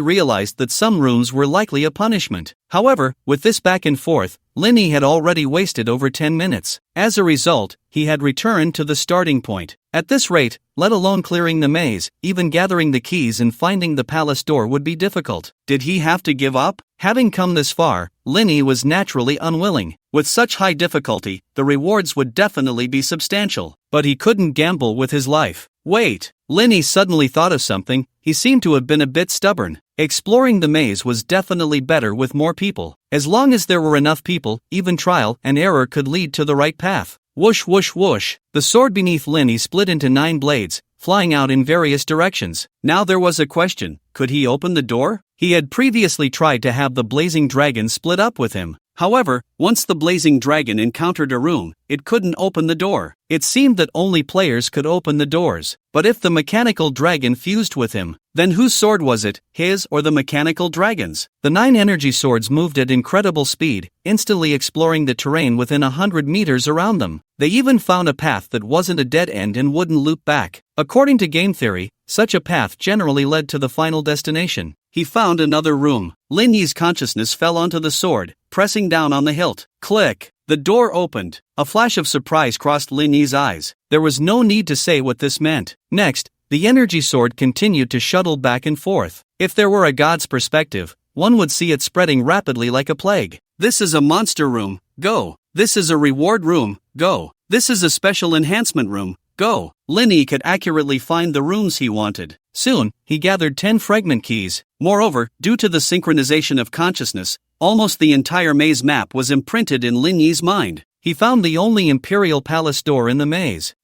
realized that some rooms were likely a punishment. However, with this back and forth, Lin Yi had already wasted over 10 minutes. As a result, he had returned to the starting point. At this rate, let alone clearing the maze, even gathering the keys and finding the palace door would be difficult. Did he have to give up? Having come this far, Linny was naturally unwilling. With such high difficulty, the rewards would definitely be substantial. But he couldn't gamble with his life. Wait, Linny suddenly thought of something. He seemed to have been a bit stubborn. Exploring the maze was definitely better with more people. As long as there were enough people, even trial and error could lead to the right path. Whoosh whoosh whoosh. The sword beneath Linny split into 9 blades, flying out in various directions. Now there was a question, could he open the door? He had previously tried to have the blazing dragon split up with him. However, once the blazing dragon encountered a room, it couldn't open the door. It seemed that only players could open the doors. But if the mechanical dragon fused with him, then whose sword was it, his or the mechanical dragon's? The 9 energy swords moved at incredible speed, instantly exploring the terrain within 100 meters around them. They even found a path that wasn't a dead end and wouldn't loop back. According to game theory, such a path generally led to the final destination. He found another room. Linny's consciousness fell onto the sword, pressing down on the hilt. Click! The door opened. A flash of surprise crossed Linny's eyes. There was no need to say what this meant. Next, the energy sword continued to shuttle back and forth. If there were a god's perspective, one would see it spreading rapidly like a plague. This is a monster room, go. This is a reward room, go. This is a special enhancement room, go. Linny could accurately find the rooms he wanted. Soon, he gathered 10 fragment keys. Moreover, due to the synchronization of consciousness, almost the entire maze map was imprinted in Linny's mind. He found the only Imperial Palace door in the maze.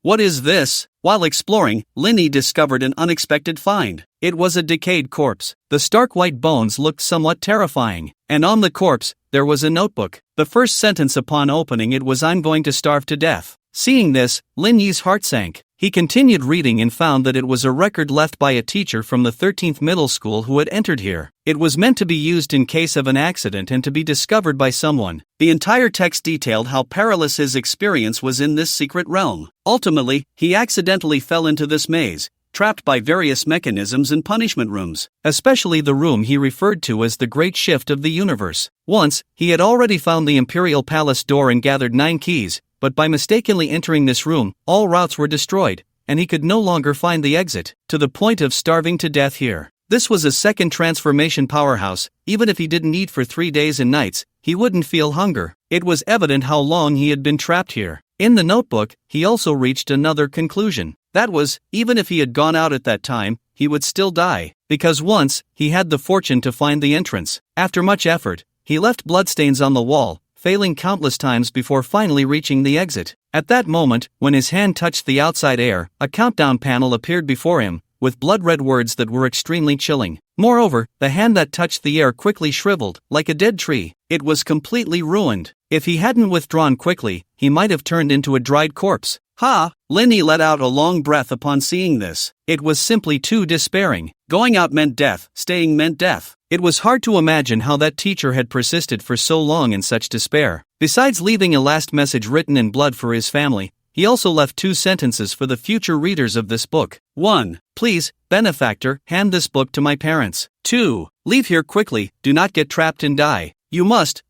What is this? While exploring, Linny discovered an unexpected find. It was a decayed corpse. The stark white bones looked somewhat terrifying. And on the corpse, there was a notebook. The first sentence upon opening it was, "I'm going to starve to death." Seeing this, Linny's heart sank. He continued reading and found that it was a record left by a teacher from the 13th middle school who had entered here. It was meant to be used in case of an accident and to be discovered by someone. The entire text detailed how perilous his experience was in this secret realm. Ultimately, he accidentally fell into this maze, trapped by various mechanisms and punishment rooms, especially the room he referred to as the Great Shift of the Universe. Once, he had already found the Imperial Palace door and gathered 9 keys, but by mistakenly entering this room, all routes were destroyed, and he could no longer find the exit, to the point of starving to death here. This was a second transformation powerhouse. Even if he didn't eat for 3 days and nights, he wouldn't feel hunger. It was evident how long he had been trapped here. In the notebook, he also reached another conclusion. That was, even if he had gone out at that time, he would still die, because once, he had the fortune to find the entrance. After much effort, he left bloodstains on the wall, failing countless times before finally reaching the exit. At that moment, when his hand touched the outside air, a countdown panel appeared before him, with blood-red words that were extremely chilling. Moreover, the hand that touched the air quickly shriveled, like a dead tree. It was completely ruined. If he hadn't withdrawn quickly, he might have turned into a dried corpse. Ha! Linny let out a long breath upon seeing this. It was simply too despairing. Going out meant death, staying meant death. It was hard to imagine how that teacher had persisted for so long in such despair. Besides leaving a last message written in blood for his family, he also left 2 sentences for the future readers of this book. 1. Please, benefactor, hand this book to my parents. 2. Leave here quickly, do not get trapped and die. You must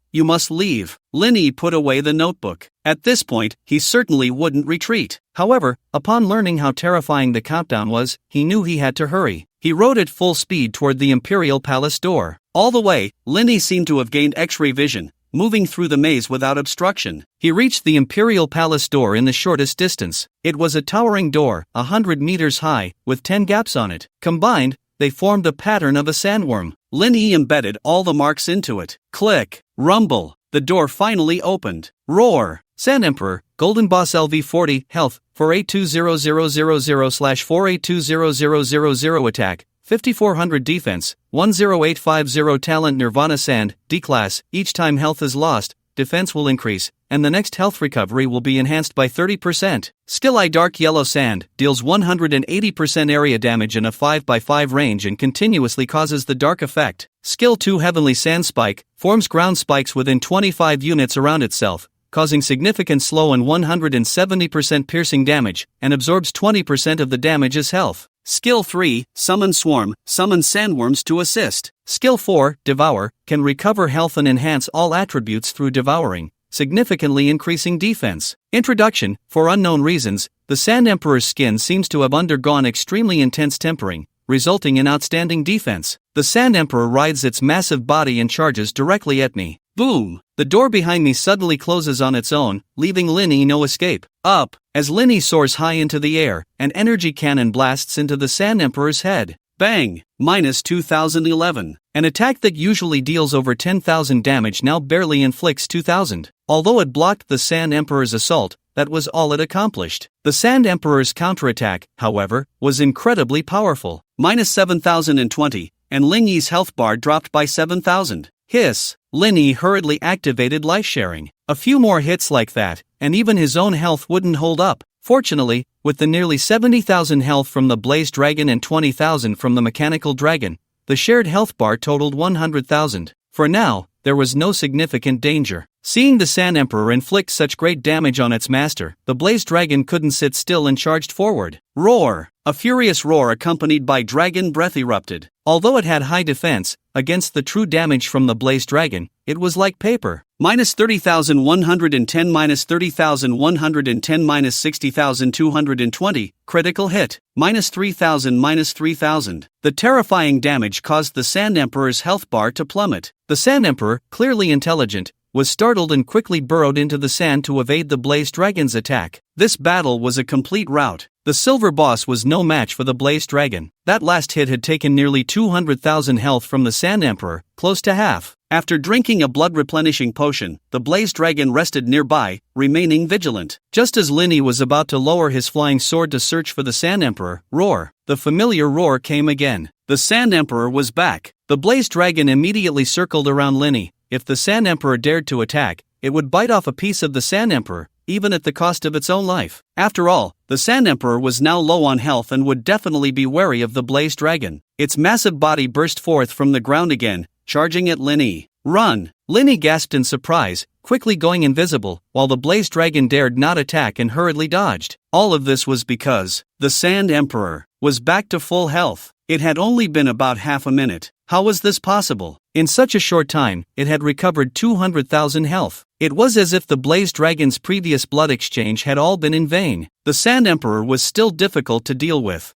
leave. Linny put away the notebook. At this point, he certainly wouldn't retreat. However, upon learning how terrifying the countdown was, he knew he had to hurry. He rode at full speed toward the Imperial Palace door. All the way, Linny seemed to have gained X-ray vision, moving through the maze without obstruction. He reached the Imperial Palace door in the shortest distance. It was a towering door, 100 meters high, with 10 gaps on it. Combined, they formed a pattern of a sandworm. Linny embedded all the marks into it. Click, rumble, the door finally opened. Roar, Sand Emperor, Golden Boss LV40, Health, 482000/482000 Attack, 5400 Defense, 10850 Talent Nirvana Sand, D-Class. Each time health is lost, defense will increase, and the next health recovery will be enhanced by 30%. Skill I Dark Yellow Sand, deals 180% area damage in a 5x5 range and continuously causes the dark effect. Skill 2 Heavenly Sand Spike, forms ground spikes within 25 units around itself, causing significant slow and 170% piercing damage, and absorbs 20% of the damage as health. Skill 3, Summon Swarm, summons sandworms to assist. Skill 4, Devour, can recover health and enhance all attributes through devouring, significantly increasing defense. Introduction, for unknown reasons, the Sand Emperor's skin seems to have undergone extremely intense tempering, resulting in outstanding defense. The Sand Emperor rides its massive body and charges directly at me. Boom! The door behind me suddenly closes on its own, leaving Linny no escape. Up! As Linny soars high into the air, an energy cannon blasts into the Sand Emperor's head. Bang! Minus 2011. An attack that usually deals over 10,000 damage now barely inflicts 2,000. Although it blocked the Sand Emperor's assault, that was all it accomplished. The Sand Emperor's counterattack, however, was incredibly powerful. Minus 7,020, and Lingy's health bar dropped by 7,000. Hiss! Linny hurriedly activated life sharing. A few more hits like that, and even his own health wouldn't hold up. Fortunately, with the nearly 70,000 health from the Blaze Dragon and 20,000 from the Mechanical Dragon, the shared health bar totaled 100,000. For now, there was no significant danger. Seeing the Sand Emperor inflict such great damage on its master, the Blaze Dragon couldn't sit still and charged forward. Roar! A furious roar accompanied by dragon breath erupted. Although it had high defense, against the true damage from the Blaze Dragon, it was like paper. Minus 30,110, minus 30,110, minus 60,220, critical hit. Minus 3,000, minus 3,000. The terrifying damage caused the Sand Emperor's health bar to plummet. The Sand Emperor, clearly intelligent, was startled and quickly burrowed into the sand to evade the Blaze Dragon's attack. This battle was a complete rout. The Silver Boss was no match for the Blaze Dragon. That last hit had taken nearly 200,000 health from the Sand Emperor, close to half. After drinking a blood-replenishing potion, the Blaze Dragon rested nearby, remaining vigilant. Just as Linny was about to lower his flying sword to search for the Sand Emperor, roar! The familiar roar came again. The Sand Emperor was back. The Blaze Dragon immediately circled around Linny. If the Sand Emperor dared to attack, it would bite off a piece of the Sand Emperor, even at the cost of its own life. After all, the Sand Emperor was now low on health and would definitely be wary of the Blaze Dragon. Its massive body burst forth from the ground again, charging at Linny. Run! Linny gasped in surprise, quickly going invisible, while the Blaze Dragon dared not attack and hurriedly dodged. All of this was because the Sand Emperor was back to full health. It had only been about half a minute. How was this possible? In such a short time, it had recovered 200,000 health. It was as if the Blaze Dragon's previous blood exchange had all been in vain. The Sand Emperor was still difficult to deal with.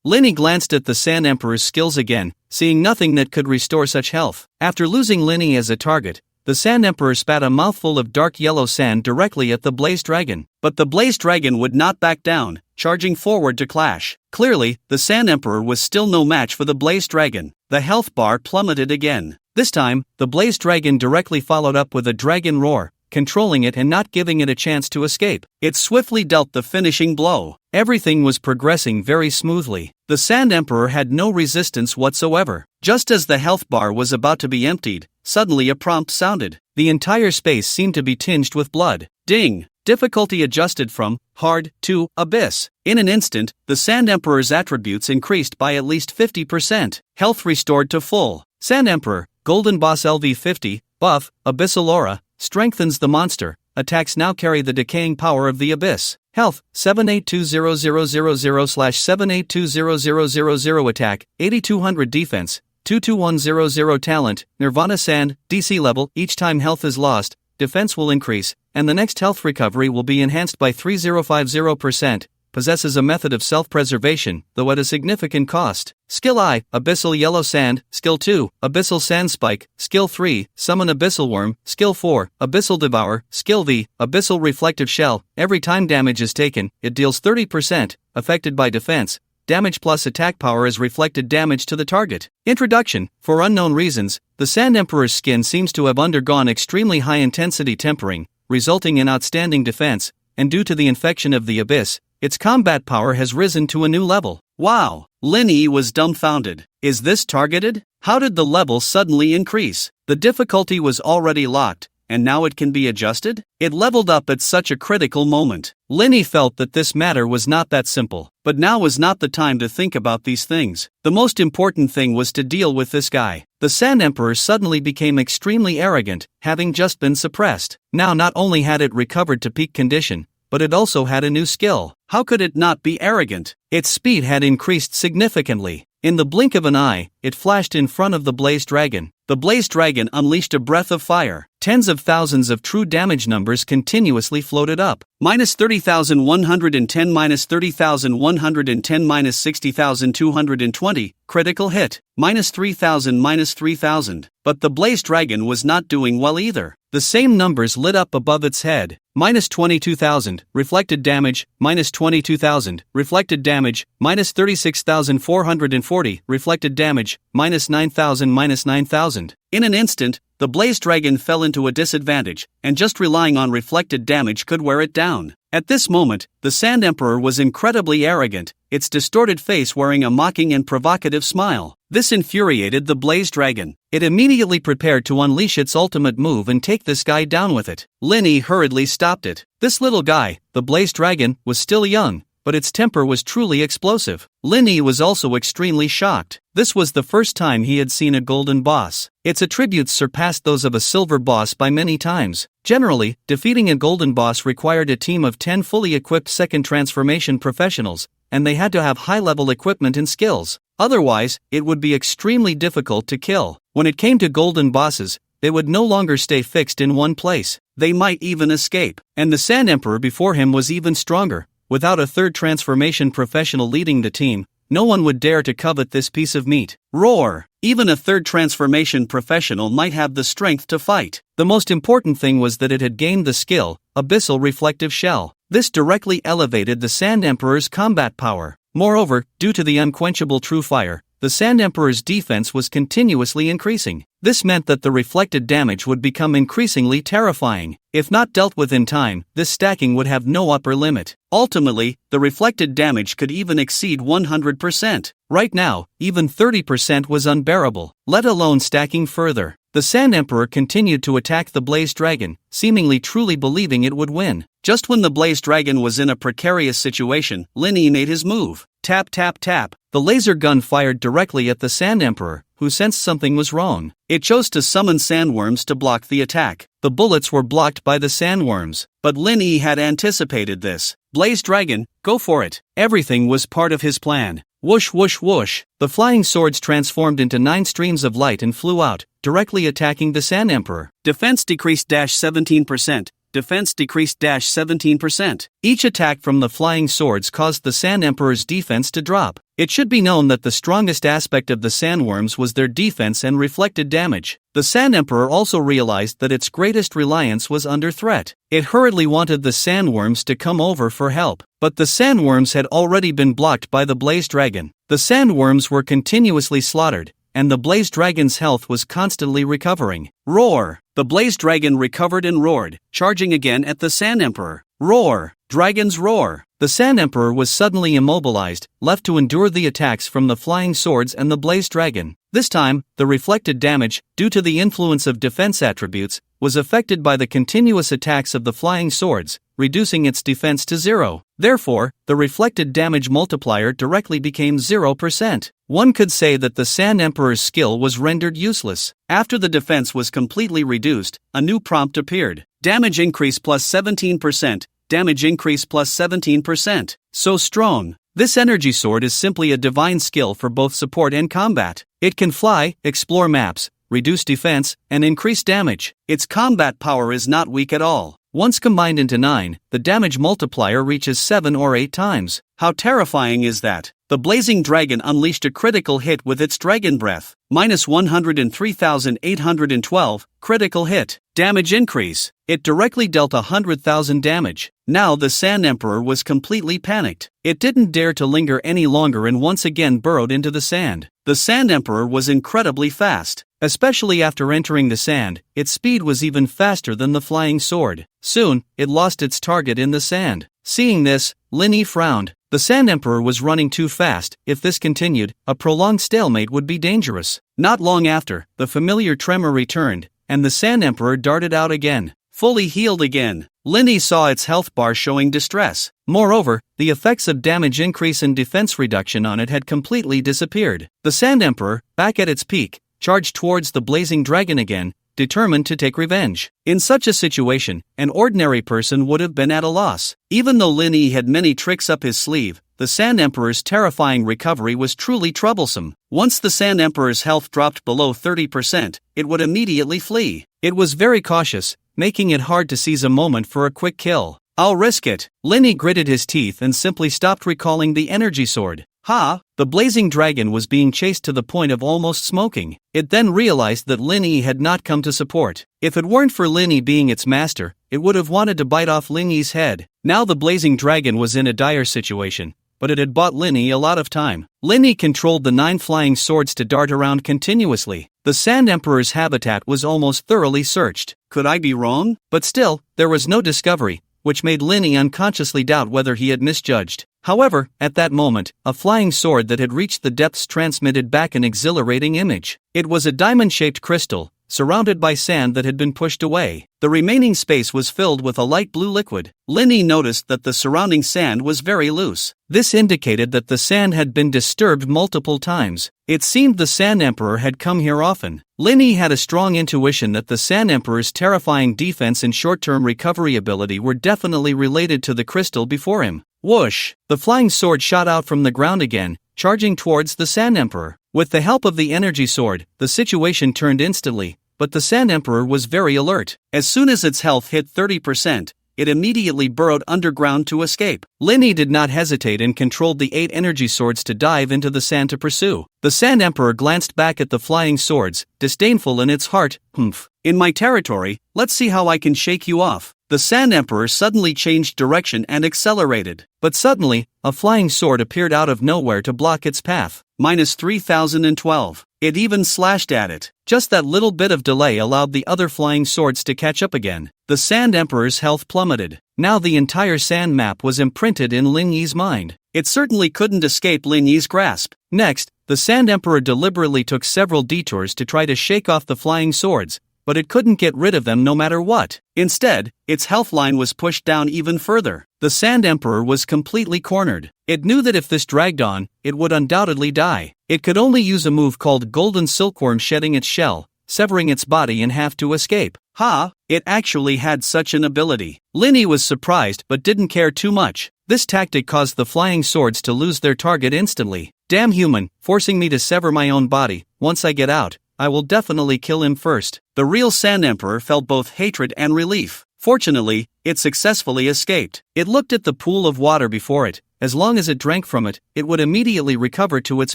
Linny glanced at the Sand Emperor's skills again, seeing nothing that could restore such health. After losing Linny as a target, the Sand Emperor spat a mouthful of dark yellow sand directly at the Blaze Dragon. But the Blaze Dragon would not back down, charging forward to clash. Clearly, the Sand Emperor was still no match for the Blaze Dragon. The health bar plummeted again. This time, the Blaze Dragon directly followed up with a dragon roar, controlling it and not giving it a chance to escape. It swiftly dealt the finishing blow. Everything was progressing very smoothly. The Sand Emperor had no resistance whatsoever. Just as the health bar was about to be emptied, suddenly a prompt sounded. The entire space seemed to be tinged with blood. Ding! Difficulty adjusted from hard to abyss. In an instant, the Sand Emperor's attributes increased by at least 50%. Health restored to full. Sand Emperor, Golden Boss LV50, buff, Abyssal Aura, strengthens the monster. Attacks now carry the decaying power of the abyss. Health, 782000/782000 attack, 8200 defense, 22100 talent, Nirvana Sand, DC level. Each time health is lost, defense will increase, and the next health recovery will be enhanced by 3050%. Possesses a method of self-preservation, though at a significant cost. Skill I, Abyssal Yellow Sand. Skill 2, Abyssal Sand Spike. Skill 3, Summon Abyssal Worm. Skill 4, Abyssal Devour. Skill V, Abyssal Reflective Shell. Every time damage is taken, it deals 30%, affected by defense. Damage plus attack power is reflected damage to the target. Introduction. For unknown reasons, the Sand Emperor's skin seems to have undergone extremely high-intensity tempering, resulting in outstanding defense, and due to the infection of the abyss, its combat power has risen to a new level. Wow! Linny was dumbfounded. Is this targeted? How did the level suddenly increase? The difficulty was already locked, and now it can be adjusted? It leveled up at such a critical moment. Linny felt that this matter was not that simple, but now was not the time to think about these things. The most important thing was to deal with this guy. The Sand Emperor suddenly became extremely arrogant, having just been suppressed. Now not only had it recovered to peak condition, but it also had a new skill. How could it not be arrogant? Its speed had increased significantly. In the blink of an eye, it flashed in front of the Blaze Dragon. The Blaze Dragon unleashed a breath of fire. Tens of thousands of true damage numbers continuously floated up. minus 30,110 minus 30,110 minus 60,220, critical hit, minus 3,000 minus 3,000. But the Blaze Dragon was not doing well either. The same numbers lit up above its head. Minus 22,000, reflected damage, minus 22,000, reflected damage, minus 36,440, reflected damage, minus 9,000 minus 9,000. In an instant, the Blaze Dragon fell into a disadvantage, and just relying on reflected damage could wear it down. At this moment, the Sand Emperor was incredibly arrogant, its distorted face wearing a mocking and provocative smile. This infuriated the Blaze Dragon. It immediately prepared to unleash its ultimate move and take this guy down with it. Linny hurriedly stopped it. This little guy, the Blaze Dragon, was still young, but its temper was truly explosive. Linny was also extremely shocked. This was the first time he had seen a golden boss. Its attributes surpassed those of a silver boss by many times. Generally, defeating a golden boss required a team of 10 fully equipped second transformation professionals, and they had to have high-level equipment and skills. Otherwise, it would be extremely difficult to kill. When it came to golden bosses, they would no longer stay fixed in one place. They might even escape. And the Sand Emperor before him was even stronger. Without a third transformation professional leading the team, no one would dare to covet this piece of meat. Roar! Even a third transformation professional might have the strength to fight. The most important thing was that it had gained the skill, Abyssal Reflective Shell. This directly elevated the Sand Emperor's combat power. Moreover, due to the unquenchable true fire, the Sand Emperor's defense was continuously increasing. This meant that the reflected damage would become increasingly terrifying. If not dealt with in time, this stacking would have no upper limit. Ultimately, the reflected damage could even exceed 100%. Right now, even 30% was unbearable, let alone stacking further. The Sand Emperor continued to attack the Blaze Dragon, seemingly truly believing it would win. Just when the Blaze Dragon was in a precarious situation, Linny made his move. Tap tap tap. The laser gun fired directly at the Sand Emperor, who sensed something was wrong. It chose to summon sandworms to block the attack. The bullets were blocked by the sandworms. But Linny had anticipated this. Blaze Dragon, go for it. Everything was part of his plan. Whoosh whoosh whoosh. The flying swords transformed into 9 streams of light and flew out, directly attacking the Sand Emperor. Defense decreased 17%. Defense decreased 17%. Each attack from the flying swords caused the Sand Emperor's defense to drop. It should be known that the strongest aspect of the sandworms was their defense and reflected damage. The Sand Emperor also realized that its greatest reliance was under threat. It hurriedly wanted the sandworms to come over for help. But the sandworms had already been blocked by the Blaze Dragon. The sandworms were continuously slaughtered, and the Blaze Dragon's health was constantly recovering. Roar! The Blaze Dragon recovered and roared, charging again at the Sand Emperor. Roar! Dragon's roar! The Sand Emperor was suddenly immobilized, left to endure the attacks from the flying swords and the Blaze Dragon. This time, the reflected damage, due to the influence of defense attributes, was affected by the continuous attacks of the flying swords, reducing its defense to 0. Therefore, the reflected damage multiplier directly became 0%. One could say that the Sand Emperor's skill was rendered useless. After the defense was completely reduced, a new prompt appeared. Damage increase plus 17%. Damage increase plus 17%. So strong. This energy sword is simply a divine skill for both support and combat. It can fly, explore maps, reduce defense, and increase damage. Its combat power is not weak at all. Once combined into 9, the damage multiplier reaches 7 or 8 times. How terrifying is that? The blazing dragon unleashed a critical hit with its dragon breath. Minus 103,812, critical hit. Damage increase. It directly dealt 100,000 damage. Now the Sand Emperor was completely panicked. It didn't dare to linger any longer and once again burrowed into the sand. The Sand Emperor was incredibly fast. Especially after entering the sand, its speed was even faster than the flying sword. Soon, it lost its target in the sand. Seeing this, Linny frowned. The Sand Emperor was running too fast. If this continued, a prolonged stalemate would be dangerous. Not long after, the familiar tremor returned, and the Sand Emperor darted out again. Fully healed again. Linny saw its health bar showing distress. Moreover, the effects of damage increase and defense reduction on it had completely disappeared. The Sand Emperor, back at its peak, charged towards the blazing dragon again, determined to take revenge. In such a situation, an ordinary person would have been at a loss. Even though Linny had many tricks up his sleeve, the Sand Emperor's terrifying recovery was truly troublesome. Once the Sand Emperor's health dropped below 30%, it would immediately flee. It was very cautious, making it hard to seize a moment for a quick kill. I'll risk it. Linny gritted his teeth and simply stopped recalling the energy sword. Ha! The blazing dragon was being chased to the point of almost smoking. It then realized that Linny had not come to support. If it weren't for Linny being its master, it would have wanted to bite off Linny's head. Now the blazing dragon was in a dire situation, but it had bought Linny a lot of time. Linny controlled the 9 flying swords to dart around continuously. The Sand Emperor's habitat was almost thoroughly searched. Could I be wrong? But still, there was no discovery, which made Linny unconsciously doubt whether he had misjudged. However, at that moment, a flying sword that had reached the depths transmitted back an exhilarating image. It was a diamond-shaped crystal, surrounded by sand that had been pushed away. The remaining space was filled with a light blue liquid. Linny noticed that the surrounding sand was very loose. This indicated that the sand had been disturbed multiple times. It seemed the Sand Emperor had come here often. Linny had a strong intuition that the Sand Emperor's terrifying defense and short-term recovery ability were definitely related to the crystal before him. Whoosh! The flying sword shot out from the ground again, charging towards the Sand Emperor. With the help of the energy sword, the situation turned instantly, but the Sand Emperor was very alert. As soon as its health hit 30%, it immediately burrowed underground to escape. Linny did not hesitate and controlled the 8 energy swords to dive into the sand to pursue. The Sand Emperor glanced back at the flying swords, disdainful in its heart. Humph. In my territory, let's see how I can shake you off. The Sand Emperor suddenly changed direction and accelerated. But suddenly, a flying sword appeared out of nowhere to block its path. -3012. It even slashed at it. Just that little bit of delay allowed the other flying swords to catch up again. The Sand Emperor's health plummeted. Now the entire sand map was imprinted in Lin Yi's mind. It certainly couldn't escape Lin Yi's grasp. Next, the Sand Emperor deliberately took several detours to try to shake off the flying swords, but it couldn't get rid of them no matter what. Instead, its health line was pushed down even further. The Sand Emperor was completely cornered. It knew that if this dragged on, it would undoubtedly die. It could only use a move called Golden Silkworm shedding its shell, severing its body in half to escape. Ha! It actually had such an ability. Linny was surprised but didn't care too much. This tactic caused the flying swords to lose their target instantly. Damn human, forcing me to sever my own body. Once I get out, I will definitely kill him first. The real Sand Emperor felt both hatred and relief. Fortunately, it successfully escaped. It looked at the pool of water before it. As long as it drank from it, it would immediately recover to its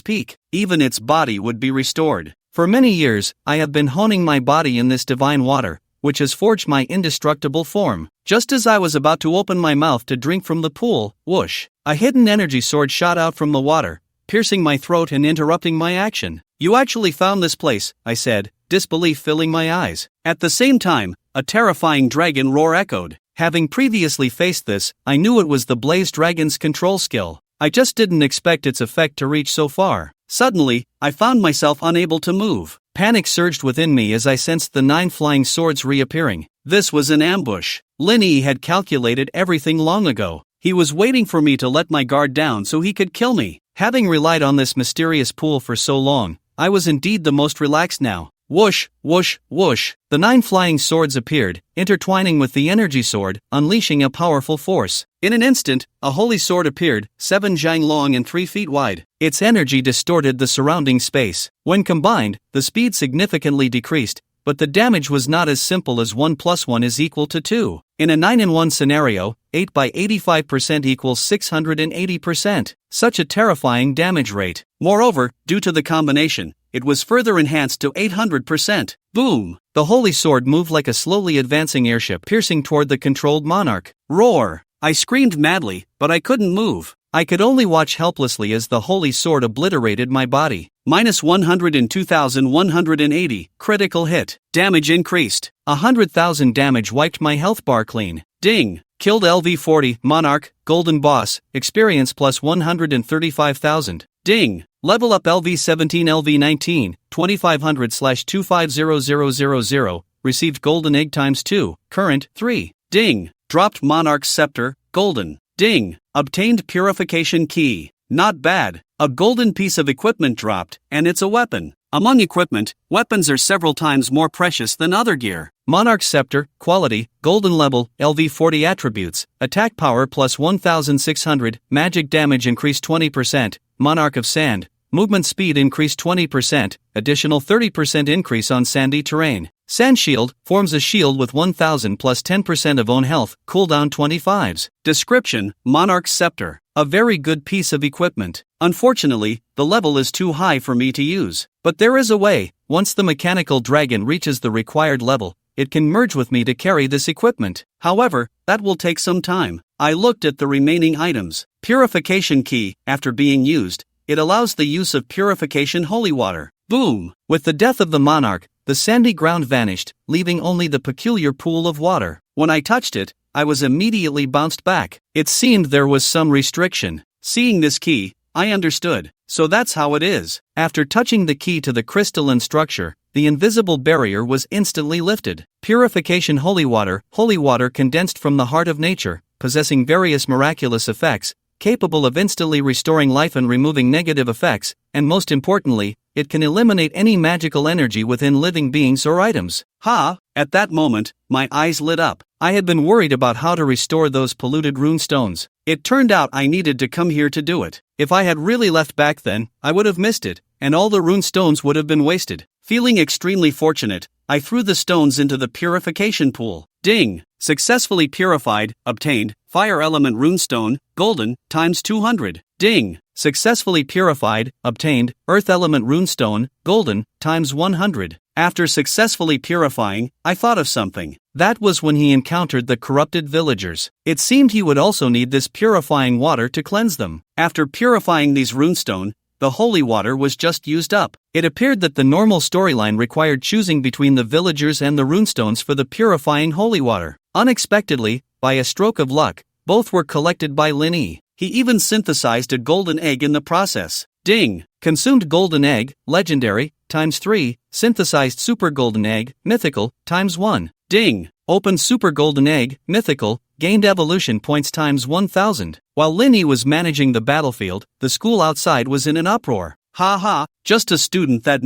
peak. Even its body would be restored. For many years, I have been honing my body in this divine water, which has forged my indestructible form. Just as I was about to open my mouth to drink from the pool, whoosh! A hidden energy sword shot out from the water, piercing my throat and interrupting my action. You actually found this place, I said, disbelief filling my eyes. At the same time, a terrifying dragon roar echoed. Having previously faced this, I knew it was the Blaze Dragon's control skill. I just didn't expect its effect to reach so far. Suddenly, I found myself unable to move. Panic surged within me as I sensed the 9 flying swords reappearing. This was an ambush. Linny had calculated everything long ago. He was waiting for me to let my guard down so he could kill me. Having relied on this mysterious pool for so long, I was indeed the most relaxed now. Whoosh, whoosh, whoosh. The 9 flying swords appeared, intertwining with the energy sword, unleashing a powerful force. In an instant, a holy sword appeared, 7 zhang long and 3 feet wide. Its energy distorted the surrounding space. When combined, the speed significantly decreased, but the damage was not as simple as 1 + 1 is equal to 2. In a 9-in-1 scenario, 8 by 85% equals 680%. Such a terrifying damage rate. Moreover, due to the combination, it was further enhanced to 800%. Boom! The holy sword moved like a slowly advancing airship piercing toward the controlled monarch. Roar! I screamed madly, but I couldn't move. I could only watch helplessly as the holy sword obliterated my body. -102,180, critical hit. Damage increased. 100,000 damage wiped my health bar clean. Ding! Killed LV40, Monarch, Golden Boss, experience plus 135,000. Ding! Level up LV17 LV19, 2500/250000, received Golden Egg ×2, current 3. Ding! Dropped Monarch's Scepter, Golden. Ding! Obtained Purification Key. Not bad. A golden piece of equipment dropped, and it's a weapon. Among equipment, weapons are several times more precious than other gear. Monarch's Scepter, Quality, Golden Level, LV40 Attributes, Attack Power plus 1600, Magic Damage increased 20%, Monarch of Sand, Movement Speed increased 20%, additional 30% increase on sandy terrain. Sand Shield forms a shield with 1000 plus 10% of own health, cooldown 25s. Description: Monarch's Scepter. A very good piece of equipment. Unfortunately, the level is too high for me to use. But there is a way. Once the mechanical dragon reaches the required level, it can merge with me to carry this equipment. However, that will take some time. I looked at the remaining items. Purification Key. After being used, it allows the use of Purification Holy Water. Boom! With the death of the monarch, the sandy ground vanished, leaving only the peculiar pool of water. When I touched it, I was immediately bounced back. It seemed there was some restriction. Seeing this key, I understood. So that's how it is. After touching the key to the crystalline structure, the invisible barrier was instantly lifted. Purification Holy water condensed from the heart of nature, possessing various miraculous effects, capable of instantly restoring life and removing negative effects, and most importantly, it can eliminate any magical energy within living beings or items. At that moment, my eyes lit up. I had been worried about how to restore those polluted rune stones. It turned out I needed to come here to do it. If I had really left back then, I would have missed it, and all the rune stones would have been wasted. Feeling extremely fortunate, I threw the stones into the purification pool. Ding! Successfully purified, obtained, Fire Element Runestone, Golden, times 200. Ding! Successfully purified, obtained, Earth Element Runestone, Golden, times 100. After successfully purifying, I thought of something. That was when he encountered the corrupted villagers. It seemed he would also need this purifying water to cleanse them. After purifying these runestone, the holy water was just used up. It appeared that the normal storyline required choosing between the villagers and the runestones for the purifying holy water. Unexpectedly, by a stroke of luck, both were collected by Lin Yi. He even synthesized a golden egg in the process. Ding! Consumed golden egg, legendary, times 3, synthesized super golden egg, mythical, times 1. Ding! Opened super golden egg, mythical, gained evolution points times 1000. While Lin Yi was managing the battlefield, the school outside was in an uproar. Just a student that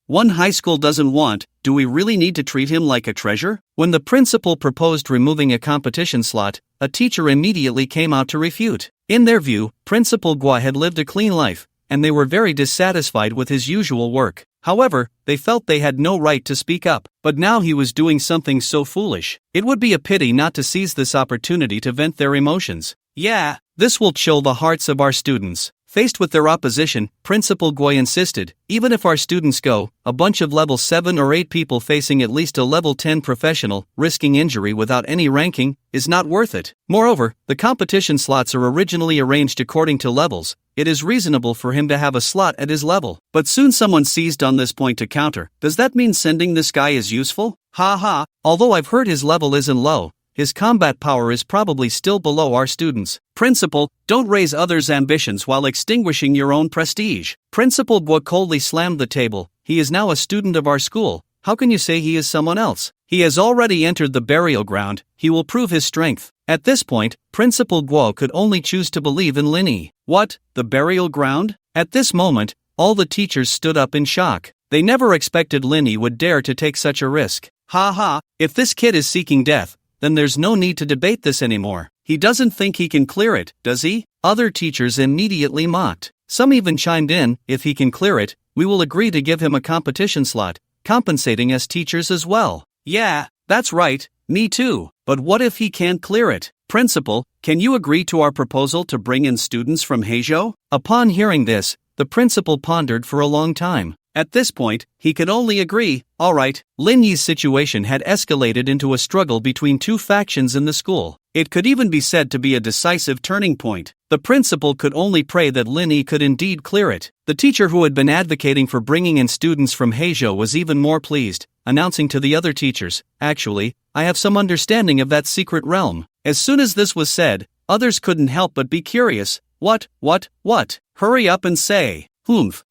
one high school doesn't want. Do we really need to treat him like a treasure? When the principal proposed removing a competition slot, a teacher immediately came out to refute. In their view, Principal Gua had lived a clean life, and they were very dissatisfied with his usual work. However, they felt they had no right to speak up. But now he was doing something so foolish. It would be a pity not to seize this opportunity to vent their emotions. This will chill the hearts of our students. Faced with their opposition, Principal Gui insisted, even if our students go, a bunch of level 7 or 8 people facing at least a level 10 professional, risking injury without any ranking, is not worth it. Moreover, the competition slots are originally arranged according to levels. It is reasonable for him to have a slot at his level. But soon someone seized on this point to counter. Does that mean sending this guy is useful? Although I've heard his level isn't low, his combat power is probably still below our students. Principal, don't raise others' ambitions while extinguishing your own prestige. Principal Gua coldly slammed the table. He is now a student of our school. How can you say he is someone else? He has already entered the burial ground. He will prove his strength. At this point, Principal Guo could only choose to believe in Lin Yi. What? The burial ground? At this moment, all the teachers stood up in shock. They never expected Lin Yi would dare to take such a risk. If this kid is seeking death, then there's no need to debate this anymore. He doesn't think he can clear it, does he? Other teachers immediately mocked. Some even chimed in, if he can clear it, we will agree to give him a competition slot, compensating us teachers as well. Yeah, that's right, me too. But what if he can't clear it? Principal, can you agree to our proposal to bring in students from Heizhou? Upon hearing this, the principal pondered for a long time. At this point, he could only agree. Alright, Lin Yi's situation had escalated into a struggle between two factions in the school. It could even be said to be a decisive turning point. The principal could only pray that Lin Yi could indeed clear it. The teacher who had been advocating for bringing in students from Heizhou was even more pleased, announcing to the other teachers, actually, I have some understanding of that secret realm. As soon as this was said, others couldn't help but be curious. What? Hurry up and say.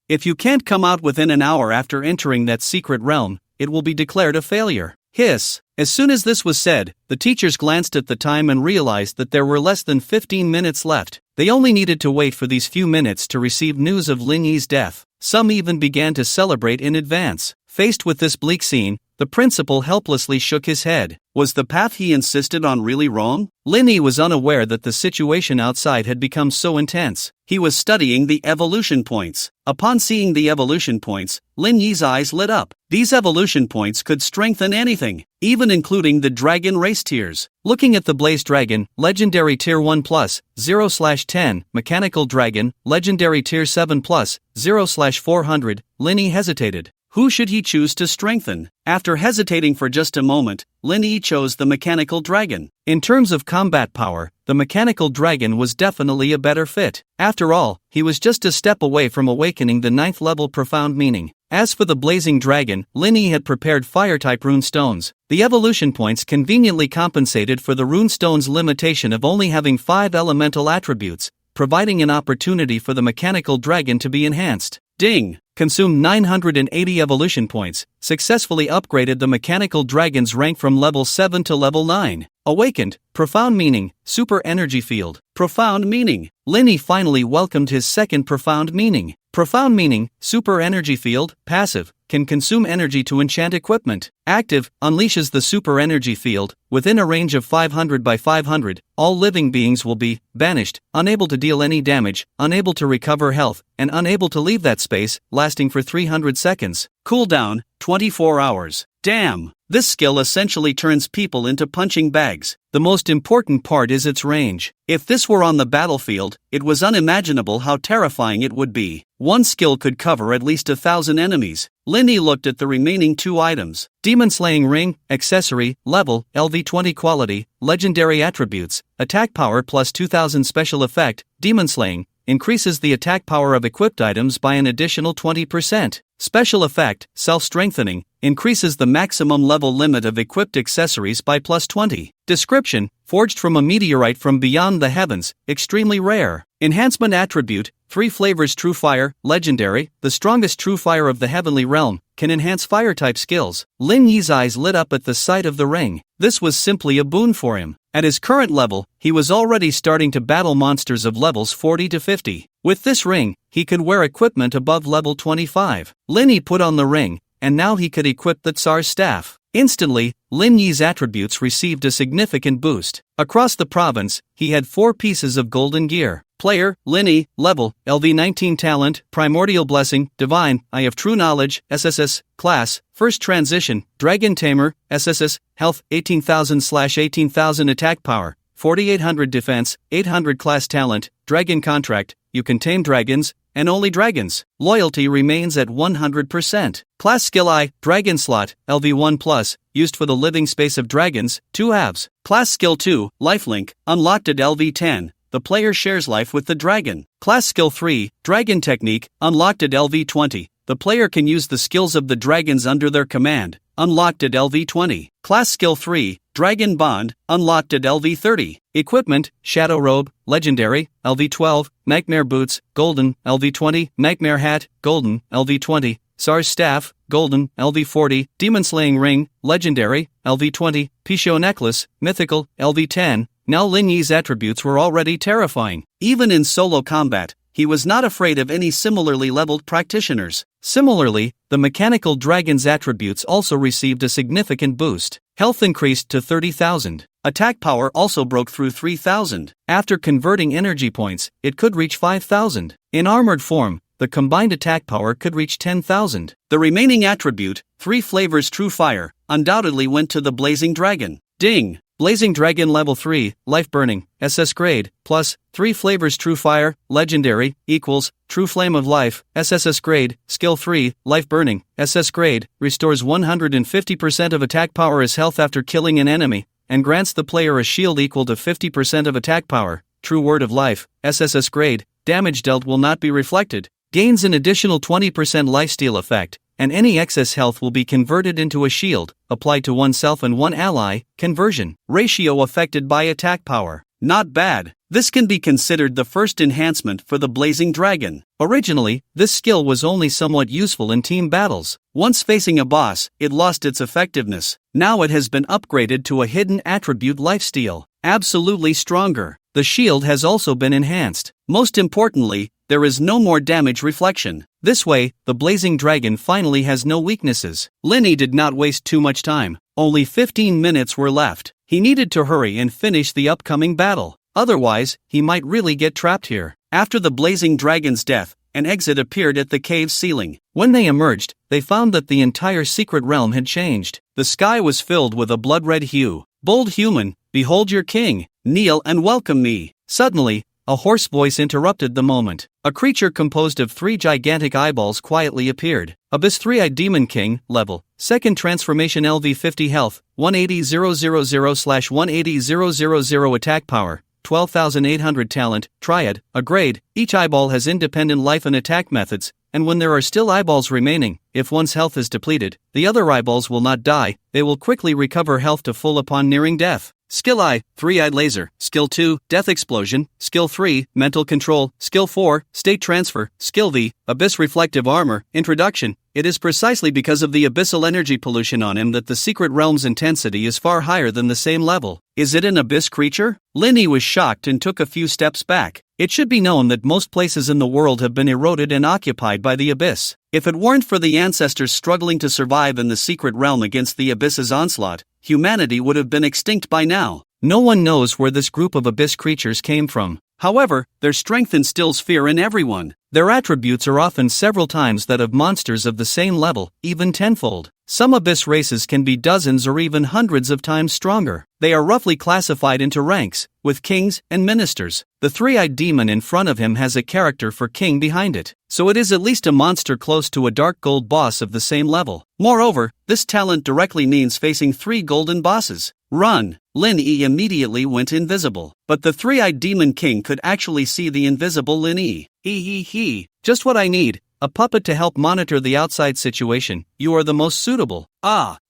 If you can't come out within an hour after entering that secret realm, it will be declared a failure. Hiss. As soon as this was said, the teachers glanced at the time and realized that there were less than 15 minutes left. They only needed to wait for these few minutes to receive news of Lin Yi's death. Some even began to celebrate in advance. Faced with this bleak scene, The principal helplessly shook his head. Was the path he insisted on really wrong? Lin Yi was unaware that the situation outside had become so intense. He was studying the evolution points. Upon seeing the evolution points, Lin Yi's eyes lit up. These evolution points could strengthen anything, even including the dragon race tiers. Looking at the Blaze Dragon, Legendary Tier 1 Plus, 0/10, Mechanical Dragon, Legendary Tier 7 Plus, 0/400, Lin Yi hesitated. Who should he choose to strengthen? After hesitating for just a moment, Lin Yi chose the Mechanical Dragon. In terms of combat power, the Mechanical Dragon was definitely a better fit. After all, he was just a step away from awakening the 9th level Profound Meaning. As for the Blazing Dragon, Lin Yi had prepared Fire-type rune stones. The evolution points conveniently compensated for the rune stone's limitation of only having 5 elemental attributes, providing an opportunity for the Mechanical Dragon to be enhanced. Ding! Consumed 980 evolution points, successfully upgraded the Mechanical Dragon's rank from level 7 to level 9. Awakened, Profound Meaning, Super Energy Field. Profound Meaning. Lin Yi finally welcomed his second Profound Meaning. Profound Meaning, Super Energy Field, passive, can consume energy to enchant equipment. Active, unleashes the Super Energy Field. Within a range of 500 by 500, all living beings will be banished, unable to deal any damage, unable to recover health, and unable to leave that space, lasting for 300 seconds. Cooldown, 24 hours. Damn! This skill essentially turns people into punching bags. The most important part is its range. If this were on the battlefield, it was unimaginable how terrifying it would be. One skill could cover at least 1,000 enemies. Lin Yi looked at the remaining 2 items. Demon Slaying Ring, Accessory, Level, LV20 Quality, Legendary Attributes, Attack Power plus 2000 Special Effect, Demon Slaying, increases the attack power of equipped items by an additional 20%. Special Effect, Self-Strengthening, increases the maximum level limit of equipped accessories by plus 20. Description, forged from a meteorite from beyond the heavens, extremely rare. Enhancement Attribute, 3 Flavors True Fire, Legendary, the strongest true fire of the heavenly realm, can enhance fire-type skills. Lin Yi's eyes lit up at the sight of the ring. This was simply a boon for him. At his current level, he was already starting to battle monsters of levels 40 to 50. With this ring, he could wear equipment above level 25. Lin Yi put on the ring, and now he could equip the Tsar's staff. Instantly, Lin Yi's attributes received a significant boost. Across the province, he had 4 pieces of golden gear. Player, Lin Yi, Level, LV19 Talent, Primordial Blessing, Divine, Eye of True Knowledge, SSS, Class, First Transition, Dragon Tamer, SSS, Health, 18,000/18,000 Attack Power, 4,800 Defense, 800 Class Talent, Dragon Contract, you can tame dragons, and only dragons. Loyalty remains at 100%. Class Skill I, Dragon Slot, LV1 Plus, used for the living space of dragons, 2 halves. Class Skill 2, Lifelink, unlocked at LV10. The player shares life with the dragon. Class Skill 3, Dragon Technique, unlocked at LV20. The player can use the skills of the dragons under their command, unlocked at LV20. Class Skill 3, Dragon Bond, unlocked at LV30. Equipment, Shadow Robe, Legendary, LV12, Nightmare Boots, Golden, LV20, Nightmare Hat, Golden, LV20, Tsar's Staff, Golden, LV40, Demon Slaying Ring, Legendary, LV20, Pisho Necklace, Mythical, LV10. Now Lin Yi's attributes were already terrifying. Even in solo combat, he was not afraid of any similarly leveled practitioners. Similarly, the Mechanical Dragon's attributes also received a significant boost. Health increased to 30,000. Attack power also broke through 3,000. After converting energy points, it could reach 5,000. In armored form, the combined attack power could reach 10,000. The remaining attribute, 3 Flavors True Fire, undoubtedly went to the Blazing Dragon. Ding! Blazing Dragon Level 3, Life Burning, SS Grade, plus 3 Flavors True Fire, Legendary, equals True Flame of Life, SSS Grade, Skill 3, Life Burning, SS Grade, restores 150% of attack power as health after killing an enemy, and grants the player a shield equal to 50% of attack power. True Word of Life, SSS Grade, damage dealt will not be reflected, gains an additional 20% lifesteal effect, and any excess health will be converted into a shield, applied to oneself and one ally. Conversion ratio affected by attack power. Not bad. This can be considered the first enhancement for the Blazing Dragon. Originally, this skill was only somewhat useful in team battles. Once facing a boss, it lost its effectiveness. Now it has been upgraded to a hidden attribute lifesteal. Absolutely stronger. The shield has also been enhanced. Most importantly, there is no more damage reflection. This way, the blazing dragon finally has no weaknesses. Linny did not waste too much time. Only 15 minutes were left. He needed to hurry and finish the upcoming battle. Otherwise, he might really get trapped here. After the blazing dragon's death, an exit appeared at the cave's ceiling. When they emerged, they found that the entire secret realm had changed. The sky was filled with a blood-red hue. "Bold human, behold your king. Kneel and welcome me." Suddenly, a hoarse voice interrupted the moment. A creature composed of 3 gigantic eyeballs quietly appeared. Abyss 3-eyed Demon King, level, second transformation LV 50 health, 180,000/180,000 attack power, 12,800 talent, triad, a grade. Each eyeball has independent life and attack methods, and when there are still eyeballs remaining, if one's health is depleted, the other eyeballs will not die, they will quickly recover health to full upon nearing death. Skill I, 3-eyed laser. Skill 2, death explosion. Skill 3, mental control. Skill 4, state transfer. Skill V, abyss reflective armor. Introduction. It is precisely because of the abyssal energy pollution on him that the secret realm's intensity is far higher than the same level. Is it an abyss creature? Linny was shocked and took a few steps back. It should be known that most places in the world have been eroded and occupied by the abyss. If it weren't for the ancestors struggling to survive in the secret realm against the abyss's onslaught, humanity would have been extinct by now. No one knows where this group of abyss creatures came from. However, their strength instills fear in everyone. Their attributes are often several times that of monsters of the same level, even tenfold. Some abyss races can be dozens or even hundreds of times stronger. They are roughly classified into ranks, with kings and ministers. The 3-eyed demon in front of him has a character for king behind it, so it is at least a monster close to a dark gold boss of the same level. Moreover, this talent directly means facing 3 golden bosses. Run! Lin-E immediately went invisible. But the 3-eyed demon king could actually see the invisible Lin-E. He. Just what I need. A puppet to help monitor the outside situation. You are the most suitable.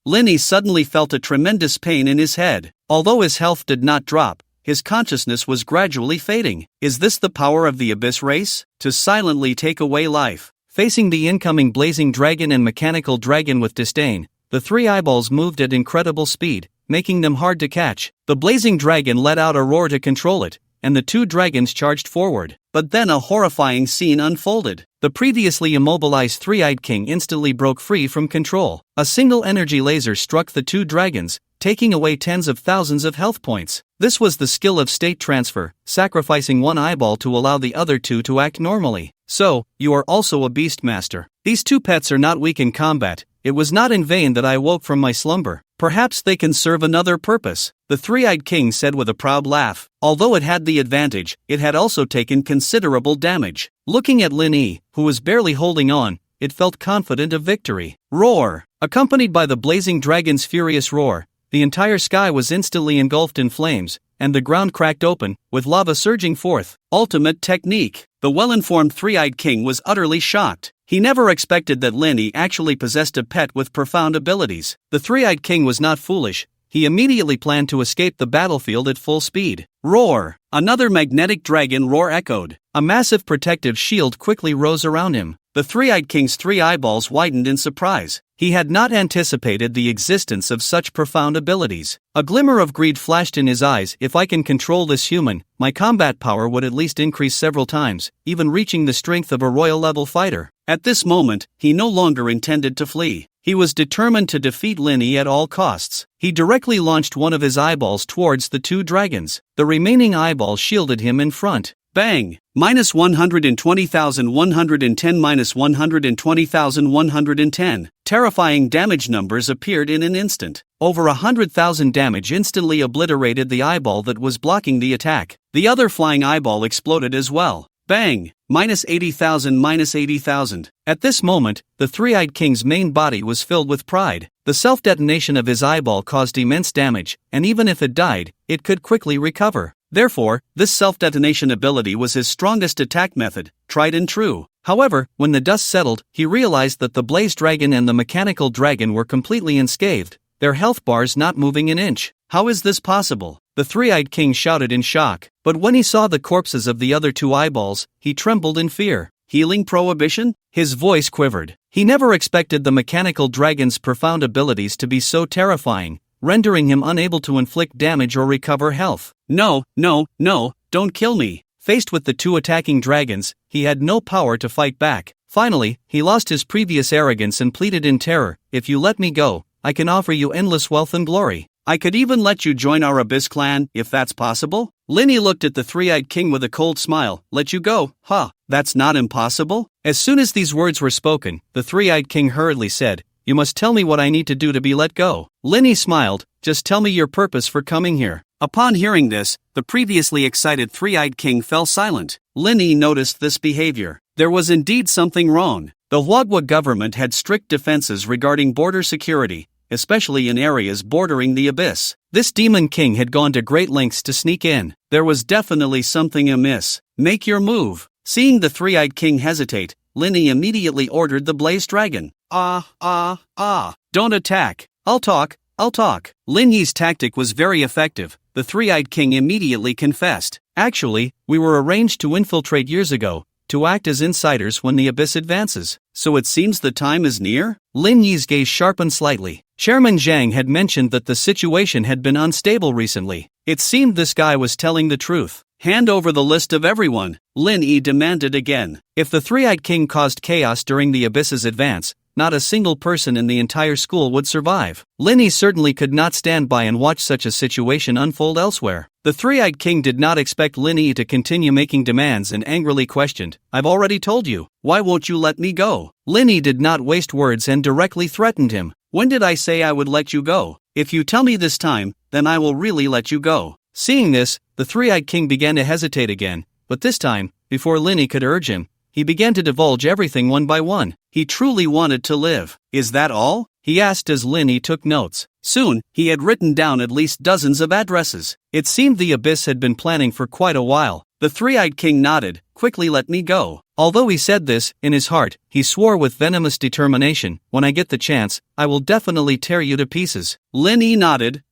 Lin-E suddenly felt a tremendous pain in his head. Although his health did not drop, his consciousness was gradually fading. Is this the power of the abyss race? To silently take away life. Facing the incoming blazing dragon and mechanical dragon with disdain, the 3 eyeballs moved at incredible speed, making them hard to catch. The blazing dragon let out a roar to control it, and the 2 dragons charged forward. But then a horrifying scene unfolded. The previously immobilized 3-eyed king instantly broke free from control. A single energy laser struck the 2 dragons, taking away tens of thousands of health points. This was the skill of state transfer, sacrificing one eyeball to allow the other 2 to act normally. So, you are also a beast master. These 2 pets are not weak in combat. It was not in vain that I awoke from my slumber. Perhaps they can serve another purpose, the 3-eyed king said with a proud laugh. Although it had the advantage, it had also taken considerable damage. Looking at Lin-E, who was barely holding on, it felt confident of victory. Roar! Accompanied by the blazing dragon's furious roar, the entire sky was instantly engulfed in flames, and the ground cracked open, with lava surging forth. Ultimate technique. The well-informed 3-eyed king was utterly shocked. He never expected that Lin-E actually possessed a pet with profound abilities. The 3-eyed king was not foolish. He immediately planned to escape the battlefield at full speed. Roar! Another magnetic dragon roar echoed. A massive protective shield quickly rose around him. The 3-eyed king's 3 eyeballs widened in surprise. He had not anticipated the existence of such profound abilities. A glimmer of greed flashed in his eyes. If I can control this human, my combat power would at least increase several times, even reaching the strength of a royal-level fighter. At this moment, he no longer intended to flee. He was determined to defeat Lin-E at all costs. He directly launched one of his eyeballs towards the 2 dragons. The remaining eyeball shielded him in front. Bang! Minus 120,110 minus 120,110. Terrifying damage numbers appeared in an instant. Over 100,000 damage instantly obliterated the eyeball that was blocking the attack. The other flying eyeball exploded as well. Bang! Minus 80,000 minus 80,000. At this moment, the 3-eyed king's main body was filled with pride. The self-detonation of his eyeball caused immense damage, and even if it died, it could quickly recover. Therefore, this self-detonation ability was his strongest attack method, tried and true. However, when the dust settled, he realized that the blaze dragon and the mechanical dragon were completely unscathed, their health bars not moving an inch. How is this possible? The 3-eyed king shouted in shock, but when he saw the corpses of the other 2 eyeballs, he trembled in fear. Healing prohibition? His voice quivered. He never expected the mechanical dragon's profound abilities to be so terrifying, rendering him unable to inflict damage or recover health. No, don't kill me. Faced with the two attacking dragons, he had no power to fight back. Finally, he lost his previous arrogance and pleaded in terror, "If you let me go, I can offer you endless wealth and glory. I could even let you join our Abyss clan, if that's possible." Linny looked at the three-eyed king with a cold smile. "Let you go? Huh, that's not impossible?" As soon as these words were spoken, the three-eyed king hurriedly said, "You must tell me what I need to do to be let go." Linny smiled, "Just tell me your purpose for coming here." Upon hearing this, the previously excited three-eyed king fell silent. Linny noticed this behavior. There was indeed something wrong. The Huagua government had strict defenses regarding border security, especially in areas bordering the abyss. This demon king had gone to great lengths to sneak in. There was definitely something amiss. "Make your move." Seeing the three-eyed king hesitate, Linny immediately ordered the blazed dragon. Don't attack. I'll talk. Linny's tactic was very effective. The three-eyed king immediately confessed. "Actually, we were arranged to infiltrate years ago, to act as insiders when the abyss advances. So it seems the time is near?" Lin Yi's gaze sharpened slightly. Chairman Zhang had mentioned that the situation had been unstable recently. It seemed this guy was telling the truth. "Hand over the list of everyone," Lin Yi demanded again. If the three-eyed king caused chaos during the abyss's advance, not a single person in the entire school would survive. Lin Yi certainly could not stand by and watch such a situation unfold elsewhere. The three-eyed king did not expect Lin Yi to continue making demands and angrily questioned, "I've already told you. Why won't you let me go?" Lin Yi did not waste words and directly threatened him. "When did I say I would let you go? If you tell me this time, then I will really let you go." Seeing this, the three-eyed king began to hesitate again, but this time, before Lin Yi could urge him, he began to divulge everything one by one. He truly wanted to live. "Is that all?" he asked as Lin Yi took notes. Soon, he had written down at least dozens of addresses. It seemed the abyss had been planning for quite a while. The three-eyed king nodded. "Quickly let me go." Although he said this, in his heart, he swore with venomous determination, "When I get the chance, I will definitely tear you to pieces." Lin Yi nodded.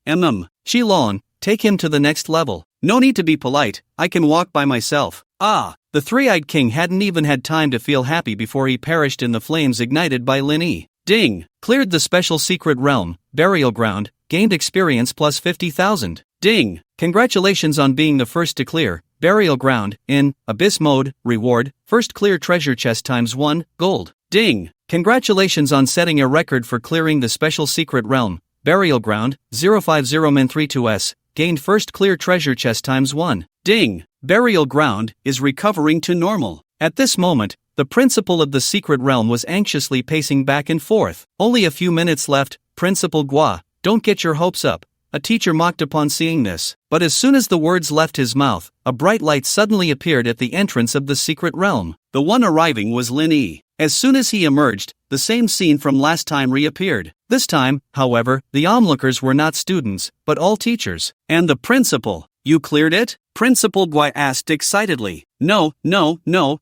Shilon, take him to the next level. No need to be polite, I can walk by myself." The three-eyed king hadn't even had time to feel happy before he perished in the flames ignited by Lin Yi. Ding! Cleared the special secret realm, burial ground, gained experience plus 50,000. Ding! Congratulations on being the first to clear, burial ground, in, abyss mode, reward, first clear treasure chest times 1, gold. Ding! Congratulations on setting a record for clearing the special secret realm, burial ground, 050min32s, gained first clear treasure chest times 1. Ding! Burial ground is recovering to normal. At this moment, the principal of the secret realm was anxiously pacing back and forth. "Only a few minutes left, Principal Gua, don't get your hopes up," a teacher mocked upon seeing this. But as soon as the words left his mouth, a bright light suddenly appeared at the entrance of the secret realm. The one arriving was Lin Yi. As soon as he emerged, the same scene from last time reappeared. This time, however, the onlookers were not students, but all teachers. "And the principal, you cleared it?" Principal Gui asked excitedly. No,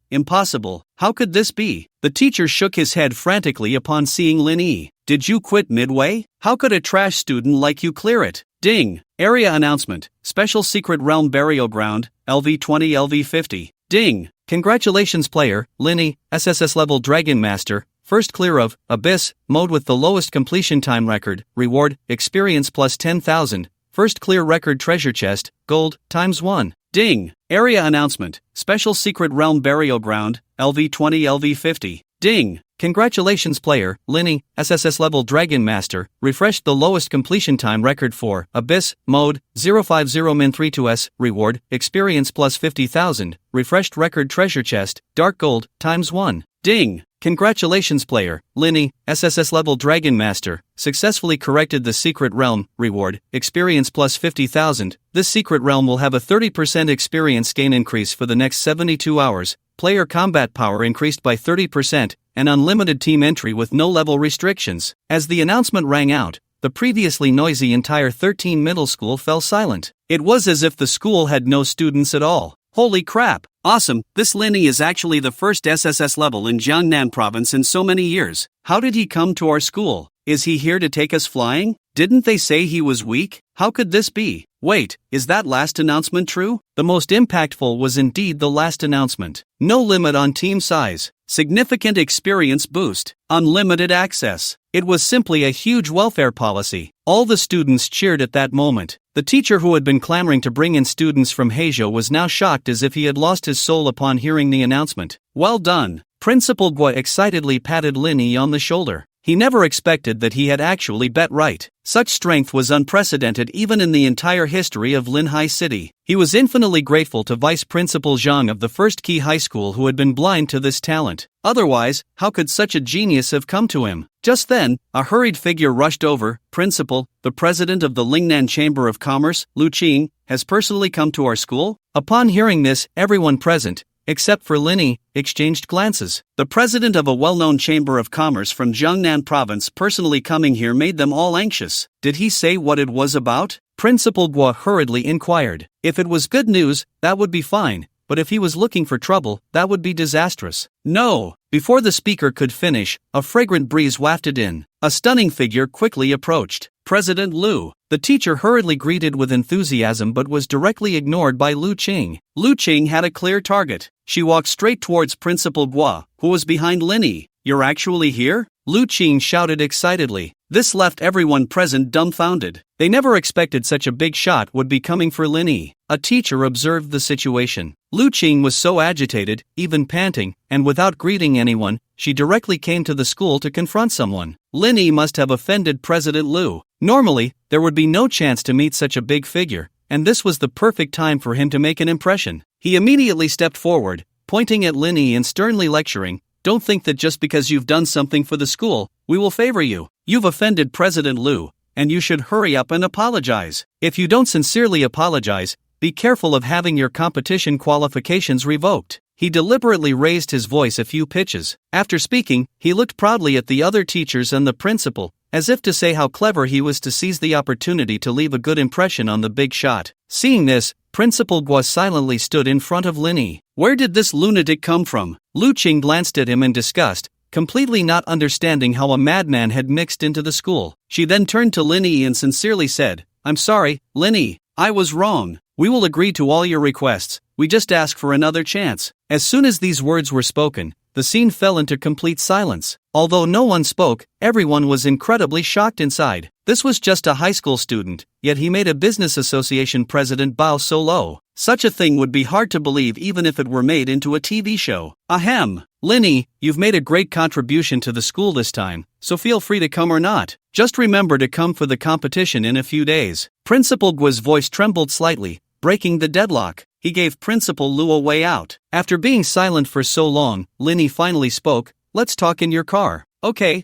impossible. How could this be?" The teacher shook his head frantically upon seeing Lin Yi. "Did you quit midway? How could a trash student like you clear it?" Ding! Area announcement, Special Secret Realm Burial Ground, LV20 LV50. Ding! Congratulations player, Lin Yi, SSS-Level Dragon Master, first clear of Abyss mode with the lowest completion time record, reward, experience plus 10,000, first clear record treasure chest, gold, times 1. Ding! Area announcement, Special Secret Realm Burial Ground, LV20 LV50. Ding! Congratulations player, Lin Yi, SSS-Level Dragon Master, refreshed the lowest completion time record for Abyss mode, 050min32s, reward, experience plus 50,000, refreshed record treasure chest, dark gold, times 1. Ding! Congratulations player, Lin Yi, SSS-Level Dragon Master, successfully corrected the secret realm, reward, experience plus 50,000. This secret realm will have a 30% experience gain increase for the next 72 hours, player combat power increased by 30%, and unlimited team entry with no level restrictions. As the announcement rang out, the previously noisy entire 13 middle school fell silent. It was as if the school had no students at all. Holy crap! Awesome, this Lin Yi is actually the first SSS level in Jiangnan province in so many years. How did he come to our school? Is he here to take us flying? Didn't they say he was weak? How could this be? Wait, is that last announcement true? The most impactful was indeed the last announcement. No limit on team size. significant experience boost, unlimited access. It was simply a huge welfare policy. All the students cheered at that moment. The teacher who had been clamoring to bring in students from Haejo was now shocked as if he had lost his soul upon hearing the announcement. Well done. Principal Gua excitedly patted Lin Yi on the shoulder. He never expected that he had actually bet right. Such strength was unprecedented even in the entire history of Linhai City. He was infinitely grateful to Vice Principal Zhang of the First Key High School who had been blind to this talent. Otherwise, how could such a genius have come to him? Just then, a hurried figure rushed over. Principal, the president of the Lingnan Chamber of Commerce, Lu Qing, has personally come to our school? Upon hearing this, everyone present, except for Lin Yi, exchanged glances. The president of a well-known chamber of commerce from Jiangnan province personally coming here made them all anxious. Did he say what it was about? Principal Gua hurriedly inquired. If it was good news, that would be fine, but if he was looking for trouble, that would be disastrous. No! Before the speaker could finish, a fragrant breeze wafted in. A stunning figure quickly approached. President Lu. The teacher hurriedly greeted with enthusiasm but was directly ignored by Lu Qing. Lu Qing had a clear target. She walked straight towards Principal Gua, who was behind Lin Yi. You're actually here? Lu Qing shouted excitedly. This left everyone present dumbfounded. They never expected such a big shot would be coming for Lin Yi. A teacher observed the situation. Lu Qing was so agitated, even panting, and without greeting anyone, she directly came to the school to confront someone. Lin Yi must have offended President Lu. Normally, there would be no chance to meet such a big figure, and this was the perfect time for him to make an impression. He immediately stepped forward, pointing at Lin Yi and sternly lecturing, "Don't think that just because you've done something for the school, we will favor you. You've offended President Lu, and you should hurry up and apologize. If you don't sincerely apologize, be careful of having your competition qualifications revoked." He deliberately raised his voice a few pitches. After speaking, he looked proudly at the other teachers and the principal, as if to say how clever he was to seize the opportunity to leave a good impression on the big shot. Seeing this, Principal Gua silently stood in front of Lin Yi. Where did this lunatic come from? Lu Qing glanced at him in disgust, completely not understanding how a madman had mixed into the school. She then turned to Lin Yi and sincerely said, "I'm sorry, Lin Yi, I was wrong. We will agree to all your requests, we just ask for another chance." As soon as these words were spoken, the scene fell into complete silence. Although no one spoke, everyone was incredibly shocked inside. This was just a high school student, yet he made a business association president bow so low. Such a thing would be hard to believe even if it were made into a TV show. Ahem. Lin Yi, you've made a great contribution to the school this time, so feel free to come or not. Just remember to come for the competition in a few days. Principal Gua's voice trembled slightly, breaking the deadlock. He gave Principal Lu a way out. After being silent for so long, Lin Yi finally spoke, "Let's talk in your car." Okay.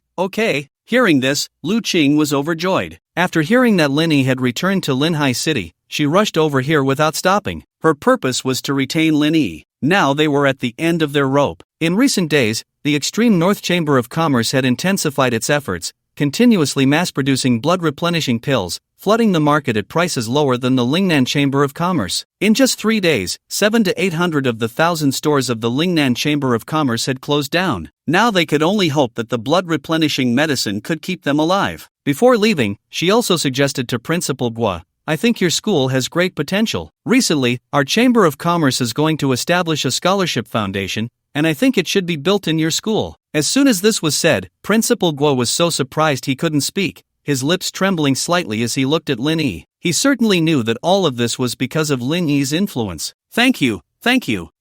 Hearing this, Lu Qing was overjoyed. After hearing that Lin Yi had returned to Linhai City, she rushed over here without stopping. Her purpose was to retain Lin Yi. Now they were at the end of their rope. In recent days, the Extreme North Chamber of Commerce had intensified its efforts, continuously mass-producing blood-replenishing pills, flooding the market at prices lower than the Lingnan Chamber of Commerce. In just 3 days, 700 to 800 of the 1,000 stores of the Lingnan Chamber of Commerce had closed down. Now they could only hope that the blood-replenishing medicine could keep them alive. Before leaving, she also suggested to Principal Gua, "I think your school has great potential. Recently, our Chamber of Commerce is going to establish a scholarship foundation, and I think it should be built in your school." As soon as this was said, Principal Gua was so surprised he couldn't speak, his lips trembling slightly as he looked at Lin Yi. He certainly knew that all of this was because of Lin Yi's influence. Thank you.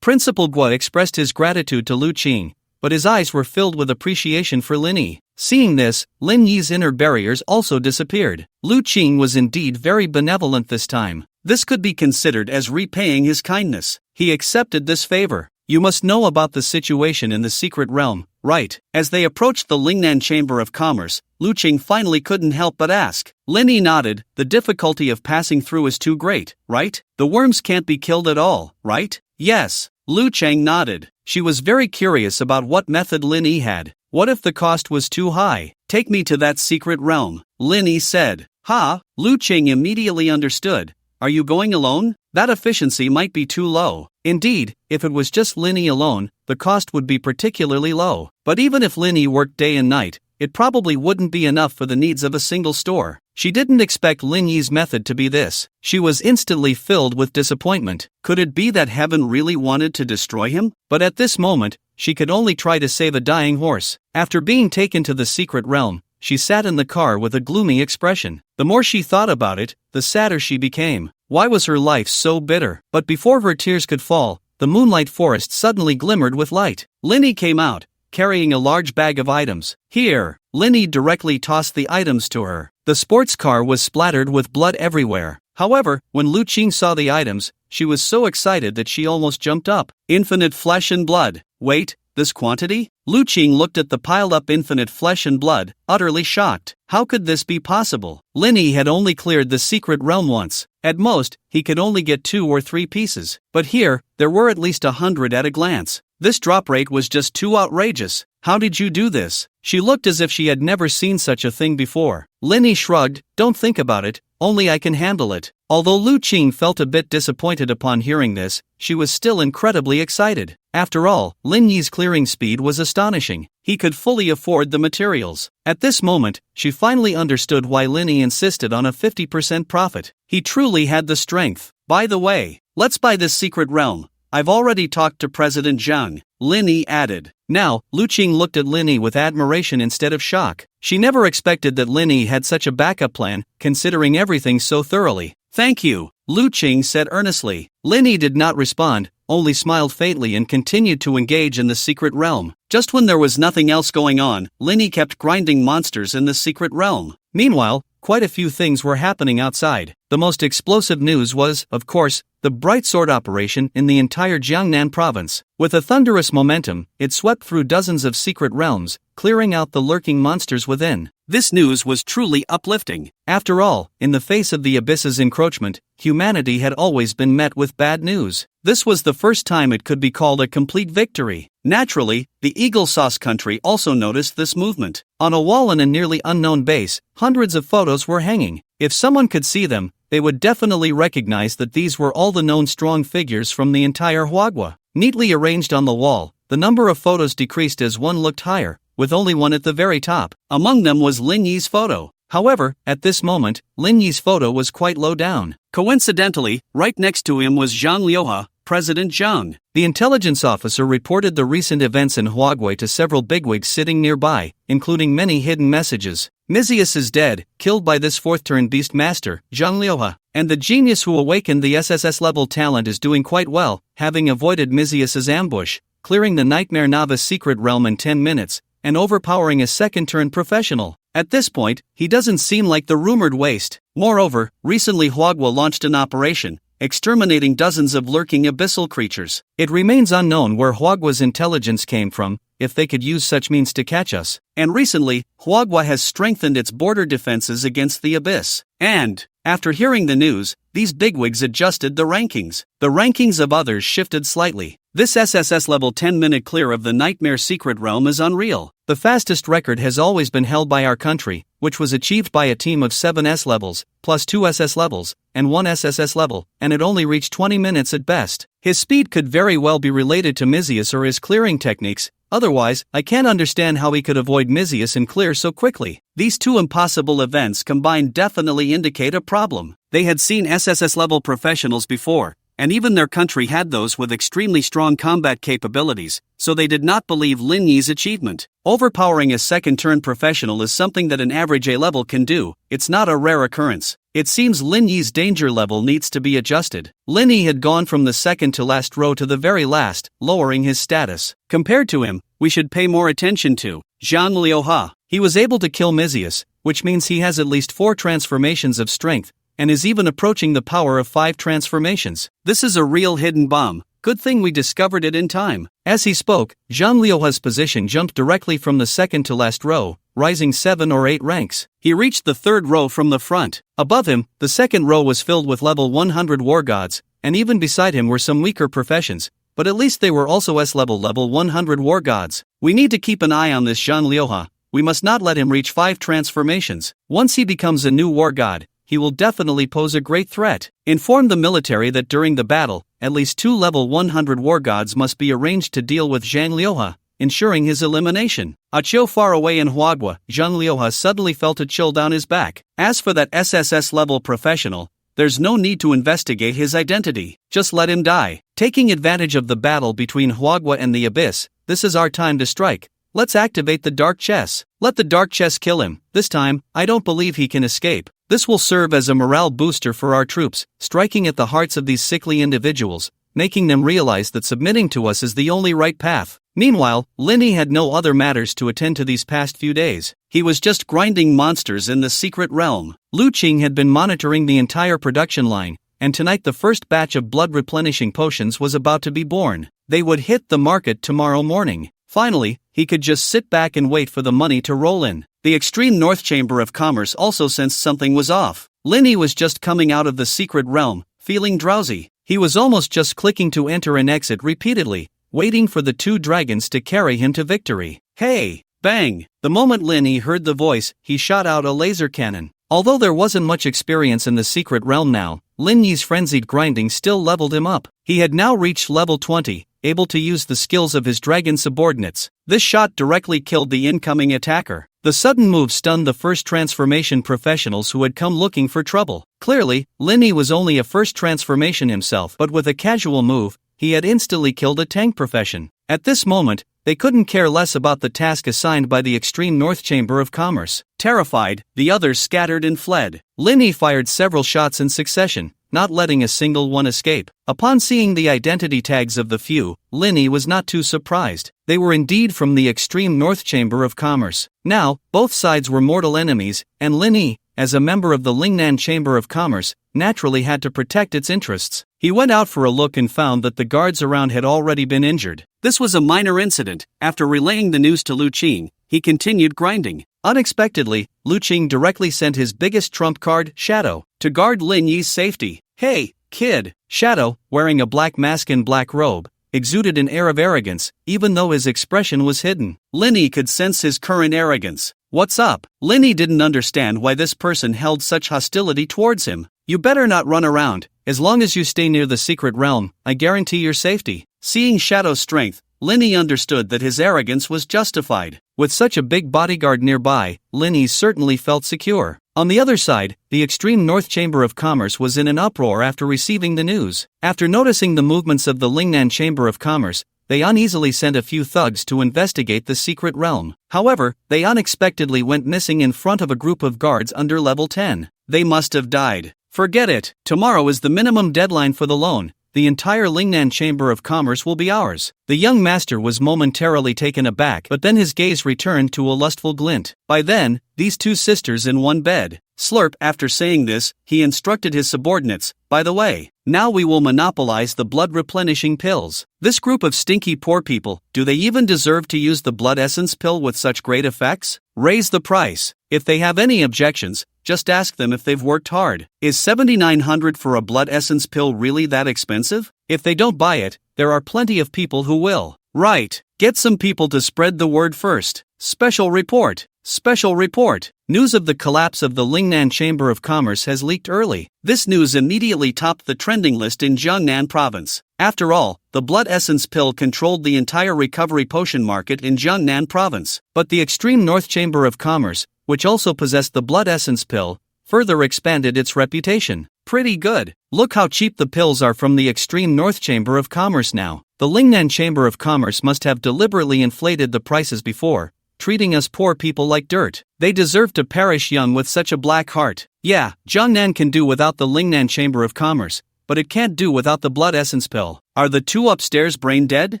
Principal Gua expressed his gratitude to Lu Qing, but his eyes were filled with appreciation for Lin Yi. Seeing this, Lin Yi's inner barriers also disappeared. Lu Qing was indeed very benevolent this time. This could be considered as repaying his kindness. He accepted this favor. "You must know about the situation in the secret realm, right?" As they approached the Lingnan Chamber of Commerce, Lu Qing finally couldn't help but ask. Lin Yi nodded. "The difficulty of passing through is too great, right? The worms can't be killed at all, right?" "Yes." Lu Qing nodded. She was very curious about what method Lin Yi had. What if the cost was too high? "Take me to that secret realm," Lin Yi said. "Ha!" Lu Qing immediately understood. "Are you going alone? That efficiency might be too low." Indeed, if it was just Lin Yi alone, the cost would be particularly low. But even if Lin Yi worked day and night, it probably wouldn't be enough for the needs of a single store. She didn't expect Lin Yi's method to be this. She was instantly filled with disappointment. Could it be that heaven really wanted to destroy him? But at this moment, she could only try to save a dying horse. After being taken to the secret realm, she sat in the car with a gloomy expression. The more she thought about it, the sadder she became. Why was her life so bitter? But before her tears could fall, the moonlight forest suddenly glimmered with light. Linny came out, carrying a large bag of items. Here, Linny directly tossed the items to her. The sports car was splattered with blood everywhere. However, when Lu Qing saw the items, she was so excited that she almost jumped up. Infinite flesh and blood. Wait, this quantity? Lu Qing looked at the piled-up infinite flesh and blood, utterly shocked. How could this be possible? Linny had only cleared the secret realm once. At most, he could only get 2 or 3 pieces. But here, there were at least 100 at a glance. This drop rate was just too outrageous. How did you do this? She looked as if she had never seen such a thing before. Linny shrugged, don't think about it, only I can handle it. Although Lu Qing felt a bit disappointed upon hearing this, she was still incredibly excited. After all, Lin Yi's clearing speed was astonishing. He could fully afford the materials. At this moment, she finally understood why Linny insisted on a 50% profit. He truly had the strength. By the way, let's buy this secret realm. I've already talked to President Zhang, Linny added. Now, Lu Qing looked at Linny with admiration instead of shock. She never expected that Linny had such a backup plan, considering everything so thoroughly. Thank you, Lu Qing said earnestly. Linny did not respond, only smiled faintly and continued to engage in the secret realm. Just when there was nothing else going on, Linny kept grinding monsters in the secret realm. Meanwhile, quite a few things were happening outside. The most explosive news was, of course, the Bright Sword operation in the entire Jiangnan province. With a thunderous momentum, it swept through dozens of secret realms, clearing out the lurking monsters within. This news was truly uplifting. After all, in the face of the Abyss's encroachment, humanity had always been met with bad news. This was the first time it could be called a complete victory. Naturally, the Eagle Sauce country also noticed this movement. On a wall in a nearly unknown base, hundreds of photos were hanging. If someone could see them, they would definitely recognize that these were all the known strong figures from the entire Huagua. Neatly arranged on the wall, the number of photos decreased as one looked higher, with only one at the very top. Among them was Lin Yi's photo. However, at this moment, Lin Yi's photo was quite low down. Coincidentally, right next to him was Zhang Liuhe, President Zhang. The intelligence officer reported the recent events in Huagui to several bigwigs sitting nearby, including many hidden messages. Mizius is dead, killed by this fourth-turn beast master, Zhang Liuhe, and the genius who awakened the SSS-level talent is doing quite well, having avoided Mizius's ambush, clearing the Nightmare Novice secret realm in 10 minutes, and overpowering a second-turn professional. At this point, he doesn't seem like the rumored waste. Moreover, recently Huagua launched an operation, exterminating dozens of lurking abyssal creatures. It remains unknown where Huagua's intelligence came from, if they could use such means to catch us. And recently, Huagua has strengthened its border defenses against the abyss. And, after hearing the news, these bigwigs adjusted the rankings. The rankings of others shifted slightly. This SSS level 10-minute clear of the Nightmare Secret Realm is unreal. The fastest record has always been held by our country, which was achieved by a team of 7 S levels, plus 2 SS levels, and 1 SSS level, and it only reached 20 minutes at best. His speed could very well be related to Mizius or his clearing techniques. Otherwise, I can't understand how he could avoid Mizius and clear so quickly. These two impossible events combined definitely indicate a problem. They had seen SSS-level professionals before, and even their country had those with extremely strong combat capabilities, so they did not believe Lin Yi's achievement. Overpowering a second-turn professional is something that an average A-level can do, it's not a rare occurrence. It seems Lin Yi's danger level needs to be adjusted. Lin Yi had gone from the second to last row to the very last, lowering his status. Compared to him, we should pay more attention to Zhang Liuhe. He was able to kill Mizius, which means he has at least 4 transformations of strength, and is even approaching the power of 5 transformations. This is a real hidden bomb. Good thing we discovered it in time. As he spoke, Zhang Liuhe's position jumped directly from the second to last row, rising 7 or 8 ranks. He reached the third row from the front. Above him, the second row was filled with level 100 war gods, and even beside him were some weaker professions, but at least they were also S-level level 100 war gods. We need to keep an eye on this Zhang Liuhe. We must not let him reach 5 transformations. Once he becomes a new war god, he will definitely pose a great threat. Inform the military that during the battle, at least 2 level 100 war gods must be arranged to deal with Zhang Liuhe, ensuring his elimination. A chill far away in Huagua, Zhang Liuhe suddenly felt a chill down his back. As for that SSS level professional, there's no need to investigate his identity. Just let him die. Taking advantage of the battle between Huagua and the Abyss, this is our time to strike. Let's activate the Dark Chess. Let the Dark Chess kill him. This time, I don't believe he can escape. This will serve as a morale booster for our troops, striking at the hearts of these sickly individuals, making them realize that submitting to us is the only right path. Meanwhile, Linny had no other matters to attend to these past few days. He was just grinding monsters in the secret realm. Lu Qing had been monitoring the entire production line, and tonight the first batch of blood-replenishing potions was about to be born. They would hit the market tomorrow morning. Finally, he could just sit back and wait for the money to roll in. The extreme North Chamber of Commerce also sensed something was off. Linny was just coming out of the secret realm, feeling drowsy. He was almost just clicking to enter and exit repeatedly, waiting for the two dragons to carry him to victory. Hey! Bang! The moment Linny heard the voice, he shot out a laser cannon. Although there wasn't much experience in the secret realm now, Linny's frenzied grinding still leveled him up. He had now reached level 20, able to use the skills of his dragon subordinates. This shot directly killed the incoming attacker. The sudden move stunned the first transformation professionals who had come looking for trouble. Clearly, Linny was only a first transformation himself, but with a casual move, he had instantly killed a tank profession. At this moment, they couldn't care less about the task assigned by the extreme North Chamber of Commerce. Terrified, the others scattered and fled. Linny fired several shots in succession, not letting a single one escape. Upon seeing the identity tags of the few, Linny was not too surprised. They were indeed from the extreme North Chamber of Commerce. Now, both sides were mortal enemies, and Linny, as a member of the Lingnan Chamber of Commerce, naturally had to protect its interests. He went out for a look and found that the guards around had already been injured. This was a minor incident. After relaying the news to Lu Qing, he continued grinding. Unexpectedly, Lu Qing directly sent his biggest trump card, Shadow, to guard Lin Yi's safety. Hey, kid! Shadow, wearing a black mask and black robe, exuded an air of arrogance, even though his expression was hidden. Linny could sense his current arrogance. What's up? Linny didn't understand why this person held such hostility towards him. You better not run around. As long as you stay near the secret realm, I guarantee your safety. Seeing Shadow's strength, Linny understood that his arrogance was justified. With such a big bodyguard nearby, Linny certainly felt secure. On the other side, the extreme North Chamber of Commerce was in an uproar after receiving the news. After noticing the movements of the Lingnan Chamber of Commerce, they uneasily sent a few thugs to investigate the secret realm. However, they unexpectedly went missing in front of a group of guards under level 10. They must have died. Forget it. Tomorrow is the minimum deadline for the loan. The entire Lingnan Chamber of Commerce will be ours. The young master was momentarily taken aback, but then his gaze returned to a lustful glint. By then, these two sisters in one bed. Slurp. After saying this, he instructed his subordinates, by the way, now we will monopolize the blood-replenishing pills. This group of stinky poor people, do they even deserve to use the blood essence pill with such great effects? Raise the price. If they have any objections, just ask them if they've worked hard. Is 7,900 for a blood essence pill really that expensive? If they don't buy it, there are plenty of people who will. Right. Get some people to spread the word first. Special report. Special report. News of the collapse of the Lingnan Chamber of Commerce has leaked early. This news immediately topped the trending list in Jiangnan province. After all, the blood essence pill controlled the entire recovery potion market in Jiangnan province. But the extreme North Chamber of Commerce, which also possessed the blood essence pill, further expanded its reputation. Pretty good. Look how cheap the pills are from the extreme North Chamber of Commerce now. The Lingnan Chamber of Commerce must have deliberately inflated the prices before, treating us poor people like dirt. They deserve to perish young with such a black heart. Yeah, Jiangnan can do without the Lingnan Chamber of Commerce, but it can't do without the blood essence pill. Are the two upstairs brain dead?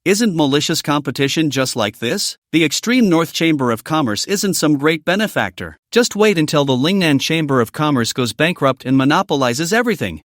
Isn't malicious competition just like this? The extreme North Chamber of Commerce isn't some great benefactor. Just wait until the Lingnan Chamber of Commerce goes bankrupt and monopolizes everything.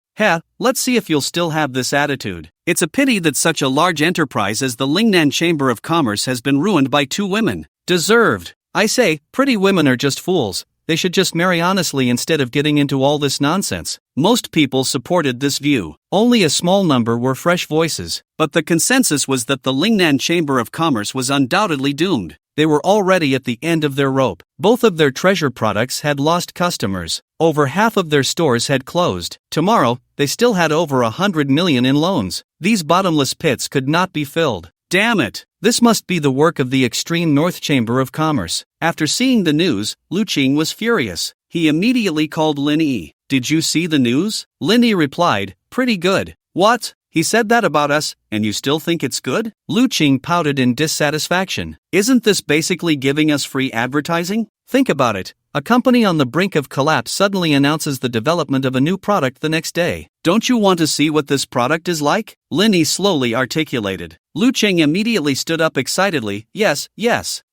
Let's see if you'll still have this attitude. It's a pity that such a large enterprise as the Lingnan Chamber of Commerce has been ruined by two women. Deserved. I say, pretty women are just fools. They should just marry honestly instead of getting into all this nonsense. Most people supported this view. Only a small number were fresh voices. But the consensus was that the Lingnan Chamber of Commerce was undoubtedly doomed. They were already at the end of their rope. Both of their treasure products had lost customers. Over half of their stores had closed. Tomorrow, they still had over 100 million in loans. These bottomless pits could not be filled. Damn it! This must be the work of the extreme North Chamber of Commerce. After seeing the news, Lu Qing was furious. He immediately called Lin Yi. Did you see the news? Lin Yi replied, pretty good. What? He said that about us, and you still think it's good? Lu Qing pouted in dissatisfaction. Isn't this basically giving us free advertising? Think about it. A company on the brink of collapse suddenly announces the development of a new product the next day. Don't you want to see what this product is like? Linny slowly articulated. Lu Qing immediately stood up excitedly. Yes.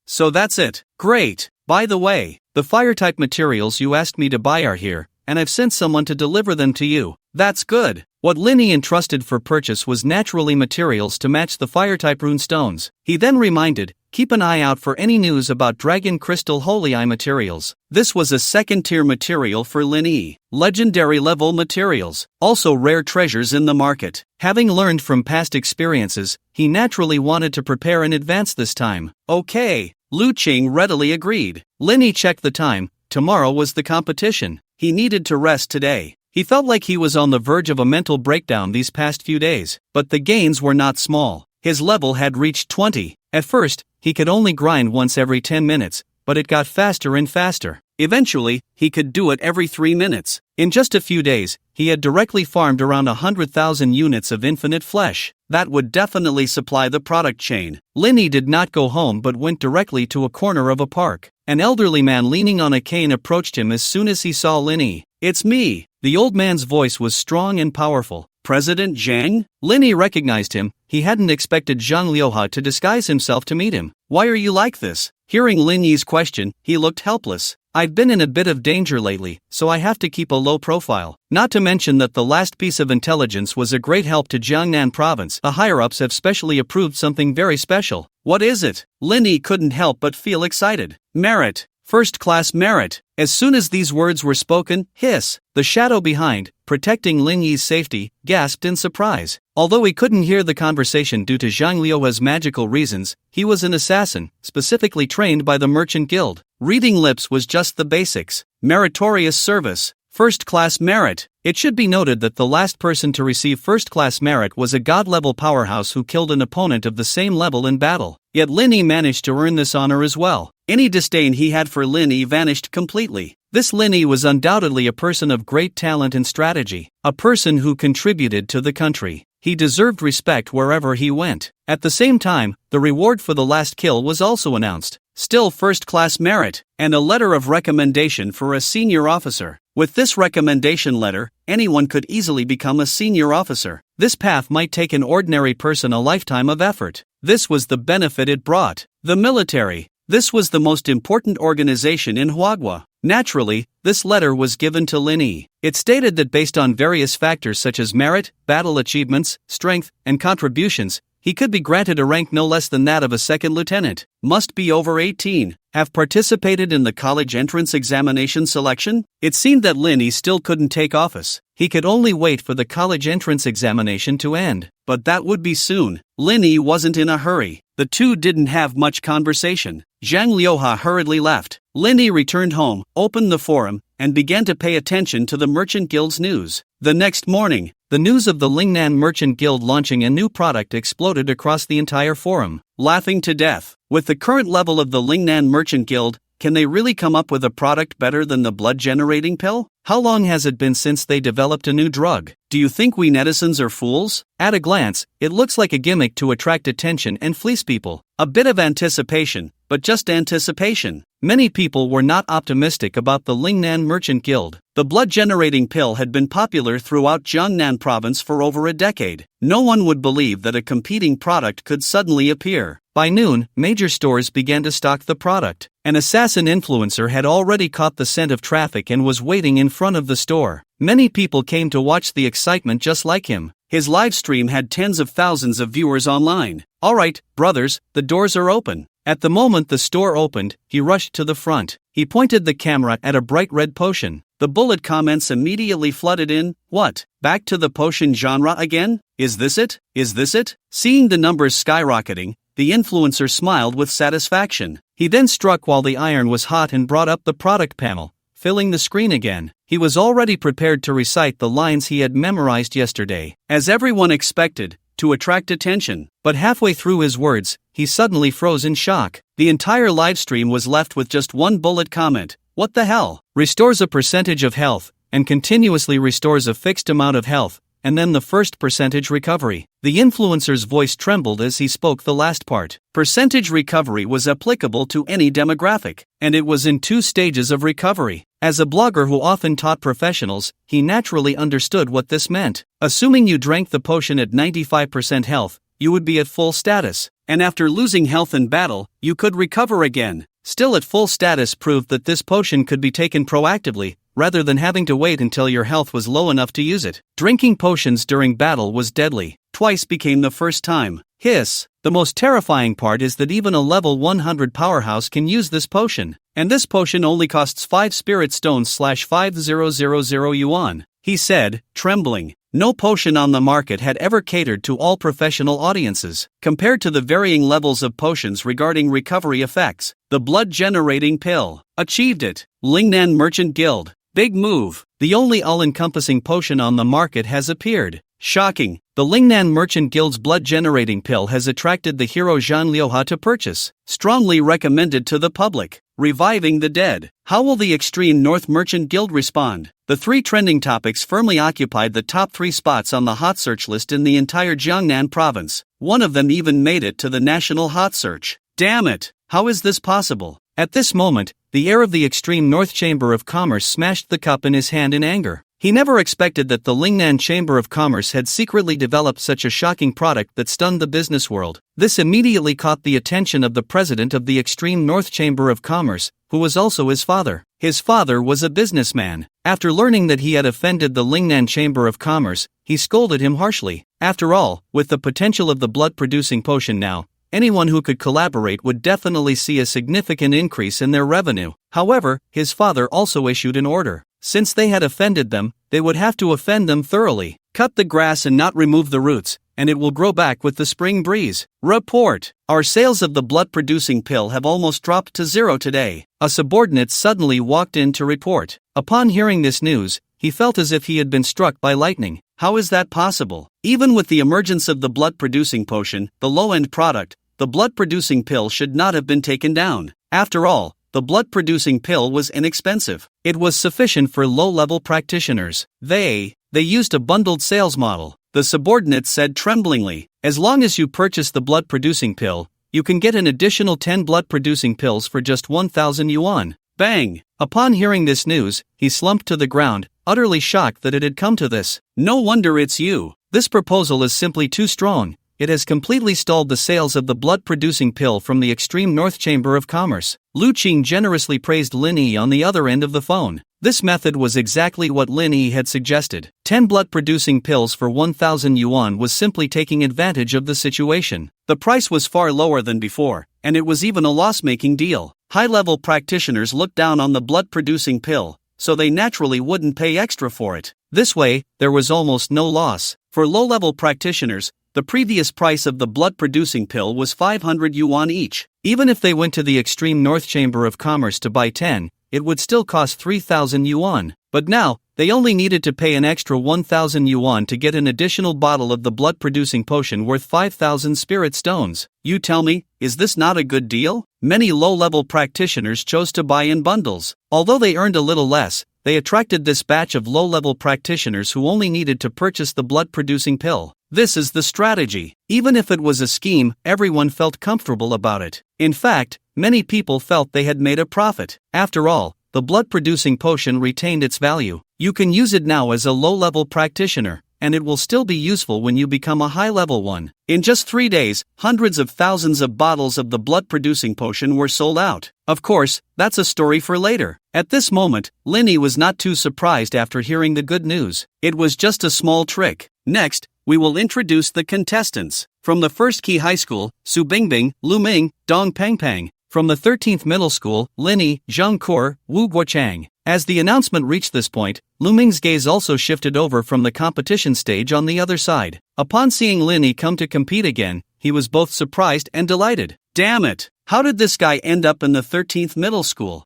So that's it. Great. By the way, the fire-type materials you asked me to buy are here, and I've sent someone to deliver them to you. That's good. What Linny entrusted for purchase was naturally materials to match the fire-type rune stones. He then reminded, keep an eye out for any news about Dragon Crystal Holy Eye materials. This was a second-tier material for Linny. Legendary level materials, also rare treasures in the market. Having learned from past experiences, he naturally wanted to prepare in advance this time. Okay, Lu Qing readily agreed. Linny checked the time. Tomorrow was the competition. He needed to rest today. He felt like he was on the verge of a mental breakdown these past few days, but the gains were not small. His level had reached 20. At first, he could only grind once every 10 minutes, but it got faster and faster. Eventually, he could do it every 3 minutes. In just a few days, he had directly farmed around 100,000 units of infinite flesh. That would definitely supply the product chain. Linny did not go home but went directly to a corner of a park. An elderly man leaning on a cane approached him as soon as he saw Linny. It's me. The old man's voice was strong and powerful. President Zhang? Linny recognized him. He hadn't expected Zhang Liuha to disguise himself to meet him. Why are you like this? Hearing Linny's question, he looked helpless. I've been in a bit of danger lately, so I have to keep a low profile. Not to mention that the last piece of intelligence was a great help to Jiangnan province. The higher-ups have specially approved something very special. What is it? Linny couldn't help but feel excited. Merit. First-class merit. As soon as these words were spoken, hiss. The shadow behind, protecting Linny's safety, gasped in surprise. Although he couldn't hear the conversation due to Zhang Liuha's magical reasons, he was an assassin, specifically trained by the Merchant Guild. Reading lips was just the basics. Meritorious service. First-class merit. It should be noted that the last person to receive first-class merit was a god-level powerhouse who killed an opponent of the same level in battle. Yet Linny managed to earn this honor as well. Any disdain he had for Linny vanished completely. This Linny was undoubtedly a person of great talent and strategy, a person who contributed to the country. He deserved respect wherever he went. At the same time, the reward for the last kill was also announced. Still first-class merit, and a letter of recommendation for a senior officer. With this recommendation letter, anyone could easily become a senior officer. This path might take an ordinary person a lifetime of effort. This was the benefit it brought. The military. This was the most important organization in Huagua. Naturally, this letter was given to Linny. It stated that based on various factors such as merit, battle achievements, strength, and contributions, he could be granted a rank no less than that of a second lieutenant. Must be over 18. Have participated in the college entrance examination selection? It seemed that Linny still couldn't take office. He could only wait for the college entrance examination to end. But that would be soon. Linny wasn't in a hurry. The two didn't have much conversation. Zhang Liuha hurriedly left. Linny returned home, opened the forum, and began to pay attention to the Merchant Guild's news. The next morning, the news of the Lingnan Merchant Guild launching a new product exploded across the entire forum. Laughing to death. With the current level of the Lingnan Merchant Guild, can they really come up with a product better than the blood-generating pill? How long has it been since they developed a new drug? Do you think we netizens are fools? At a glance, it looks like a gimmick to attract attention and fleece people. A bit of anticipation, but just anticipation. Many people were not optimistic about the Lingnan Merchant Guild. The blood-generating pill had been popular throughout Jiangnan province for over a decade. No one would believe that a competing product could suddenly appear. By noon, major stores began to stock the product. An assassin influencer had already caught the scent of traffic and was waiting in front of the store. Many people came to watch the excitement just like him. His live stream had tens of thousands of viewers online. Alright, brothers, the doors are open. At the moment the store opened, he rushed to the front. He pointed the camera at a bright red potion. The bullet comments immediately flooded in. What? Back to the potion genre again? Is this it? Is this it? Seeing the numbers skyrocketing, the influencer smiled with satisfaction. He then struck while the iron was hot and brought up the product panel, filling the screen again. He was already prepared to recite the lines he had memorized yesterday, as everyone expected, to attract attention. But halfway through his words, he suddenly froze in shock. The entire livestream was left with just one bullet comment. What the hell? Restores a percentage of health, and continuously restores a fixed amount of health, and then the first percentage recovery. The influencer's voice trembled as he spoke the last part. Percentage recovery was applicable to any demographic, and it was in 2 stages of recovery. As a blogger who often taught professionals, he naturally understood what this meant. Assuming you drank the potion at 95% health, you would be at full status, and after losing health in battle, you could recover again. Still at full status proved that this potion could be taken proactively, rather than having to wait until your health was low enough to use it. Drinking potions during battle was deadly. Twice became the first time. Hiss. The most terrifying part is that even a level 100 powerhouse can use this potion, and this potion only costs 5 spirit stones /5000 yuan. He said, trembling. No potion on the market had ever catered to all professional audiences. Compared to the varying levels of potions regarding recovery effects, the blood-generating pill achieved it. Lingnan Merchant Guild. Big move. The only all-encompassing potion on the market has appeared. Shocking. The Lingnan Merchant Guild's blood-generating pill has attracted the hero Zhang Liuha to purchase. Strongly recommended to the public. Reviving the dead. How will the Extreme North Merchant Guild respond? The 3 trending topics firmly occupied the top 3 spots on the hot search list in the entire Jiangnan province. One of them even made it to the national hot search. Damn it! How is this possible? At this moment, the heir of the Extreme North Chamber of Commerce smashed the cup in his hand in anger. He never expected that the Lingnan Chamber of Commerce had secretly developed such a shocking product that stunned the business world. This immediately caught the attention of the president of the Extreme North Chamber of Commerce, who was also his father. His father was a businessman. After learning that he had offended the Lingnan Chamber of Commerce, he scolded him harshly. After all, with the potential of the blood-producing potion now, anyone who could collaborate would definitely see a significant increase in their revenue. However, his father also issued an order. Since they had offended them, they would have to offend them thoroughly. Cut the grass and not remove the roots, and it will grow back with the spring breeze. Report. Our sales of the blood-producing pill have almost dropped to 0 today. A subordinate suddenly walked in to report. Upon hearing this news, he felt as if he had been struck by lightning. How is that possible? Even with the emergence of the blood-producing potion, the low-end product, the blood-producing pill should not have been taken down. After all, the blood-producing pill was inexpensive. It was sufficient for low-level practitioners. They used a bundled sales model. The subordinate said tremblingly, as long as you purchase the blood-producing pill, you can get an additional 10 blood-producing pills for just 1,000 yuan. Bang! Upon hearing this news, he slumped to the ground, utterly shocked that it had come to this. No wonder it's you. This proposal is simply too strong. It has completely stalled the sales of the blood-producing pill from the Extreme North Chamber of Commerce. Lu Qing generously praised Lin Yi on the other end of the phone. This method was exactly what Lin Yi had suggested. 10 blood-producing pills for 1,000 yuan was simply taking advantage of the situation. The price was far lower than before, and it was even a loss-making deal. High-level practitioners looked down on the blood-producing pill, so they naturally wouldn't pay extra for it. This way, there was almost no loss. For low-level practitioners, the previous price of the blood-producing pill was 500 yuan each. Even if they went to the Extreme North Chamber of Commerce to buy 10, it would still cost 3,000 yuan. But now, they only needed to pay an extra 1,000 yuan to get an additional bottle of the blood-producing potion worth 5,000 spirit stones. You tell me, is this not a good deal? Many low-level practitioners chose to buy in bundles. Although they earned a little less, they attracted this batch of low-level practitioners who only needed to purchase the blood-producing pill. This is the strategy. Even if it was a scheme, everyone felt comfortable about it. In fact, many people felt they had made a profit. After all, the blood-producing potion retained its value. You can use it now as a low-level practitioner, and it will still be useful when you become a high-level one. In just 3 days, hundreds of thousands of bottles of the blood-producing potion were sold out. Of course, that's a story for later. At this moment, Lin Yi was not too surprised after hearing the good news. It was just a small trick. Next, we will introduce the contestants. From the First Key High School, Su Bingbing, Lu Ming, Dong Pangpang. From the 13th Middle School, Lin Yi, Zhang Kor, Wu Guochang. As the announcement reached this point, Lu Ming's gaze also shifted over from the competition stage on the other side. Upon seeing Lin Yi come to compete again, he was both surprised and delighted. Damn it! How did this guy end up in the 13th Middle School?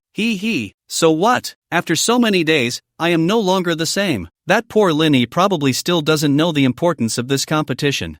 So what? After so many days, I am no longer the same. That poor Lin Yi probably still doesn't know the importance of this competition.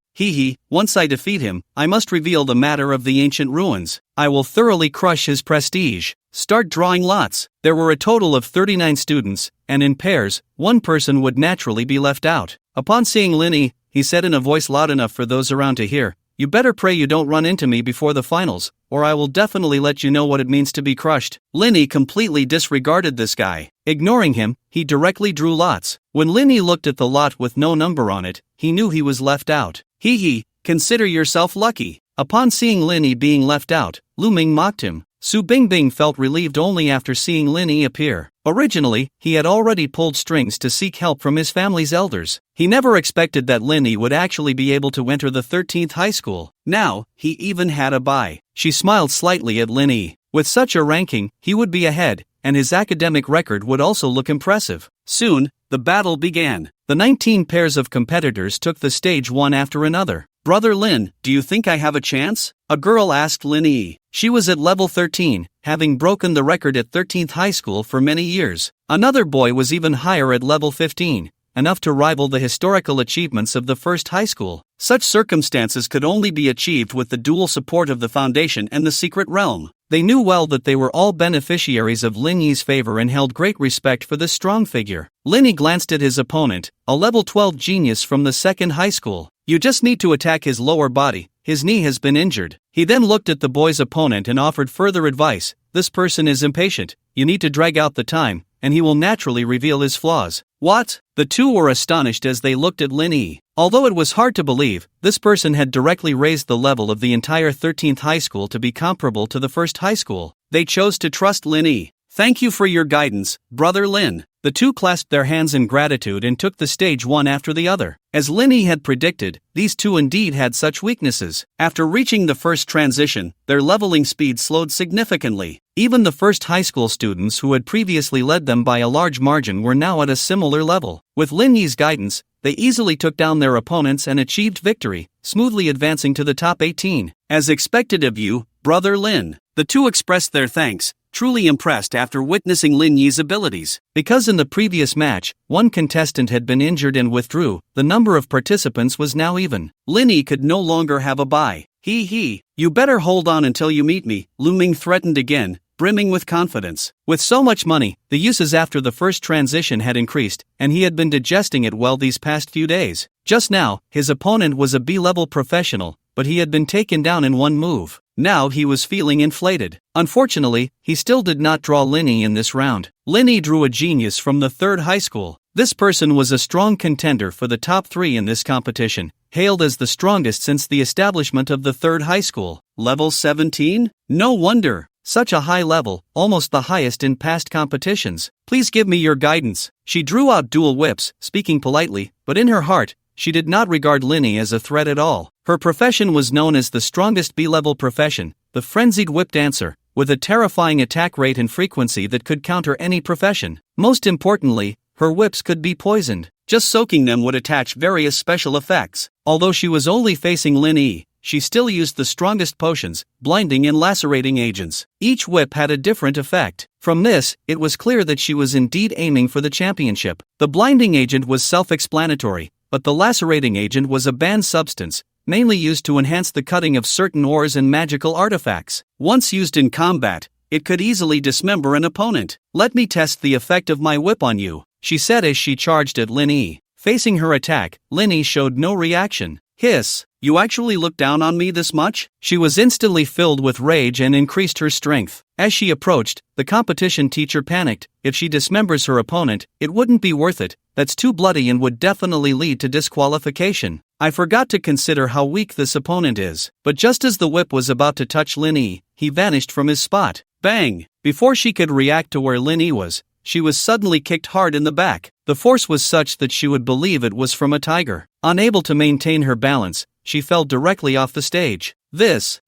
Once I defeat him, I must reveal the matter of the ancient ruins. I will thoroughly crush his prestige. Start drawing lots. There were a total of 39 students, and in pairs, one person would naturally be left out. Upon seeing Linny, he said in a voice loud enough for those around to hear, "You better pray you don't run into me before the finals, or I will definitely let you know what it means to be crushed." Linny completely disregarded this guy. Ignoring him, he directly drew lots. When Linny looked at the lot with no number on it, he knew he was left out. Hee, consider yourself lucky. Upon seeing Linny being left out, Lu Ming mocked him. Su Bingbing felt relieved only after seeing Linny appear. Originally, he had already pulled strings to seek help from his family's elders. He never expected that Linny would actually be able to enter the 13th high school. Now, he even had a bye. She smiled slightly at Linny. With such a ranking, he would be ahead, and his academic record would also look impressive. Soon, the battle began. The 19 pairs of competitors took the stage one after another. "Brother Lin, do you think I have a chance?" a girl asked Linny. She was at level 13, having broken the record at 13th high school for many years. Another boy was even higher at level 15, enough to rival the historical achievements of the first high school. Such circumstances could only be achieved with the dual support of the Foundation and the Secret Realm. They knew well that they were all beneficiaries of Lin Yi's favor and held great respect for this strong figure. Linny glanced at his opponent, a level 12 genius from the second high school. "You just need to attack his lower body. His knee has been injured." He then looked at the boy's opponent and offered further advice. "This person is impatient. You need to drag out the time, and he will naturally reveal his flaws." What? The two were astonished as they looked at Linny. Although it was hard to believe, this person had directly raised the level of the entire 13th high school to be comparable to the first high school. They chose to trust Linny. "Thank you for your guidance, Brother Lin." The two clasped their hands in gratitude and took the stage one after the other. As Linny had predicted, these two indeed had such weaknesses. After reaching the first transition, their leveling speed slowed significantly. Even the first high school students who had previously led them by a large margin were now at a similar level. With Lin Yi's guidance, they easily took down their opponents and achieved victory, smoothly advancing to the top 18. "As expected of you, Brother Lin." The two expressed their thanks, truly impressed after witnessing Lin Yi's abilities. Because in the previous match, one contestant had been injured and withdrew, the number of participants was now even. Linny could no longer have a bye. Hee, "You better hold on until you meet me," Lu Ming threatened again, brimming with confidence. With so much money, the uses after the first transition had increased, and he had been digesting it well these past few days. Just now, his opponent was a B-level professional, but he had been taken down in one move. Now he was feeling inflated. Unfortunately, he still did not draw Linny in this round. Linny drew a genius from the third high school. This person was a strong contender for the top 3 in this competition, hailed as the strongest since the establishment of the third high school. Level 17? No wonder. Such a high level, almost the highest in past competitions. "Please give me your guidance." She drew out dual whips, speaking politely, but in her heart, she did not regard Linny as a threat at all. Her profession was known as the strongest B-level profession, the frenzied whip dancer, with a terrifying attack rate and frequency that could counter any profession. Most importantly, her whips could be poisoned. Just soaking them would attach various special effects. Although she was only facing Linny, she still used the strongest potions, blinding and lacerating agents. Each whip had a different effect. From this, it was clear that she was indeed aiming for the championship. The blinding agent was self-explanatory, but the lacerating agent was a banned substance, mainly used to enhance the cutting of certain ores and magical artifacts. Once used in combat, it could easily dismember an opponent. "Let me test the effect of my whip on you," she said as she charged at Linny. Facing her attack, Linny showed no reaction. "Hiss, you actually look down on me this much?" She was instantly filled with rage and increased her strength. As she approached, the competition teacher panicked. If she dismembers her opponent, it wouldn't be worth it. That's too bloody and would definitely lead to disqualification. "I forgot to consider how weak this opponent is." But just as the whip was about to touch Linny, he vanished from his spot. Bang! Before she could react to where Linny was, she was suddenly kicked hard in the back. The force was such that she would believe it was from a tiger. Unable to maintain her balance, she fell directly off the stage.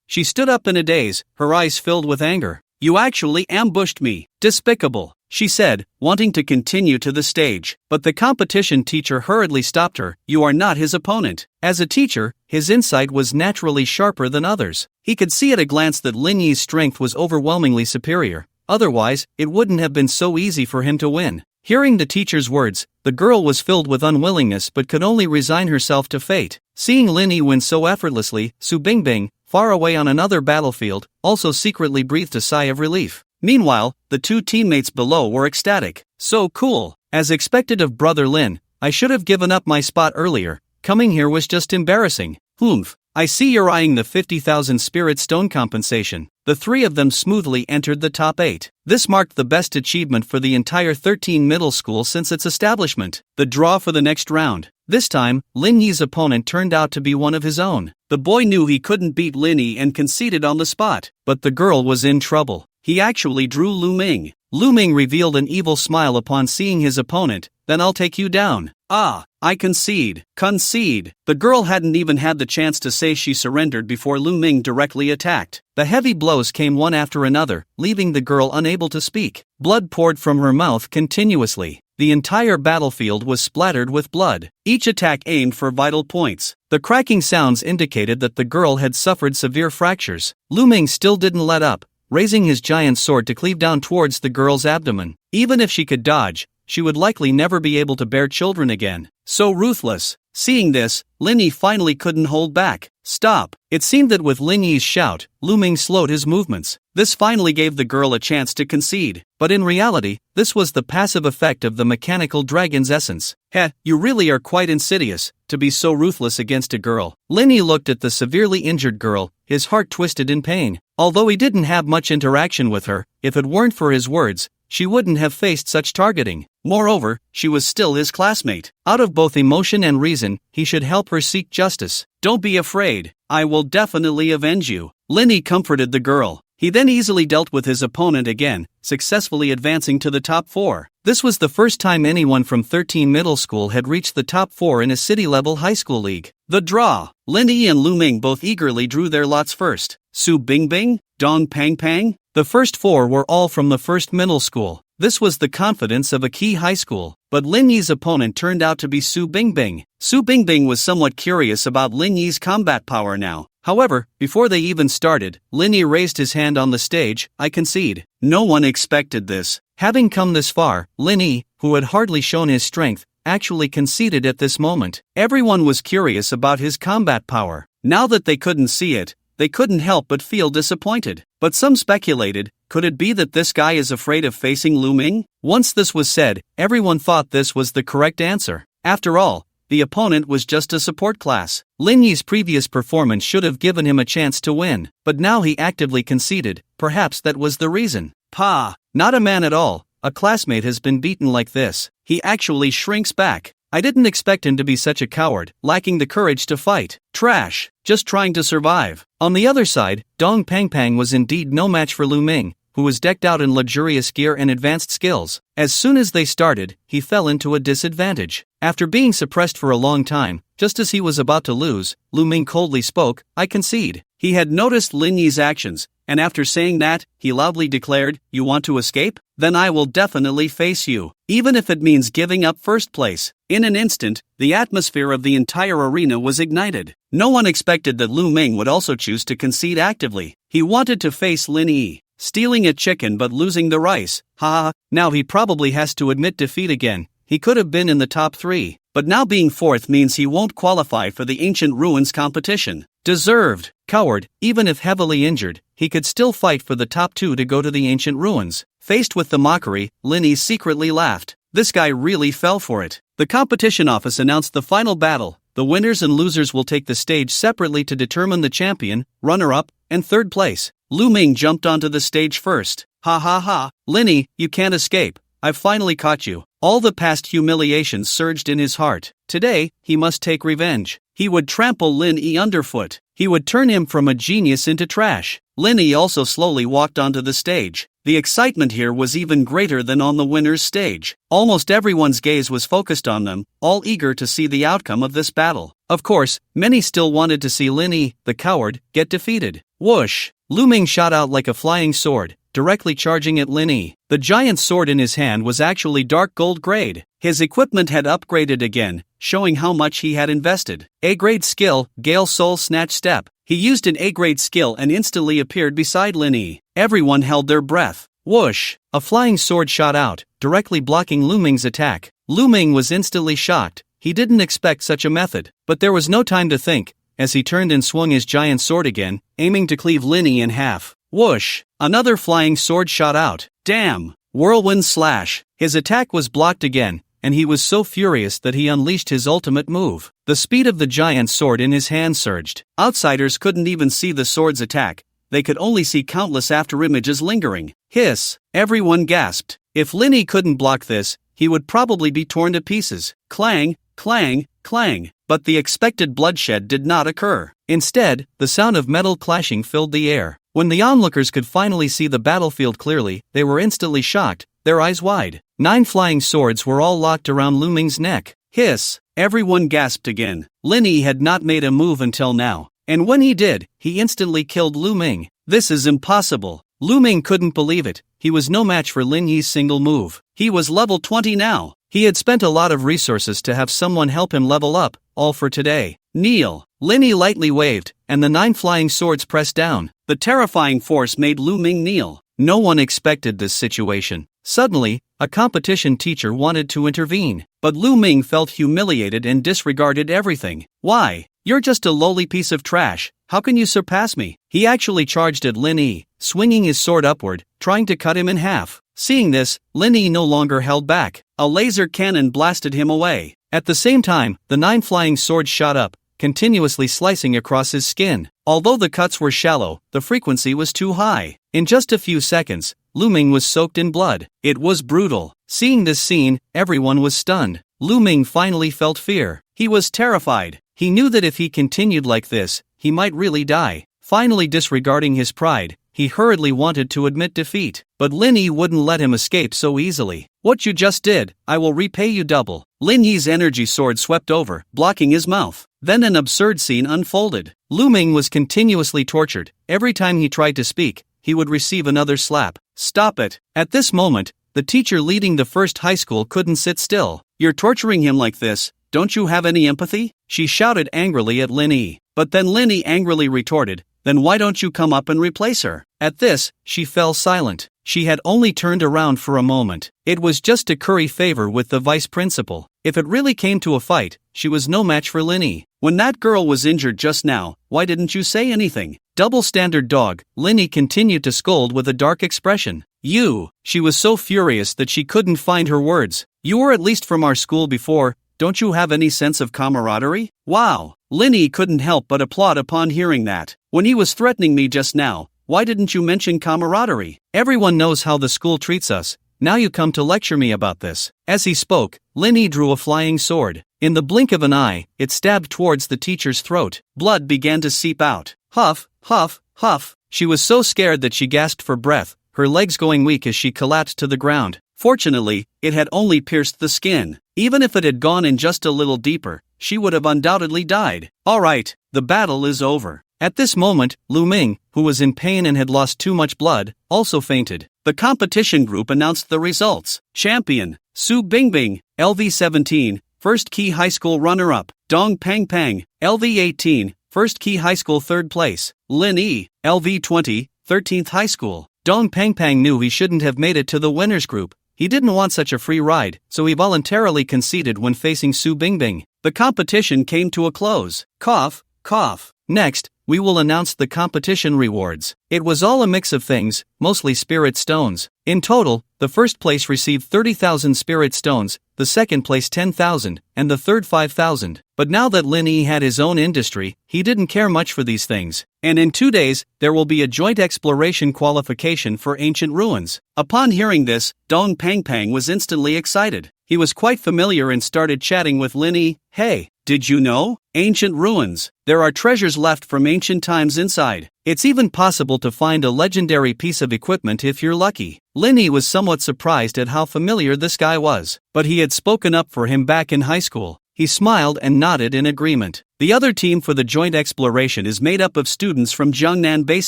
She stood up in a daze, her eyes filled with anger. "You actually ambushed me. Despicable," she said, wanting to continue to the stage. But the competition teacher hurriedly stopped her. "You are not his opponent." As a teacher, his insight was naturally sharper than others. He could see at a glance that Lin Yi's strength was overwhelmingly superior. Otherwise, it wouldn't have been so easy for him to win. Hearing the teacher's words, the girl was filled with unwillingness but could only resign herself to fate. Seeing Linny win so effortlessly, Su Bingbing, far away on another battlefield, also secretly breathed a sigh of relief. Meanwhile, the two teammates below were ecstatic. "So cool." As expected of Brother Lin, I should have given up my spot earlier. Coming here was just embarrassing. Humph. I see you're eyeing the 50,000 spirit stone compensation. The three of them smoothly entered the top 8. This marked the best achievement for the entire 13 middle school since its establishment. The draw for the next round. This time, Lin Yi's opponent turned out to be one of his own. The boy knew he couldn't beat Lin Yi and conceded on the spot. But the girl was in trouble. He actually drew Lu Ming. Lu Ming revealed an evil smile upon seeing his opponent. Then I'll take you down. Ah, I concede. Concede. The girl hadn't even had the chance to say she surrendered before Lu Ming directly attacked. The heavy blows came one after another, leaving the girl unable to speak. Blood poured from her mouth continuously. The entire battlefield was splattered with blood. Each attack aimed for vital points. The cracking sounds indicated that the girl had suffered severe fractures. Lu Ming still didn't let up, raising his giant sword to cleave down towards the girl's abdomen. Even if she could dodge, she would likely never be able to bear children again. So ruthless. Seeing this, Lin Yi finally couldn't hold back. Stop. It seemed that with Lin Yi's shout, Lu Ming slowed his movements. This finally gave the girl a chance to concede. But in reality, this was the passive effect of the mechanical dragon's essence. Heh, you really are quite insidious, to be so ruthless against a girl. Lin Yi looked at the severely injured girl, his heart twisted in pain. Although he didn't have much interaction with her, if it weren't for his words, she wouldn't have faced such targeting. Moreover, she was still his classmate. Out of both emotion and reason, he should help her seek justice. Don't be afraid. I will definitely avenge you. Lin Yi comforted the girl. He then easily dealt with his opponent again, successfully advancing to the top 4. This was the first time anyone from 13 middle school had reached the top 4 in a city-level high school league. The draw. Lin Yi and Lu Ming both eagerly drew their lots first. Su Bingbing, Dong Pang Pang. The first 4 were all from the first middle school. This was the confidence of a key high school. But Lin Yi's opponent turned out to be Su Bingbing. Su Bingbing was somewhat curious about Lin Yi's combat power now. However, before they even started, Lin Yi raised his hand on the stage. I concede. No one expected this. Having come this far, Lin Yi, who had hardly shown his strength, actually conceded at this moment. Everyone was curious about his combat power. Now that they couldn't see it, they couldn't help but feel disappointed. But some speculated, could it be that this guy is afraid of facing Lu Ming? Once this was said, everyone thought this was the correct answer. After all, the opponent was just a support class. Lin Yi's previous performance should have given him a chance to win, but now he actively conceded. Perhaps that was the reason. Pah! Not a man at all. A classmate has been beaten like this. He actually shrinks back. I didn't expect him to be such a coward, lacking the courage to fight. Trash. Just trying to survive. On the other side, Dong Pang Pang was indeed no match for Lu Ming, who was decked out in luxurious gear and advanced skills. As soon as they started, he fell into a disadvantage. After being suppressed for a long time, just as he was about to lose, Lu Ming coldly spoke, I concede. He had noticed Lin Yi's actions, and after saying that, he loudly declared, you want to escape? Then I will definitely face you, even if it means giving up first place. In an instant, the atmosphere of the entire arena was ignited. No one expected that Lu Ming would also choose to concede actively. He wanted to face Lin Yi, stealing a chicken but losing the rice. Haha, now he probably has to admit defeat again. He could have been in the top 3, but now being 4th means he won't qualify for the Ancient Ruins competition. Deserved. Coward. Even if heavily injured, he could still fight for the top 2 to go to the Ancient Ruins. Faced with the mockery, Lin Yi secretly laughed. This guy really fell for it. The competition office announced the final battle. The winners and losers will take the stage separately to determine the champion, runner-up, and 3rd place. Lu Ming jumped onto the stage first. Ha ha ha. Lin Yi, you can't escape. I've finally caught you. All the past humiliations surged in his heart. Today, he must take revenge. He would trample Lin Yi underfoot. He would turn him from a genius into trash. Lin Yi also slowly walked onto the stage. The excitement here was even greater than on the winner's stage. Almost everyone's gaze was focused on them, all eager to see the outcome of this battle. Of course, many still wanted to see Lin Yi, the coward, get defeated. Whoosh! Lu Ming shot out like a flying sword, directly charging at Lin Yi. The giant sword in his hand was actually dark gold grade. His equipment had upgraded again, showing how much he had invested. A-grade skill, Gale Soul Snatch Step. He used an A-grade skill and instantly appeared beside Lin Yi. Everyone held their breath. Whoosh! A flying sword shot out, directly blocking Lu Ming's attack. Lu Ming was instantly shocked. He didn't expect such a method. But there was no time to think, as he turned and swung his giant sword again, aiming to cleave Lin Yi in half. Whoosh! Another flying sword shot out. Damn! Whirlwind slash. His attack was blocked again, and he was so furious that he unleashed his ultimate move. The speed of the giant sword in his hand surged. Outsiders couldn't even see the sword's attack, they could only see countless afterimages lingering. Hiss! Everyone gasped. If Linny couldn't block this, he would probably be torn to pieces. Clang, clang, clang. But the expected bloodshed did not occur. Instead, the sound of metal clashing filled the air. When the onlookers could finally see the battlefield clearly, they were instantly shocked, their eyes wide. 9 flying swords were all locked around Lu Ming's neck. Hiss! Everyone gasped again. Linny had not made a move until now, and when he did, he instantly killed Lu Ming. This is impossible. Lu Ming couldn't believe it. He was no match for Lin Yi's single move. He was level 20 now. He had spent a lot of resources to have someone help him level up, all for today. Kneel! Linny lightly waved, and the 9 flying swords pressed down. The terrifying force made Lu Ming kneel. No one expected this situation. Suddenly, a competition teacher wanted to intervene, but Lu Ming felt humiliated and disregarded everything. Why? You're just a lowly piece of trash. How can you surpass me? He actually charged at Lin Yi, swinging his sword upward, trying to cut him in half. Seeing this, Lin Yi no longer held back. A laser cannon blasted him away. At the same time, the 9 flying swords shot up, continuously slicing across his skin. Although the cuts were shallow, the frequency was too high. In just a few seconds, Lu Ming was soaked in blood. It was brutal. Seeing this scene, everyone was stunned. Lu Ming finally felt fear. He was terrified. He knew that if he continued like this, he might really die. Finally disregarding his pride, he hurriedly wanted to admit defeat. But Lin Yi wouldn't let him escape so easily. What you just did, I will repay you double. Lin Yi's energy sword swept over, blocking his mouth. Then an absurd scene unfolded. Lu Ming was continuously tortured. Every time he tried to speak, he would receive another slap. Stop it. At this moment, the teacher leading the first high school couldn't sit still. You're torturing him like this. Don't you have any empathy? She shouted angrily at Lin Yi. But then Lin Yi angrily retorted, then why don't you come up and replace her? At this, she fell silent. She had only turned around for a moment. It was just to curry favor with the vice principal. If it really came to a fight, she was no match for Lin Yi. When that girl was injured just now, why didn't you say anything? Double standard dog. Lin Yi continued to scold with a dark expression. You! She was so furious that she couldn't find her words. You were at least from our school before. Don't you have any sense of camaraderie? Wow! Lin Yi couldn't help but applaud upon hearing that. When he was threatening me just now, why didn't you mention camaraderie? Everyone knows how the school treats us. Now you come to lecture me about this. As he spoke, Lin Yi drew a flying sword. In the blink of an eye, it stabbed towards the teacher's throat. Blood began to seep out. Huff, huff, huff. She was so scared that she gasped for breath, her legs going weak as she collapsed to the ground. Fortunately, it had only pierced the skin. Even if it had gone in just a little deeper, she would have undoubtedly died. Alright, the battle is over. At this moment, Lu Ming, who was in pain and had lost too much blood, also fainted. The competition group announced the results. Champion, Su Bingbing, LV17, First Key High School runner-up. Dong Pang Pang, LV18, First Key High School third place. Lin Yi, LV20, 13th High School. Dong Pang Pang knew he shouldn't have made it to the winners group. He didn't want such a free ride, so he voluntarily conceded when facing Su Bingbing. The competition came to a close. Cough, cough. Next, we will announce the competition rewards. It was all a mix of things, mostly spirit stones. In total, the first place received 30,000 spirit stones, the second place 10,000, and the third 5,000. But now that Lin Yi had his own industry, he didn't care much for these things. And in 2 days, there will be a joint exploration qualification for ancient ruins. Upon hearing this, Dong Pang Pang was instantly excited. He was quite familiar and started chatting with Lin Yi. Hey, did you know? Ancient ruins. There are treasures left from ancient times inside. It's even possible to find a legendary piece of equipment if you're lucky. Lin Yi was somewhat surprised at how familiar this guy was, but he had spoken up for him back in high school. He smiled and nodded in agreement. The other team for the joint exploration is made up of students from Jiangnan Base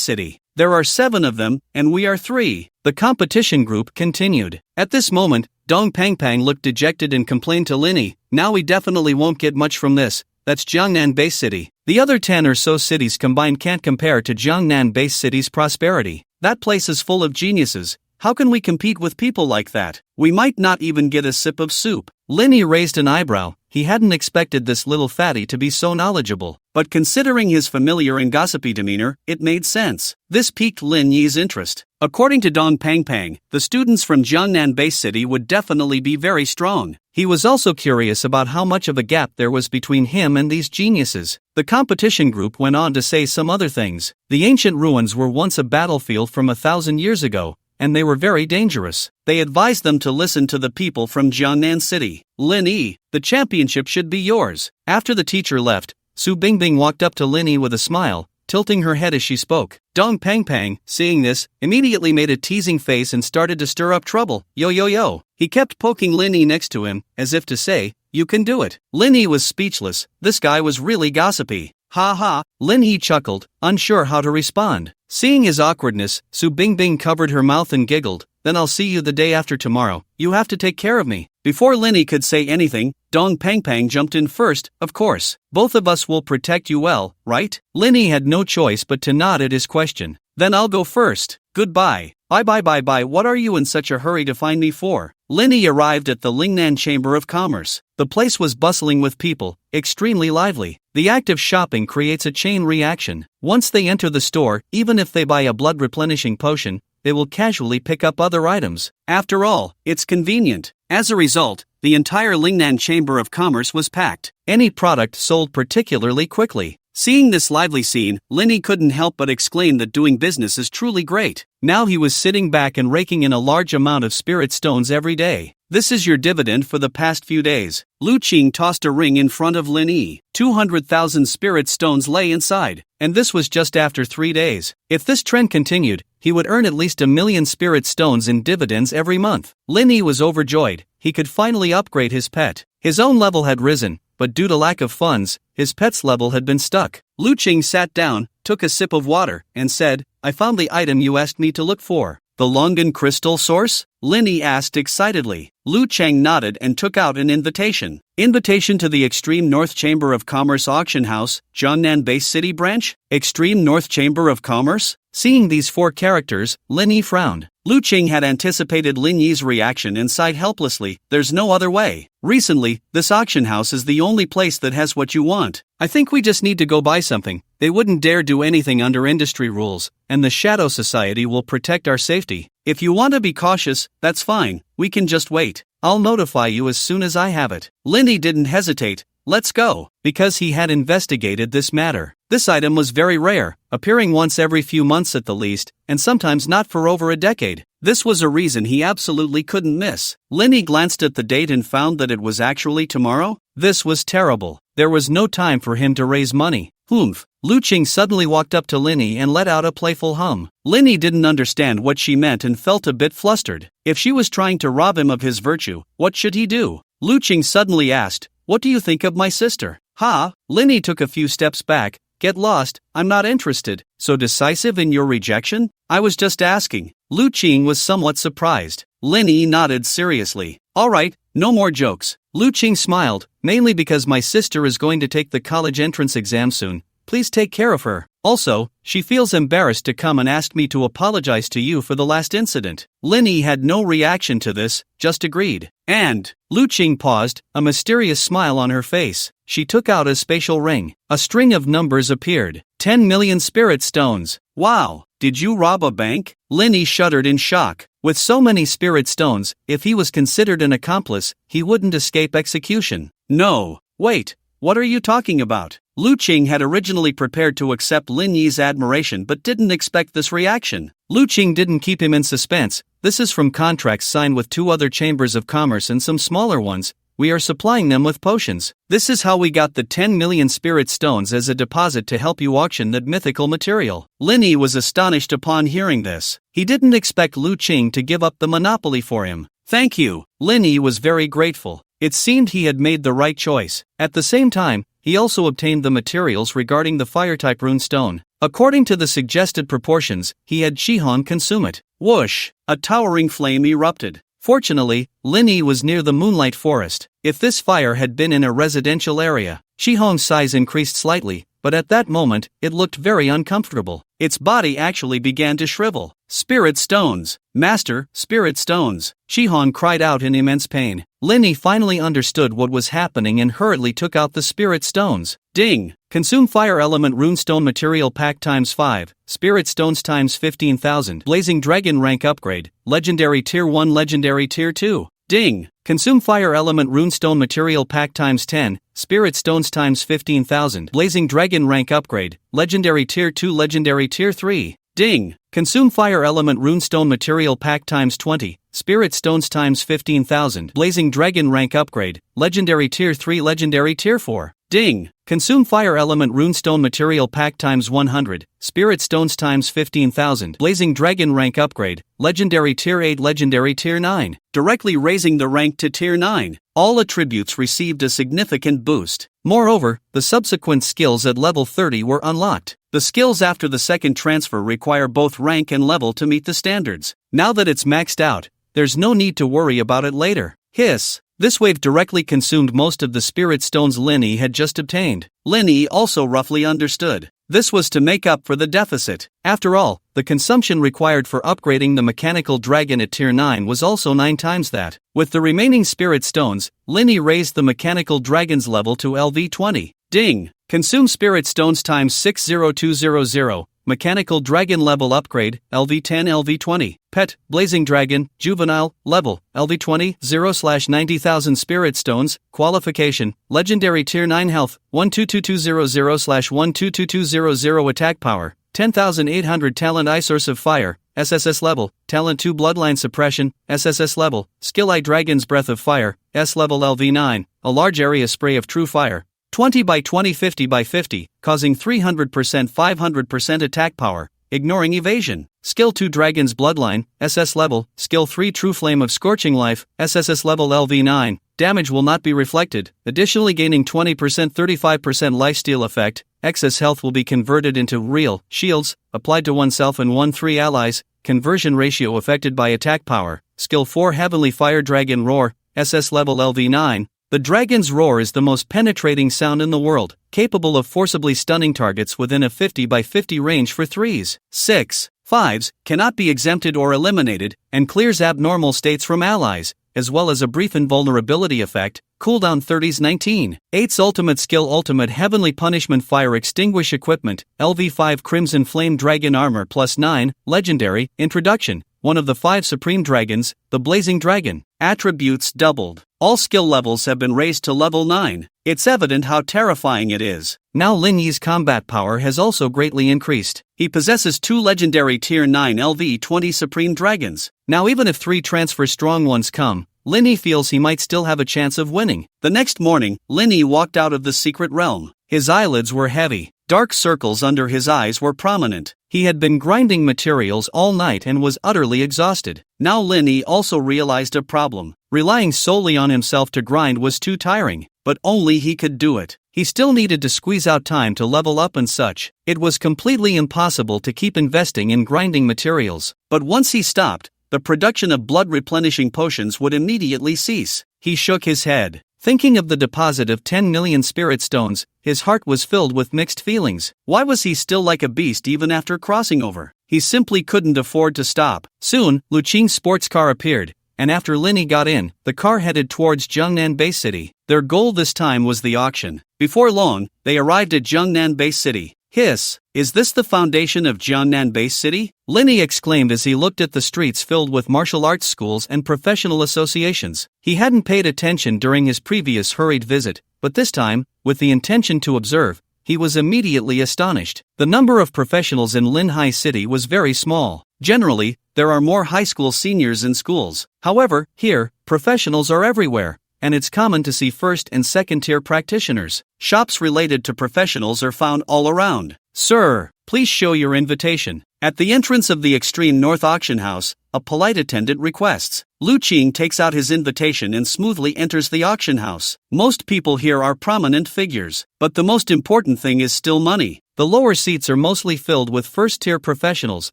City. There are 7 of them, and we are 3. The competition group continued. At this moment, Dong Pang Pang looked dejected and complained to Lin Yi. Now we definitely won't get much from this. That's Jiangnan Base City. The other 10 or so cities combined can't compare to Jiangnan Base City's prosperity. That place is full of geniuses. How can we compete with people like that? We might not even get a sip of soup. Lin Yi raised an eyebrow. He hadn't expected this little fatty to be so knowledgeable. but considering his familiar and gossipy demeanor, it made sense. This piqued Lin Yi's interest. According to Dong Pangpang, the students from Jiangnan Base City would definitely be very strong. He was also curious about how much of a gap there was between him and these geniuses. The competition group went on to say some other things. The ancient ruins were once a battlefield from 1,000 years ago, and they were very dangerous. They advised them to listen to the people from Jiangnan City. Lin Yi, the championship should be yours. After the teacher left, Su Bingbing walked up to Lin Yi with a smile, tilting her head as she spoke. Dong Pangpang, seeing this, immediately made a teasing face and started to stir up trouble. Yo yo yo. He kept poking Lin Yi next to him, as if to say, you can do it. Lin Yi was speechless. This guy was really gossipy. Ha ha. Lin Yi chuckled, unsure how to respond. Seeing his awkwardness, Su Bingbing covered her mouth and giggled. Then I'll see you the day after tomorrow. You have to take care of me. Before Lin Yi could say anything, Dong Pangpang jumped in first. Of course. Both of us will protect you well, right? Lin Yi had no choice but to nod at his question. Then I'll go first. Goodbye. Bye. What are you in such a hurry to find me for? Lin Yi arrived at the Lingnan Chamber of Commerce. The place was bustling with people, extremely lively. The act of shopping creates a chain reaction. Once they enter the store, even if they buy a blood-replenishing potion, they will casually pick up other items. After all, it's convenient. As a result, the entire Lingnan Chamber of Commerce was packed. Any product sold particularly quickly. Seeing this lively scene, Lin Yi couldn't help but exclaim that doing business is truly great. Now he was sitting back and raking in a large amount of spirit stones every day. This is your dividend for the past few days. Lu Qing tossed a ring in front of Lin Yi. 200,000 spirit stones lay inside, and this was just after 3 days. If this trend continued, he would earn at least 1 million spirit stones in dividends every month. Lin Yi was overjoyed. He could finally upgrade his pet. His own level had risen, but due to lack of funds, his pet's level had been stuck. Lu Qing sat down, took a sip of water, and said, I found the item you asked me to look for. The Longan crystal source? Lin Yi asked excitedly. Lu Qing nodded and took out an invitation. Invitation to the Extreme North Chamber of Commerce Auction House, Jiangnan Base City Branch? Extreme North Chamber of Commerce? Seeing these 4 characters, Lin Yi frowned. Lu Qing had anticipated Lin Yi's reaction and sighed helplessly. There's no other way. Recently, this auction house is the only place that has what you want. I think we just need to go buy something. They wouldn't dare do anything under industry rules, and the Shadow Society will protect our safety. If you want to be cautious, that's fine. We can just wait. I'll notify you as soon as I have it. Lin Yi didn't hesitate. Let's go. Because he had investigated this matter. This item was very rare, appearing once every few months at the least, and sometimes not for over a decade. This was a reason he absolutely couldn't miss. Lin Yi glanced at the date and found that it was actually tomorrow. This was terrible. There was no time for him to raise money. Humph. Lu Qing suddenly walked up to Lin Yi and let out a playful hum. Lin Yi didn't understand what she meant and felt a bit flustered. If she was trying to rob him of his virtue, what should he do? Lu Qing suddenly asked, what do you think of my sister? Ha! Lin Yi took a few steps back. Get lost, I'm not interested. So decisive in your rejection? I was just asking. Lu Qing was somewhat surprised. Lin Yi nodded seriously. Alright, no more jokes. Lu Qing smiled, mainly because my sister is going to take the college entrance exam soon. Please take care of her. Also, she feels embarrassed to come and ask me to apologize to you for the last incident. Lin Yi had no reaction to this, just agreed. And, Lu Qing paused, a mysterious smile on her face. She took out a spatial ring. A string of numbers appeared. 10 million spirit stones. Wow, did you rob a bank? Lin Yi shuddered in shock. With so many spirit stones, if he was considered an accomplice, he wouldn't escape execution. No, wait, what are you talking about? Lu Qing had originally prepared to accept Lin Yi's admiration but didn't expect this reaction. Lu Qing didn't keep him in suspense. This is from contracts signed with 2 other chambers of commerce and some smaller ones. We are supplying them with potions. This is how we got the 10 million spirit stones as a deposit to help you auction that mythical material. Lin Yi was astonished upon hearing this. He didn't expect Lu Qing to give up the monopoly for him. Thank you. Lin Yi was very grateful. It seemed he had made the right choice. At the same time, he also obtained the materials regarding the fire-type rune stone. According to the suggested proportions, he had Shihong consume it. Whoosh! A towering flame erupted. Fortunately, Lin Yi was near the moonlight forest. If this fire had been in a residential area, Shihong's size increased slightly, but at that moment, it looked very uncomfortable. Its body actually began to shrivel. Spirit stones! Master, spirit stones! Shihan cried out in immense pain. Linny finally understood what was happening and hurriedly took out the spirit stones. Ding! Consume fire element runestone material pack times 5, spirit stones times 15,000. Blazing dragon rank upgrade, legendary tier 1 legendary tier 2. Ding! Consume fire element runestone material pack times 10, spirit stones times 15,000. Blazing dragon rank upgrade, legendary tier 2 legendary tier 3. Ding! Consume fire element runestone material pack times 20, spirit stones times 15,000. Blazing dragon rank upgrade, legendary tier 3 legendary tier 4. Ding! Consume fire element runestone material pack times 100, spirit stones times 15,000. Blazing dragon rank upgrade, legendary tier 8 legendary tier 9. Directly raising the rank to tier 9. All attributes received a significant boost. Moreover, the subsequent skills at level 30 were unlocked. The skills after the second transfer require both rank and level to meet the standards. Now that it's maxed out, there's no need to worry about it later. Hiss! This wave directly consumed most of the spirit stones Linny had just obtained. Linny also roughly understood. This was to make up for the deficit. After all, the consumption required for upgrading the mechanical dragon at tier 9 was also 9 times that. With the remaining spirit stones, Linny raised the mechanical dragon's level to LV20. Ding! Consume spirit stones times 60200. Mechanical Dragon Level Upgrade, LV10 LV20. Pet, Blazing Dragon, Juvenile, Level, LV20, 0/90,000 Spirit Stones. Qualification, Legendary Tier 9 Health, 122200/122200 Attack Power, 10,800 Talent Eye Source of Fire, SSS Level, Talent 2 Bloodline Suppression, SSS Level, Skill Eye Dragon's Breath of Fire, S-Level LV9, a large area spray of true fire. 20 by 20 50 by 50, causing 300% 500% attack power, ignoring evasion. Skill 2 Dragon's Bloodline, SS Level, Skill 3 True Flame of Scorching Life, SSS Level LV9, damage will not be reflected, additionally gaining 20% 35% lifesteal effect, excess health will be converted into real shields, applied to oneself and 1-3 allies, conversion ratio affected by attack power. Skill 4 Heavenly Fire Dragon Roar, SS Level LV9, the dragon's roar is the most penetrating sound in the world, capable of forcibly stunning targets within a 50 by 50 range for 3s, 6, 5s, cannot be exempted or eliminated, and clears abnormal states from allies, as well as a brief invulnerability effect, cooldown 30s 19. 8's ultimate skill Ultimate Heavenly Punishment Fire Extinguish Equipment, LV5 Crimson Flame Dragon Armor plus 9, Legendary, Introduction, one of the 5 Supreme Dragons, the Blazing Dragon. Attributes doubled. All skill levels have been raised to level 9. It's evident how terrifying it is. Now Lin Yi's combat power has also greatly increased. He possesses 2 legendary tier 9 LV20 Supreme Dragons. Now even if 3 transfer strong ones come, Lin Yi feels he might still have a chance of winning. The next morning, Lin Yi walked out of the secret realm. His eyelids were heavy. Dark circles under his eyes were prominent. He had been grinding materials all night and was utterly exhausted. Now Lin Yi also realized a problem. Relying solely on himself to grind was too tiring, but only he could do it. He still needed to squeeze out time to level up and such. It was completely impossible to keep investing in grinding materials. But once he stopped, the production of blood-replenishing potions would immediately cease. He shook his head. Thinking of the deposit of 10 million spirit stones, his heart was filled with mixed feelings. Why was he still like a beast even after crossing over? He simply couldn't afford to stop. Soon, Lu Qing's sports car appeared, and after Lin Yi got in, the car headed towards Jiangnan Base City. Their goal this time was the auction. Before long, they arrived at Jiangnan Base City. Hiss! Is this the foundation of Jiangnan Base City? Lin Yi exclaimed as he looked at the streets filled with martial arts schools and professional associations. He hadn't paid attention during his previous hurried visit, but this time, with the intention to observe, he was immediately astonished. The number of professionals in Linhai City was very small. Generally, there are more high school seniors in schools. However, here, professionals are everywhere, and it's common to see first and second tier practitioners. Shops related to professionals are found all around. Sir, please show your invitation. At the entrance of the Extreme North Auction House, a polite attendant requests. Lu Qing takes out his invitation and smoothly enters the auction house. Most people here are prominent figures, but the most important thing is still money. The lower seats are mostly filled with first-tier professionals,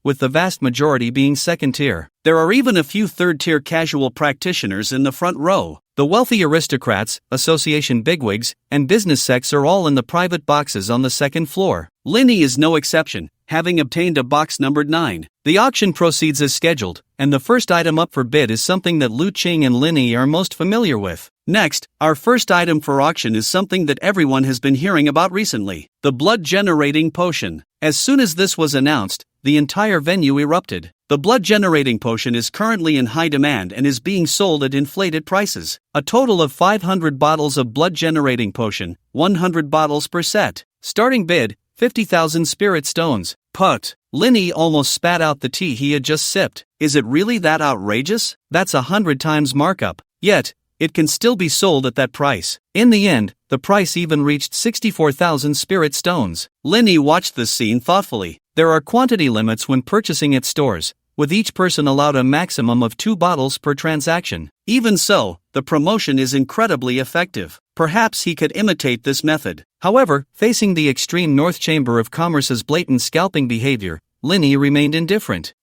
with the vast majority being second tier. There are even a few third-tier casual practitioners in the front row. The wealthy aristocrats, association bigwigs, and business sects are all in the private boxes on the second floor. Linny is no exception, having obtained a box numbered 9. The auction proceeds as scheduled, and the first item up for bid is something that Lu Qing and Linny are most familiar with. Next, our first item for auction is something that everyone has been hearing about recently: the blood-generating potion. As soon as this was announced, the entire venue erupted. The blood-generating potion is currently in high demand and is being sold at inflated prices. A total of 500 bottles of blood-generating potion, 100 bottles per set. Starting bid, 50,000 spirit stones. Put. Linny almost spat out the tea he had just sipped. Is it really that outrageous? That's 100 times markup. Yet, it can still be sold at that price. In the end, the price even reached 64,000 spirit stones. Linny watched this scene thoughtfully. There are quantity limits when purchasing at stores, with each person allowed a maximum of 2 bottles per transaction. Even so, the promotion is incredibly effective. Perhaps he could imitate this method. However, facing the extreme North Chamber of Commerce's blatant scalping behavior, Linny remained indifferent.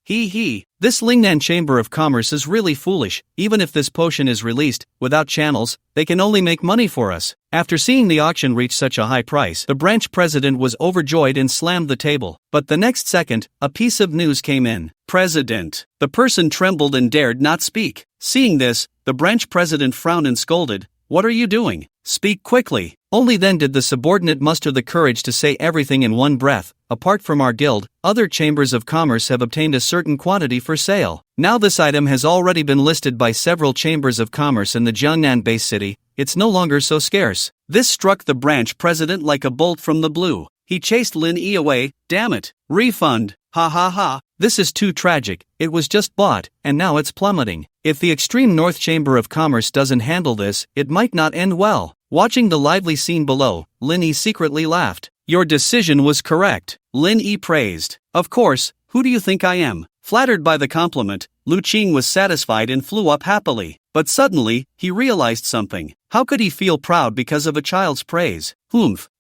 This Lingnan Chamber of Commerce is really foolish. Even if this potion is released, without channels, they can only make money for us. After seeing the auction reach such a high price, the branch president was overjoyed and slammed the table. But the next second, a piece of news came in. President. The person trembled and dared not speak. Seeing this, the branch president frowned and scolded. What are you doing? Speak quickly. Only then did the subordinate muster the courage to say everything in one breath. Apart from our guild, other chambers of commerce have obtained a certain quantity for sale. Now this item has already been listed by several chambers of commerce in the Jiangnan-based city. It's no longer so scarce. This struck the branch president like a bolt from the blue. He chased Lin Yi away. Damn it. Refund. Ha ha ha. This is too tragic. It was just bought, and now it's plummeting. If the extreme North Chamber of Commerce doesn't handle this, it might not end well. Watching the lively scene below, Lin Yi secretly laughed. Your decision was correct, Lin Yi praised. Of course, who do you think I am? Flattered by the compliment, Lu Qing was satisfied and flew up happily. But suddenly, he realized something. How could he feel proud because of a child's praise?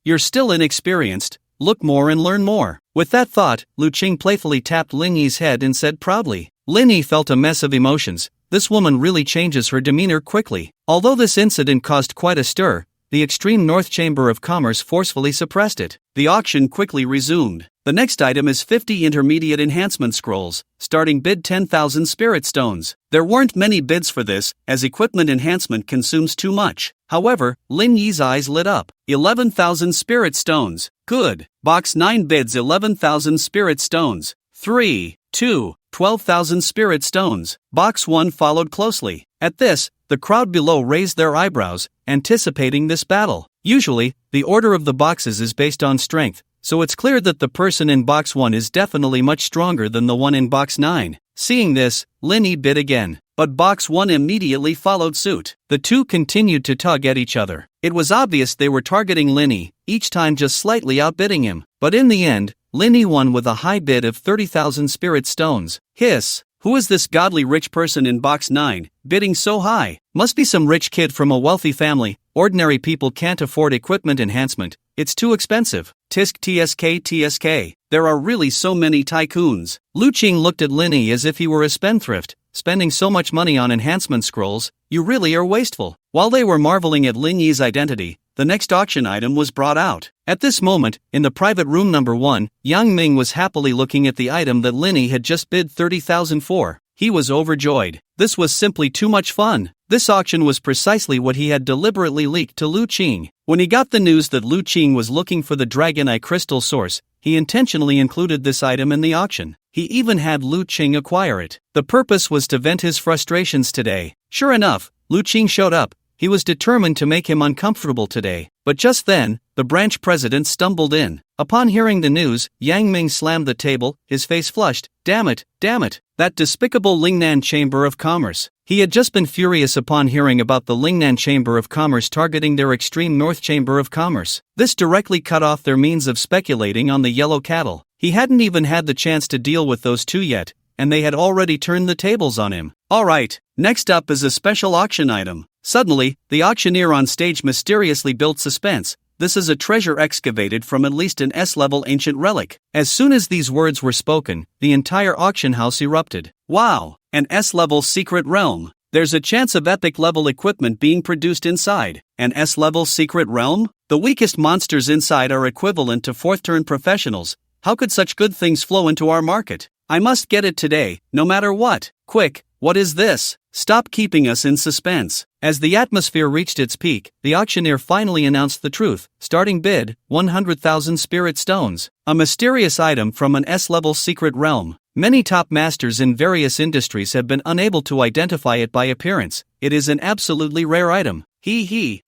You're still inexperienced. Look more and learn more. With that thought, Lu Qing playfully tapped Lin Yi's head and said proudly. Lin Yi felt a mess of emotions. This woman really changes her demeanor quickly. Although this incident caused quite a stir, the extreme North Chamber of Commerce forcefully suppressed it. The auction quickly resumed. The next item is 50 intermediate enhancement scrolls, starting bid 10,000 spirit stones. There weren't many bids for this, as equipment enhancement consumes too much. However, Lin Yi's eyes lit up. 11,000 spirit stones. Good. Box 9 bids 11,000 spirit stones. 3, 2, 12,000 spirit stones. Box 1 followed closely. At this, the crowd below raised their eyebrows, anticipating this battle. Usually, the order of the boxes is based on strength, so it's clear that the person in box 1 is definitely much stronger than the one in box 9. Seeing this, Lin Yi bid again, but box 1 immediately followed suit. The two continued to tug at each other. It was obvious they were targeting Lin Yi, each time just slightly outbidding him. But in the end, Lin Yi won with a high bid of 30,000 spirit stones. Hiss! Who is this godly rich person in box 9, bidding so high? Must be some rich kid from a wealthy family. Ordinary people can't afford equipment enhancement. It's too expensive. Tisk tsk tsk. There are really so many tycoons. Lu Qing looked at Lin Yi as if he were a spendthrift. Spending so much money on enhancement scrolls, you really are wasteful. While they were marveling at Lin Yi's identity, the next auction item was brought out. At this moment, in the private room number 1, Yang Ming was happily looking at the item that Lin Yi had just bid 30,000 for. He was overjoyed. This was simply too much fun. This auction was precisely what he had deliberately leaked to Lu Qing. When he got the news that Lu Qing was looking for the Dragon Eye Crystal Source, he intentionally included this item in the auction. He even had Lu Qing acquire it. The purpose was to vent his frustrations today. Sure enough, Lu Qing showed up. He was determined to make him uncomfortable today. But just then, the branch president stumbled in. Upon hearing the news, Yang Ming slammed the table, his face flushed. Damn it, that despicable Lingnan Chamber of Commerce. He had just been furious upon hearing about the Lingnan Chamber of Commerce targeting their extreme North Chamber of Commerce. This directly cut off their means of speculating on the yellow cattle. He hadn't even had the chance to deal with those two yet, and they had already turned the tables on him. Alright, next up is a special auction item. Suddenly, the auctioneer on stage mysteriously built suspense. this is a treasure excavated from at least an S-level ancient relic. As soon as these words were spoken, the entire auction house erupted. Wow, an S-level secret realm. There's a chance of epic level equipment being produced inside. An S-level secret realm? The weakest monsters inside are equivalent to fourth-turn professionals. How could such good things flow into our market? I must get it today, no matter what. Quick, what is this? Stop keeping us in suspense. As the atmosphere reached its peak, the auctioneer finally announced the truth. Starting bid, 100,000 spirit stones. A mysterious item from an S-level secret realm. Many top masters in various industries have been unable to identify it by appearance. It is an absolutely rare item.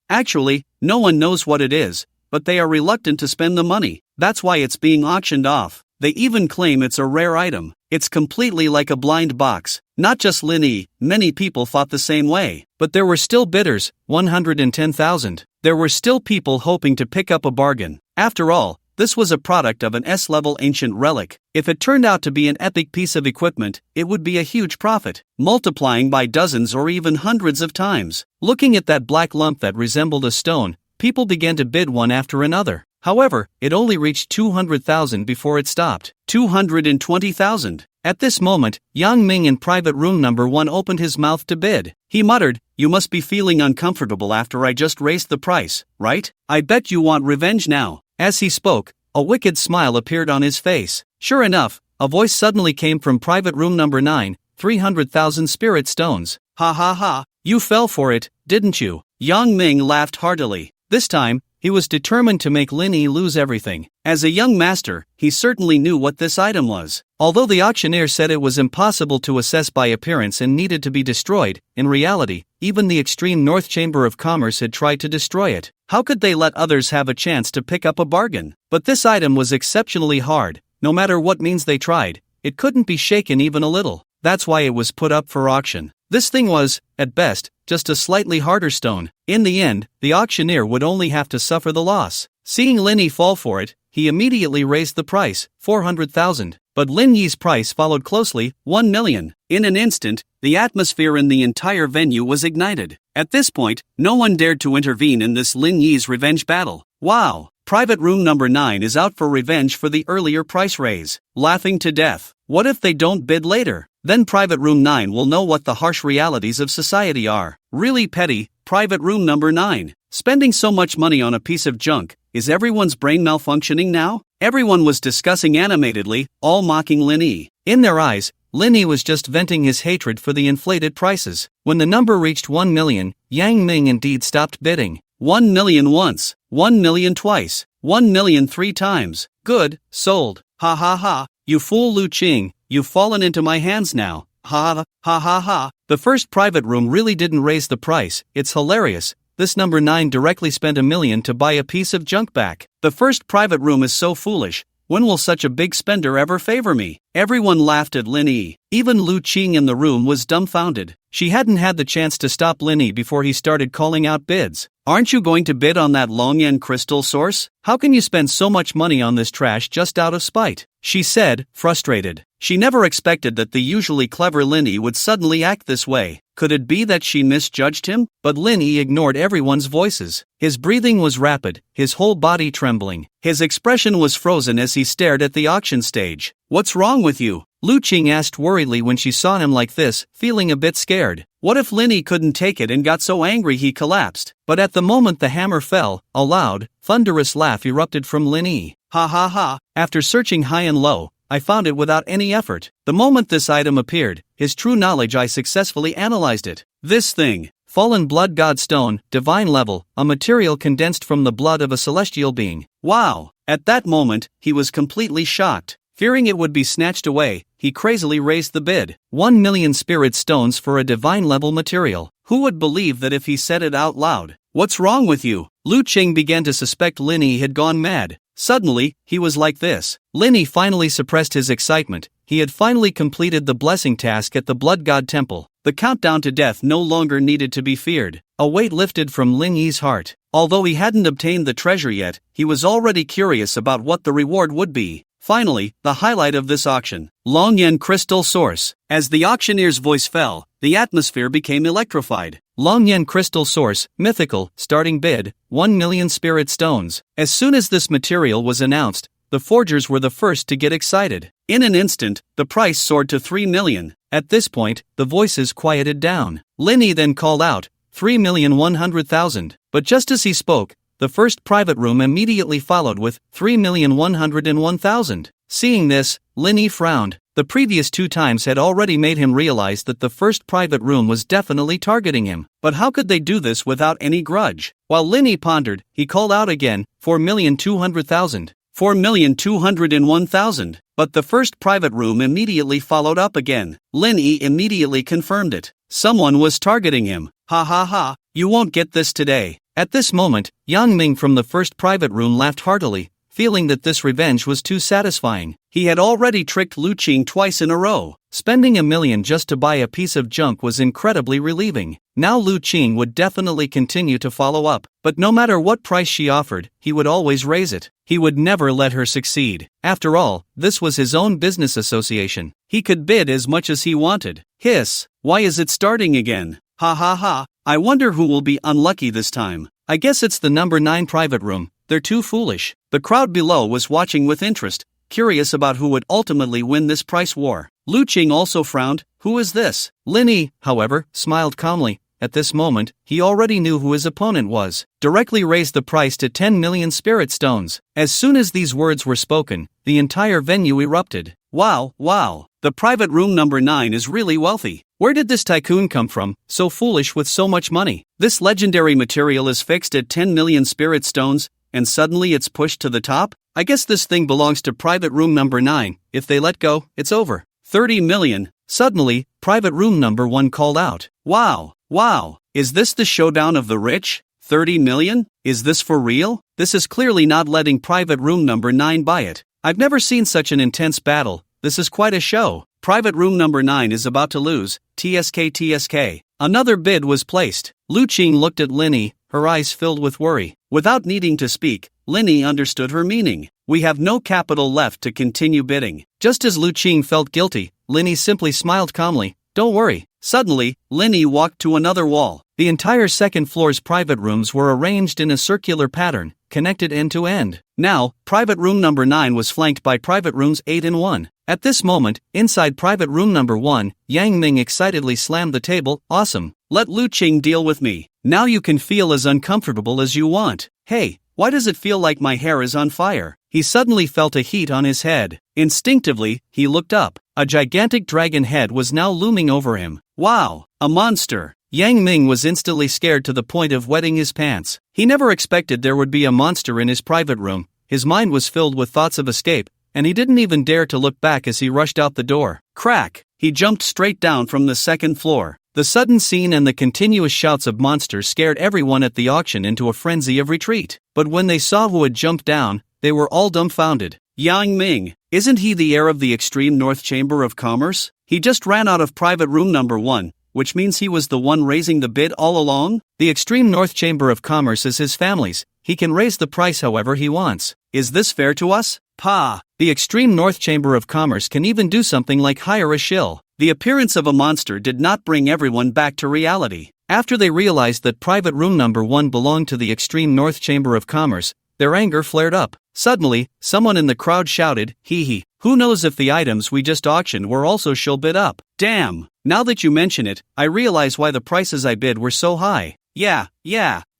Actually, no one knows what it is, but they are reluctant to spend the money. That's why it's being auctioned off. They even claim it's a rare item. It's completely like a blind box. Not just Lin Yi, many people thought the same way. But there were still bidders, 110,000. There were still people hoping to pick up a bargain. After all, this was a product of an S-level ancient relic. If it turned out to be an epic piece of equipment, it would be a huge profit, multiplying by dozens or even hundreds of times. Looking at that black lump that resembled a stone, people began to bid one after another. However, it only reached 200,000 before it stopped. 220,000. At this moment, Yang Ming in private room number 1 opened his mouth to bid. He muttered, "You must be feeling uncomfortable after I just raised the price, right? I bet you want revenge now." As he spoke, a wicked smile appeared on his face. Sure enough, a voice suddenly came from private room number 9, 300,000 spirit stones. Ha ha ha, you fell for it, didn't you? Yang Ming laughed heartily. This time, he was determined to make Lin Yi lose everything. As a young master, he certainly knew what this item was. Although the auctioneer said it was impossible to assess by appearance and needed to be destroyed, in reality, even the extreme North Chamber of Commerce had tried to destroy it. How could they let others have a chance to pick up a bargain? But this item was exceptionally hard. No matter what means they tried, it couldn't be shaken even a little. That's why it was put up for auction. This thing was, at best, just a slightly harder stone. In the end, the auctioneer would only have to suffer the loss. Seeing Lin Yi fall for it, he immediately raised the price, 400,000. But Lin Yi's price followed closely, 1 million. In an instant, the atmosphere in the entire venue was ignited. At this point, no one dared to intervene in this Lin Yi's revenge battle. Wow! Private room number 9 is out for revenge for the earlier price raise. Laughing to death. What if they don't bid later? Then private room 9 will know what the harsh realities of society are. Really petty, private room number 9. Spending so much money on a piece of junk, is everyone's brain malfunctioning now? Everyone was discussing animatedly, all mocking Lin Yi. In their eyes, Lin Yi was just venting his hatred for the inflated prices. When the number reached 1 million, Yang Ming indeed stopped bidding. 1 million once, 1 million twice, 1 million 3 times. Good, sold. Ha ha ha, you fool Lu Qing, you've fallen into my hands now. Ha ha ha ha. The first private room really didn't raise the price. It's hilarious. This number 9 directly spent $1 million to buy a piece of junk back. The first private room is so foolish. When will such a big spender ever favor me? Everyone laughed at Lin Yi. Even Lu Qing in the room was dumbfounded. She hadn't had the chance to stop Lin Yi before he started calling out bids. Aren't you going to bid on that Longyan crystal source? How can you spend so much money on this trash just out of spite? She said, frustrated. She never expected that the usually clever Lin Yi would suddenly act this way. Could it be that she misjudged him? But Lin Yi ignored everyone's voices. His breathing was rapid, his whole body trembling. His expression was frozen as he stared at the auction stage. What's wrong with you? Lu Qing asked worriedly when she saw him like this, feeling a bit scared. What if Lin Yi couldn't take it and got so angry he collapsed? But at the moment the hammer fell, a loud, thunderous laugh erupted from Lin Yi. Ha ha ha, after searching high and low, I found it without any effort. The moment this item appeared, his true knowledge, I successfully analyzed it. This thing, fallen blood god stone, divine level, a material condensed from the blood of a celestial being. Wow! At that moment, he was completely shocked. Fearing it would be snatched away, he crazily raised the bid. 1 million spirit stones for a divine level material. Who would believe that if he said it out loud? What's wrong with you? Lu Qing began to suspect Lin Yi had gone mad. Suddenly, he was like this. Lin Yi finally suppressed his excitement. He had finally completed the blessing task at the Blood God Temple. The countdown to death no longer needed to be feared. A weight lifted from Lin Yi's heart. Although he hadn't obtained the treasure yet, he was already curious about what the reward would be. Finally, the highlight of this auction, Longyan crystal source. As the auctioneer's voice fell, the atmosphere became electrified. Longyen crystal source, mythical, starting bid, 1 million spirit stones. As soon as this material was announced, the forgers were the first to get excited. In an instant, the price soared to 3 million. At this point, the voices quieted down. Linny then called out, 3,100,000. But just as he spoke, the first private room immediately followed with 3,101,000. Seeing this, Linny frowned. The previous 2 times had already made him realize that the first private room was definitely targeting him. But how could they do this without any grudge? While Linny pondered, he called out again, 4,200,000. 4,201,000. But the first private room immediately followed up again. Linny immediately confirmed it. Someone was targeting him. Ha ha ha, you won't get this today. At this moment, Yang Ming from the first private room laughed heartily, feeling that this revenge was too satisfying. He had already tricked Lu Qing twice in a row. Spending $1 million just to buy a piece of junk was incredibly relieving. Now Lu Qing would definitely continue to follow up, but no matter what price she offered, he would always raise it. He would never let her succeed. After all, this was his own business association. He could bid as much as he wanted. Hiss, why is it starting again? Ha ha ha, I wonder who will be unlucky this time. I guess it's the number 9 private room. They're too foolish. The crowd below was watching with interest, curious about who would ultimately win this price war. Lu Qing also frowned. Who is this? Linny, however, smiled calmly. At this moment, he already knew who his opponent was. Directly raised the price to 10 million spirit stones. As soon as these words were spoken, the entire venue erupted. Wow, wow, the private room number 9 is really wealthy. Where did this tycoon come from, so foolish with so much money? This legendary material is fixed at 10 million spirit stones, and suddenly it's pushed to the top? I guess this thing belongs to private room number 9. If they let go, it's over. 30 million. Suddenly, private room number 1 called out. Wow, wow, is this the showdown of the rich? 30 million? Is this for real? This is clearly not letting private room number 9 buy it. I've never seen such an intense battle. This is quite a show. Private room number 9 is about to lose. TSK. Another bid was placed. Lu Qing looked at Linny, her eyes filled with worry. Without needing to speak, Linny understood her meaning. We have no capital left to continue bidding. Just as Lu Qing felt guilty, Linny simply smiled calmly. Don't worry. Suddenly, Linny walked to another wall. The entire second floor's private rooms were arranged in a circular pattern, connected end to end. Now, private room number 9 was flanked by private rooms 8 and 1. At this moment, inside private room number 1, Yang Ming excitedly slammed the table. Awesome. Let Lu Qing deal with me. Now you can feel as uncomfortable as you want. Hey, why does it feel like my hair is on fire? He suddenly felt a heat on his head. Instinctively, he looked up. A gigantic dragon head was now looming over him. Wow, a monster. Yang Ming was instantly scared to the point of wetting his pants. He never expected there would be a monster in his private room. His mind was filled with thoughts of escape, and he didn't even dare to look back as he rushed out the door. Crack! He jumped straight down from the second floor. The sudden scene and the continuous shouts of monsters scared everyone at the auction into a frenzy of retreat. But when they saw who had jumped down, they were all dumbfounded. Yang Ming, isn't he the heir of the Extreme North Chamber of Commerce? He just ran out of private room number 1, which means he was the one raising the bid all along? The Extreme North Chamber of Commerce is his family's. He can raise the price however he wants. Is this fair to us? Pa! The Extreme North Chamber of Commerce can even do something like hire a shill. The appearance of a monster did not bring everyone back to reality. After they realized that private room number 1 belonged to the Extreme North Chamber of Commerce, their anger flared up. Suddenly, someone in the crowd shouted, hee, who knows if the items we just auctioned were also shill bid up? Damn, now that you mention it, I realize why the prices I bid were so high. Yeah,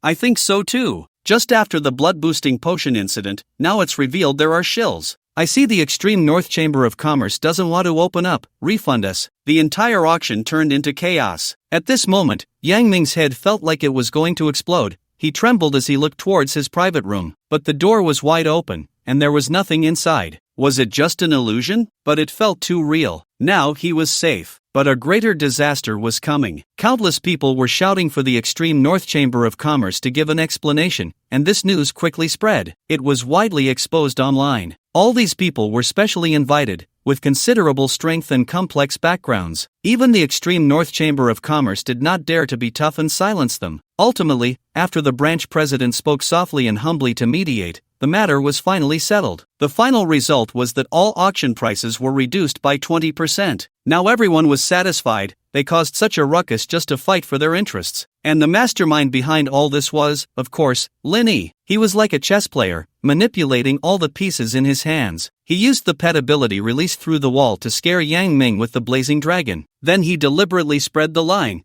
I think so too. Just after the blood-boosting potion incident, now it's revealed there are shills. I see the Extreme North Chamber of Commerce doesn't want to open up. Refund us. The entire auction turned into chaos. At this moment, Yang Ming's head felt like it was going to explode. He trembled as he looked towards his private room, but the door was wide open, and there was nothing inside. Was it just an illusion? But it felt too real. Now he was safe. But a greater disaster was coming. Countless people were shouting for the Extreme North Chamber of Commerce to give an explanation, and this news quickly spread. It was widely exposed online. All these people were specially invited, with considerable strength and complex backgrounds. Even the Extreme North Chamber of Commerce did not dare to be tough and silence them. Ultimately, after the branch president spoke softly and humbly to mediate, the matter was finally settled. The final result was that all auction prices were reduced by 20%. Now everyone was satisfied. They caused such a ruckus just to fight for their interests. And the mastermind behind all this was, of course, Lin Yi. He was like a chess player, manipulating all the pieces in his hands. He used the pet ability released through the wall to scare Yang Ming with the blazing dragon. Then he deliberately spread the line.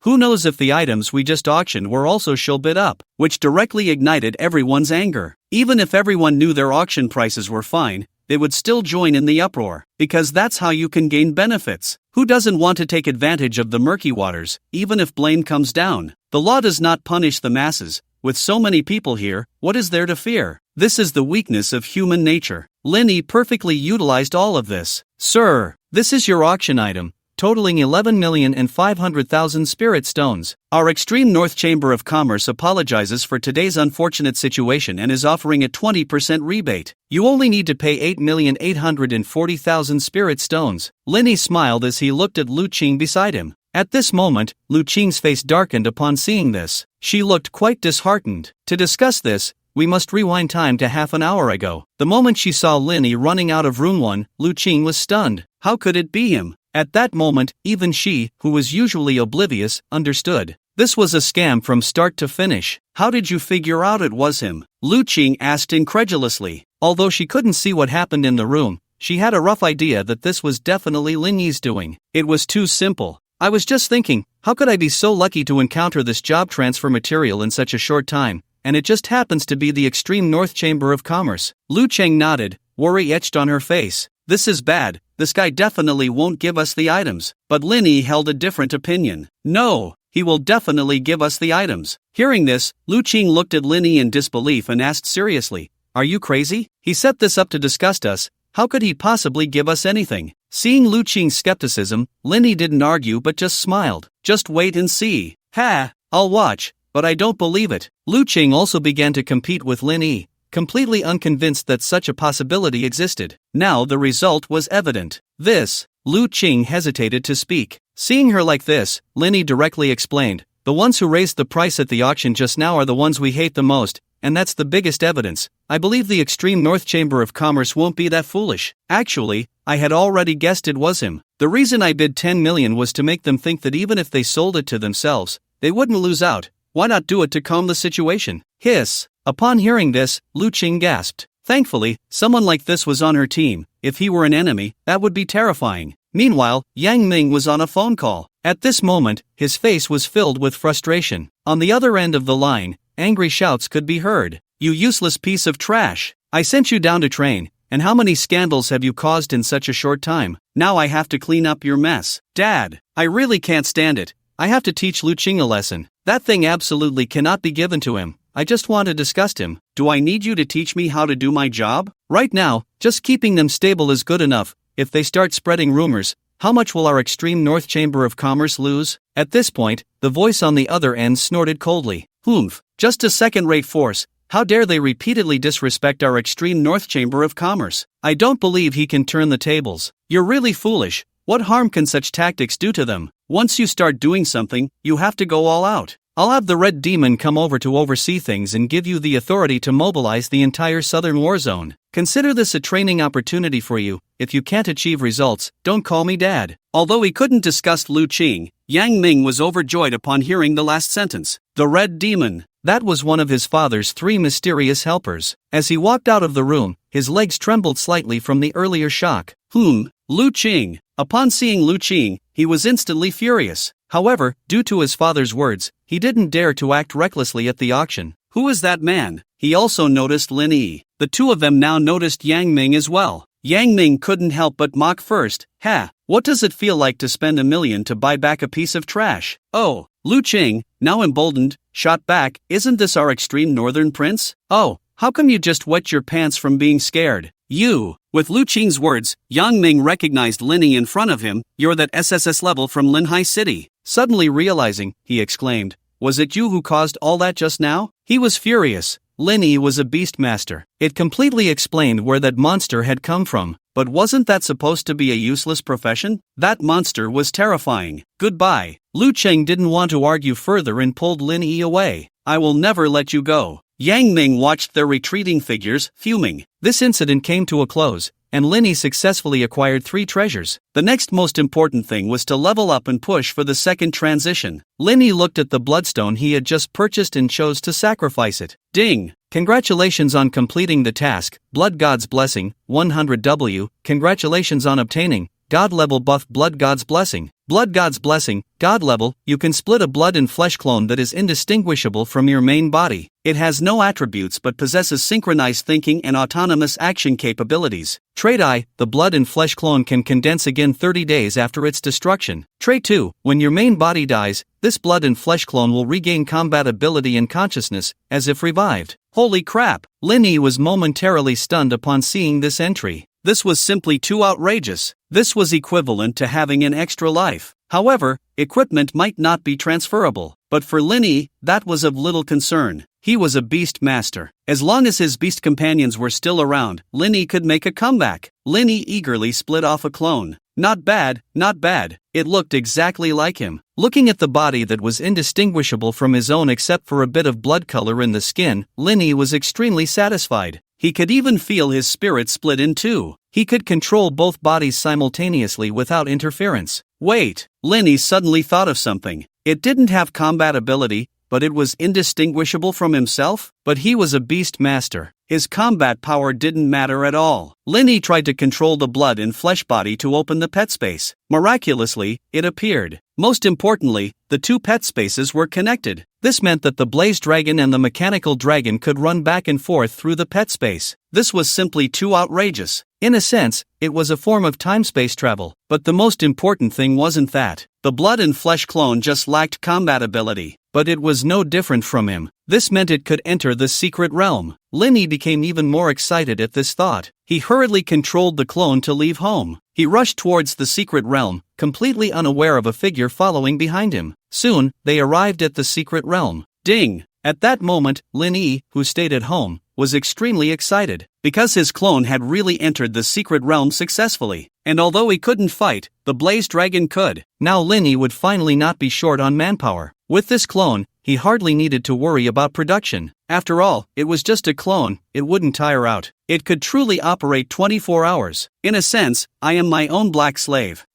Who knows if the items we just auctioned were also shill bid up, which directly ignited everyone's anger. Even if everyone knew their auction prices were fine, they would still join in the uproar, because that's how you can gain benefits. Who doesn't want to take advantage of the murky waters, even if blame comes down? The law does not punish the masses. With so many people here, what is there to fear? This is the weakness of human nature. Lin Yi perfectly utilized all of this. Sir, this is your auction item, totaling 11,500,000 spirit stones. Our Extreme North Chamber of Commerce apologizes for today's unfortunate situation and is offering a 20% rebate. You only need to pay 8,840,000 spirit stones. Lin Yi smiled as he looked at Lu Qing beside him. At this moment, Lu Qing's face darkened upon seeing this. She looked quite disheartened. To discuss this, we must rewind time to half an hour ago. The moment she saw Lin Yi running out of room 1, Lu Qing was stunned. How could it be him? At that moment, even she, who was usually oblivious, understood. This was a scam from start to finish. How did you figure out it was him? Lu Qing asked incredulously. Although she couldn't see what happened in the room, she had a rough idea that this was definitely Lin Yi's doing. It was too simple. I was just thinking, how could I be so lucky to encounter this job transfer material in such a short time, and it just happens to be the Extreme North Chamber of Commerce. Lu Qing nodded, worry etched on her face. This is bad, this guy definitely won't give us the items. But Lin Yi held a different opinion. No, he will definitely give us the items. Hearing this, Lu Qing looked at Lin Yi in disbelief and asked seriously, are you crazy? He set this up to disgust us. How could he possibly give us anything? Seeing Lu Qing's skepticism, Lin Yi didn't argue but just smiled. Just wait and see. Ha, I'll watch, but I don't believe it. Lu Qing also began to compete with Lin Yi, completely unconvinced that such a possibility existed. Now the result was evident. Lu Qing hesitated to speak. Seeing her like this, Lin Yi directly explained, the ones who raised the price at the auction just now are the ones we hate the most, and that's the biggest evidence. I believe the Extreme North Chamber of Commerce won't be that foolish. Actually, I had already guessed it was him. The reason I bid 10 million was to make them think that even if they sold it to themselves, they wouldn't lose out. Why not do it to calm the situation? Hiss. Upon hearing this, Lu Qing gasped. Thankfully, someone like this was on her team. If he were an enemy, that would be terrifying. Meanwhile, Yang Ming was on a phone call. At this moment, his face was filled with frustration. On the other end of the line, angry shouts could be heard. You useless piece of trash! I sent you down to train, and how many scandals have you caused in such a short time? Now I have to clean up your mess. Dad, I really can't stand it. I have to teach Lu Qing a lesson. That thing absolutely cannot be given to him. I just want to disgust him. Do I need you to teach me how to do my job? Right now, just keeping them stable is good enough. If they start spreading rumors, how much will our Extreme North Chamber of Commerce lose? At this point, the voice on the other end snorted coldly. Humph, just a second-rate force. How dare they repeatedly disrespect our Extreme North Chamber of Commerce? I don't believe he can turn the tables. You're really foolish. What harm can such tactics do to them? Once you start doing something, you have to go all out. I'll have the Red Demon come over to oversee things and give you the authority to mobilize the entire Southern War Zone. Consider this a training opportunity for you. If you can't achieve results, don't call me Dad. Although he couldn't disgust Lu Qing, Yang Ming was overjoyed upon hearing the last sentence. The Red Demon. That was one of his father's 3 mysterious helpers. As he walked out of the room, his legs trembled slightly from the earlier shock. Lu Qing. Upon seeing Lu Qing, he was instantly furious. However, due to his father's words, he didn't dare to act recklessly at the auction. Who is that man? He also noticed Lin Yi. The two of them now noticed Yang Ming as well. Yang Ming couldn't help but mock first. Ha! What does it feel like to spend $1 million to buy back a piece of trash? Oh, Lu Qing, now emboldened, shot back, isn't this our extreme northern prince? Oh, how come you just wet your pants from being scared? You! With Lu Qing's words, Yang Ming recognized Lin Yi in front of him. You're that SSS-Level from Linhai City. Suddenly realizing, he exclaimed, was it you who caused all that just now? He was furious. Lin Yi was a beast master. It completely explained where that monster had come from. But wasn't that supposed to be a useless profession? That monster was terrifying. Goodbye. Lu Qing didn't want to argue further and pulled Lin Yi away. I will never let you go. Yang Ming watched their retreating figures, fuming. This incident came to a close, and Linny successfully acquired 3 treasures. The next most important thing was to level up and push for the second transition. Linny looked at the bloodstone he had just purchased and chose to sacrifice it. Ding! Congratulations on completing the task, Blood God's Blessing, 100W. Congratulations on obtaining God Level Buff Blood God's Blessing. Blood God's Blessing, God Level. You can split a blood and flesh clone that is indistinguishable from your main body. It has no attributes but possesses synchronized thinking and autonomous action capabilities. Trait I, the blood and flesh clone can condense again 30 days after its destruction. Trait 2, when your main body dies, this blood and flesh clone will regain combat ability and consciousness, as if revived. Holy crap! Linny was momentarily stunned upon seeing this entry. This was simply too outrageous. This was equivalent to having an extra life. However, equipment might not be transferable. But for Linny, that was of little concern. He was a beast master. As long as his beast companions were still around, Linny could make a comeback. Linny eagerly split off a clone. Not bad, not bad. It looked exactly like him. Looking at the body that was indistinguishable from his own except for a bit of blood color in the skin, Linny was extremely satisfied. He could even feel his spirit split in two. He could control both bodies simultaneously without interference. Wait, Linny suddenly thought of something. It didn't have combat ability, but it was indistinguishable from himself? But he was a beast master. His combat power didn't matter at all. Linny tried to control the blood and flesh body to open the pet space. Miraculously, it appeared. Most importantly, the two pet spaces were connected. This meant that the blaze dragon and the mechanical dragon could run back and forth through the pet space. This was simply too outrageous. In a sense, it was a form of time-space travel. But the most important thing wasn't that. The blood and flesh clone just lacked combat ability. But it was no different from him. This meant it could enter the secret realm. Linny became even more excited at this thought. He hurriedly controlled the clone to leave home. He rushed towards the secret realm, completely unaware of a figure following behind him. Soon, they arrived at the secret realm. Ding! At that moment, Linny, who stayed at home, was extremely excited, because his clone had really entered the secret realm successfully. And although he couldn't fight, the blaze dragon could. Now Linny would finally not be short on manpower. With this clone, he hardly needed to worry about production. After all, it was just a clone, it wouldn't tire out. It could truly operate 24 hours. In a sense, I am my own black slave.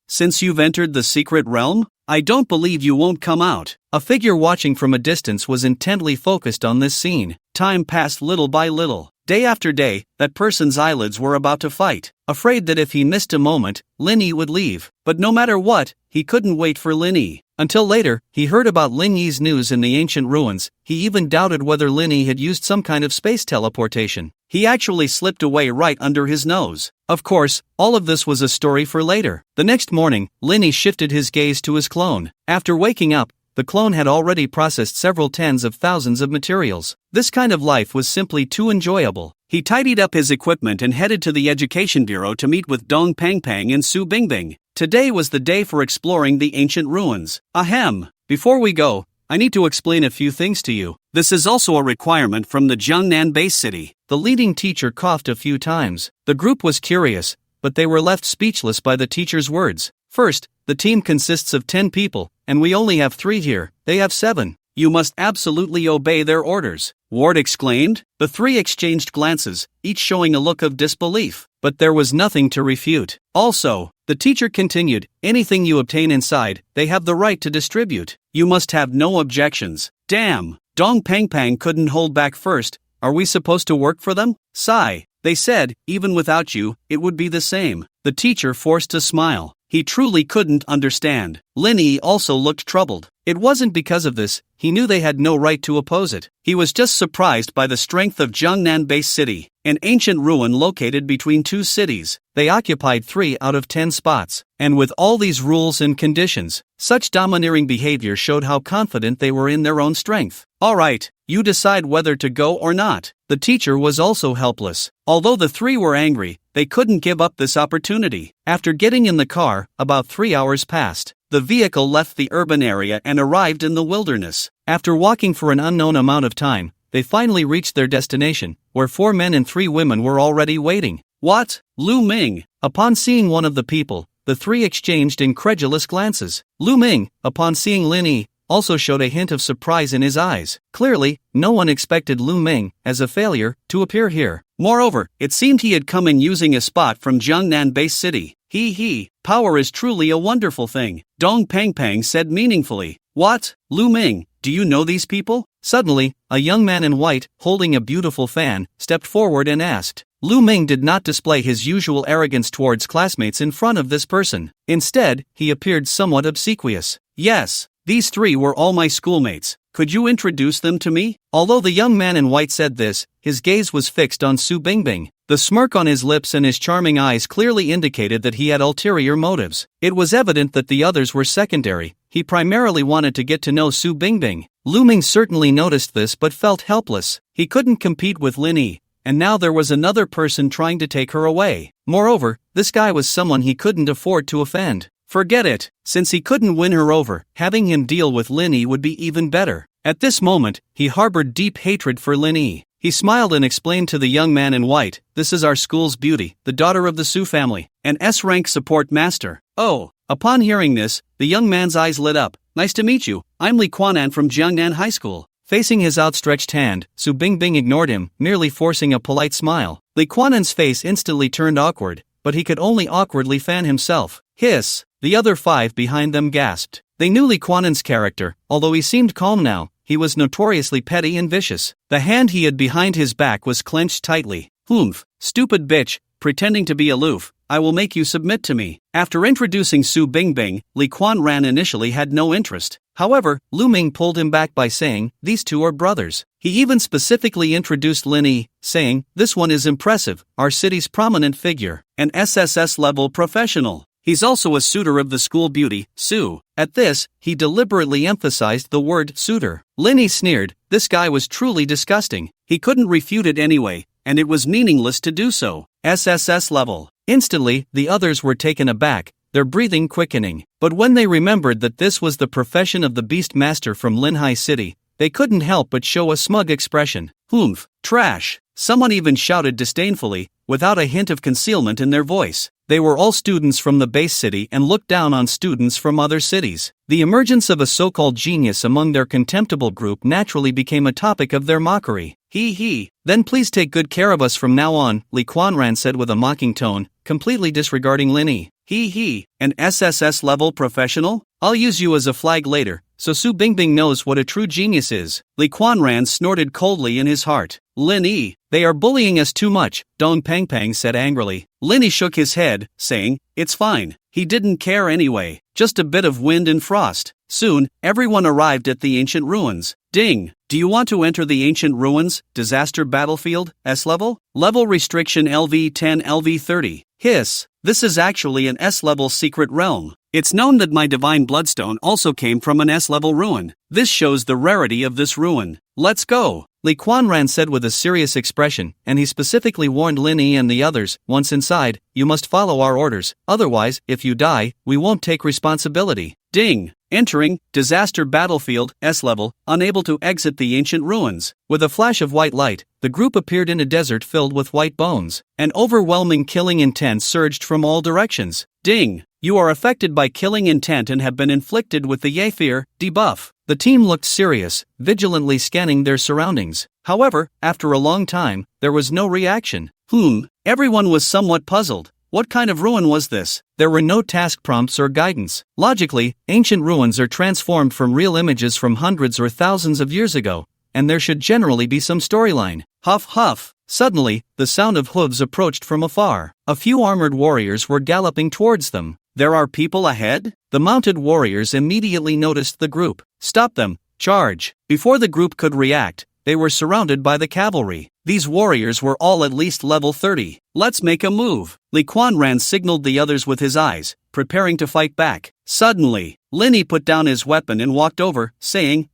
Since you've entered the secret realm, I don't believe you won't come out. A figure watching from a distance was intently focused on this scene. Time passed little by little. Day after day, that person's eyelids were about to fight, afraid that if he missed a moment, Linny would leave. But no matter what, he couldn't wait for Linny. Until later, he heard about Linny's news in the ancient ruins. He even doubted whether Linny had used some kind of space teleportation. He actually slipped away right under his nose. Of course, all of this was a story for later. The next morning, Linny shifted his gaze to his clone. After waking up, the clone had already processed several tens of thousands of materials. This kind of life was simply too enjoyable. He tidied up his equipment and headed to the Education Bureau to meet with Dong Pang Pang and Su Bingbing. Today was the day for exploring the ancient ruins. Ahem. Before we go, I need to explain a few things to you. This is also a requirement from the Jiangnan base city. The leading teacher coughed a few times. The group was curious, but they were left speechless by the teacher's words. First, the team consists of 10 people, and we only have 3 here. They have 7. You must absolutely obey their orders, Ward exclaimed. The 3 exchanged glances, each showing a look of disbelief. But there was nothing to refute. Also, the teacher continued, anything you obtain inside, they have the right to distribute. You must have no objections. Damn! Dong Pang Pang couldn't hold back first. Are we supposed to work for them? Sigh. They said, even without you, it would be the same. The teacher forced a smile. He truly couldn't understand. Linny also looked troubled. It wasn't because of this, he knew they had no right to oppose it. He was just surprised by the strength of Jiangnan Base City, an ancient ruin located between 2 cities. They occupied 3 out of 10 spots. And with all these rules and conditions, such domineering behavior showed how confident they were in their own strength. Alright, you decide whether to go or not. The teacher was also helpless. Although the 3 were angry, they couldn't give up this opportunity. After getting in the car, about 3 hours passed. The vehicle left the urban area and arrived in the wilderness. After walking for an unknown amount of time, they finally reached their destination, where 4 men and 3 women were already waiting. What? Lu Ming! Upon seeing one of the people, the 3 exchanged incredulous glances. Lu Ming, upon seeing Linny, also showed a hint of surprise in his eyes. Clearly, no one expected Lu Ming, as a failure, to appear here. Moreover, it seemed he had come in using a spot from Jiangnan base city. Power is truly a wonderful thing, Dong Pangpang said meaningfully. What? Lu Ming, do you know these people? Suddenly, a young man in white, holding a beautiful fan, stepped forward and asked. Lu Ming did not display his usual arrogance towards classmates in front of this person. Instead, he appeared somewhat obsequious. Yes, these three were all my schoolmates. Could you introduce them to me? Although the young man in white said this, his gaze was fixed on Su Bingbing. The smirk on his lips and his charming eyes clearly indicated that he had ulterior motives. It was evident that the others were secondary. He primarily wanted to get to know Su Bingbing. Lu Ming certainly noticed this but felt helpless. He couldn't compete with Lin Yi, and now there was another person trying to take her away. Moreover, this guy was someone he couldn't afford to offend. Forget it, since he couldn't win her over, having him deal with Lin Yi would be even better. At this moment, he harbored deep hatred for Lin Yi. He smiled and explained to the young man in white, "This is our school's beauty, the daughter of the Su family, an S-rank support master." Oh, upon hearing this, the young man's eyes lit up. "Nice to meet you, I'm Li Quanan from Jiangnan High School." Facing his outstretched hand, Su Bingbing ignored him, merely forcing a polite smile. Li Quanan's face instantly turned awkward, but he could only awkwardly fan himself. Hiss! The other five behind them gasped. They knew Li Quanan's character, although he seemed calm now. He was notoriously petty and vicious. The hand he had behind his back was clenched tightly. "Humph, stupid bitch, pretending to be aloof, I will make you submit to me." After introducing Su Bingbing, Li Quanran initially had no interest. However, Lu Ming pulled him back by saying, "These two are brothers." He even specifically introduced Lin Yi, saying, "This one is impressive, our city's prominent figure, an SSS-level professional. He's also a suitor of the school beauty, Su." At this, he deliberately emphasized the word suitor. Lin Yi sneered, this guy was truly disgusting. He couldn't refute it anyway, and it was meaningless to do so. SSS level. Instantly, the others were taken aback, their breathing quickening. But when they remembered that this was the profession of the Beast Master from Linhai City, they couldn't help but show a smug expression. "Humph, trash." Someone even shouted disdainfully, without a hint of concealment in their voice. They were all students from the base city and looked down on students from other cities. The emergence of a so-called genius among their contemptible group naturally became a topic of their mockery. Then please take good care of us from now on," Li Quanran said with a mocking tone, completely disregarding Lin Yi. An SSS-level professional? I'll use you as a flag later, so Su Bingbing knows what a true genius is. Li Quanran snorted coldly in his heart. "Lin Yi, they are bullying us too much," Dong Pangpang said angrily. Lin Yi shook his head, saying, "It's fine." He didn't care anyway, just a bit of wind and frost. Soon, everyone arrived at the ancient ruins. Ding! Do you want to enter the ancient ruins, disaster battlefield, S-level? Level restriction LV10 LV30. Hiss! This is actually an S-level secret realm. It's known that my divine bloodstone also came from an S-level ruin. This shows the rarity of this ruin. Let's go! Li Quanran said with a serious expression, and he specifically warned Lin Yi and the others, once inside, you must follow our orders, otherwise, if you die, we won't take responsibility. Ding! Entering, disaster battlefield, S-level, unable to exit the ancient ruins. With a flash of white light, the group appeared in a desert filled with white bones. An overwhelming killing intent surged from all directions. Ding! You are affected by killing intent and have been inflicted with the Yefir debuff. The team looked serious, vigilantly scanning their surroundings. However, after a long time, there was no reaction. Everyone was somewhat puzzled. What kind of ruin was this? There were no task prompts or guidance. Logically, ancient ruins are transformed from real images from hundreds or thousands of years ago, and there should generally be some storyline. Huff huff. Suddenly, the sound of hooves approached from afar. A few armored warriors were galloping towards them. There are people ahead? The mounted warriors immediately noticed the group. Stop them, charge. Before the group could react, they were surrounded by the cavalry. These warriors were all at least level 30. Let's make a move. Li Quanran signaled the others with his eyes, preparing to fight back. Suddenly, Lin Yi put down his weapon and walked over, saying,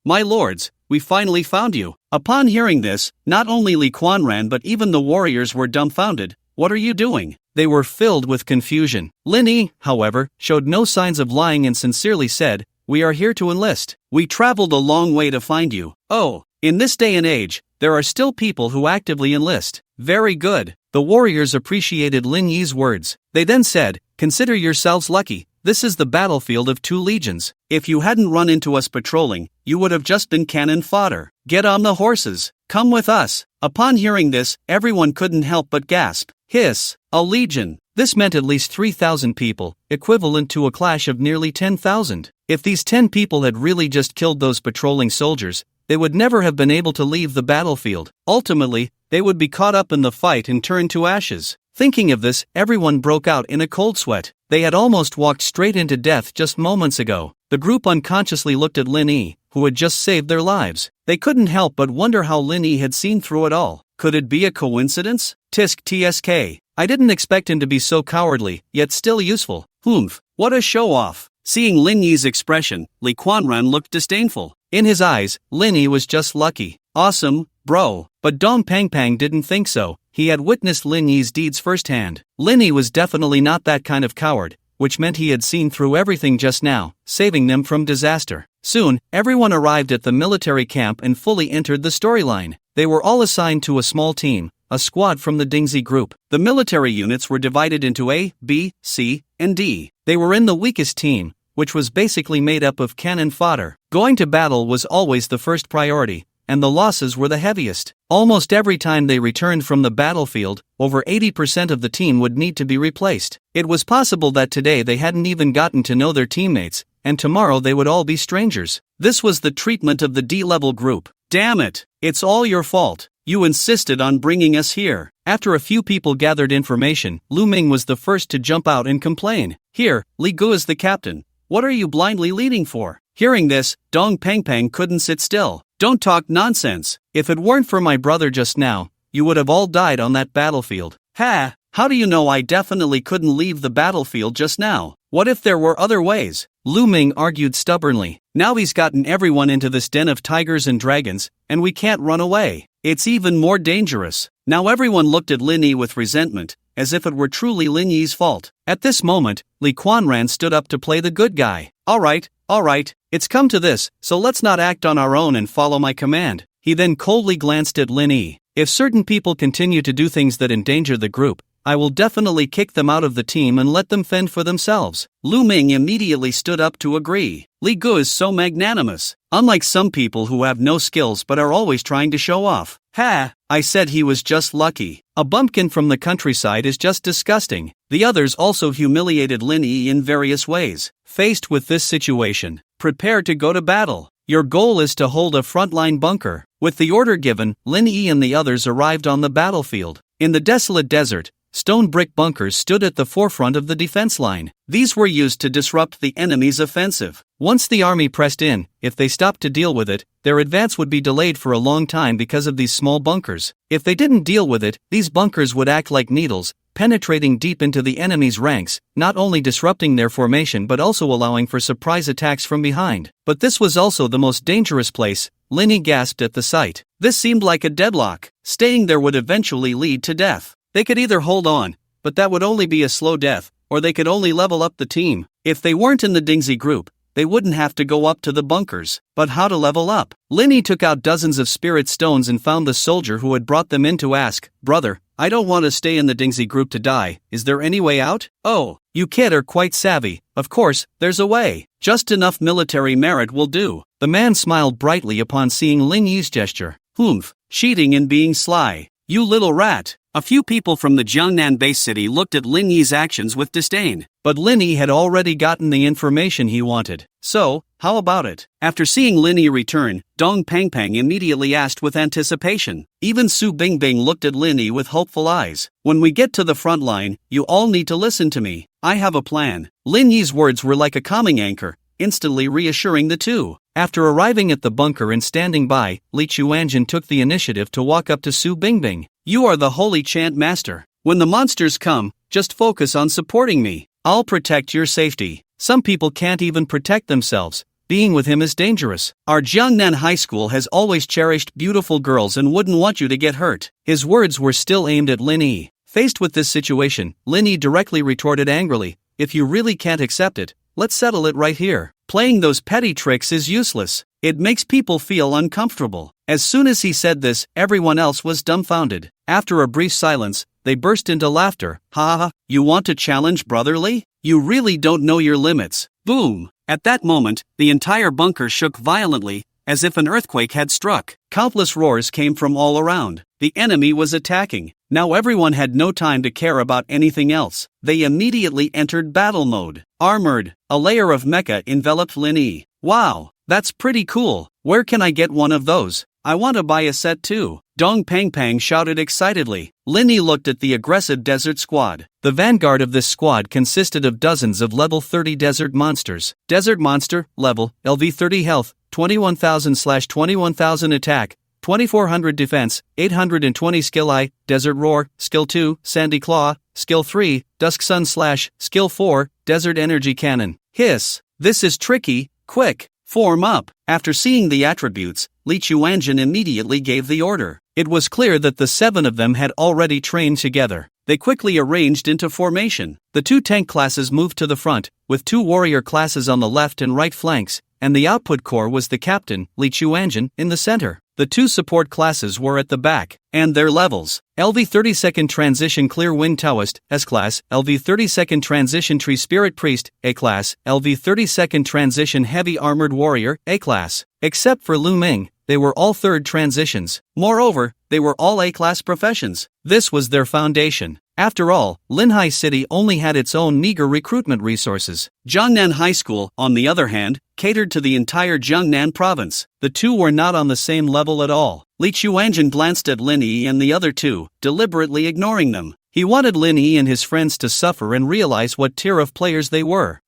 my lords, we finally found you. Upon hearing this, not only Li Quanran but even the warriors were dumbfounded. What are you doing? They were filled with confusion. Lin Yi, however, showed no signs of lying and sincerely said, we are here to enlist. We traveled a long way to find you. Oh, in this day and age, there are still people who actively enlist. Very good. The warriors appreciated Lin Yi's words. They then said, consider yourselves lucky. This is the battlefield of two legions. If you hadn't run into us patrolling, you would have just been cannon fodder. Get on the horses. Come with us. Upon hearing this, everyone couldn't help but gasp. Hiss. A legion. This meant at least 3,000 people, equivalent to a clash of nearly 10,000. If these 10 people had really just killed those patrolling soldiers, they would never have been able to leave the battlefield. Ultimately, they would be caught up in the fight and turned to ashes. Thinking of this, everyone broke out in a cold sweat. They had almost walked straight into death just moments ago. The group unconsciously looked at Lin Yi, who had just saved their lives. They couldn't help but wonder how Lin Yi had seen through it all. Could it be a coincidence? Tisk tsk. I didn't expect him to be so cowardly, yet still useful. Humph, what a show-off. Seeing Lin Yi's expression, Li Quanran looked disdainful. In his eyes, Lin Yi was just lucky. Awesome, bro. But Dong Pangpang didn't think so. He had witnessed Lin Yi's deeds firsthand. Lin Yi was definitely not that kind of coward, which meant he had seen through everything just now, saving them from disaster. Soon, everyone arrived at the military camp and fully entered the storyline. They were all assigned to a small team, a squad from the Dingxi group. The military units were divided into A, B, C, and D. They were in the weakest team, which was basically made up of cannon fodder. Going to battle was always the first priority, and the losses were the heaviest. Almost every time they returned from the battlefield, over 80% of the team would need to be replaced. It was possible that today they hadn't even gotten to know their teammates, and tomorrow they would all be strangers. This was the treatment of the D-level group. Damn it, it's all your fault. You insisted on bringing us here. After a few people gathered information, Lu Ming was the first to jump out and complain. Here, Li Gu is the captain. What are you blindly leading for? Hearing this, Dong Pangpang couldn't sit still. Don't talk nonsense. If it weren't for my brother just now, you would have all died on that battlefield. Ha! How do you know I definitely couldn't leave the battlefield just now? What if there were other ways? Lu Ming argued stubbornly. Now he's gotten everyone into this den of tigers and dragons, and we can't run away. It's even more dangerous. Now everyone looked at Lin Yi with resentment, as if it were truly Lin Yi's fault. At this moment, Li Quanran stood up to play the good guy. All right, it's come to this, so let's not act on our own and follow my command. He then coldly glanced at Lin Yi. If certain people continue to do things that endanger the group, I will definitely kick them out of the team and let them fend for themselves. Lu Ming immediately stood up to agree. Li Gu is so magnanimous, unlike some people who have no skills but are always trying to show off. Ha! I said he was just lucky. A bumpkin from the countryside is just disgusting. The others also humiliated Lin Yi in various ways. Faced with this situation, prepare to go to battle. Your goal is to hold a frontline bunker. With the order given, Lin Yi and the others arrived on the battlefield. In the desolate desert, stone brick bunkers stood at the forefront of the defense line. These were used to disrupt the enemy's offensive. Once the army pressed in, if they stopped to deal with it, their advance would be delayed for a long time because of these small bunkers. If they didn't deal with it, these bunkers would act like needles, penetrating deep into the enemy's ranks, not only disrupting their formation but also allowing for surprise attacks from behind. But this was also the most dangerous place. Lin Yi gasped at the sight. This seemed like a deadlock. Staying there would eventually lead to death. They could either hold on, but that would only be a slow death, or they could only level up the team. If they weren't in the Dingxi group, they wouldn't have to go up to the bunkers. But how to level up? Lin Yi took out dozens of spirit stones and found the soldier who had brought them in to ask, "Brother, I don't want to stay in the Dingxi group to die. Is there any way out?" "Oh, you kid are quite savvy. Of course, there's a way. Just enough military merit will do." The man smiled brightly upon seeing Lin Yi's gesture. "Humph, cheating and being sly. You little rat." A few people from the Jiangnan base city looked at Lin Yi's actions with disdain. But Lin Yi had already gotten the information he wanted. So, how about it? After seeing Lin Yi return, Dong Pangpang immediately asked with anticipation. Even Su Bingbing looked at Lin Yi with hopeful eyes. "When we get to the front line, you all need to listen to me. I have a plan." Lin Yi's words were like a calming anchor, instantly reassuring the two. After arriving at the bunker and standing by, Li Chuanjin took the initiative to walk up to Su Bingbing. "You are the holy chant master. When the monsters come, just focus on supporting me. I'll protect your safety." Some people can't even protect themselves. Being with him is dangerous. "Our Jiangnan High School has always cherished beautiful girls and wouldn't want you to get hurt." His words were still aimed at Lin Yi. Faced with this situation, Lin Yi directly retorted angrily, "If you really can't accept it, let's settle it right here." Playing those petty tricks is useless. It makes people feel uncomfortable. As soon as he said this, everyone else was dumbfounded. After a brief silence, they burst into laughter. Ha ha, you want to challenge brotherly? You really don't know your limits. Boom! At that moment, the entire bunker shook violently, as if an earthquake had struck. Countless roars came from all around. The enemy was attacking. Now everyone had no time to care about anything else. They immediately entered battle mode. Armored, a layer of mecha enveloped Lin Yi. Wow, that's pretty cool. Where can I get one of those? I want to buy a set too. Dong Pang Pang shouted excitedly. Lin Yi looked at the aggressive desert squad. The vanguard of this squad consisted of dozens of level 30 desert monsters. Desert monster, level, LV30 health, 21,000/21,000 attack, 2400 defense, 820 skill I, Desert Roar, skill 2, Sandy Claw, skill 3, Dusk Sun Slash, skill 4, Desert Energy Cannon. Hiss! This is tricky, quick, form up. After seeing the attributes, Li Chuanjin immediately gave the order. It was clear that the 7 of them had already trained together. They quickly arranged into formation. The 2 tank classes moved to the front, with 2 warrior classes on the left and right flanks, and the output core was the captain, Li Chuanjin, in the center. The 2 support classes were at the back, and their levels. LV 32nd Transition Clear Wind Taoist, S-Class, LV 32nd Transition Tree Spirit Priest, A-Class, LV 32nd Transition Heavy Armored Warrior, A-Class. Except for Lu Ming, they were all 3rd transitions. Moreover, they were all A-Class professions. This was their foundation. After all, Linhai City only had its own meager recruitment resources. Jiangnan High School, on the other hand, catered to the entire Jiangnan province. The 2 were not on the same level at all. Li Chuanjin glanced at Lin Yi and the other 2, deliberately ignoring them. He wanted Lin Yi and his friends to suffer and realize what tier of players they were.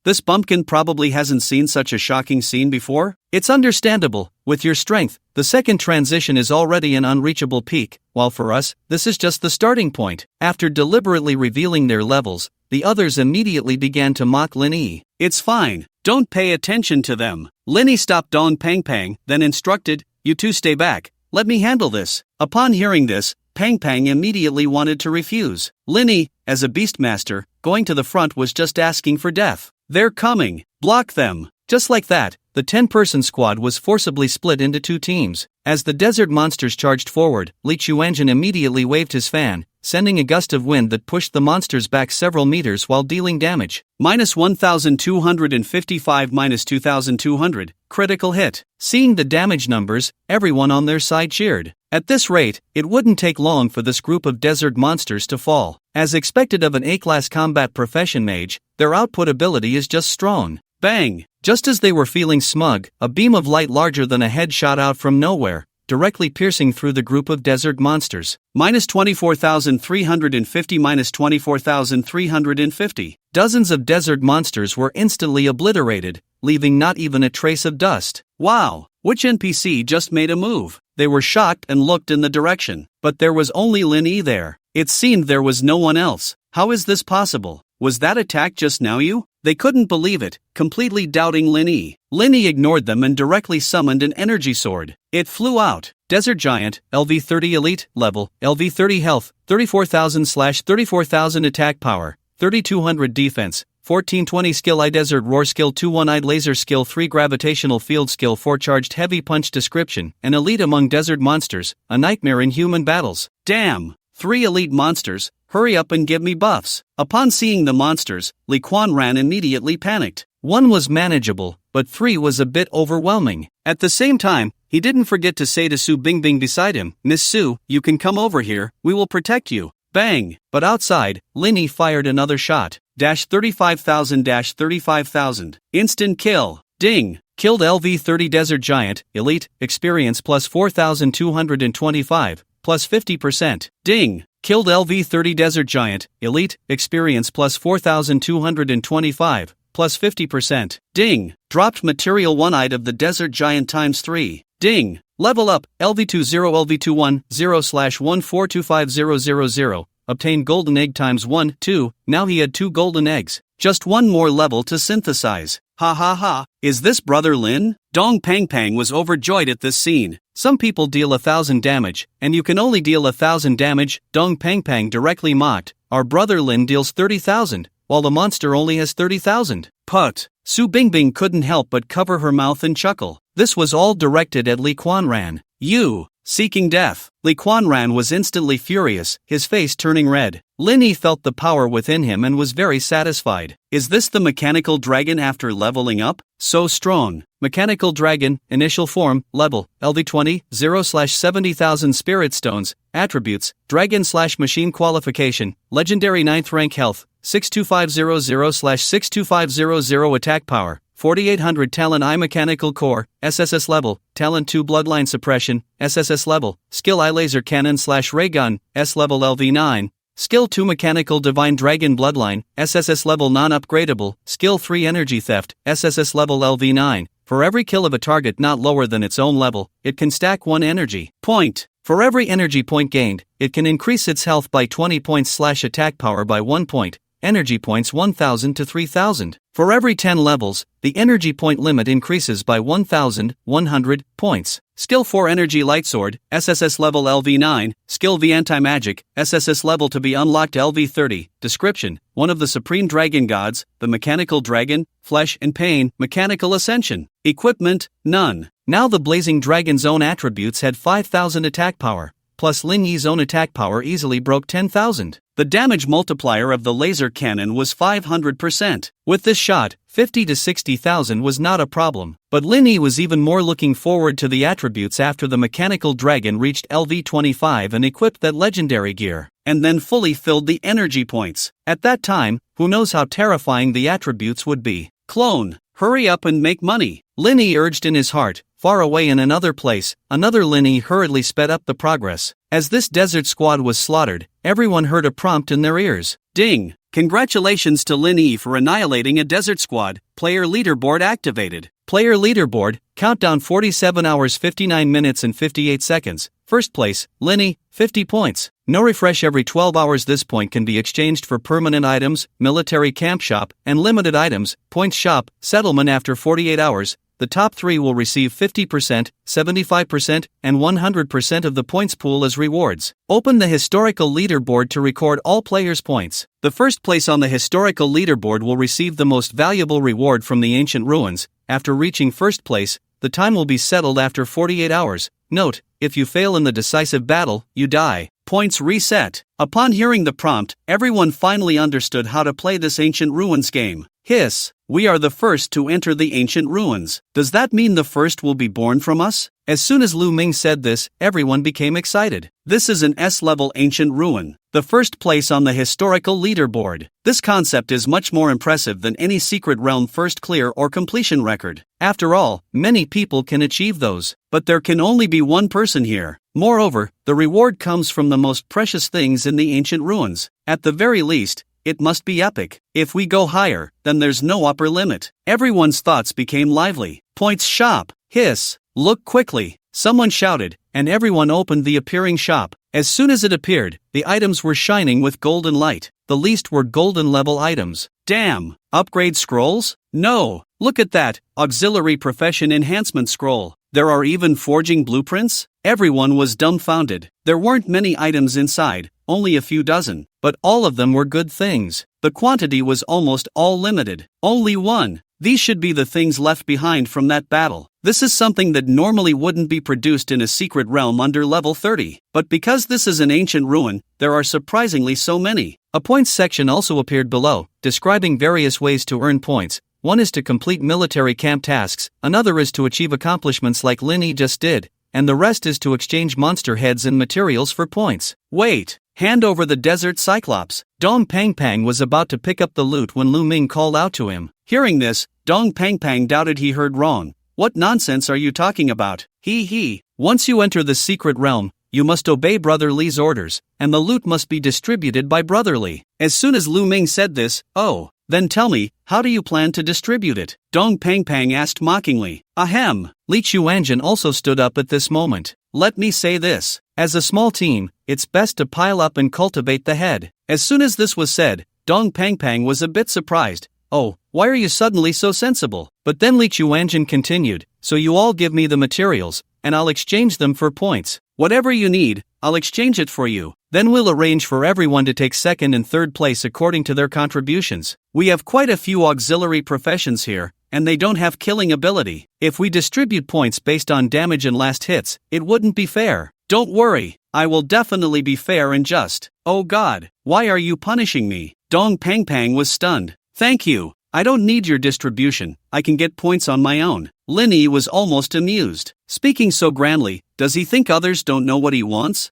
This bumpkin probably hasn't seen such a shocking scene before. It's understandable. With your strength, the 2nd transition is already an unreachable peak, while for us, this is just the starting point. After deliberately revealing their levels, the others immediately began to mock Lin Yi. It's fine, don't pay attention to them. Lin Yi stopped Dong Pang Pang, then instructed, you 2 stay back, let me handle this. Upon hearing this, Pang Pang immediately wanted to refuse. Lin Yi, as a beastmaster, going to the front was just asking for death. They're coming, block them. Just like that, the 10-person squad was forcibly split into 2 teams. As the desert monsters charged forward, Li Chuanjin immediately waved his fan, sending a gust of wind that pushed the monsters back several meters while dealing damage. -1255 -2200, critical hit. Seeing the damage numbers, everyone on their side cheered. At this rate, it wouldn't take long for this group of desert monsters to fall. As expected of an A-class combat profession mage, their output ability is just strong. Bang! Just as they were feeling smug, a beam of light larger than a head shot out from nowhere, directly piercing through the group of desert monsters. -24,350 -24,350. Dozens of desert monsters were instantly obliterated, leaving not even a trace of dust. Wow! Which NPC just made a move? They were shocked and looked in the direction, but there was only Lin Yi there. It seemed there was no one else. How is this possible? Was that attack just now you? They couldn't believe it, completely doubting Lin Yi. Lin Yi ignored them and directly summoned an energy sword. It flew out. Desert Giant, LV30 Elite, level, LV30 health, 34,000/34,000 attack power, 3200 defense, 1420 skill I Desert Roar skill 2 One-Eyed Laser skill 3 Gravitational Field skill 4 Charged Heavy Punch description, an elite among desert monsters, a nightmare in human battles. Damn! 3 elite monsters, hurry up and give me buffs. Upon seeing the monsters, Li Quan Ran immediately panicked. 1 was manageable, but 3 was a bit overwhelming. At the same time, he didn't forget to say to Su Bingbing beside him, Miss Su, you can come over here, we will protect you. Bang! But outside, Lin Yi fired another shot. -35,000/35,000. Instant kill. Ding! Killed LV30 Desert Giant, Elite, experience plus 4,225, plus 50%. Ding! Killed LV30 Desert Giant, Elite, experience plus 4,225, plus 50%. Ding! Dropped material one-eyed of the Desert Giant times 3. Ding! Level up, LV20 LV21 0/1425000. Obtained golden egg times 1, 2, now he had 2 golden eggs. Just 1 more level to synthesize. Ha ha ha, is this Brother Lin? Dong Pang Pang was overjoyed at this scene. Some people deal 1,000 damage, and you can only deal 1,000 damage, Dong Pang Pang directly mocked. Our Brother Lin deals 30,000. while the monster only has 30,000. Put. Su Bingbing couldn't help but cover her mouth and chuckle. This was all directed at Li Quanran. You. Seeking death. Li Quanran was instantly furious, his face turning red. Lin Yi felt the power within him and was very satisfied. Is this the mechanical dragon after leveling up? So strong. Mechanical dragon, initial form, level, LV20, 0/70,000 spirit stones, attributes, dragon/machine qualification, legendary 9th rank health, 62500/62500 attack power, 4800 talent I mechanical core, SSS level, talent 2 bloodline suppression, SSS level, skill I laser cannon/ray gun, S level LV9, skill 2 mechanical divine dragon bloodline, SSS level non-upgradable, skill 3 energy theft, SSS level LV9. For every kill of a target not lower than its own level, it can stack 1 energy point. For every energy point gained, it can increase its health by 20 points/attack power by 1 point, energy points 1000 to 3000. For every 10 levels, the energy point limit increases by 1100 points. Skill 4 Energy Lightsword, SSS level LV9, Skill V Anti-Magic, SSS level to be unlocked LV30. Description: one of the supreme dragon gods, the mechanical dragon, flesh and pain, mechanical ascension. Equipment, none. Now the blazing dragon's own attributes had 5000 attack power, plus Lin Yi's own attack power easily broke 10,000. The damage multiplier of the laser cannon was 500%. With this shot, 50 to 60,000 was not a problem, but Lin Yi was even more looking forward to the attributes after the mechanical dragon reached LV25 and equipped that legendary gear, and then fully filled the energy points. At that time, who knows how terrifying the attributes would be. Clone, hurry up and make money, Lin Yi urged in his heart. Far away in another place, another Lin Yi hurriedly sped up the progress. As this desert squad was slaughtered, everyone heard a prompt in their ears. Ding! Congratulations to Lin Yi for annihilating a desert squad. Player leaderboard activated. Player leaderboard, countdown 47 hours 59 minutes and 58 seconds. First place, Lin Yi, 50 points. No refresh every 12 hours. This point can be exchanged for permanent items, military camp shop, and limited items, points shop, settlement after 48 hours. The top 3 will receive 50%, 75%, and 100% of the points pool as rewards. Open the historical leaderboard to record all players' points. The first place on the historical leaderboard will receive the most valuable reward from the ancient ruins. After reaching first place, the time will be settled after 48 hours. Note, if you fail in the decisive battle, you die. Points reset. Upon hearing the prompt, everyone finally understood how to play this ancient ruins game. Hiss. We are the first to enter the ancient ruins. Does that mean the first will be born from us? As soon as Lu Ming said this, everyone became excited. This is an S-level ancient ruin, the first place on the historical leaderboard. This concept is much more impressive than any secret realm first clear or completion record. After all, many people can achieve those, but there can only be one person here. Moreover, the reward comes from the most precious things in the ancient ruins. At the very least, it must be epic. If we go higher, then there's no upper limit. Everyone's thoughts became lively. Points shop. Hiss. Look quickly. Someone shouted, and everyone opened the appearing shop. As soon as it appeared, the items were shining with golden light. The least were golden level items. Damn! Upgrade scrolls? No! Look at that, auxiliary profession enhancement scroll. There are even forging blueprints? Everyone was dumbfounded. There weren't many items inside, only a few dozen, but all of them were good things. The quantity was almost all limited. Only one. These should be the things left behind from that battle. This is something that normally wouldn't be produced in a secret realm under level 30. But because this is an ancient ruin, there are surprisingly so many. A points section also appeared below, describing various ways to earn points. One is to complete military camp tasks, another is to achieve accomplishments like Lin Yi just did, and the rest is to exchange monster heads and materials for points. Wait! Hand over the desert cyclops. Dong Pang Pang was about to pick up the loot when Lu Ming called out to him. Hearing this, Dong Pang Pang doubted he heard wrong. What nonsense are you talking about? He. Once you enter the secret realm, you must obey Brother Li's orders, and the loot must be distributed by Brother Li. As soon as Lu Ming said this, oh, then tell me, how do you plan to distribute it? Dong Pang Pang asked mockingly. Ahem. Li Chuanjin also stood up at this moment. Let me say this. As a small team, it's best to pile up and cultivate the head. As soon as this was said, Dong Pang Pang was a bit surprised. Oh, why are you suddenly so sensible? But then Li Chuanjin continued, so you all give me the materials, and I'll exchange them for points. Whatever you need, I'll exchange it for you. Then we'll arrange for everyone to take second and third place according to their contributions. We have quite a few auxiliary professions here, and they don't have killing ability. If we distribute points based on damage and last hits, it wouldn't be fair. Don't worry, I will definitely be fair and just. Oh God, why are you punishing me? Dong Pang Pang was stunned. Thank you. I don't need your distribution, I can get points on my own. Linny was almost amused. Speaking so grandly, does he think others don't know what he wants?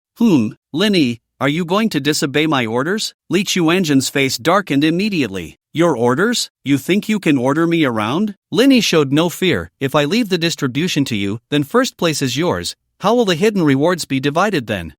Linny, are you going to disobey my orders? Li Chuanjian's face darkened immediately. Your orders? You think you can order me around? Linny showed no fear. If I leave the distribution to you, then first place is yours. How will the hidden rewards be divided then?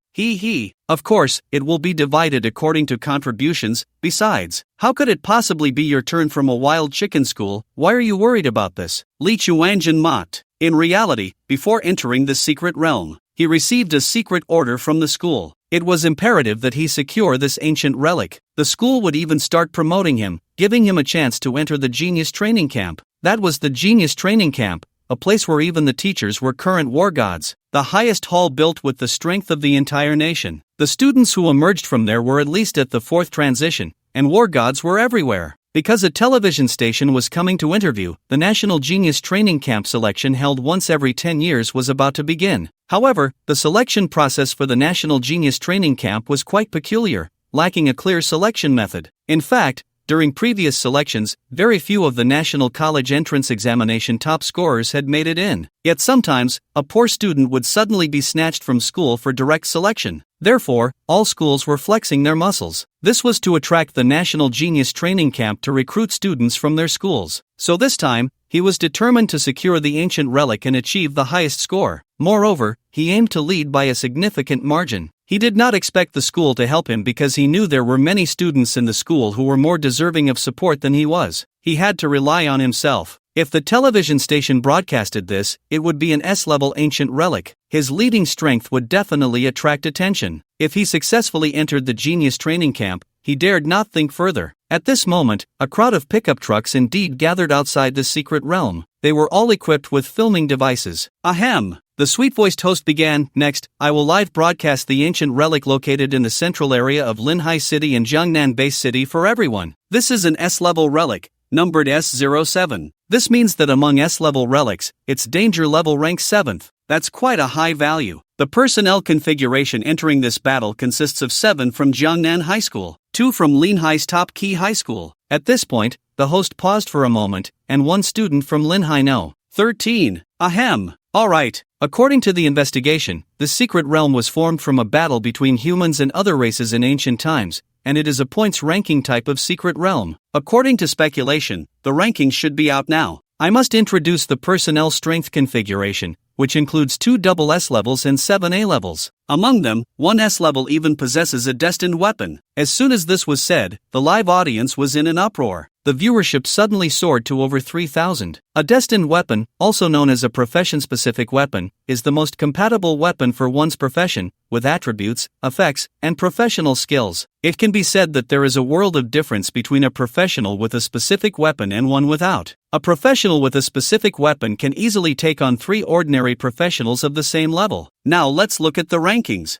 Of course, it will be divided according to contributions. Besides, how could it possibly be your turn from a wild chicken school? Why are you worried about this? Li Chuanjian mocked. In reality, before entering the secret realm, he received a secret order from the school. It was imperative that he secure this ancient relic. The school would even start promoting him, giving him a chance to enter the genius training camp. That was the genius training camp, a place where even the teachers were current war gods, the highest hall built with the strength of the entire nation. The students who emerged from there were at least at the fourth transition, and war gods were everywhere. Because a television station was coming to interview, the National Genius Training Camp selection held once every 10 years was about to begin. However, the selection process for the National Genius Training Camp was quite peculiar, lacking a clear selection method. In fact, during previous selections, very few of the National College Entrance Examination top scorers had made it in. Yet sometimes, a poor student would suddenly be snatched from school for direct selection. Therefore, all schools were flexing their muscles. This was to attract the National Genius Training Camp to recruit students from their schools. So this time, he was determined to secure the ancient relic and achieve the highest score. Moreover, he aimed to lead by a significant margin. He did not expect the school to help him because he knew there were many students in the school who were more deserving of support than he was. He had to rely on himself. If the television station broadcasted this, it would be an S-level ancient relic. His leading strength would definitely attract attention. If he successfully entered the genius training camp, he dared not think further. At this moment, a crowd of pickup trucks indeed gathered outside the secret realm. They were all equipped with filming devices. Ahem! The sweet-voiced host began. Next, I will live broadcast the ancient relic located in the central area of Linhai City and Jiangnan Base City for everyone. This is an S-level relic, numbered S07. This means that among S-level relics, its danger level ranks 7th. That's quite a high value. The personnel configuration entering this battle consists of 7 from Jiangnan High School, 2 from Linhai's Top Key High School. At this point, the host paused for a moment, and 1 student from Linhai No. 13. Ahem. Alright, according to the investigation, the secret realm was formed from a battle between humans and other races in ancient times, and it is a points ranking type of secret realm. According to speculation, the rankings should be out now. I must introduce the personnel strength configuration, which includes 2 double S levels and 7 A levels. Among them, 1 S level even possesses a destined weapon. As soon as this was said, the live audience was in an uproar. The viewership suddenly soared to over 3,000. A destined weapon, also known as a profession-specific weapon, is the most compatible weapon for one's profession, with attributes, effects, and professional skills. It can be said that there is a world of difference between a professional with a specific weapon and one without. A professional with a specific weapon can easily take on 3 ordinary professionals of the same level. Now let's look at the rankings.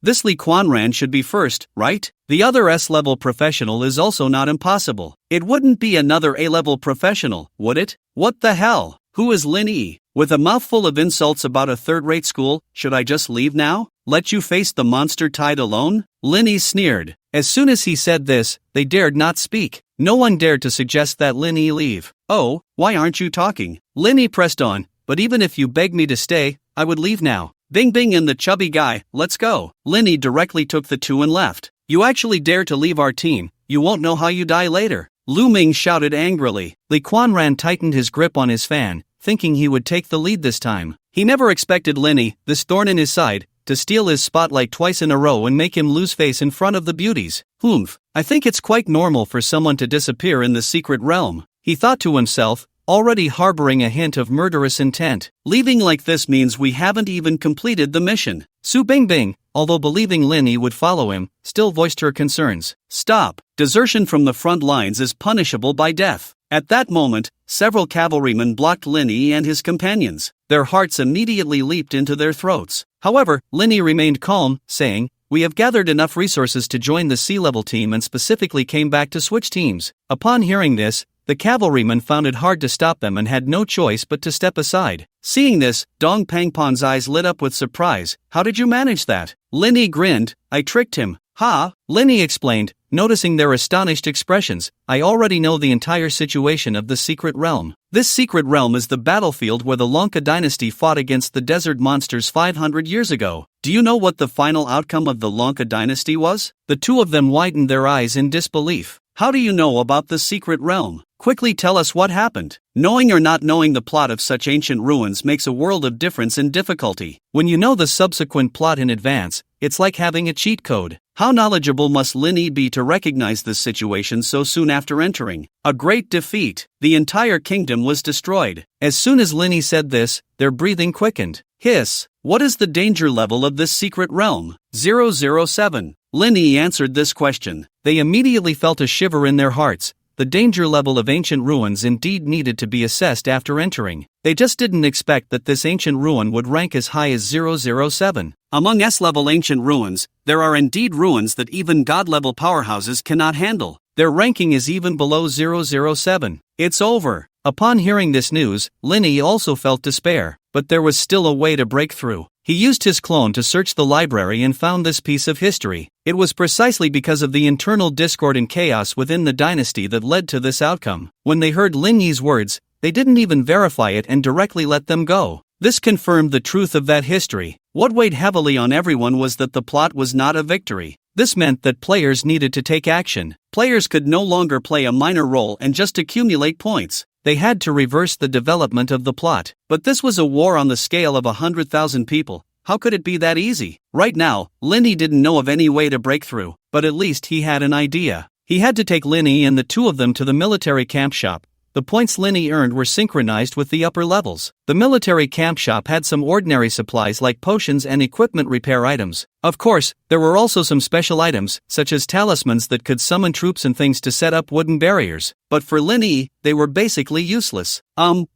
This Li Quanran should be first, right? The other S-level professional is also not impossible. It wouldn't be another A-level professional, would it? What the hell? Who is Lin Yi? With a mouthful of insults about a third-rate school, should I just leave now? Let you face the monster tide alone? Lin Yi sneered. As soon as he said this, they dared not speak. No one dared to suggest that Lin Yi leave. Oh, why aren't you talking? Lin Yi pressed on. But even if you beg me to stay, I would leave now. Bing Bing and the chubby guy, let's go. Linny directly took the 2 and left. You actually dare to leave our team, you won't know how you die later. Lu Ming shouted angrily. Li Quanran tightened his grip on his fan, thinking he would take the lead this time. He never expected Linny, this thorn in his side, to steal his spotlight twice in a row and make him lose face in front of the beauties. I think it's quite normal for someone to disappear in the secret realm, he thought to himself, already harboring a hint of murderous intent. Leaving like this means we haven't even completed the mission. Su Bingbing, although believing Linny would follow him, still voiced her concerns. Stop! Desertion from the front lines is punishable by death. At that moment, several cavalrymen blocked Linny and his companions. Their hearts immediately leaped into their throats. However, Linny remained calm, saying, "We have gathered enough resources to join the Sea-Level team and specifically came back to switch teams." Upon hearing this, the cavalryman found it hard to stop them and had no choice but to step aside. Seeing this, Dong Pangpon's eyes lit up with surprise. "How did you manage that?" Linny grinned. "I tricked him." "Ha!" Linny explained, noticing their astonished expressions. "I already know the entire situation of the secret realm. This secret realm is the battlefield where the Lanka dynasty fought against the desert monsters 500 years ago. Do you know what the final outcome of the Lanka dynasty was?" The two of them widened their eyes in disbelief. "How do you know about the secret realm? Quickly tell us what happened." Knowing or not knowing the plot of such ancient ruins makes a world of difference in difficulty. When you know the subsequent plot in advance, it's like having a cheat code. How knowledgeable must Linny be to recognize this situation so soon after entering? A great defeat. The entire kingdom was destroyed. As soon as Linny said this, their breathing quickened. "Hiss, what is the danger level of this secret realm?" 007. Linny answered this question. They immediately felt a shiver in their hearts. The danger level of ancient ruins indeed needed to be assessed after entering. They just didn't expect that this ancient ruin would rank as high as 007. Among S-level ancient ruins, there are indeed ruins that even God-level powerhouses cannot handle. Their ranking is even below 007. It's over. Upon hearing this news, Linny also felt despair, but there was still a way to break through. He used his clone to search the library and found this piece of history. It was precisely because of the internal discord and chaos within the dynasty that led to this outcome. When they heard Linny's words, they didn't even verify it and directly let them go. This confirmed the truth of that history. What weighed heavily on everyone was that the plot was not a victory. This meant that players needed to take action. Players could no longer play a minor role and just accumulate points. They had to reverse the development of the plot. But this was a war on the scale of 100,000 people. How could it be that easy? Right now, Linny didn't know of any way to break through, but at least he had an idea. He had to take Linny and the two of them to the military camp shop. The points Linny earned were synchronized with the upper levels. The military camp shop had some ordinary supplies like potions and equipment repair items. Of course, there were also some special items, such as talismans that could summon troops and things to set up wooden barriers. But for Linny, they were basically useless.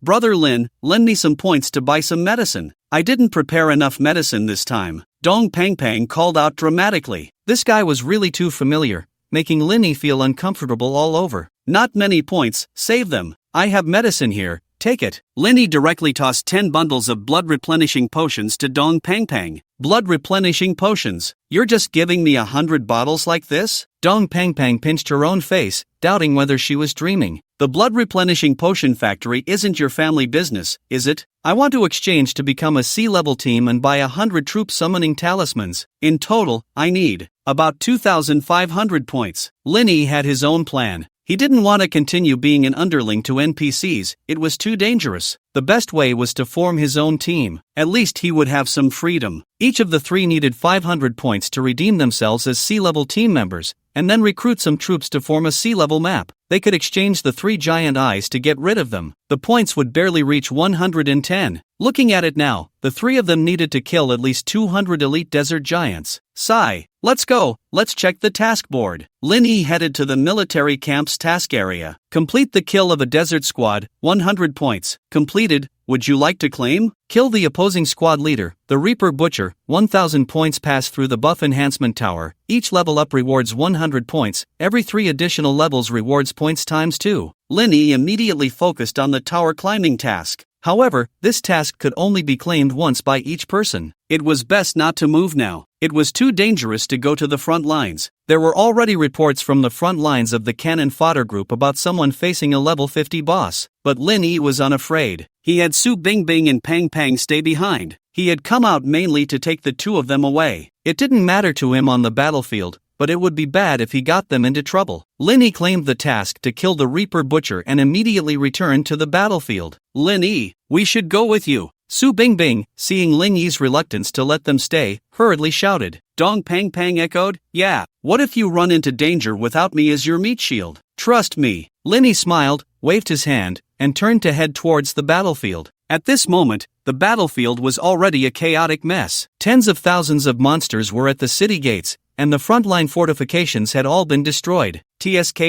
Brother Lin, lend me some points to buy some medicine. I didn't prepare enough medicine this time. Dong Pangpang called out dramatically. This guy was really too familiar, making Linny feel uncomfortable all over. Not many points, save them. I have medicine here, take it. Linny directly tossed 10 bundles of blood-replenishing potions to Dong Pangpang. Blood-replenishing potions? You're just giving me 100 bottles like this? Dong Pangpang pinched her own face, doubting whether she was dreaming. The blood-replenishing potion factory isn't your family business, is it? I want to exchange to become a Sea-Level team and buy 100 troop summoning talismans. In total, I need about 2,500 points. Linny had his own plan. He didn't want to continue being an underling to NPCs, it was too dangerous. The best way was to form his own team. At least he would have some freedom. Each of the three needed 500 points to redeem themselves as Sea-Level team members, and then recruit some troops to form a Sea-Level map. They could exchange the 3 giant eyes to get rid of them. The points would barely reach 110. Looking at it now, the 3 of them needed to kill at least 200 elite desert giants. Sigh. Let's go, let's check the task board. Linny headed to the military camp's task area. Complete the kill of a desert squad, 100 points. Completed. Would you like to claim? Kill the opposing squad leader, the Reaper Butcher, 1000 points. Pass through the buff enhancement tower. Each level up rewards 100 points, every 3 additional levels rewards points times 2. Linny immediately focused on the tower climbing task. However, this task could only be claimed once by each person. It was best not to move now. It was too dangerous to go to the front lines. There were already reports from the front lines of the cannon fodder group about someone facing a level 50 boss. But Linny was unafraid. He had Su Bingbing and Pang Pang stay behind. He had come out mainly to take the 2 of them away. It didn't matter to him on the battlefield, but it would be bad if he got them into trouble. Linny claimed the task to kill the Reaper Butcher and immediately returned to the battlefield. Linny, we should go with you. Su Bingbing, seeing Linny's reluctance to let them stay, hurriedly shouted. Dong Pangpang echoed, yeah, what if you run into danger without me as your meat shield? Trust me. Linny smiled, waved his hand, and turned to head towards the battlefield. At this moment, the battlefield was already a chaotic mess. Tens of thousands of monsters were at the city gates, and the frontline fortifications had all been destroyed. TSK.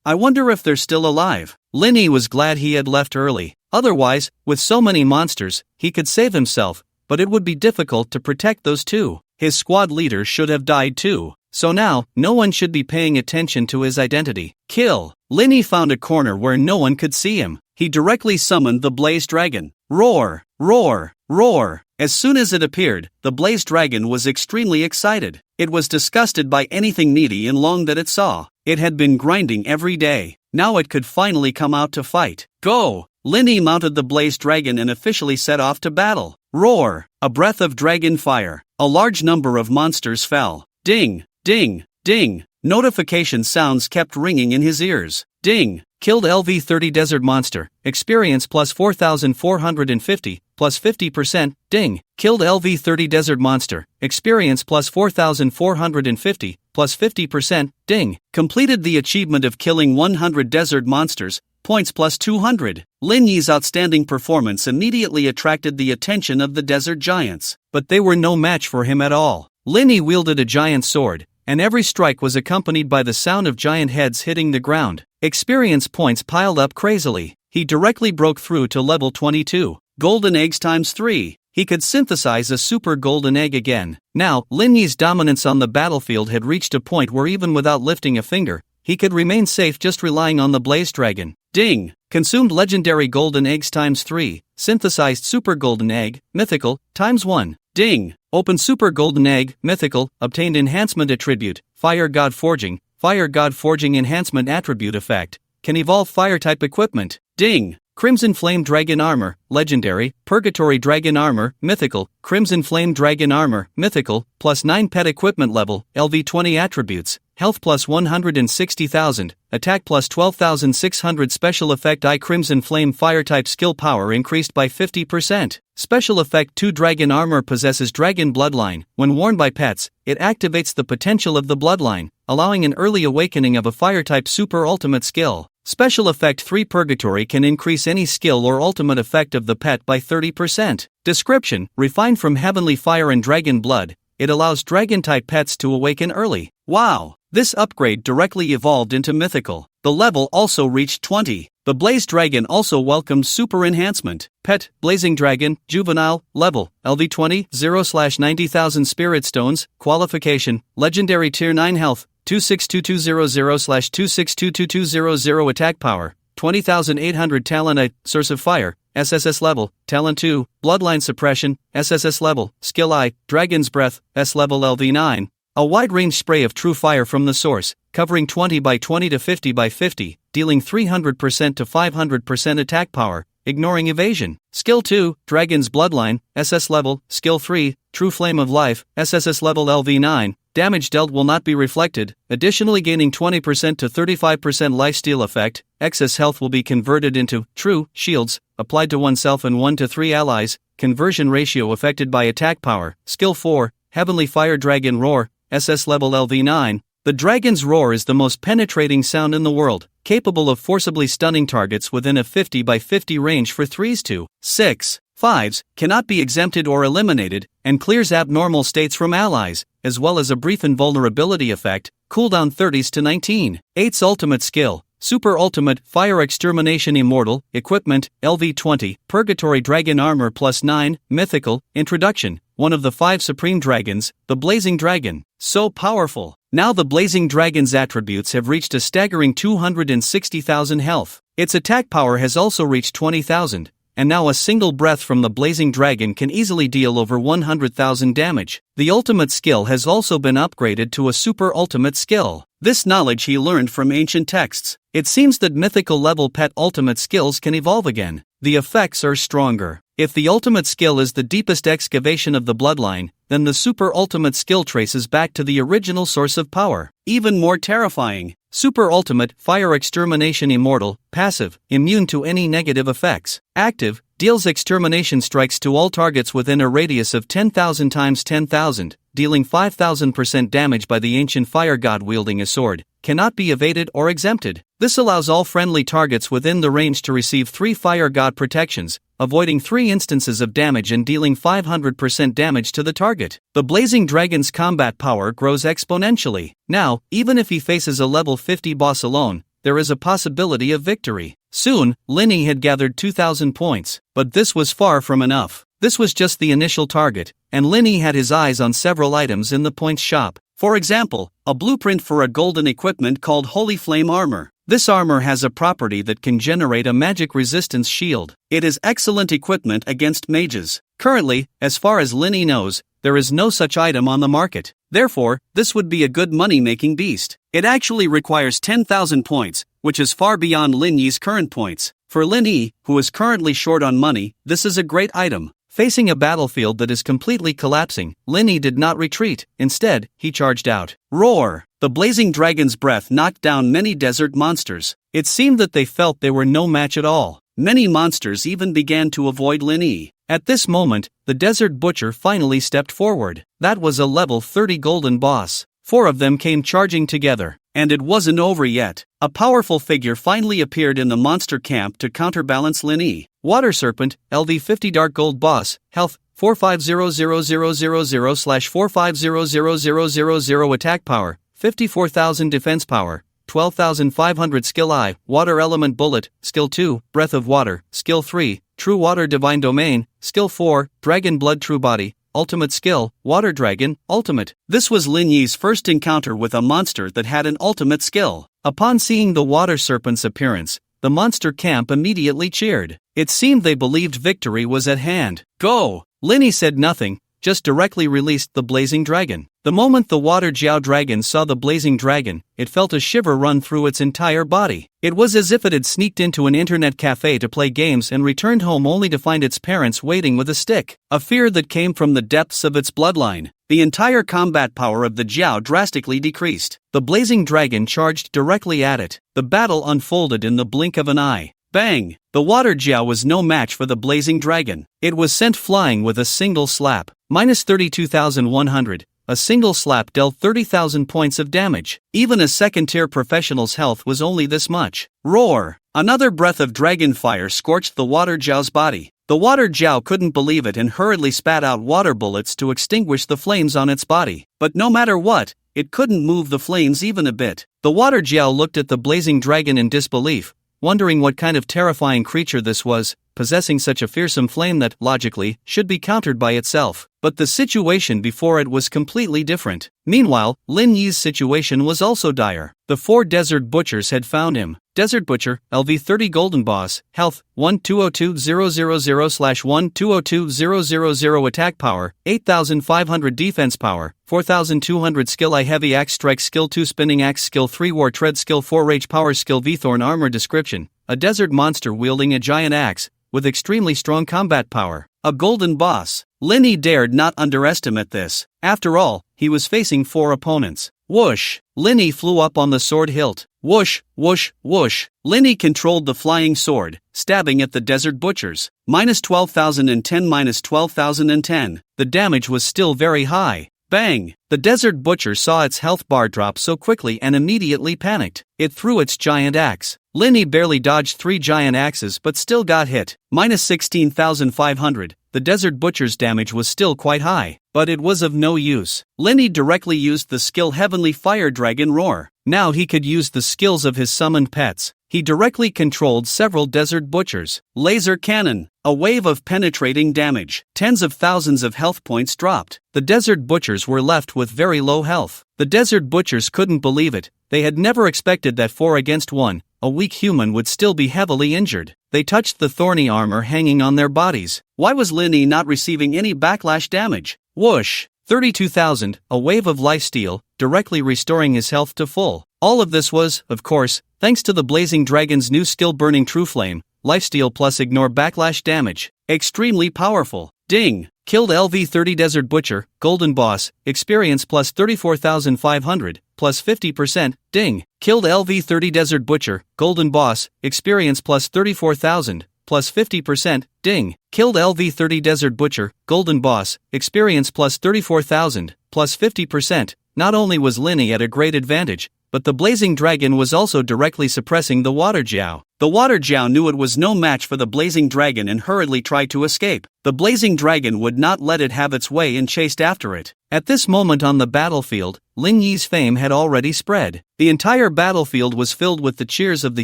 I wonder if they're still alive. Linny was glad he had left early. Otherwise, with so many monsters, he could save himself, but it would be difficult to protect those two. His squad leader should have died too. So now, no one should be paying attention to his identity. Kill. Linny found a corner where no one could see him. He directly summoned the Blaze Dragon. Roar, roar, roar. As soon as it appeared, the Blaze Dragon was extremely excited. It was disgusted by anything needy and long that it saw. It had been grinding every day. Now it could finally come out to fight. Go! Linny mounted the Blaze Dragon and officially set off to battle. Roar! A breath of dragon fire. A large number of monsters fell. Ding! Ding! Ding! Notification sounds kept ringing in his ears. Ding! Killed LV-30 Desert Monster. Experience plus 4,450, plus 50%. Ding! Killed LV-30 Desert Monster. Experience plus 4,450, plus 50%. Ding! Completed the achievement of killing 100 desert monsters. Points plus 200. Lin Yi's outstanding performance immediately attracted the attention of the desert giants, but they were no match for him at all. Lin Yi wielded a giant sword, and every strike was accompanied by the sound of giant heads hitting the ground. Experience points piled up crazily. He directly broke through to level 22. Golden eggs times 3. He could synthesize a super golden egg again. Now, Lin Yi's dominance on the battlefield had reached a point where even without lifting a finger, he could remain safe just relying on the Blaze Dragon. Ding! Consumed legendary golden eggs times 3. Synthesized super golden egg, mythical, times 1. Ding! Open super golden egg, mythical, obtained enhancement attribute, Fire God Forging enhancement attribute effect. Can evolve fire type equipment. Ding! Crimson Flame Dragon Armor, legendary, Purgatory Dragon Armor, mythical, Crimson Flame Dragon Armor, mythical, plus 9 pet equipment level, LV20 attributes, health plus 160,000, attack plus 12,600, special effect I Crimson Flame Fire type skill power increased by 50%. Special effect 2 Dragon Armor possesses Dragon Bloodline. When worn by pets, it activates the potential of the bloodline, allowing an early awakening of a fire type super ultimate skill. Special effect 3 Purgatory can increase any skill or ultimate effect of the pet by 30%. Description: refined from heavenly fire and dragon blood, it allows dragon-type pets to awaken early. Wow! This upgrade directly evolved into mythical. The level also reached 20. The Blaze Dragon also welcomed super enhancement. Pet, Blazing Dragon, Juvenile, Level, LV20, 0/90,000 Spirit Stones, Qualification, Legendary Tier 9 Health, 262200/262200 Attack Power, 20,800 Talent. Source of Fire, SSS Level, Talent 2, Bloodline Suppression, SSS Level, Skill I, Dragon's Breath, S-Level LV9. A wide-range spray of true fire from the source, covering 20 by 20 to 50 by 50, dealing 300% to 500% attack power, ignoring evasion. Skill 2, Dragon's Bloodline, SS Level, Skill 3, True Flame of Life, SSS Level LV9, damage dealt will not be reflected, additionally gaining 20% to 35% lifesteal effect, excess health will be converted into true shields, applied to oneself and 1 to 3 allies, conversion ratio affected by attack power. Skill 4, Heavenly Fire Dragon Roar, SS Level LV9. The dragon's roar is the most penetrating sound in the world, capable of forcibly stunning targets within a 50 by 50 range for 3s to 6, 5s, cannot be exempted or eliminated, and clears abnormal states from allies, as well as a brief invulnerability effect, cooldown 30s to 19. 8's ultimate skill, Super Ultimate, Fire Extermination Immortal, Equipment, LV20, Purgatory Dragon Armor plus 9, Mythical, Introduction, one of the 5 Supreme Dragons, the Blazing Dragon. So powerful. Now the Blazing Dragon's attributes have reached a staggering 260,000 health. Its attack power has also reached 20,000, and now a single breath from the Blazing Dragon can easily deal over 100,000 damage. The ultimate skill has also been upgraded to a super ultimate skill. This knowledge he learned from ancient texts. It seems that mythical level pet ultimate skills can evolve again. The effects are stronger. If the ultimate skill is the deepest excavation of the bloodline, then the super ultimate skill traces back to the original source of power. Even more terrifying. Super Ultimate, Fire Extermination Immortal, Passive, immune to any negative effects. Active, deals extermination strikes to all targets within a radius of 10,000 times 10,000, dealing 5,000% damage by the ancient fire god wielding a sword, cannot be evaded or exempted. This allows all friendly targets within the range to receive 3 fire god protections, avoiding 3 instances of damage and dealing 500% damage to the target. The Blazing Dragon's combat power grows exponentially. Now, even if he faces a level 50 boss alone, there is a possibility of victory. Soon, Lin Yi had gathered 2,000 points, but this was far from enough. This was just the initial target, and Lin Yi had his eyes on several items in the points shop. For example, a blueprint for a golden equipment called Holy Flame Armor. This armor has a property that can generate a magic resistance shield. It is excellent equipment against mages. Currently, as far as Lin Yi knows, there is no such item on the market. Therefore, this would be a good money-making beast. It actually requires 10,000 points, which is far beyond Lin Yi's current points. For Lin Yi, who is currently short on money, this is a great item. Facing a battlefield that is completely collapsing, Lin Yi did not retreat. Instead, he charged out. Roar! The blazing dragon's breath knocked down many desert monsters. It seemed that they felt they were no match at all. Many monsters even began to avoid Lin Yi. At this moment, the desert butcher finally stepped forward. That was a level 30 golden boss. 4 of them came charging together. And it wasn't over yet. A powerful figure finally appeared in the monster camp to counterbalance Lin Yi. Water Serpent, LV50 Dark Gold Boss, Health, 450000/450000 Attack Power, 54,000 Defense Power, 12,500 Skill I, Water Element Bullet, Skill 2, Breath of Water, Skill 3, True Water Divine Domain, Skill 4, Dragon Blood True Body, Ultimate Skill, Water Dragon, Ultimate. This was Lin Yi's first encounter with a monster that had an ultimate skill. Upon seeing the Water Serpent's appearance, the monster camp immediately cheered. It seemed they believed victory was at hand. Go! Lin Yi said nothing, just directly released the blazing dragon. The moment the water Jiao dragon saw the blazing dragon, it felt a shiver run through its entire body. It was as if it had sneaked into an internet cafe to play games and returned home only to find its parents waiting with a stick. A fear that came from the depths of its bloodline. The entire combat power of the Jiao drastically decreased. The blazing dragon charged directly at it. The battle unfolded in the blink of an eye. Bang! The water Jiao was no match for the blazing dragon. It was sent flying with a single slap. Minus 32,100. A single slap dealt 30,000 points of damage. Even a second-tier professional's health was only this much. Roar! Another breath of dragon fire scorched the water Jiao's body. The water Jiao couldn't believe it and hurriedly spat out water bullets to extinguish the flames on its body. But no matter what, it couldn't move the flames even a bit. The water Jiao looked at the blazing dragon in disbelief, wondering what kind of terrifying creature this was, possessing such a fearsome flame that, logically, should be countered by itself. But the situation before it was completely different. Meanwhile, Lin Yi's situation was also dire. The 4 desert butchers had found him. Desert Butcher, LV30 Golden Boss, Health, 1202000/1202000 Attack Power, 8,500 Defense Power, 4,200 Skill I Heavy Axe Strike Skill 2 Spinning Axe Skill 3 War Tread Skill 4 Rage Power Skill V Thorn Armor Description, a desert monster wielding a giant axe, with extremely strong combat power. A golden boss. Lin Yi dared not underestimate this. After all, he was facing 4 opponents. Whoosh! Lin Yi flew up on the sword hilt. Whoosh, whoosh, whoosh. Lin Yi controlled the flying sword, stabbing at the desert butchers. Minus 12,010, minus 12,010. The damage was still very high. Bang! The desert butcher saw its health bar drop so quickly and immediately panicked. It threw its giant axe. Lin Yi barely dodged 3 giant axes but still got hit. Minus 16,500. The desert butcher's damage was still quite high, but it was of no use. Lin Yi directly used the skill Heavenly Fire Dragon Roar. Now he could use the skills of his summoned pets. He directly controlled several desert butchers. Laser Cannon. A wave of penetrating damage. Tens of thousands of health points dropped. The desert butchers were left with very low health. The desert butchers couldn't believe it. They had never expected that 4 against 1, a weak human would still be heavily injured. They touched the thorny armor hanging on their bodies. Why was Lin Yi not receiving any backlash damage? Whoosh! 32,000, a wave of lifesteal, directly restoring his health to full. All of this was, of course, thanks to the blazing dragon's new skill Burning True Flame, lifesteal plus ignore backlash damage. Extremely powerful. Ding! Killed LV30 Desert Butcher, Golden Boss, experience plus 34,500, plus 50%, ding! Killed LV30 Desert Butcher, Golden Boss, experience plus 34,000, plus 50%, ding! Killed LV30 Desert Butcher, Golden Boss, experience plus 34,000, plus 50%. Not only was Lin Yi at a great advantage, but the blazing dragon was also directly suppressing the water Jiao. The water Jiao knew it was no match for the blazing dragon and hurriedly tried to escape. The blazing dragon would not let it have its way and chased after it. At this moment on the battlefield, Lin Yi's fame had already spread. The entire battlefield was filled with the cheers of the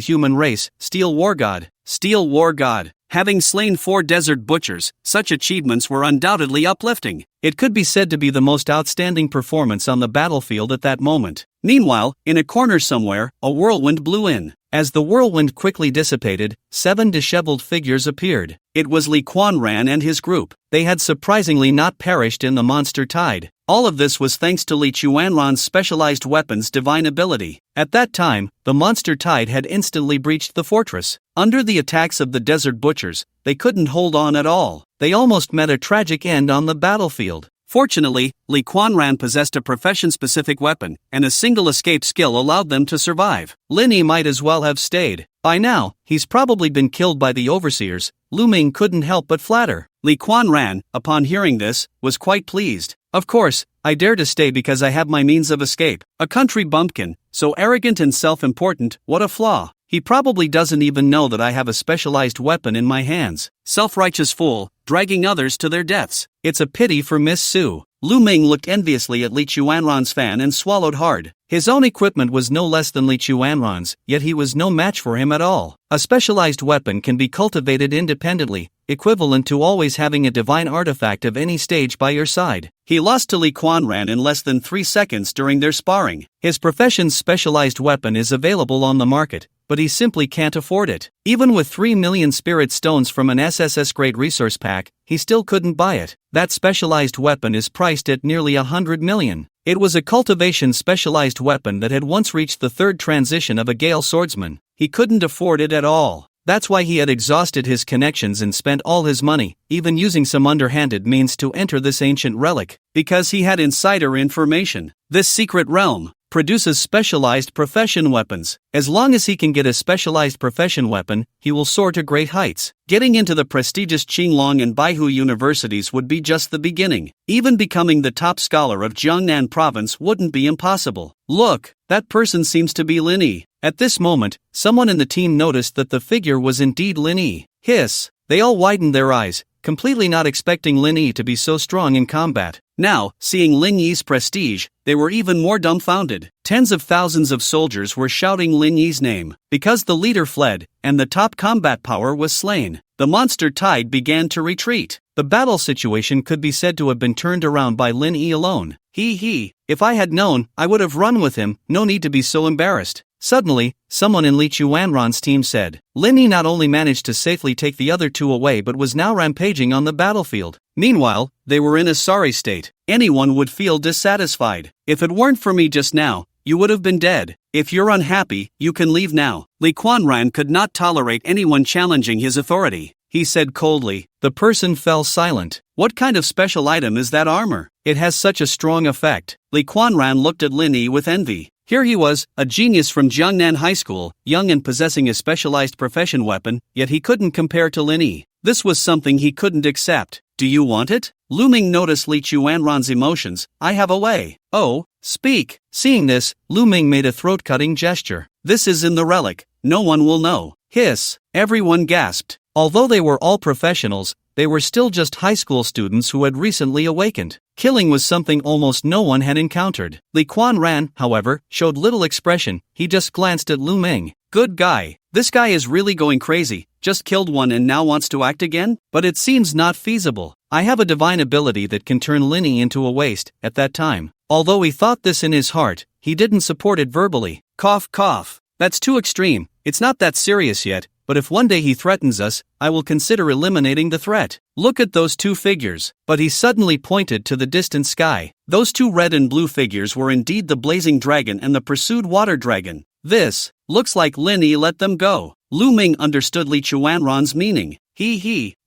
human race. Steel War God! Steel War God! Having slain 4 desert butchers, such achievements were undoubtedly uplifting. It could be said to be the most outstanding performance on the battlefield at that moment. Meanwhile, in a corner somewhere, a whirlwind blew in. As the whirlwind quickly dissipated, 7 disheveled figures appeared. It was Lee Quan Ran and his group. They had surprisingly not perished in the monster tide. All of this was thanks to Lee Chuanran's specialized weapon's divine ability. At that time, the monster tide had instantly breached the fortress. Under the attacks of the desert butchers, they couldn't hold on at all. They almost met a tragic end on the battlefield. Fortunately, Lee Quan Ran possessed a profession-specific weapon, and a single escape skill allowed them to survive. Lin Yi might as well have stayed. By now, he's probably been killed by the overseers. Lu Ming couldn't help but flatter. Lee Quan Ran, upon hearing this, was quite pleased. Of course, I dare to stay because I have my means of escape. A country bumpkin, so arrogant and self-important, what a flaw. He probably doesn't even know that I have a specialized weapon in my hands. Self-righteous fool, dragging others to their deaths. It's a pity for Miss Su. Lu Ming looked enviously at Lee Chuanran's fan and swallowed hard. His own equipment was no less than Lee Chuanran's, yet he was no match for him at all. A specialized weapon can be cultivated independently, equivalent to always having a divine artifact of any stage by your side. He lost to Lee Quan Ran in less than 3 seconds during their sparring. His profession's specialized weapon is available on the market, but he simply can't afford it. Even with 3 million spirit stones from an SSS grade resource pack, he still couldn't buy it. That specialized weapon is priced at nearly 100 million. It was a cultivation specialized weapon that had once reached the 3rd transition of a Gale swordsman. He couldn't afford it at all. That's why he had exhausted his connections and spent all his money, even using some underhanded means to enter this ancient relic, because he had insider information. This secret realm produces specialized profession weapons. As long as he can get a specialized profession weapon, he will soar to great heights. Getting into the prestigious Qinglong and Baihu universities would be just the beginning. Even becoming the top scholar of Jiangnan province wouldn't be impossible. Look, that person seems to be Lin Yi. At this moment, someone in the team noticed that the figure was indeed Lin Yi. Hiss! They all widened their eyes, completely not expecting Lin Yi to be so strong in combat. Now, seeing Lin Yi's prestige, they were even more dumbfounded. Tens of thousands of soldiers were shouting Lin Yi's name. Because the leader fled, and the top combat power was slain, the monster tide began to retreat. The battle situation could be said to have been turned around by Lin Yi alone. If I had known, I would have run with him, no need to be so embarrassed. Suddenly, someone in Lee Chuanran's team said. Lin Yi not only managed to safely take the other 2 away but was now rampaging on the battlefield. Meanwhile, they were in a sorry state. Anyone would feel dissatisfied. If it weren't for me just now, you would have been dead. If you're unhappy, you can leave now. Lee Quan Ran could not tolerate anyone challenging his authority. He said coldly. The person fell silent. What kind of special item is that armor? It has such a strong effect. Lee Quan Ran looked at Lin Yi with envy. Here he was, a genius from Jiangnan High School, young and possessing a specialized profession weapon, yet he couldn't compare to Lin Yi. This was something he couldn't accept. Do you want it? Lu Ming noticed Lee Chuanran's emotions. I have a way. Oh, speak. Seeing this, Lu Ming made a throat-cutting gesture. This is in the relic. No one will know. Hiss. Everyone gasped. Although they were all professionals, they were still just high school students who had recently awakened. Killing was something almost no one had encountered. Lee Quan Ran, however, showed little expression. He just glanced at Lu Ming. Good guy. This guy is really going crazy. Just killed one and now wants to act again? But it seems not feasible. I have a divine ability that can turn Lin Yi into a waste. At that time, although he thought this in his heart, he didn't support it verbally. Cough, cough. That's too extreme. It's not that serious yet. But if one day he threatens us, I will consider eliminating the threat. Look at those 2 figures. But he suddenly pointed to the distant sky. Those 2 red and blue figures were indeed the blazing dragon and the pursued water dragon. This looks like Lin Yi let them go. Lu Ming understood Lee Chuanran's meaning.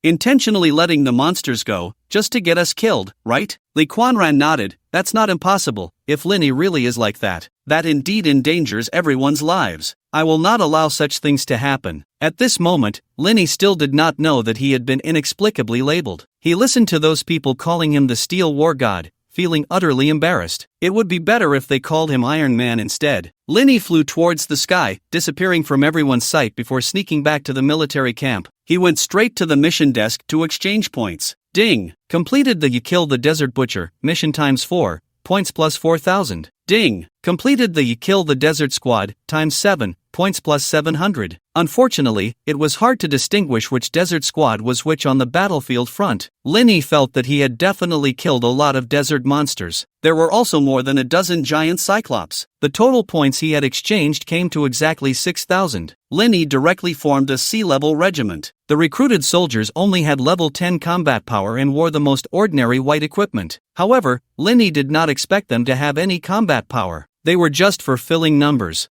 Intentionally letting the monsters go, just to get us killed, right? Lee Quan Ran nodded. That's not impossible. If Lin Yi really is like that, that indeed endangers everyone's lives. I will not allow such things to happen. At this moment, Lin Yi still did not know that he had been inexplicably labeled. He listened to those people calling him the Steel War God, feeling utterly embarrassed. It would be better if they called him Iron Man instead. Lin Yi flew towards the sky, disappearing from everyone's sight before sneaking back to the military camp. He went straight to the mission desk to exchange points. Ding! Completed the You Kill the Desert Butcher, mission times 4, points plus 4,000. Ding! Completed the You Kill the Desert Squad, times 7, points plus 700. Unfortunately, it was hard to distinguish which desert squad was which on the battlefield front. Linny felt that he had definitely killed a lot of desert monsters. There were also more than a dozen giant cyclops. The total points he had exchanged came to exactly 6,000. Linny directly formed a Sea-Level regiment. The recruited soldiers only had level 10 combat power and wore the most ordinary white equipment. However, Linny did not expect them to have any combat power. They were just for filling numbers.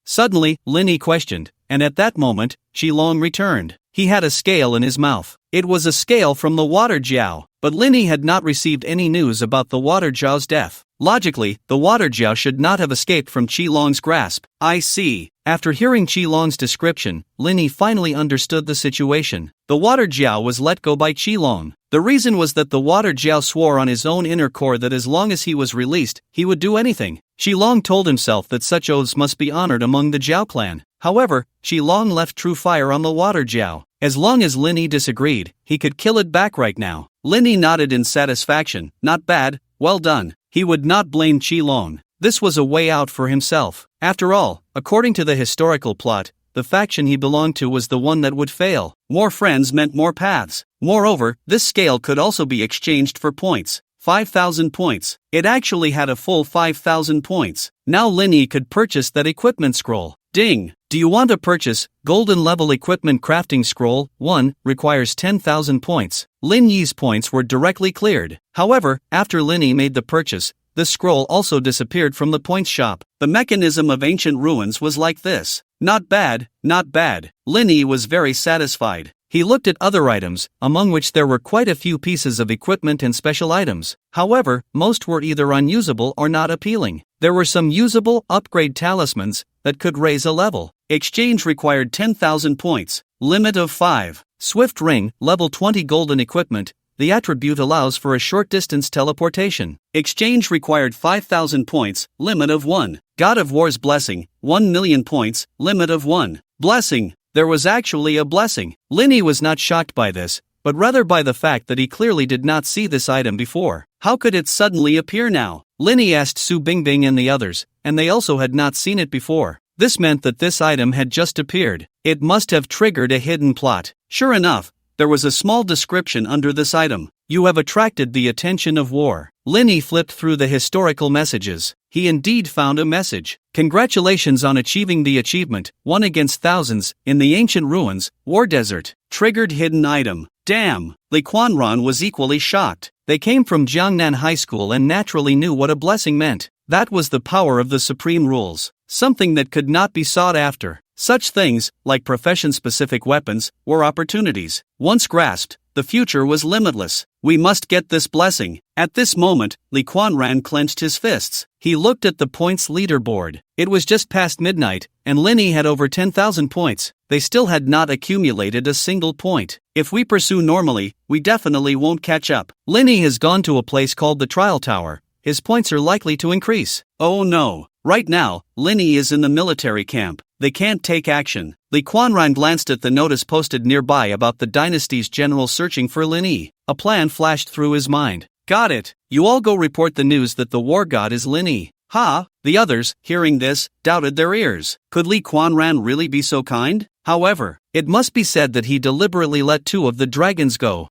Suddenly, Linny questioned, and at that moment, Qilong returned. He had a scale in his mouth. It was a scale from the water jiao, but Linny had not received any news about the water jiao's death. Logically, the water jiao should not have escaped from Qilong's grasp. I see. After hearing Qilong's description, Linny finally understood the situation. The water jiao was let go by Qilong. The reason was that the water jiao swore on his own inner core that as long as he was released, he would do anything. Qilong told himself that such oaths must be honored among the Jiao clan. However, Qilong left true fire on the water jiao. As long as Linny disagreed, he could kill it back right now. Linny nodded in satisfaction. Not bad, well done. He would not blame Qilong. This was a way out for himself. After all, according to the historical plot, the faction he belonged to was the one that would fail. More friends meant more paths. Moreover, this scale could also be exchanged for points. 5,000 points. It actually had a full 5,000 points. Now Linny could purchase that equipment scroll. Ding! Do you want to purchase Golden Level Equipment Crafting Scroll 1 requires 10,000 points. Lin Yi's points were directly cleared. However, after Linny made the purchase, the scroll also disappeared from the points shop. The mechanism of ancient ruins was like this. Not bad, not bad. Linny was very satisfied. He looked at other items, among which there were quite a few pieces of equipment and special items. However, most were either unusable or not appealing. There were some usable upgrade talismans that could raise a level. Exchange required 10,000 points. Limit of 5. Swift Ring, level 20 golden equipment. The attribute allows for a short distance teleportation. Exchange required 5,000 points. Limit of 1. God of War's Blessing, 1,000,000 points. Limit of 1. Blessing. There was actually a blessing. Linny was not shocked by this, but rather by the fact that he clearly did not see this item before. How could it suddenly appear now? Linny asked Su Bingbing and the others, and they also had not seen it before. This meant that this item had just appeared. It must have triggered a hidden plot. Sure enough, there was a small description under this item. You have attracted the attention of war. Linny flipped through the historical messages. He indeed found a message. Congratulations on achieving the achievement, 1 against thousands, in the ancient ruins, War Desert. Triggered hidden item. Damn! Li Quanran was equally shocked. They came from Jiangnan High School and naturally knew what a blessing meant. That was the power of the supreme rules. Something that could not be sought after. Such things, like profession-specific weapons, were opportunities. Once grasped, the future was limitless. We must get this blessing. At this moment, Li Quanran clenched his fists. He looked at the points leaderboard. It was just past midnight, and Linny had over 10,000 points. They still had not accumulated a single point. If we pursue normally, we definitely won't catch up. Linny has gone to a place called the Trial Tower. His points are likely to increase. Oh no. Right now, Linny is in the military camp. They can't take action. Li Quanran glanced at the notice posted nearby about the dynasty's general searching for Linny. A plan flashed through his mind. Got it. You all go report the news that the war god is Linny. Ha! The others, hearing this, doubted their ears. Could Li Quanran really be so kind? However, it must be said that he deliberately let 2 of the dragons go.